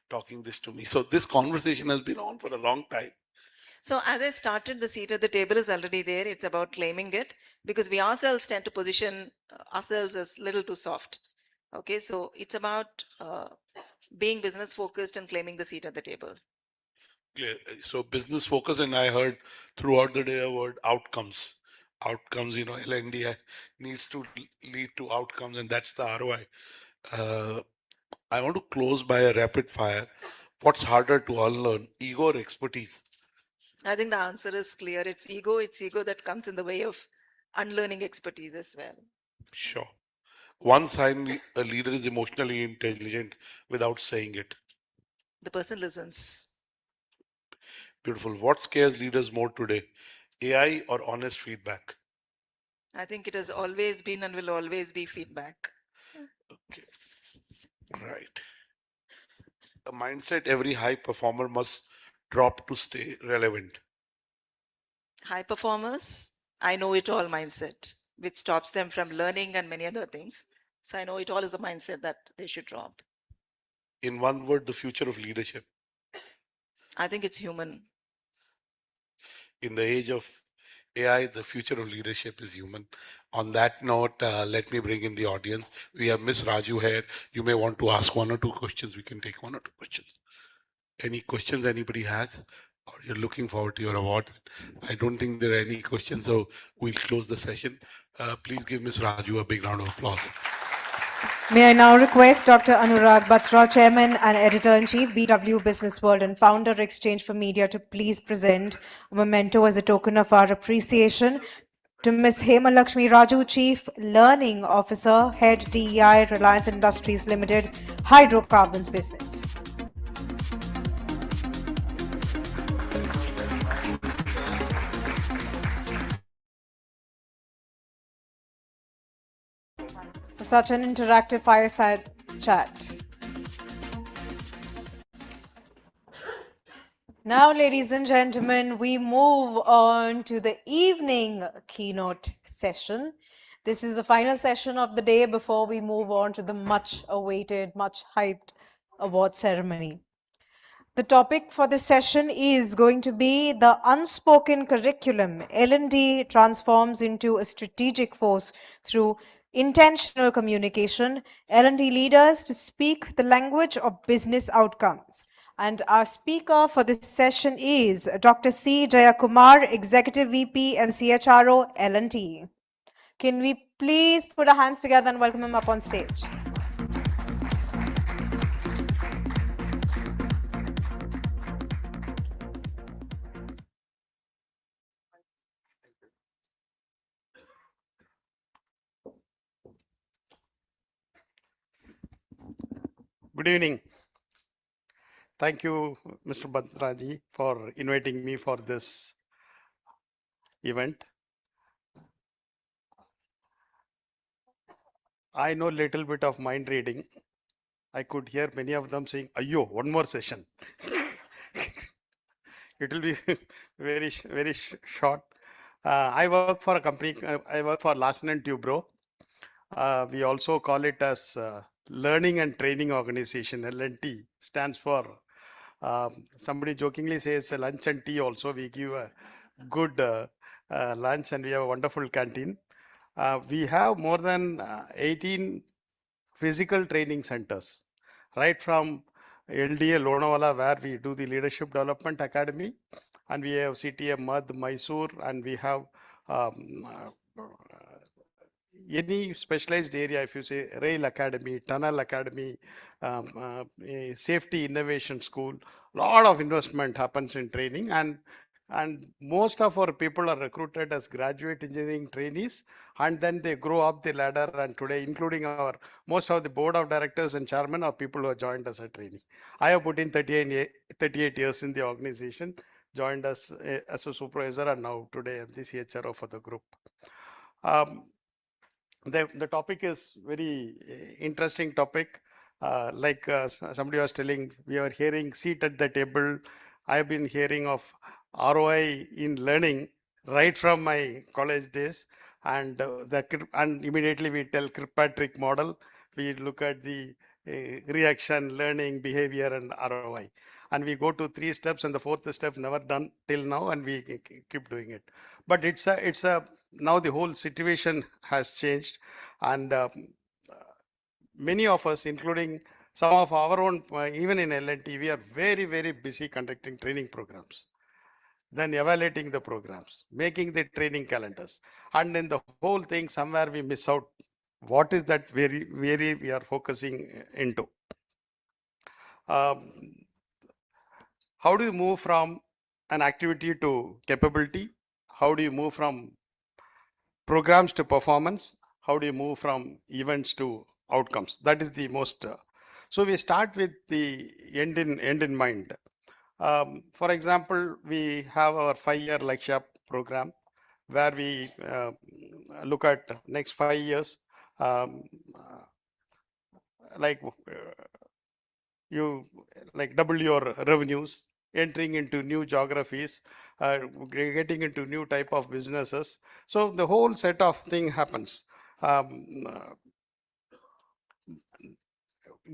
talking this to me. So this conversation has been on for a long time. So as I started, the seat at the table is already there. It's about claiming it, because we ourselves tend to position ourselves as little too soft. Okay, so it's about being business focused and claiming the seat at the table. Clear. So business focus, and I heard throughout the day a word outcomes. Outcomes, L&D needs to lead to outcomes, and that's the ROI. I want to close by a rapid fire. What's harder to unlearn, ego or expertise? I think the answer is clear. It's ego that comes in the way of unlearning expertise as well. Sure. One sign a leader is emotionally intelligent without saying it. The person listens. Beautiful. What scares leaders more today, AI or honest feedback? I think it has always been and will always be feedback. Okay. Right. A mindset every high performer must drop to stay relevant. High performers, I know it all mindset, which stops them from learning and many other things. So I know it all is a mindset that they should drop. In one word, the future of leadership. I think it's human. In the age of AI, the future of leadership is human. On that note, let me bring in the audience. We have Miss Raju here. You may want to ask one or two questions. We can take one or two questions. Any questions anybody has? Or you're looking forward to your award? I don't think there are any questions, so we'll close the session. Please give Miss Raju a big round of applause. May I now request Dr. Anurag Batra, Chairman and Editor-in-Chief, BW Business World and Founder, Exchange for Media, to please present a memento as a token of our appreciation to Ms. Hema Lakshmi Raju, Chief Learning Officer, Head DEI, Reliance Industries Limited, Hydrocarbons Business. for such an interactive fireside chat. Now, ladies and gentlemen, we move on to the evening keynote session. This is the final session of the day before we move on to the much awaited, much hyped award ceremony. The topic for this session is going to be the unspoken curriculum. L&D transforms into a strategic force through intentional communication. L&D leaders to speak the language of business outcomes. And our speaker for this session is Dr. C. Jayakumar, Executive VP and CHRO, L&D. Can we please put our hands together and welcome him up on stage? Good evening. Thank you, Mr. Batraji, for inviting me for this event. I know little bit of mind reading. I could hear many of them saying, "Ayyo, one more session." It will be very short. I work for a company. I work for Larsen and Toubro. We also call it as Learning and Training Organization. L&T stands for. Somebody jokingly says lunch and tea. Also, we give a good lunch and we have a wonderful canteen. We have more than 18 physical training centers, right from LDA Lonavala, where we do the Leadership Development Academy, and we have CTA Mad, Mysore, and we have any specialized area, if you say Rail Academy, Tunnel Academy, a Safety Innovation School, lot of investment happens in training, and most of our people are recruited as graduate engineering trainees, and then they grow up the ladder, and today, including our, most of the board of directors and chairman are people who have joined us as a trainee. I have put in 38 years in the organization, joined us as a supervisor, and now today I'm the CHRO for the group. The topic is very interesting topic. Like somebody was telling, we are hearing seat at the table. I've been hearing of ROI in learning right from my college days, and and immediately we tell Kirkpatrick model. We look at the reaction, learning, behavior, and ROI, and we go to 3 steps, and the 4th step never done till now, and we keep doing it. But it's a now the whole situation has changed, and many of us, including some of our own, even in L&T, we are very busy conducting training programs, then evaluating the programs, making the training calendars, and in the whole thing somewhere we miss out what is that very we are focusing into. How do you move from an activity to capability? How do you move from programs to performance? How do you move from events to outcomes? That is the most. So we start with the end in mind. For example, we have our 5-year Lakshya program, where we look at next 5 years. You double your revenues, entering into new geographies, getting into new type of businesses. So the whole set of thing happens.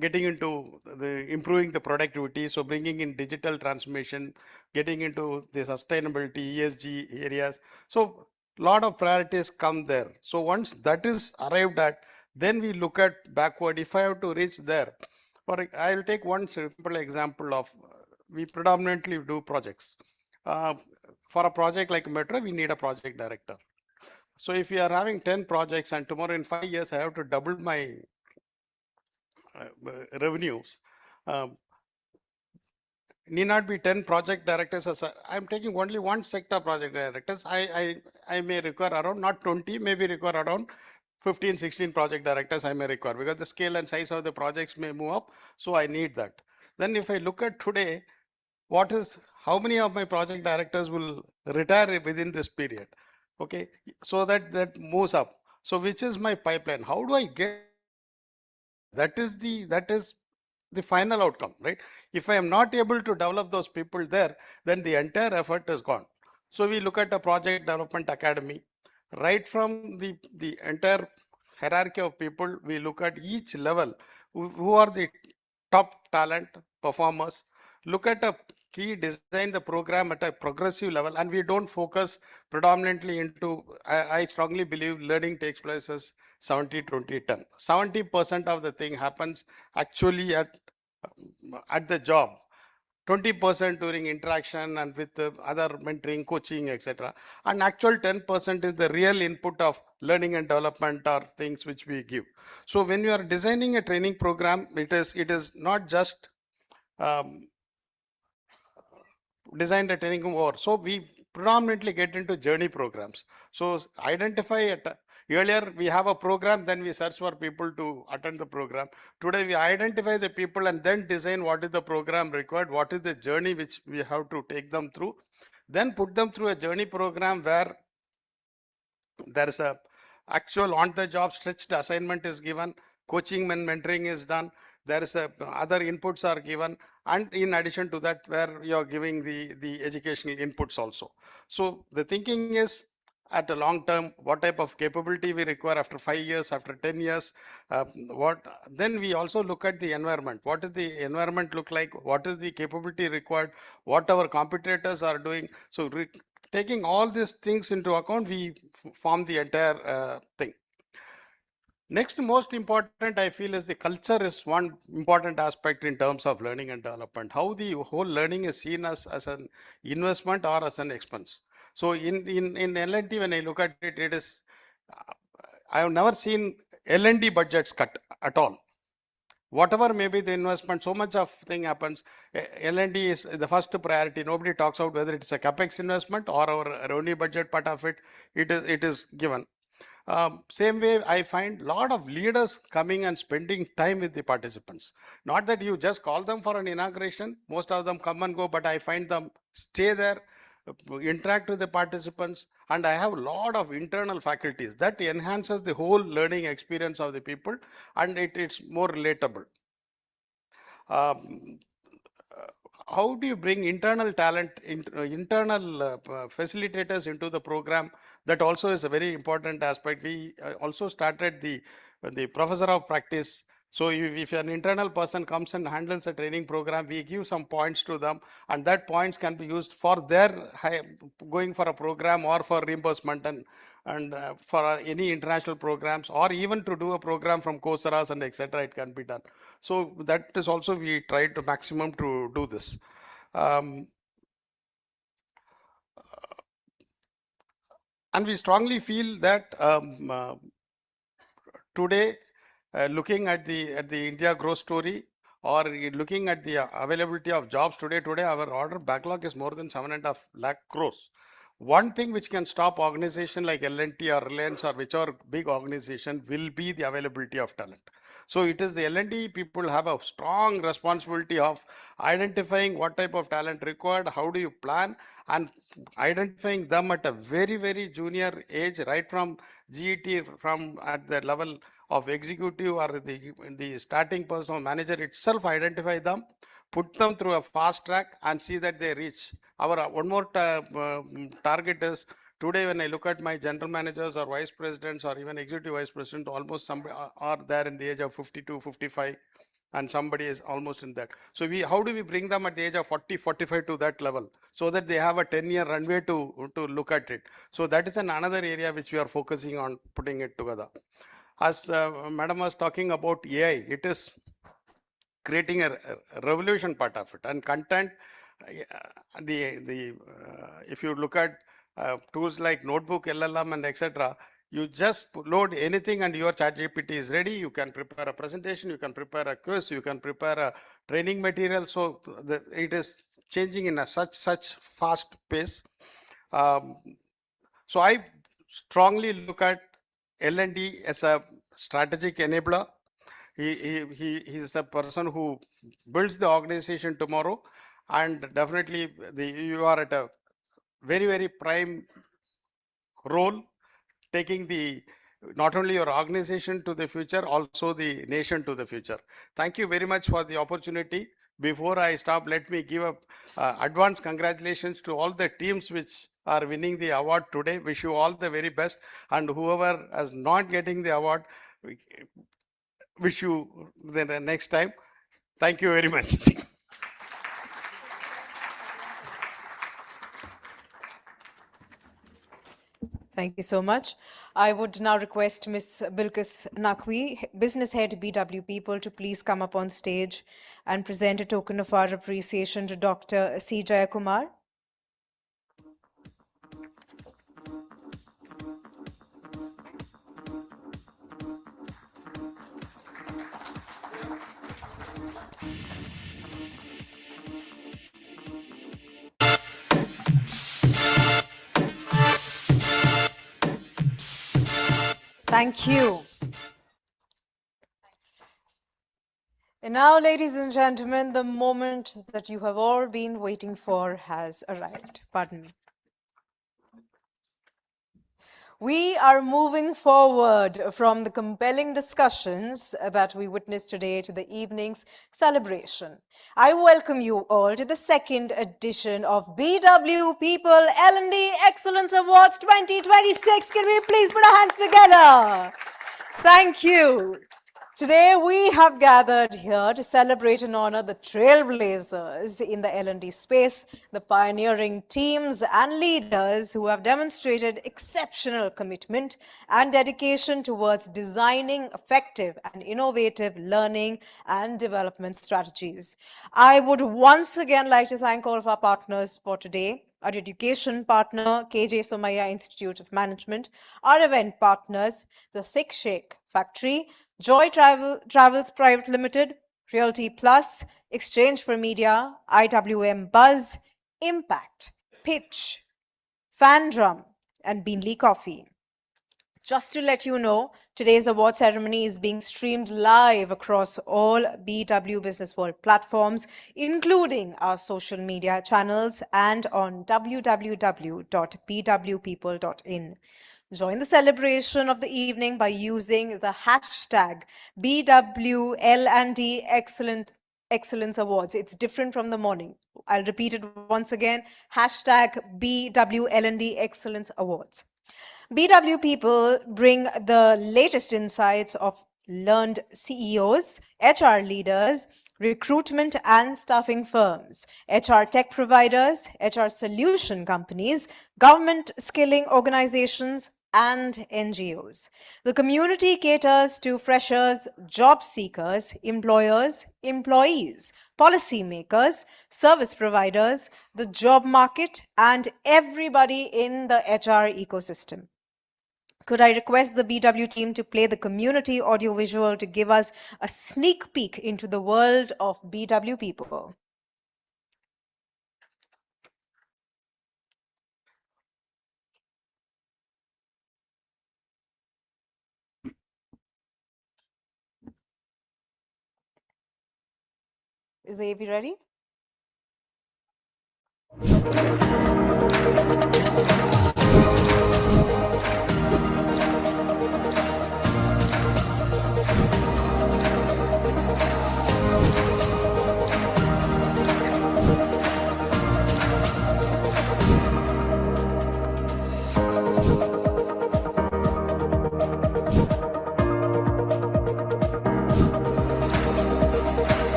Getting into the improving the productivity, so bringing in digital transformation, getting into the sustainability, ESG areas. So lot of priorities come there. So once that is arrived at, then we look at backward. If I have to reach there, I will take one simple example of, we predominantly do projects. For a project like Metro, we need a project director. So if we are having 10 projects and tomorrow in 5 years, I have to double my revenues, need not be 10 project directors. I'm taking only one sector project directors. I may require around, not 20, maybe require around 15, 16 project directors I may require, because the scale and size of the projects may move up. So I need that. Then if I look at today, how many of my project directors will retire within this period? Okay, so that moves up. So which is my pipeline? How do I get That is the final outcome, right? If I am not able to develop those people there, then the entire effort is gone. So we look at a project development academy, right from the entire hierarchy of people. We look at each level, who are the top talent performers, look at a key, design the program at a progressive level, and we don't focus predominantly into, I strongly believe learning takes place as 70-20-10. 70% of the thing happens actually at the job, 20% during interaction and with other mentoring, coaching, etc. And actual 10% is the real input of learning and development or things which we give. So when you are designing a training program, it is not just design the training over. So we predominantly get into journey programs. So identify it. Earlier we have a program, then we search for people to attend the program. Today we identify the people and then design what is the program required, what is the journey which we have to take them through, then put them through a journey program where there is a actual on the job stretched assignment is given, coaching and mentoring is done, there is a other inputs are given, and in addition to that where you are giving the educational inputs also. So the thinking is, at a long term, what type of capability we require after 5 years, after 10 years, what then we also look at the environment. What is the environment look like? What is the capability required? What our competitors are doing? So taking all these things into account, we form the entire thing. Next, most important, I feel, is the culture is one important aspect in terms of learning and development. How the whole learning is seen as an investment or as an expense. So in L&D, when I look at it, it is, I have never seen L&D budgets cut at all. Whatever may be the investment, so much of thing happens. L&D is the first priority. Nobody talks about whether it's a capex investment or our revenue budget part of it. It is given. Same way, I find a lot of leaders coming and spending time with the participants. Not that you just call them for an inauguration. Most of them come and go, but I find them stay there, interact with the participants, and I have a lot of internal faculties that enhances the whole learning experience of the people, and it's more relatable. How do you bring internal talent, internal facilitators into the program? That also is a very important aspect. We also started the professor of practice. So if an internal person comes and handles a training program, we give some points to them, and that points can be used for their going for a program or for reimbursement and for any international programs, or even to do a program from Coursera and etc. It can be done. So that is also, we try to maximum to do this. And we strongly feel that today, looking at the India growth story, or looking at the availability of jobs today, our order backlog is more than 7.5 lakh crores. One thing which can stop organization like L&T or Reliance or whichever big organization will be the availability of talent. So it is the L&D people have a strong responsibility of identifying what type of talent required, how do you plan, and identifying them at a very, very junior age, right from GET, from at the level of executive or the starting person or manager itself, identify them, put them through a fast track and see that they reach. Our one more target is, today when I look at my general managers or vice presidents or even executive vice president, almost some are there in the age of 52, 55, and somebody is almost in that. So how do we bring them at the age of 40, 45 to that level, so that they have a 10-year runway to look at it. So that is another area which we are focusing on putting it together. As Madam was talking about AI, it is creating a revolution part of it. And content, if you look at tools like Notebook, LLM, and etc., you just load anything and your ChatGPT is ready. You can prepare a presentation, you can prepare a quiz, you can prepare a training material. So it is changing in a such fast pace. So I strongly look at L&D as a strategic enabler. He is a person who builds the organization tomorrow, and definitely you are at a very, very prime role, taking the not only your organization to the future, also the nation to the future. Thank you very much for the opportunity. Before I stop, let me give advance congratulations to all the teams which are winning the award today. Wish you all the very best. And whoever is not getting the award, wish you the next time. Thank you very much. Thank you so much. I would now request Ms. Bilkis Naqvi, Business Head BW People, to please come up on stage and present a token of our appreciation to Dr. C. Jayakumar. Thank you. And now, ladies and gentlemen, the moment that you have all been waiting for has arrived. Pardon me. We are moving forward from the compelling discussions that we witnessed today to the evening's celebration. I welcome you all to the second edition of BW People L&D Excellence Awards 2026. Can we please put our hands together? Thank you. Today, we have gathered here to celebrate and honor the trailblazers in the L&D space, the pioneering teams and leaders who have demonstrated exceptional commitment and dedication towards designing effective and innovative learning and development strategies. I would once again like to thank all of our partners for today. Our education partner, KJ Somaya Institute of Management, our event partners, the Thick Shake Factory, Joy Travels Private Limited, Realty Plus, Exchange for Media, IWM Buzz, Impact, Pitch, Fandrum, and Beanley Coffee. Just to let you know, today's award ceremony is being streamed live across all BW Business World platforms, including our social media channels and on www.bwpeople.in. Join the celebration of the evening by using the hashtag BWL&D Excellence Awards. It's different from the morning. I'll repeat it once again, hashtag BWL&D Excellence Awards. BW People bring the latest insights of learned CEOs, HR leaders, recruitment and staffing firms, HR tech providers, HR solution companies, government skilling organizations, and NGOs. The community caters to freshers, job seekers, employers, employees, policymakers, service providers, the job market, and everybody in the HR ecosystem. Could I request the BW team to play the community audiovisual to give us a sneak peek into the world of BW People? Is the AV ready?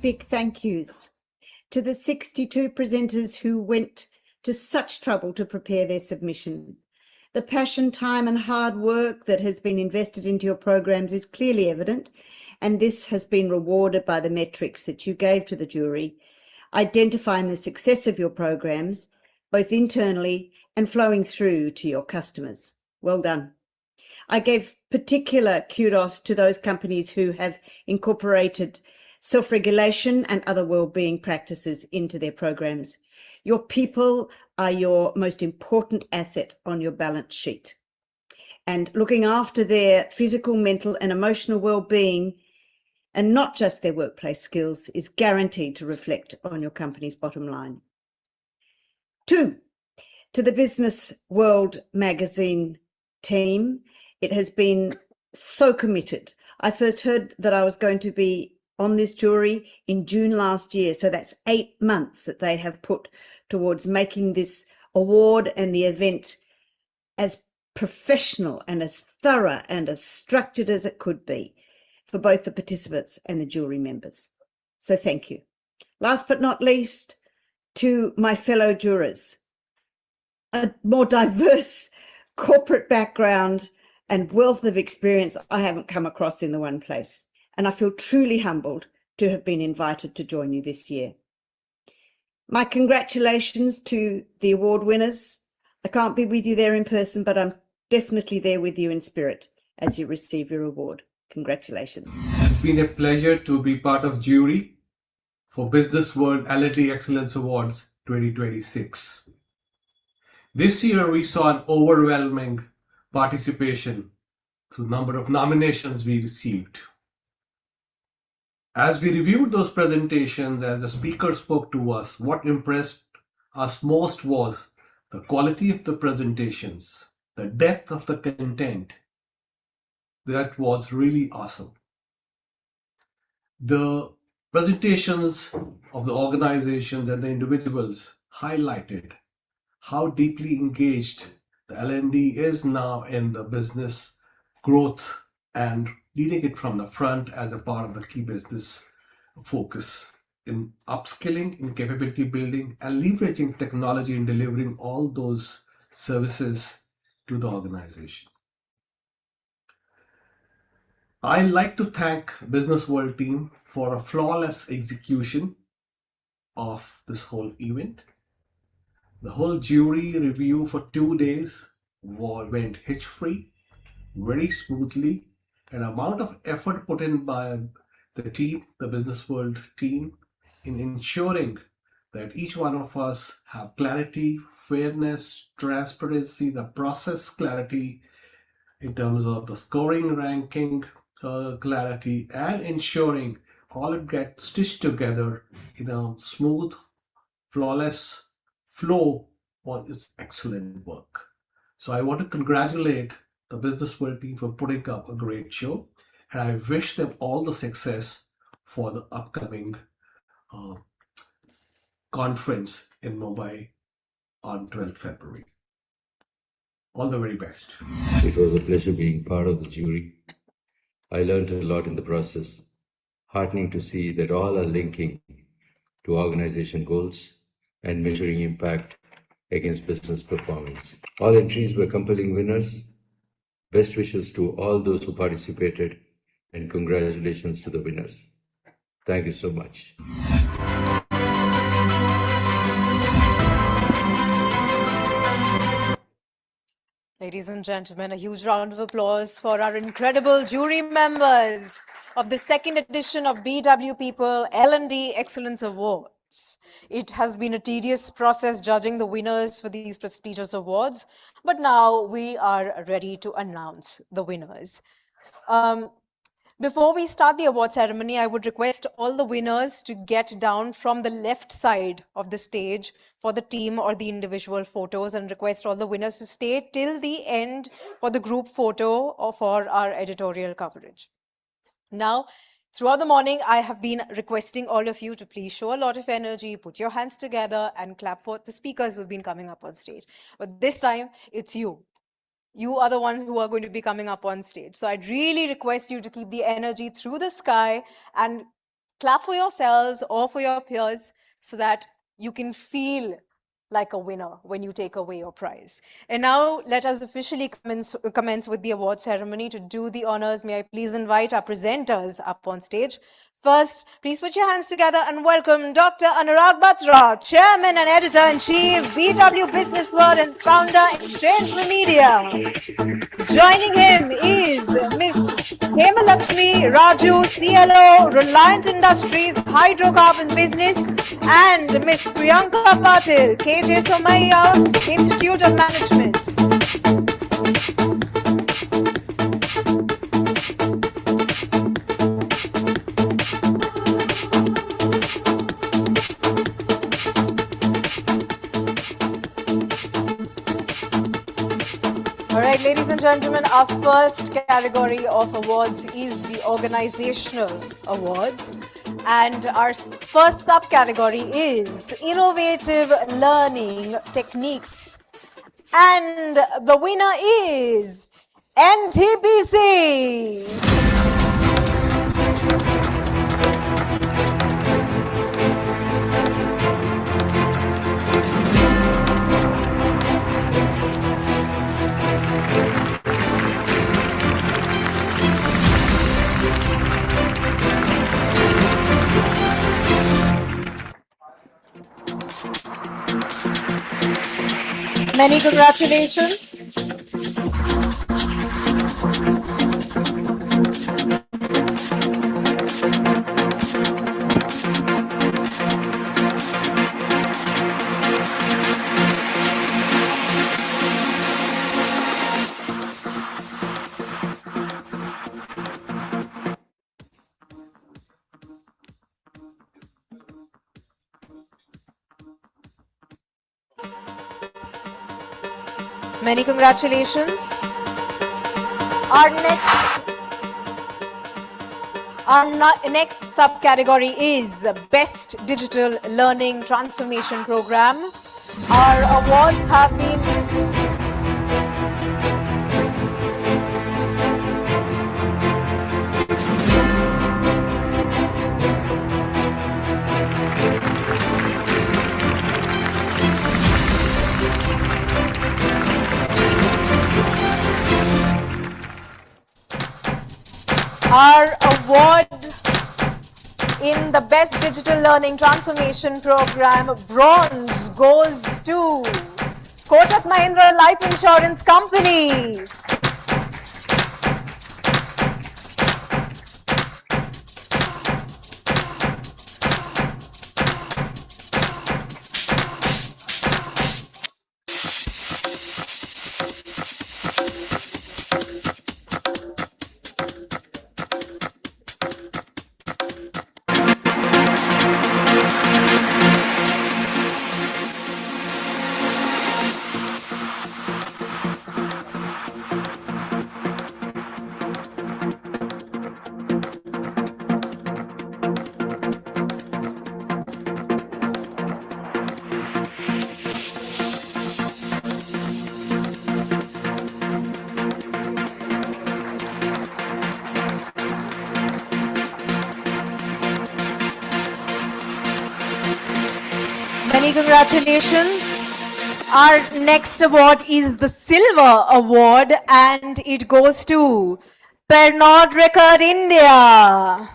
big thank yous to the 62 presenters who went to such trouble to prepare their submission. The passion, time and hard work that has been invested into your programs is clearly evident, and this has been rewarded by the metrics that you gave to the jury, identifying the success of your programs, both internally and flowing through to your customers. Well done. I gave particular kudos to those companies who have incorporated self-regulation and other well-being practices into their programs. Your people are your most important asset on your balance sheet. And looking after their physical, mental and emotional well-being, and not just their workplace skills, is guaranteed to reflect on your company's bottom line. 2, to the Business World magazine team, it has been so committed. I first heard that I was going to be on this jury in June last year, so that's 8 months that they have put towards making this award and the event as professional and as thorough and as structured as it could be for both the participants and the jury members. So thank you. Last but not least, to my fellow jurors, a more diverse corporate background and wealth of experience I haven't come across in the one place. And I feel truly humbled to have been invited to join you this year. My congratulations to the award winners. I can't be with you there in person, but I'm definitely there with you in spirit as you receive your award. Congratulations. It's been a pleasure to be part of jury for Business World L&D Excellence Awards 2026. This year we saw an overwhelming participation through the number of nominations we received. As we reviewed those presentations, as the speaker spoke to us, what impressed us most was the quality of the presentations, the depth of the content. That was really awesome. The presentations of the organizations and the individuals highlighted how deeply engaged the L&D is now in the business growth and leading it from the front as a part of the key business focus in upskilling, in capability building, and leveraging technology in delivering all those services to the organization. I'd like to thank Business World team for a flawless execution of this whole event. The whole jury review for 2 days went hitch-free, very smoothly. An amount of effort put in by the team, the Business World team, in ensuring that each one of us have clarity, fairness, transparency, the process clarity in terms of the scoring, ranking, clarity, and ensuring all it gets stitched together in a smooth, flawless flow was excellent work. So I want to congratulate the Business World team for putting up a great show, and I wish them all the success for the upcoming conference in Mumbai on 12th February. All the very best. It was a pleasure being part of the jury. I learned a lot in the process. Heartening to see that all are linking to organization goals and measuring impact against business performance. All entries were compelling winners. Best wishes to all those who participated, and congratulations to the winners. Thank you so much. Ladies and gentlemen, a huge round of applause for our incredible jury members of the second edition of BW People L&D Excellence Awards. It has been a tedious process judging the winners for these prestigious awards, but now we are ready to announce the winners. Before we start the award ceremony, I would request all the winners to get down from the left side of the stage for the team or the individual photos, and request all the winners to stay till the end for the group photo or for our editorial coverage. Now, throughout the morning, I have been requesting all of you to please show a lot of energy, put your hands together and clap for the speakers who've been coming up on stage. But this time, it's you. You are the one who are going to be coming up on stage. So I'd really request you to keep the energy through the sky and Clap for yourselves or for your peers so that you can feel like a winner when you take away your prize. And now let us officially commence with the award ceremony. To do the honors, may I please invite our presenters up on stage. First, please put your hands together and welcome Dr. Anurag Batra, Chairman and Editor-in-Chief, BW Business World and Founder, Exchange for Media. Joining him is Miss Hemalakshmi Raju, CLO, Reliance Industries Hydrocarbon Business, and Miss Priyanka Patil, KJ Somaiya, Institute of Management. All right, ladies and gentlemen, our first category of awards is the organizational awards. And our first subcategory is innovative learning techniques. And the winner is NTPC. Many congratulations. Many congratulations. Our next subcategory is Best Digital Learning Transformation Program. Our awards have been Our award in the Best Digital Learning Transformation Program, bronze, goes to Kotak Mahindra Life Insurance Company. Many congratulations. Our next award is the Silver Award and it goes to Pernod Ricard India.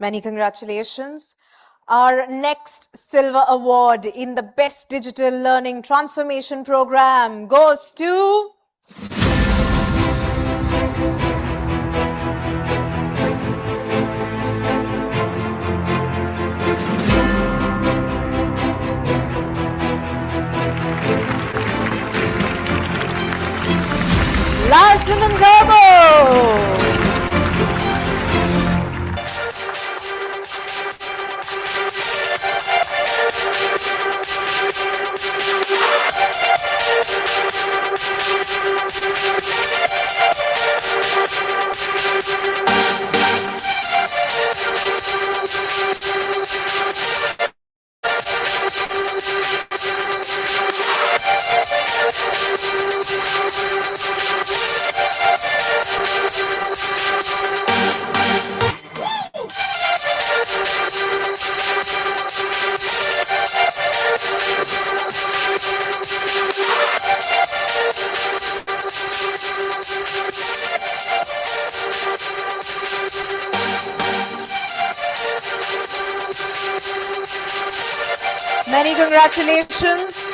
Many congratulations. Our next silver award in the Best Digital Learning Transformation Program goes to Larson and Turbo. Many congratulations.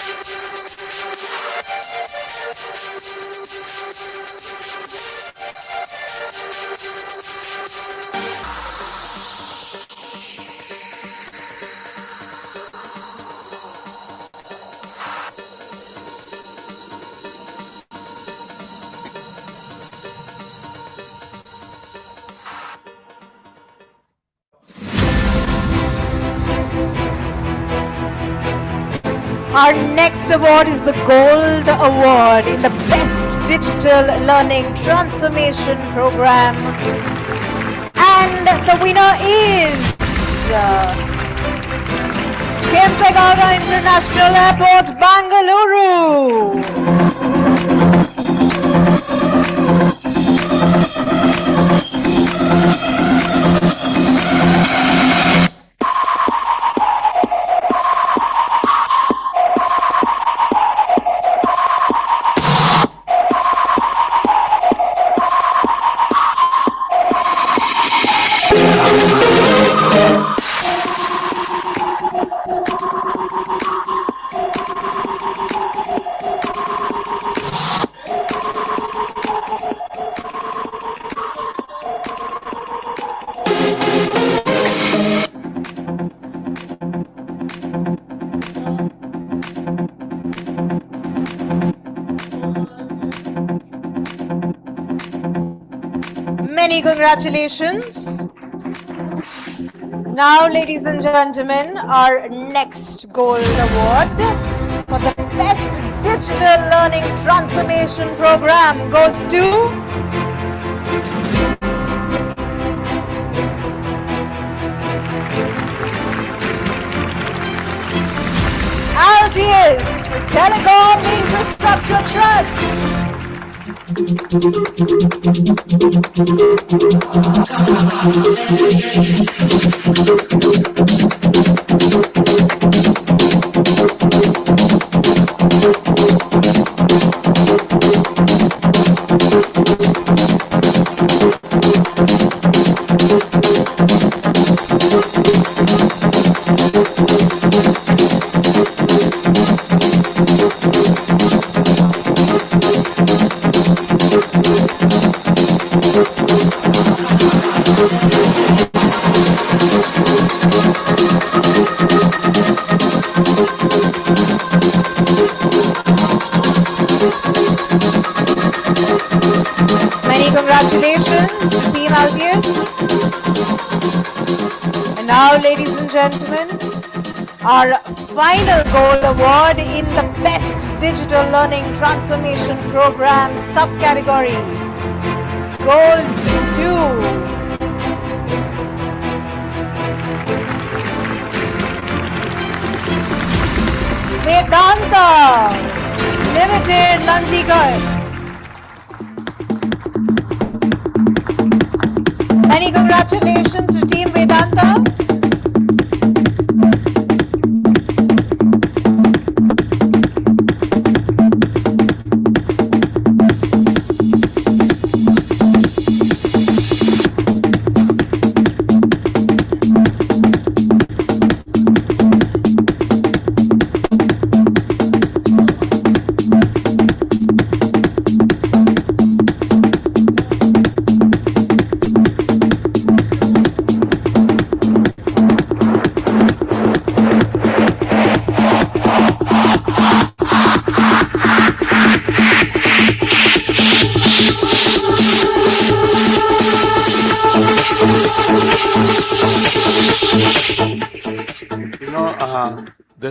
Our next award is the Gold Award in the Best Digital Learning Transformation Program. And the winner is Kempegowda International Airport, Bangalore. Many congratulations. Now, ladies and gentlemen, our next Gold Award for the Best Digital Learning Transformation Program goes to Altius Telecom Infrastructure Trust. Many congratulations, Team Altius. And now, ladies and gentlemen, our final Gold Award in the Best Digital Learning Transformation Program subcategory goes to Vedanta Limited, Lanchikar. Many congratulations to Team Vedanta.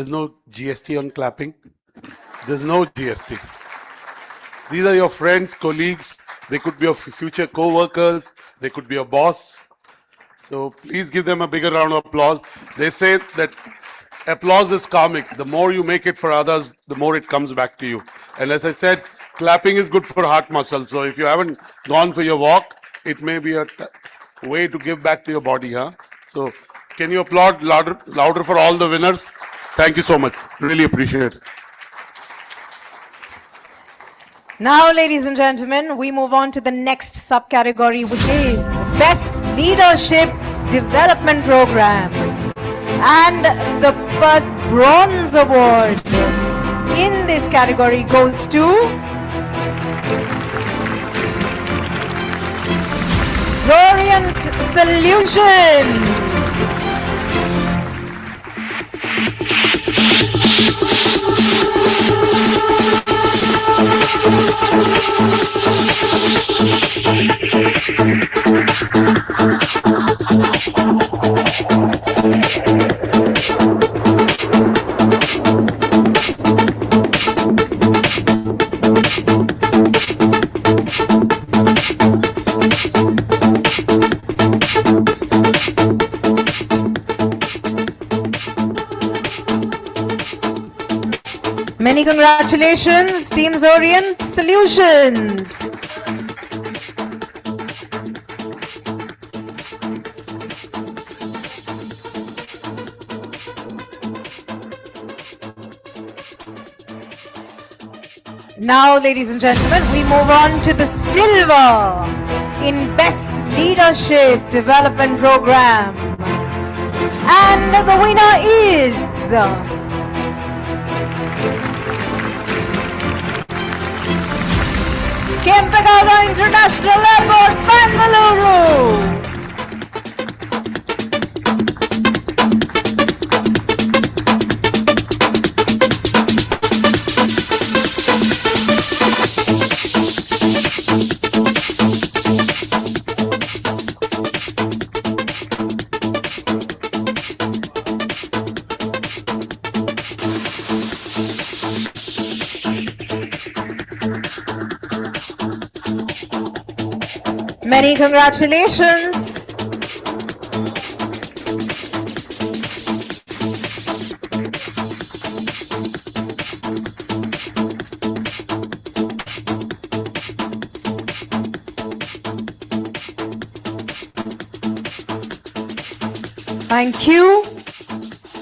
no GST on clapping. There's no GST. These are your friends, colleagues. They could be your future co-workers. They could be your boss. So please give them a bigger round of applause. They say that applause is karmic. The more you make it for others, the more it comes back to you. And as I said, clapping is good for heart muscles. So if you haven't gone for your walk, it may be a way to give back to your body, huh? So can you applaud louder for all the winners? Thank you so much. Really appreciate it. Now, ladies and gentlemen, we move on to the next subcategory, which is Best Leadership Development Program. And the first bronze award in this category goes to Zorient Solutions. Many congratulations, Team Zorient Solutions. Now, ladies and gentlemen, we move on to the silver in Best Leadership Development Program. And the winner is Kempegowda International Airport, Bengaluru. Many congratulations. Thank you.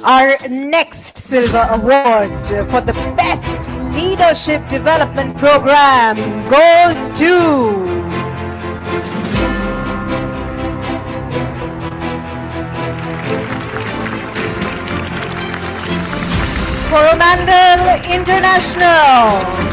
Our next silver award for the Best Leadership Development Program goes to Coromandel International.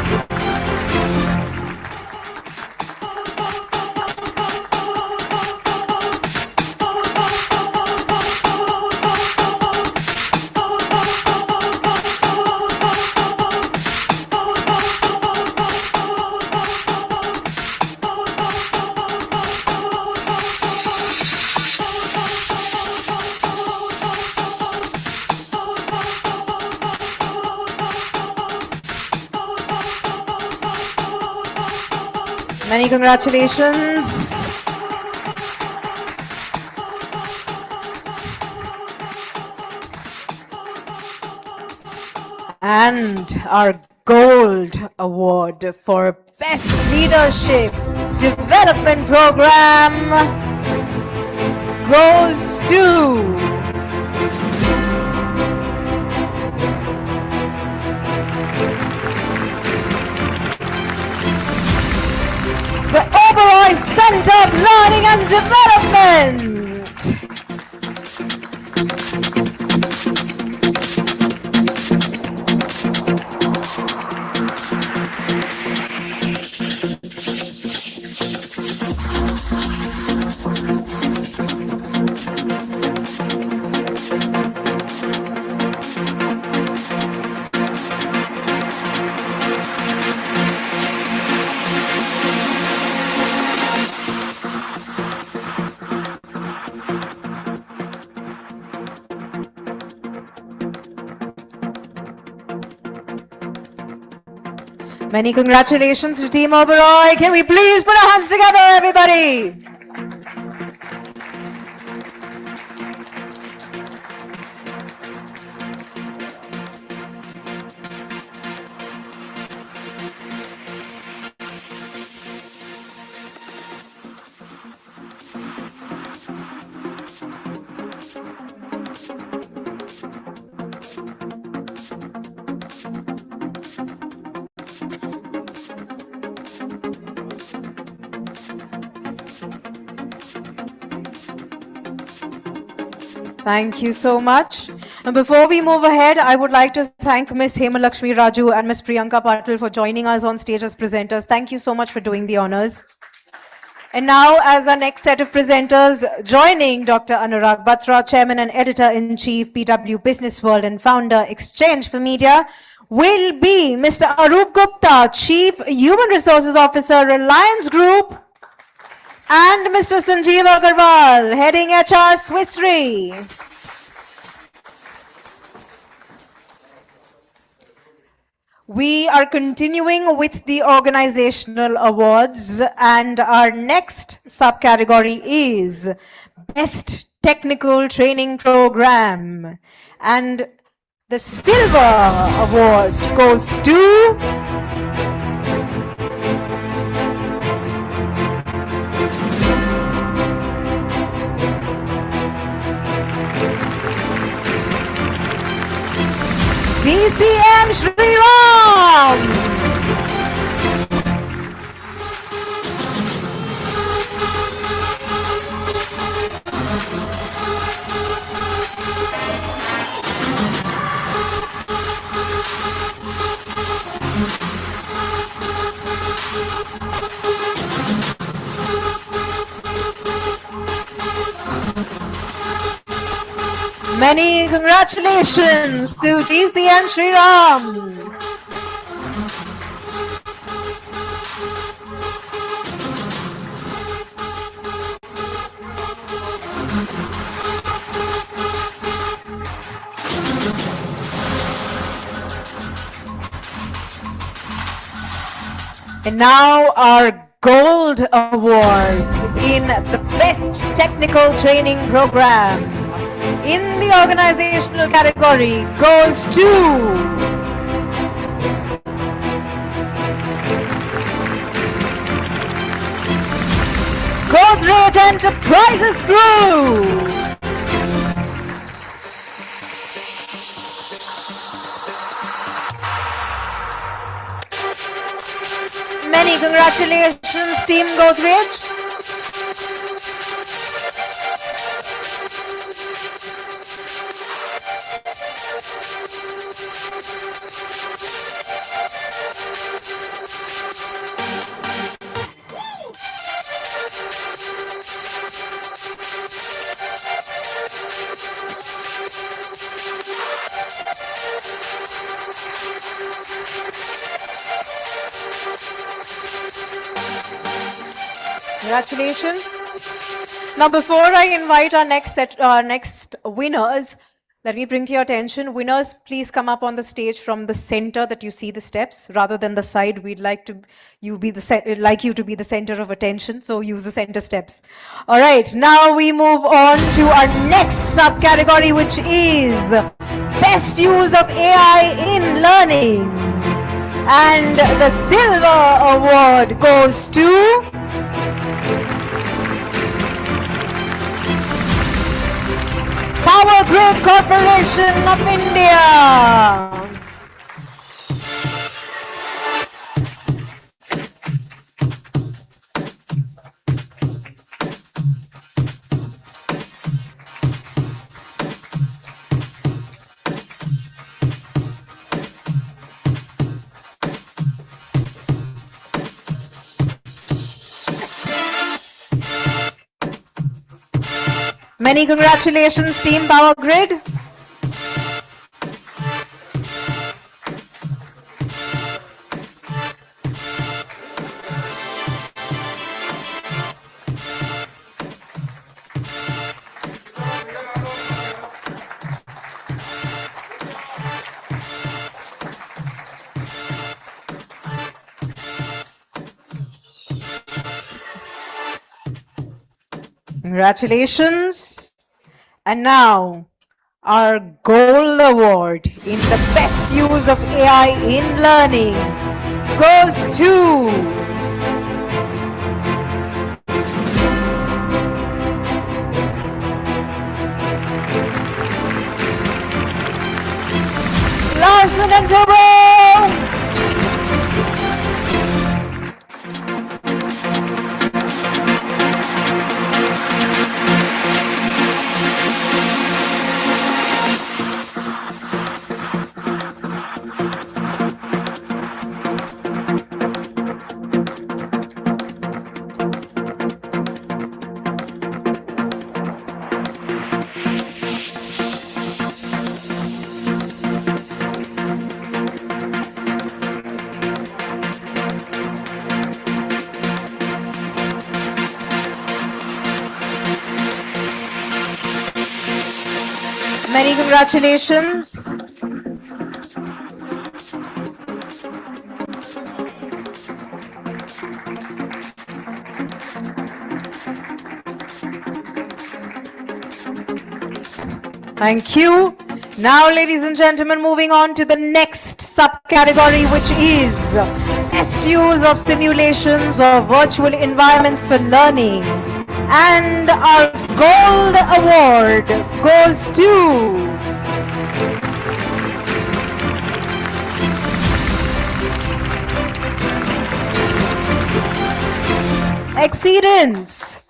Many congratulations. And our gold award for Best Leadership Development Program goes to the Oberoi Center of Learning and Development. Many congratulations to Team Oberoi. Can we please put our hands together, everybody? Thank you so much. And before we move ahead, I would like to thank Ms. Hemalakshmi Raju and Ms. Priyanka Patil for joining us on stage as presenters. Thank you so much for doing the honors. And now, as our next set of presenters, joining Dr. Anurag Batra, Chairman and Editor-in-Chief, PW Business World and Founder, Exchange for Media, will be Mr. Arup Gupta, Chief Human Resources Officer, Reliance Group, and Mr. Sanjeev Agarwal, heading HR Swiss Re. We are continuing with the organizational awards, and our next subcategory is Best Technical Training Program. And the silver award goes to DCM Shri Ram. Many congratulations to DCM Shri Ram. And now our Gold Award in the Best Technical Training Program in the organizational category goes to Godrej Enterprises Group. Many congratulations, Team Godrej. Congratulations. Now, before I invite our next winners, let me bring to your attention, winners, please come up on the stage from the center that you see the steps, rather than the side. We'd like you to be the center of attention, so use the center steps. All right, now we move on to our next subcategory, which is Best Use of AI in Learning. And the silver award goes to Power Grid Corporation of India. Many congratulations, Team Power Grid. Congratulations. And now, our Gold Award in the best use of AI in learning goes to Larson and Toro. Many congratulations. Thank you. Now, ladies and gentlemen, moving on to the next subcategory, which is best use of simulations or virtual environments for learning. And our gold award goes to Exceedance.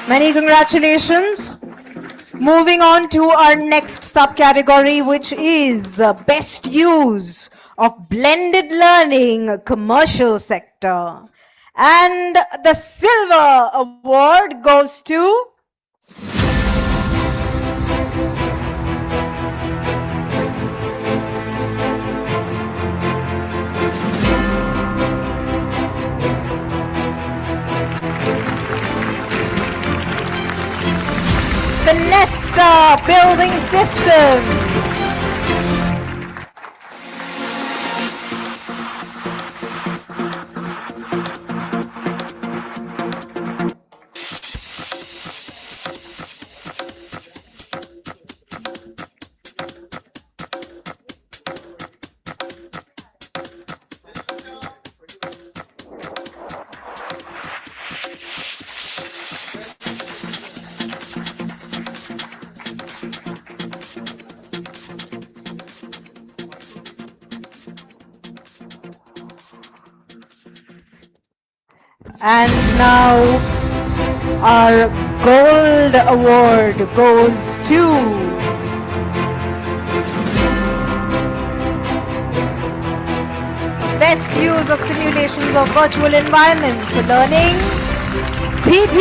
Many congratulations. Moving on to our next subcategory, which is best use of blended learning commercial sector. And the silver award goes to Nesta Building Systems. And now our gold award goes to best use of simulations of virtual environments for learning, TP.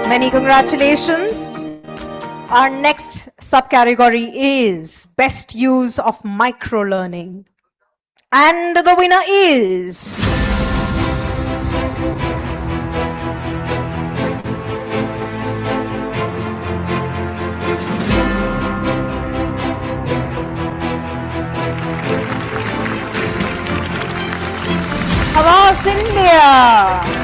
Many congratulations. Our next subcategory is best use of micro-learning. And the winner is Havas India.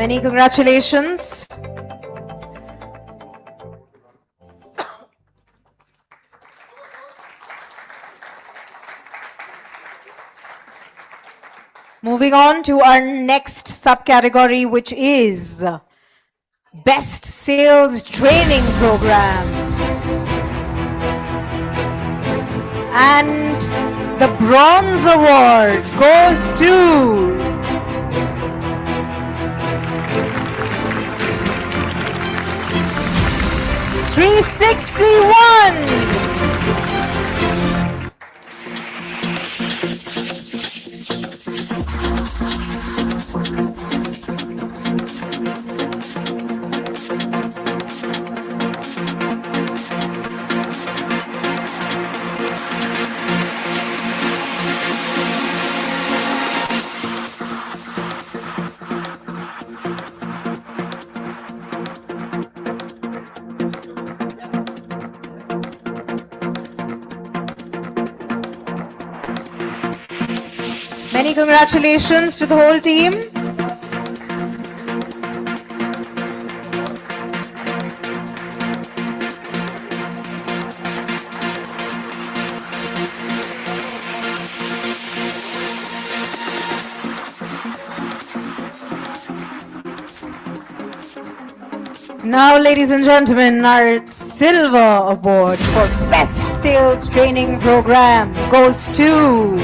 Many congratulations. Moving on to our next subcategory, which is Best Sales Training Program. And the Bronze Award goes to "361". Many congratulations to the whole team. Now, ladies and gentlemen, our Silver Award for Best Sales Training Program goes to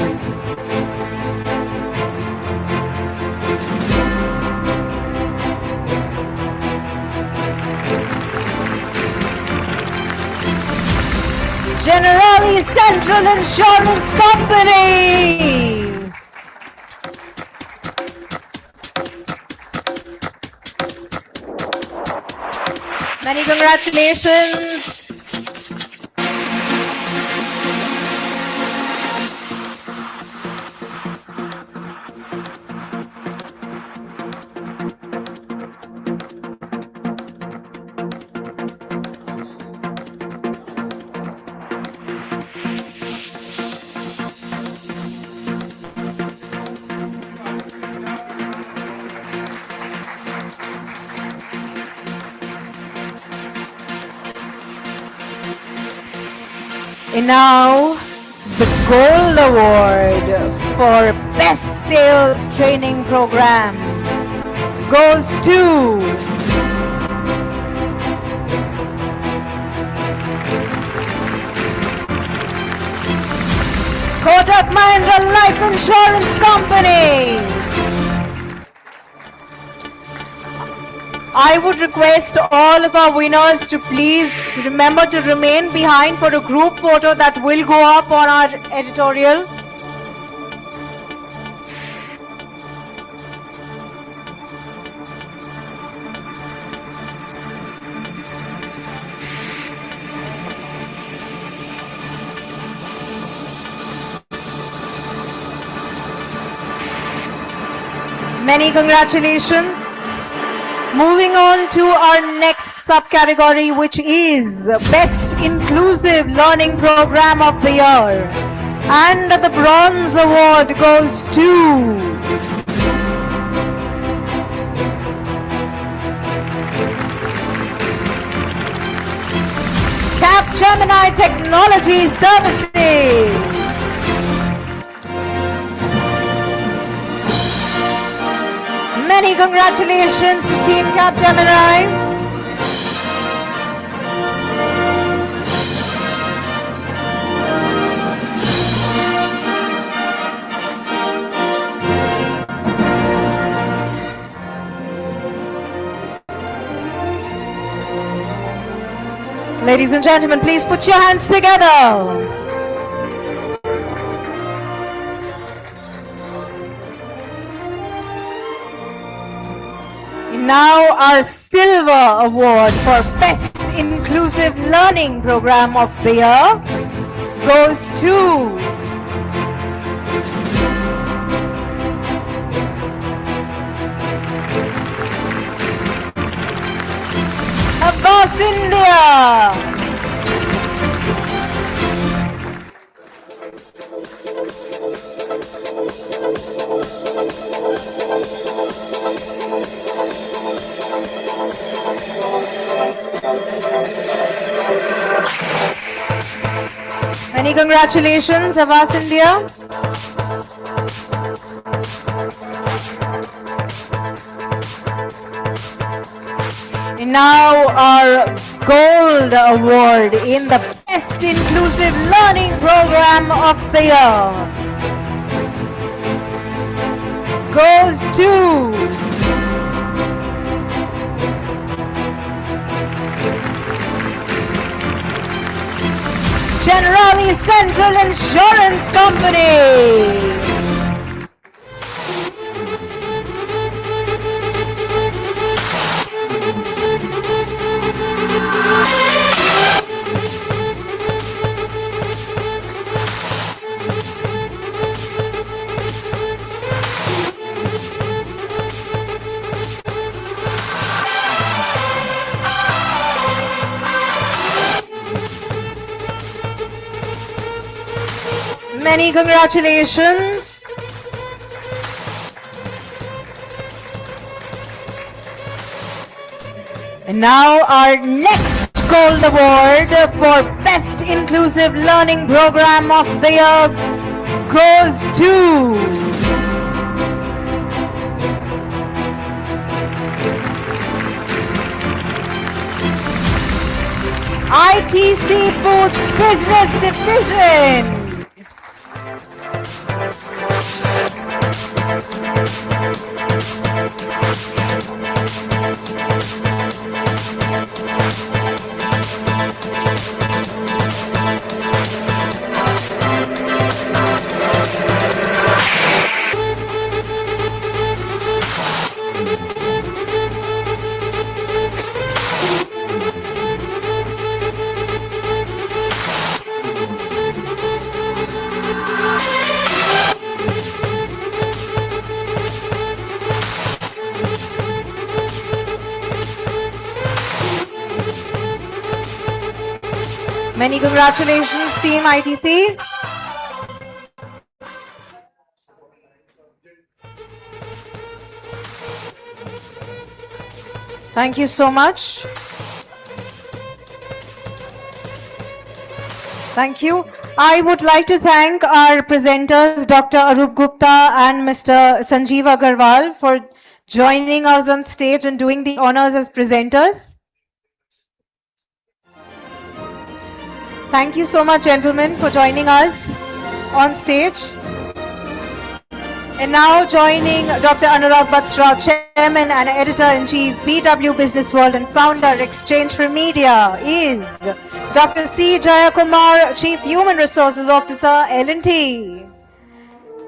Generali Central Insurance Company. Many congratulations. And now, the Gold Award for Best Sales Training Program goes to Kotak Mahindra Life Insurance Company. I would request all of our winners to please remember to remain behind for a group photo that will go up on our editorial. Many congratulations. Moving on to our next subcategory, which is Best Inclusive Learning Program of the Year. And the Bronze Award goes to Capgemini Technology Services. Many congratulations to Team Capgemini. Ladies and gentlemen, please put your hands together. Now our Silver Award for Best Inclusive Learning Program of the Year goes to Abbas India. Many congratulations, Avas India. And now our Gold Award in the Best Inclusive Learning Program of the Year goes to Generali Central Insurance Company. Many congratulations. And now our next Gold Award for Best Inclusive Learning Program of the Year goes to ITC Foods Business Division. Many congratulations, Team ITC. Thank you so much. Thank you. I would like to thank our presenters, Dr. Arup Gupta and Mr. Sanjeev Agarwal, for joining us on stage and doing the honors as presenters. Thank you so much, gentlemen, for joining us on stage. And now joining Dr. Anurag Batra, Chairman and Editor-in-Chief, BW Business World and Founder, Exchange for Media, is Dr. C. Jayakumar, Chief Human Resources Officer, L&T.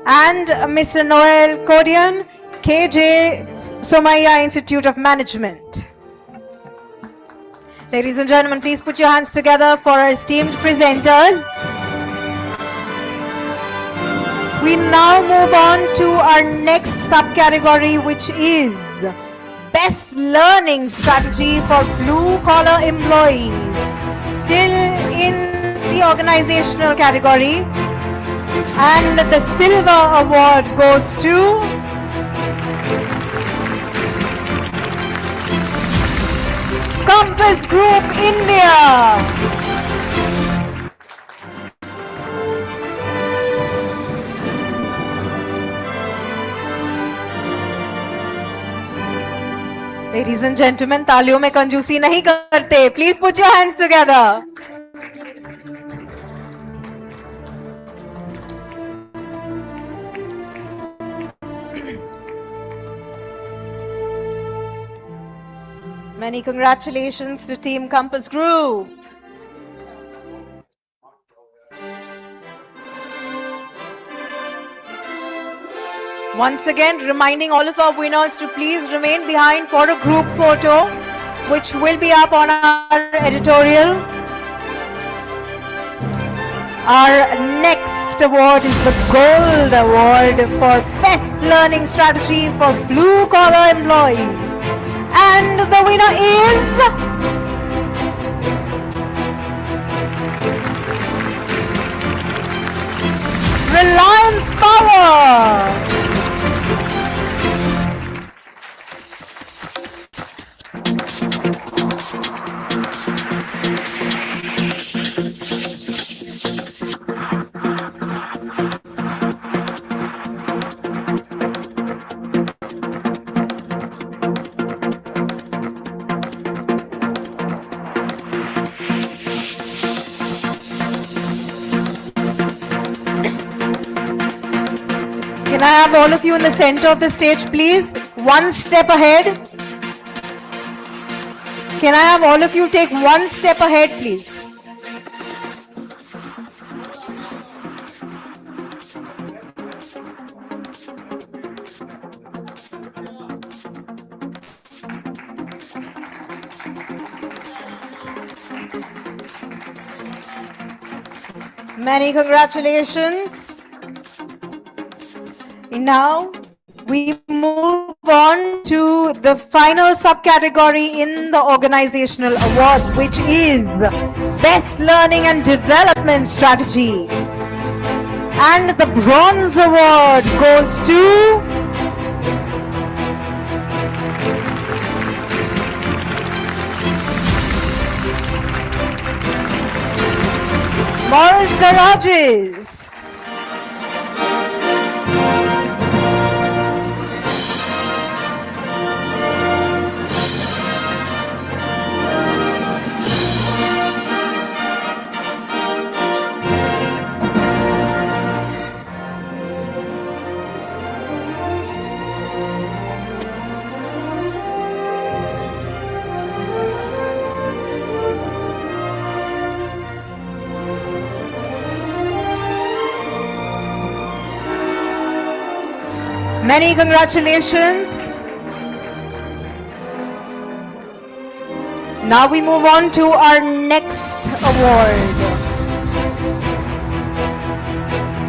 And Mr. Noel Kodian, KJ Somaiya Institute of Management. Ladies and gentlemen, please put your hands together for our esteemed presenters. We now move on to our next subcategory, which is Best Learning Strategy for Blue-Collar Employees. Still in the organizational category. And the Silver Award goes to Compass Group India. Ladies and gentlemen, तालियों में कंजूसी नहीं करते. Please put your hands together. Many congratulations to Team Compass Group. Once again, reminding all of our winners to please remain behind for a group photo, which will be up on our editorial. Our next award is the Gold Award for Best Learning Strategy for Blue-Collar Employees. And the winner is Reliance Power. Can I have all of you in the center of the stage, please? One step ahead. Can I have all of you take one step ahead, please? Many congratulations. Now we move on to the final subcategory in the organizational awards, which is Best Learning and Development Strategy. And the Bronze Award goes to Morris Garages. Many congratulations. Now we move on to our next award.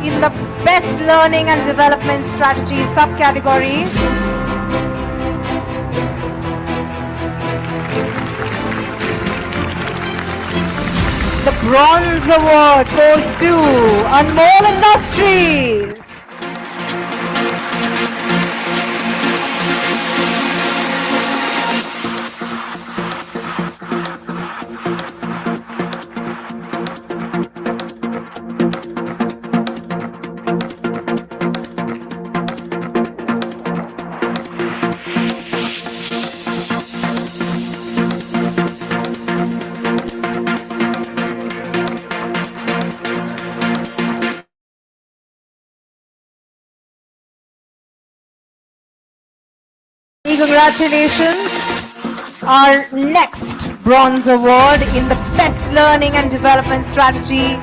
In the Best Learning and Development Strategy subcategory, the Bronze Award goes to Anmol Industries. Congratulations. Our next Bronze Award in the Best Learning and Development Strategy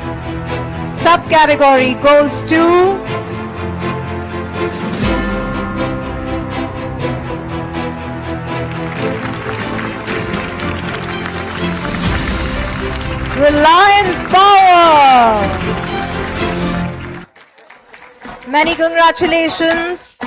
subcategory goes to Reliance Power. Many congratulations.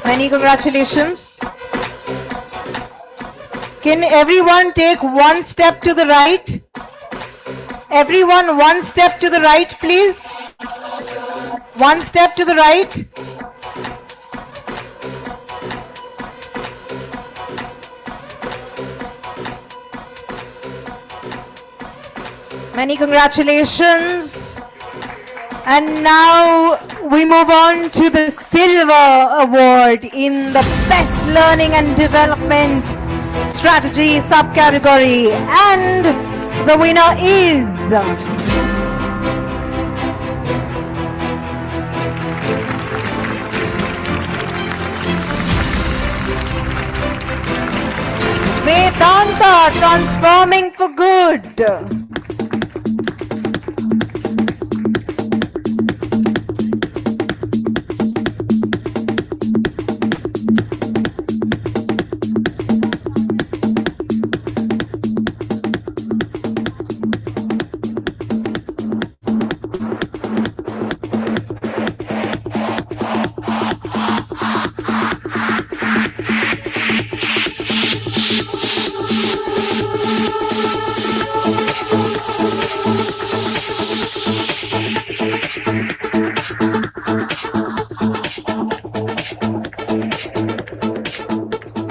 Many congratulations. Can everyone take one step to the right? Everyone, one step to the right, please. One step to the right. Many congratulations. And now we move on to the Silver Award in the Best Learning and Development Strategy subcategory. And the winner is Vedanta Transforming for Good.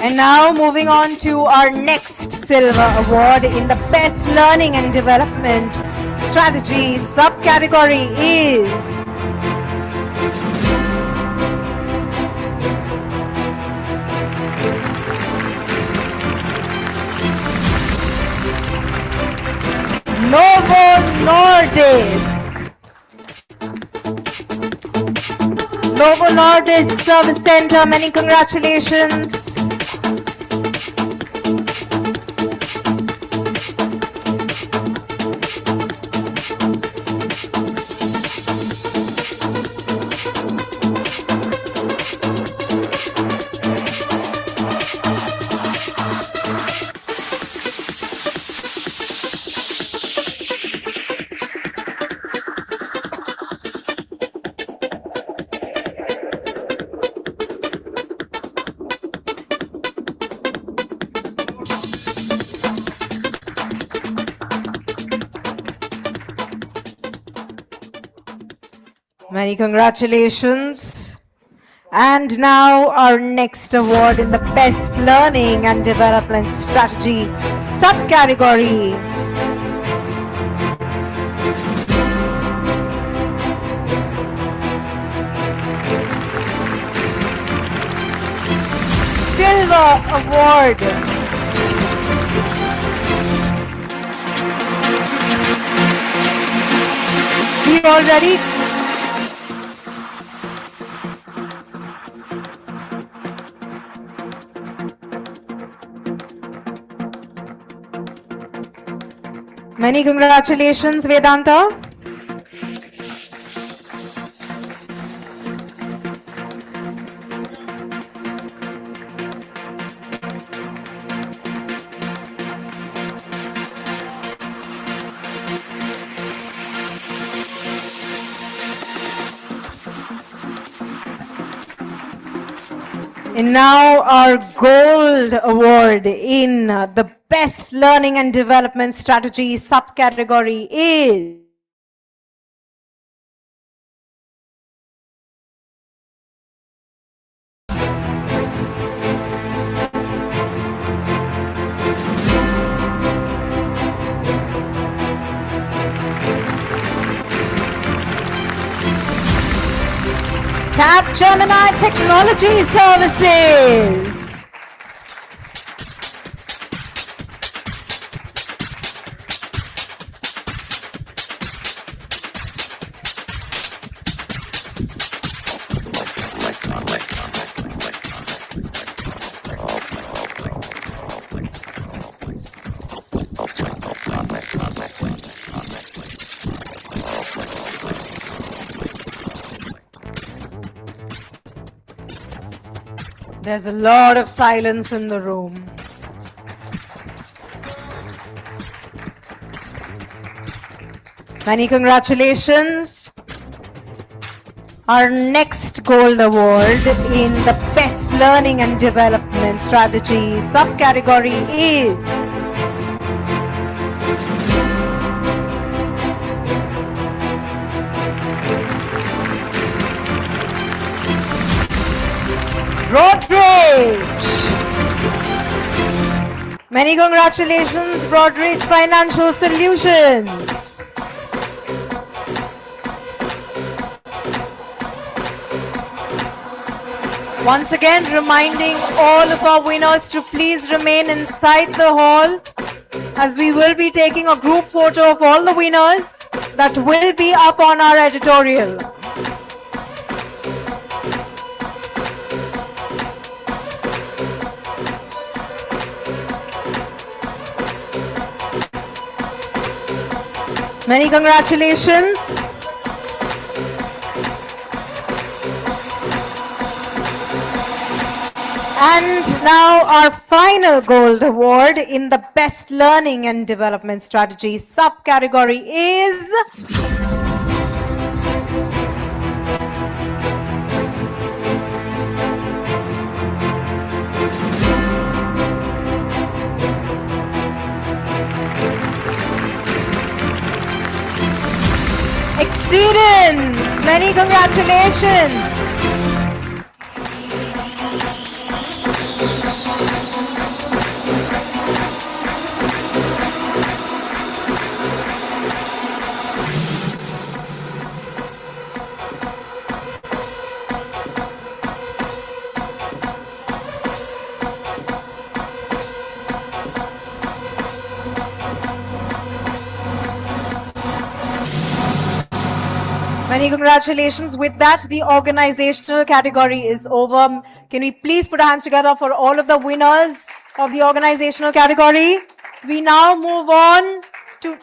And now moving on to our next silver award in the best learning and development strategy subcategory is Novo Nordisk. Novo Nordisk Service Center, many congratulations. Many congratulations. And now our next award in the Best Learning and Development Strategy subcategory. Silver Award. We all ready? Many congratulations, Vedanta. And now our gold award in the Best Learning and Development Strategy subcategory is Capgemini Technology Services. There's a lot of silence in the room. Many congratulations. Our next gold award in the Best Learning and Development Strategy subcategory is Broadridge. Many congratulations, Broadridge Financial Solutions. Once again, reminding all of our winners to please remain inside the hall as we will be taking a group photo of all the winners that will be up on our editorial. Many congratulations. And now our final gold award in the Best Learning and Development Strategy subcategory is Exceedance. Many congratulations. Many congratulations. With that, the organizational category is over. Can we please put our hands together for all of the winners of the organizational category? We now move on to...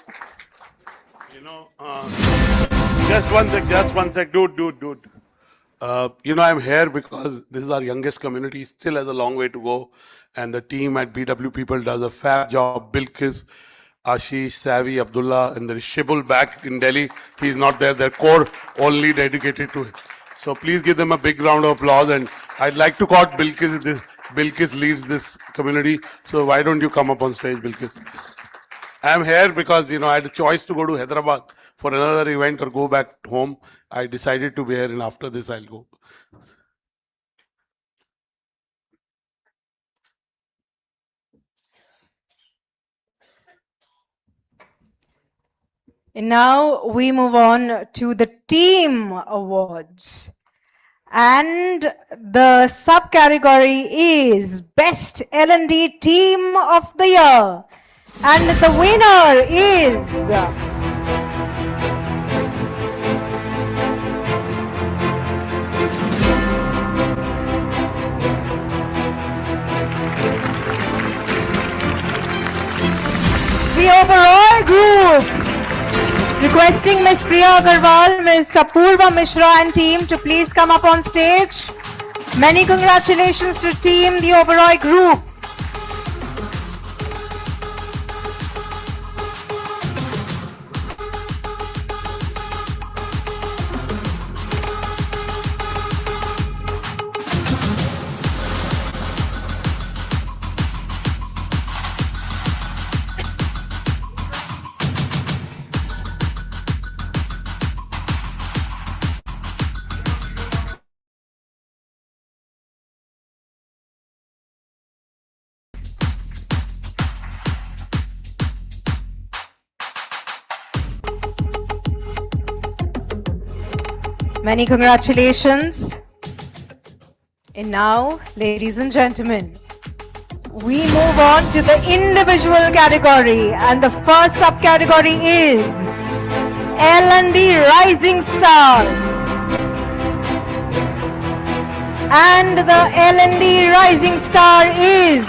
Just one sec, dude. I'm here because this is our youngest community, still has a long way to go. And the team at BW People does a fab job. Bilkis, Ashish, Savi, Abdullah, and there is Shibul back in Delhi. He's not there. Their core only dedicated to it. So please give them a big round of applause. And I'd like to call Bilkis. Bilkis leads this community. So why don't you come up on stage, Bilkis? I'm here because, I had a choice to go to Hyderabad for another event or go back home. I decided to be here, and after this I'll go. And now we move on to the team awards. And the subcategory is Best L&D Team of the Year. And the winner is... the overall group. Requesting Ms. Priya Agarwal, Ms. Apurva Mishra and team to please come up on stage. Many congratulations to team, the overall group. Many congratulations. And now, ladies and gentlemen, we move on to the individual category, and the first subcategory is L&D Rising Star. And the L&D Rising Star is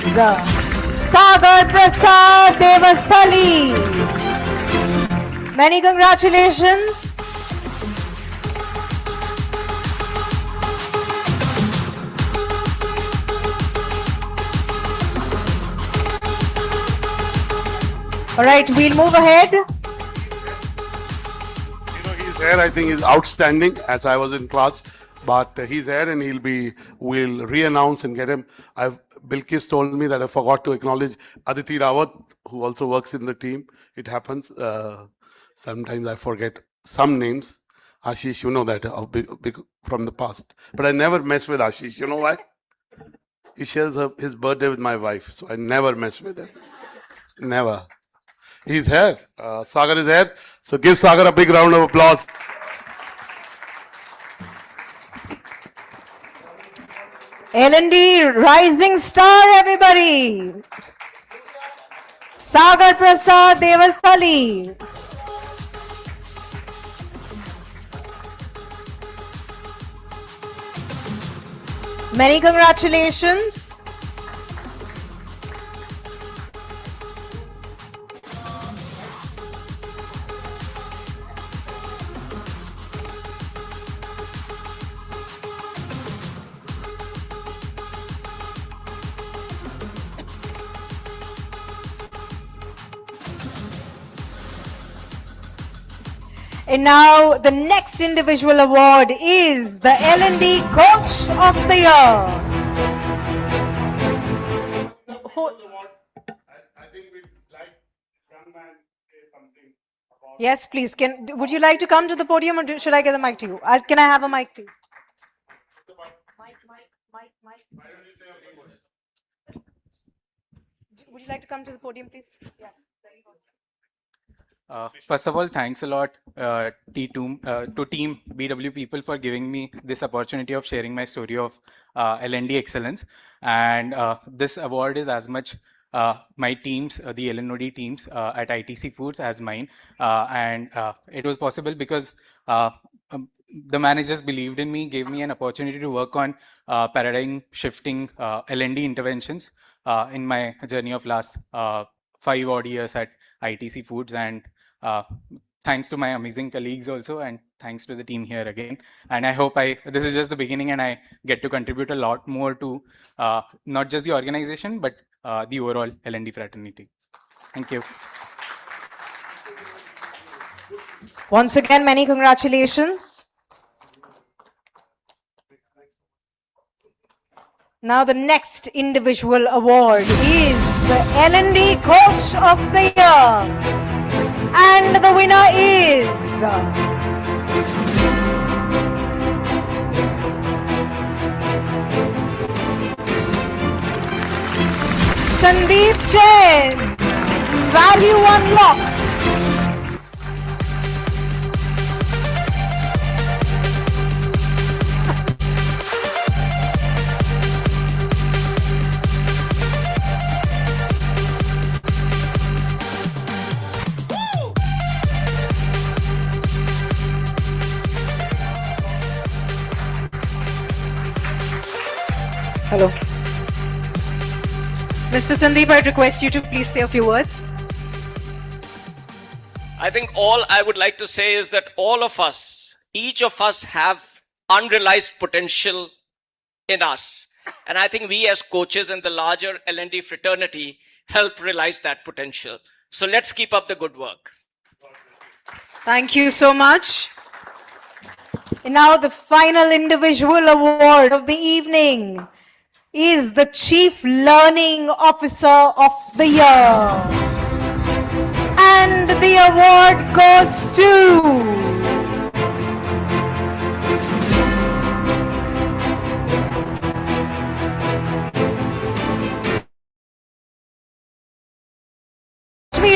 Sagar Prasad Devasthali. Many congratulations. All right, we'll move ahead. He's here, I think he's outstanding as I was in class, but he's here and we'll re-announce and get him. Bilkis told me that I forgot to acknowledge Aditi Rawat, who also works in the team. It happens. Sometimes I forget some names. Ashish, you know that from the past. But I never mess with Ashish. You know why? He shares his birthday with my wife, so I never mess with him. Never. He's here. Sagar is here. So give Sagar a big round of applause. L&D Rising Star, everybody. Sagar Prasad Devasthali. Many congratulations. And now the next individual award is the L&D Coach of the Year. Yes, please. Would you like to come to the podium, or should I get the mic to you? Can I have a mic, please? Would you like to come to the podium, please? Yes. First of all, thanks a lot to Team BW People for giving me this opportunity of sharing my story of L&D excellence. And this award is as much my teams, the L&D teams at ITC Foods as mine. And it was possible because the managers believed in me, gave me an opportunity to work on paradigm shifting L&D interventions in my journey of last 5 odd years at ITC Foods. And thanks to my amazing colleagues also, and thanks to the team here again. And I hope this is just the beginning, and I get to contribute a lot more to not just the organization, but the overall L&D fraternity. Thank you. Once again, many congratulations. Now the next individual award is the L&D Coach of the Year. And the winner is Sandeep Jain. Value unlocked. Hello. Mr. Sandeep, I request you to please say a few words. I think all I would like to say is that all of us, each of us have unrealized potential in us. And I think we as coaches in the larger L&D fraternity help realize that potential. So let's keep up the good work. Thank you so much. And now the final individual award of the evening is the Chief Learning Officer of the Year. And the award goes to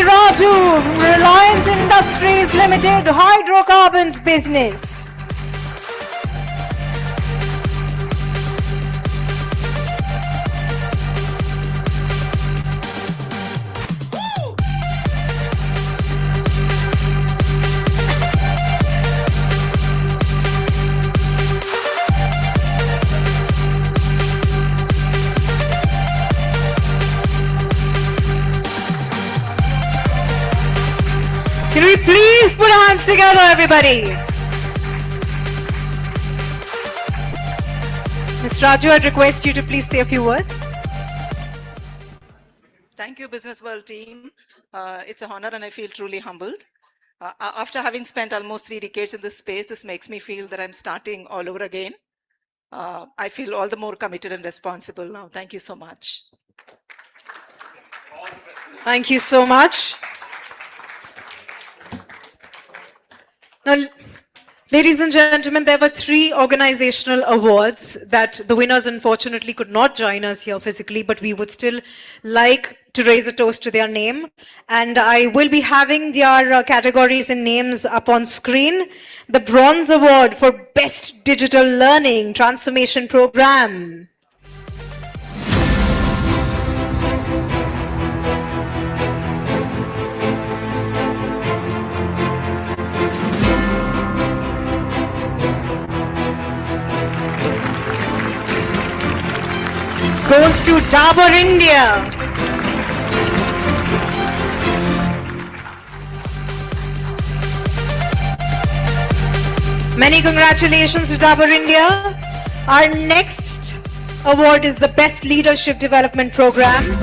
Raju from Reliance Industries Limited, Hydrocarbons Business. Can we please put our hands together, everybody? Ms. Raju, I'd request you to please say a few words. Thank you, Business World team. It's an honor and I feel truly humbled. After having spent almost 3 decades in this space, this makes me feel that I'm starting all over again. I feel all the more committed and responsible now. Thank you so much. Thank you so much. Now, ladies and gentlemen, there were 3 organizational awards that the winners unfortunately could not join us here physically, but we would still like to raise a toast to their name. And I will be having their categories and names up on screen. The Bronze Award for Best Digital Learning Transformation Program. Goes to Dabur India. Many congratulations to Dabur India. Our next award is the Best Leadership Development Program.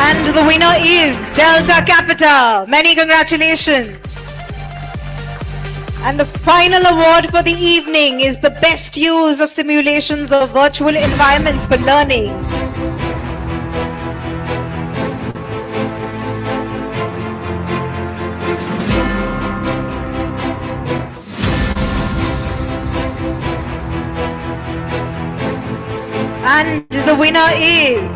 And the winner is Delta Capita. Many congratulations. And the final award for the evening is the best use of simulations of virtual environments for learning. And the winner is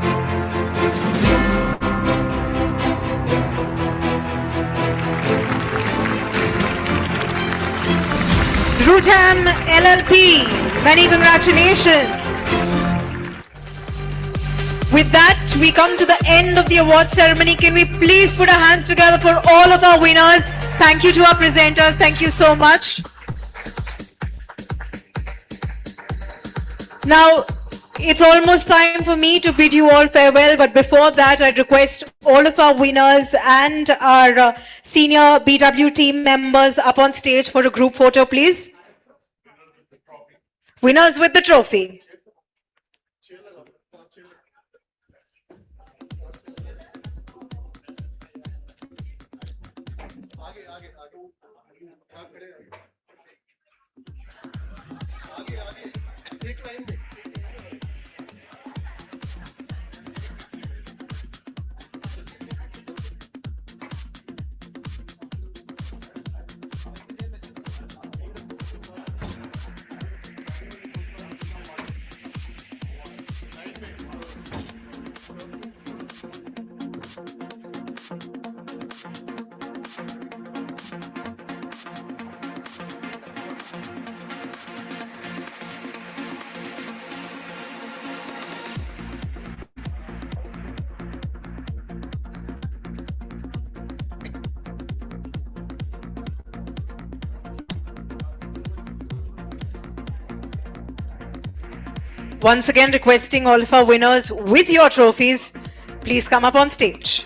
Brutam LLP. Many congratulations. With that, we come to the end of the award ceremony. Can we please put our hands together for all of our winners? Thank you to our presenters. Thank you so much. Now, it's almost time for me to bid you all farewell, but before that, I'd request all of our winners and our senior BW team members up on stage for a group photo, please. Winners with the trophy. Once again, requesting all of our winners with your trophies, please come up on stage.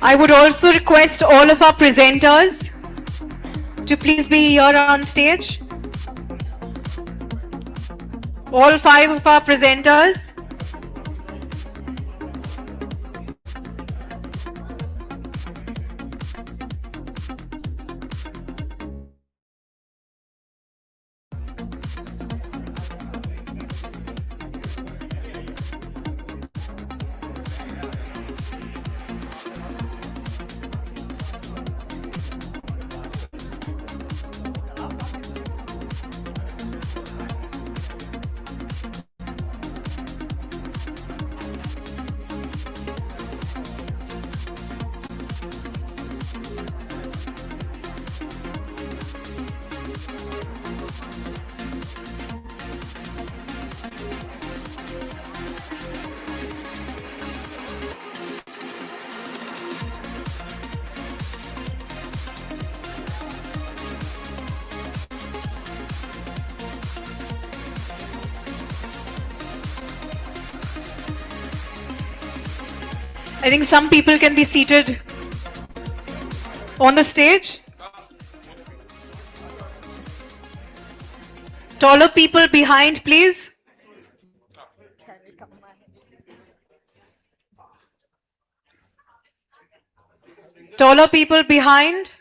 I would also request all of our presenters to please be here on stage. All 5 of our presenters. I think some people can be seated on the stage. Taller people behind, please. Taller people behind.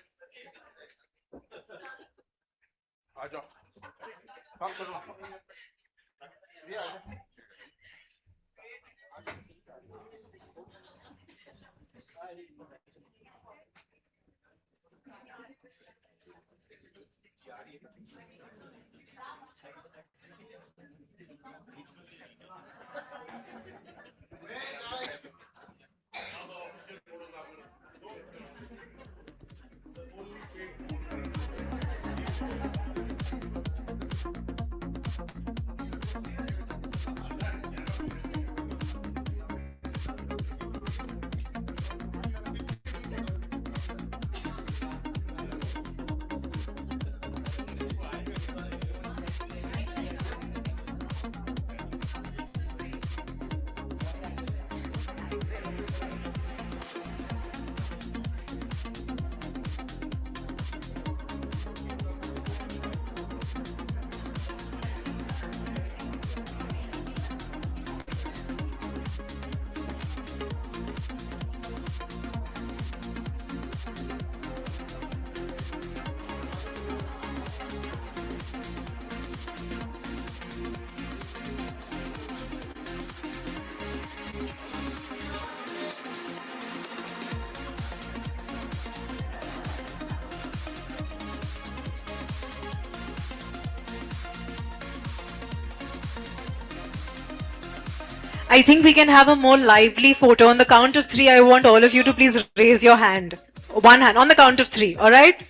I think we can have a more lively photo. On the count of 3, I want all of you to please raise your hand. One hand on the count of 3, all right?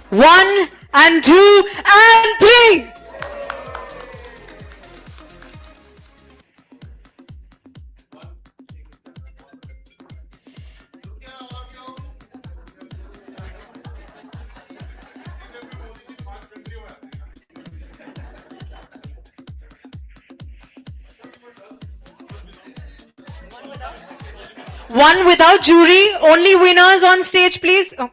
1 and 2 and 3. One without jury, only winners on stage, please. Oh.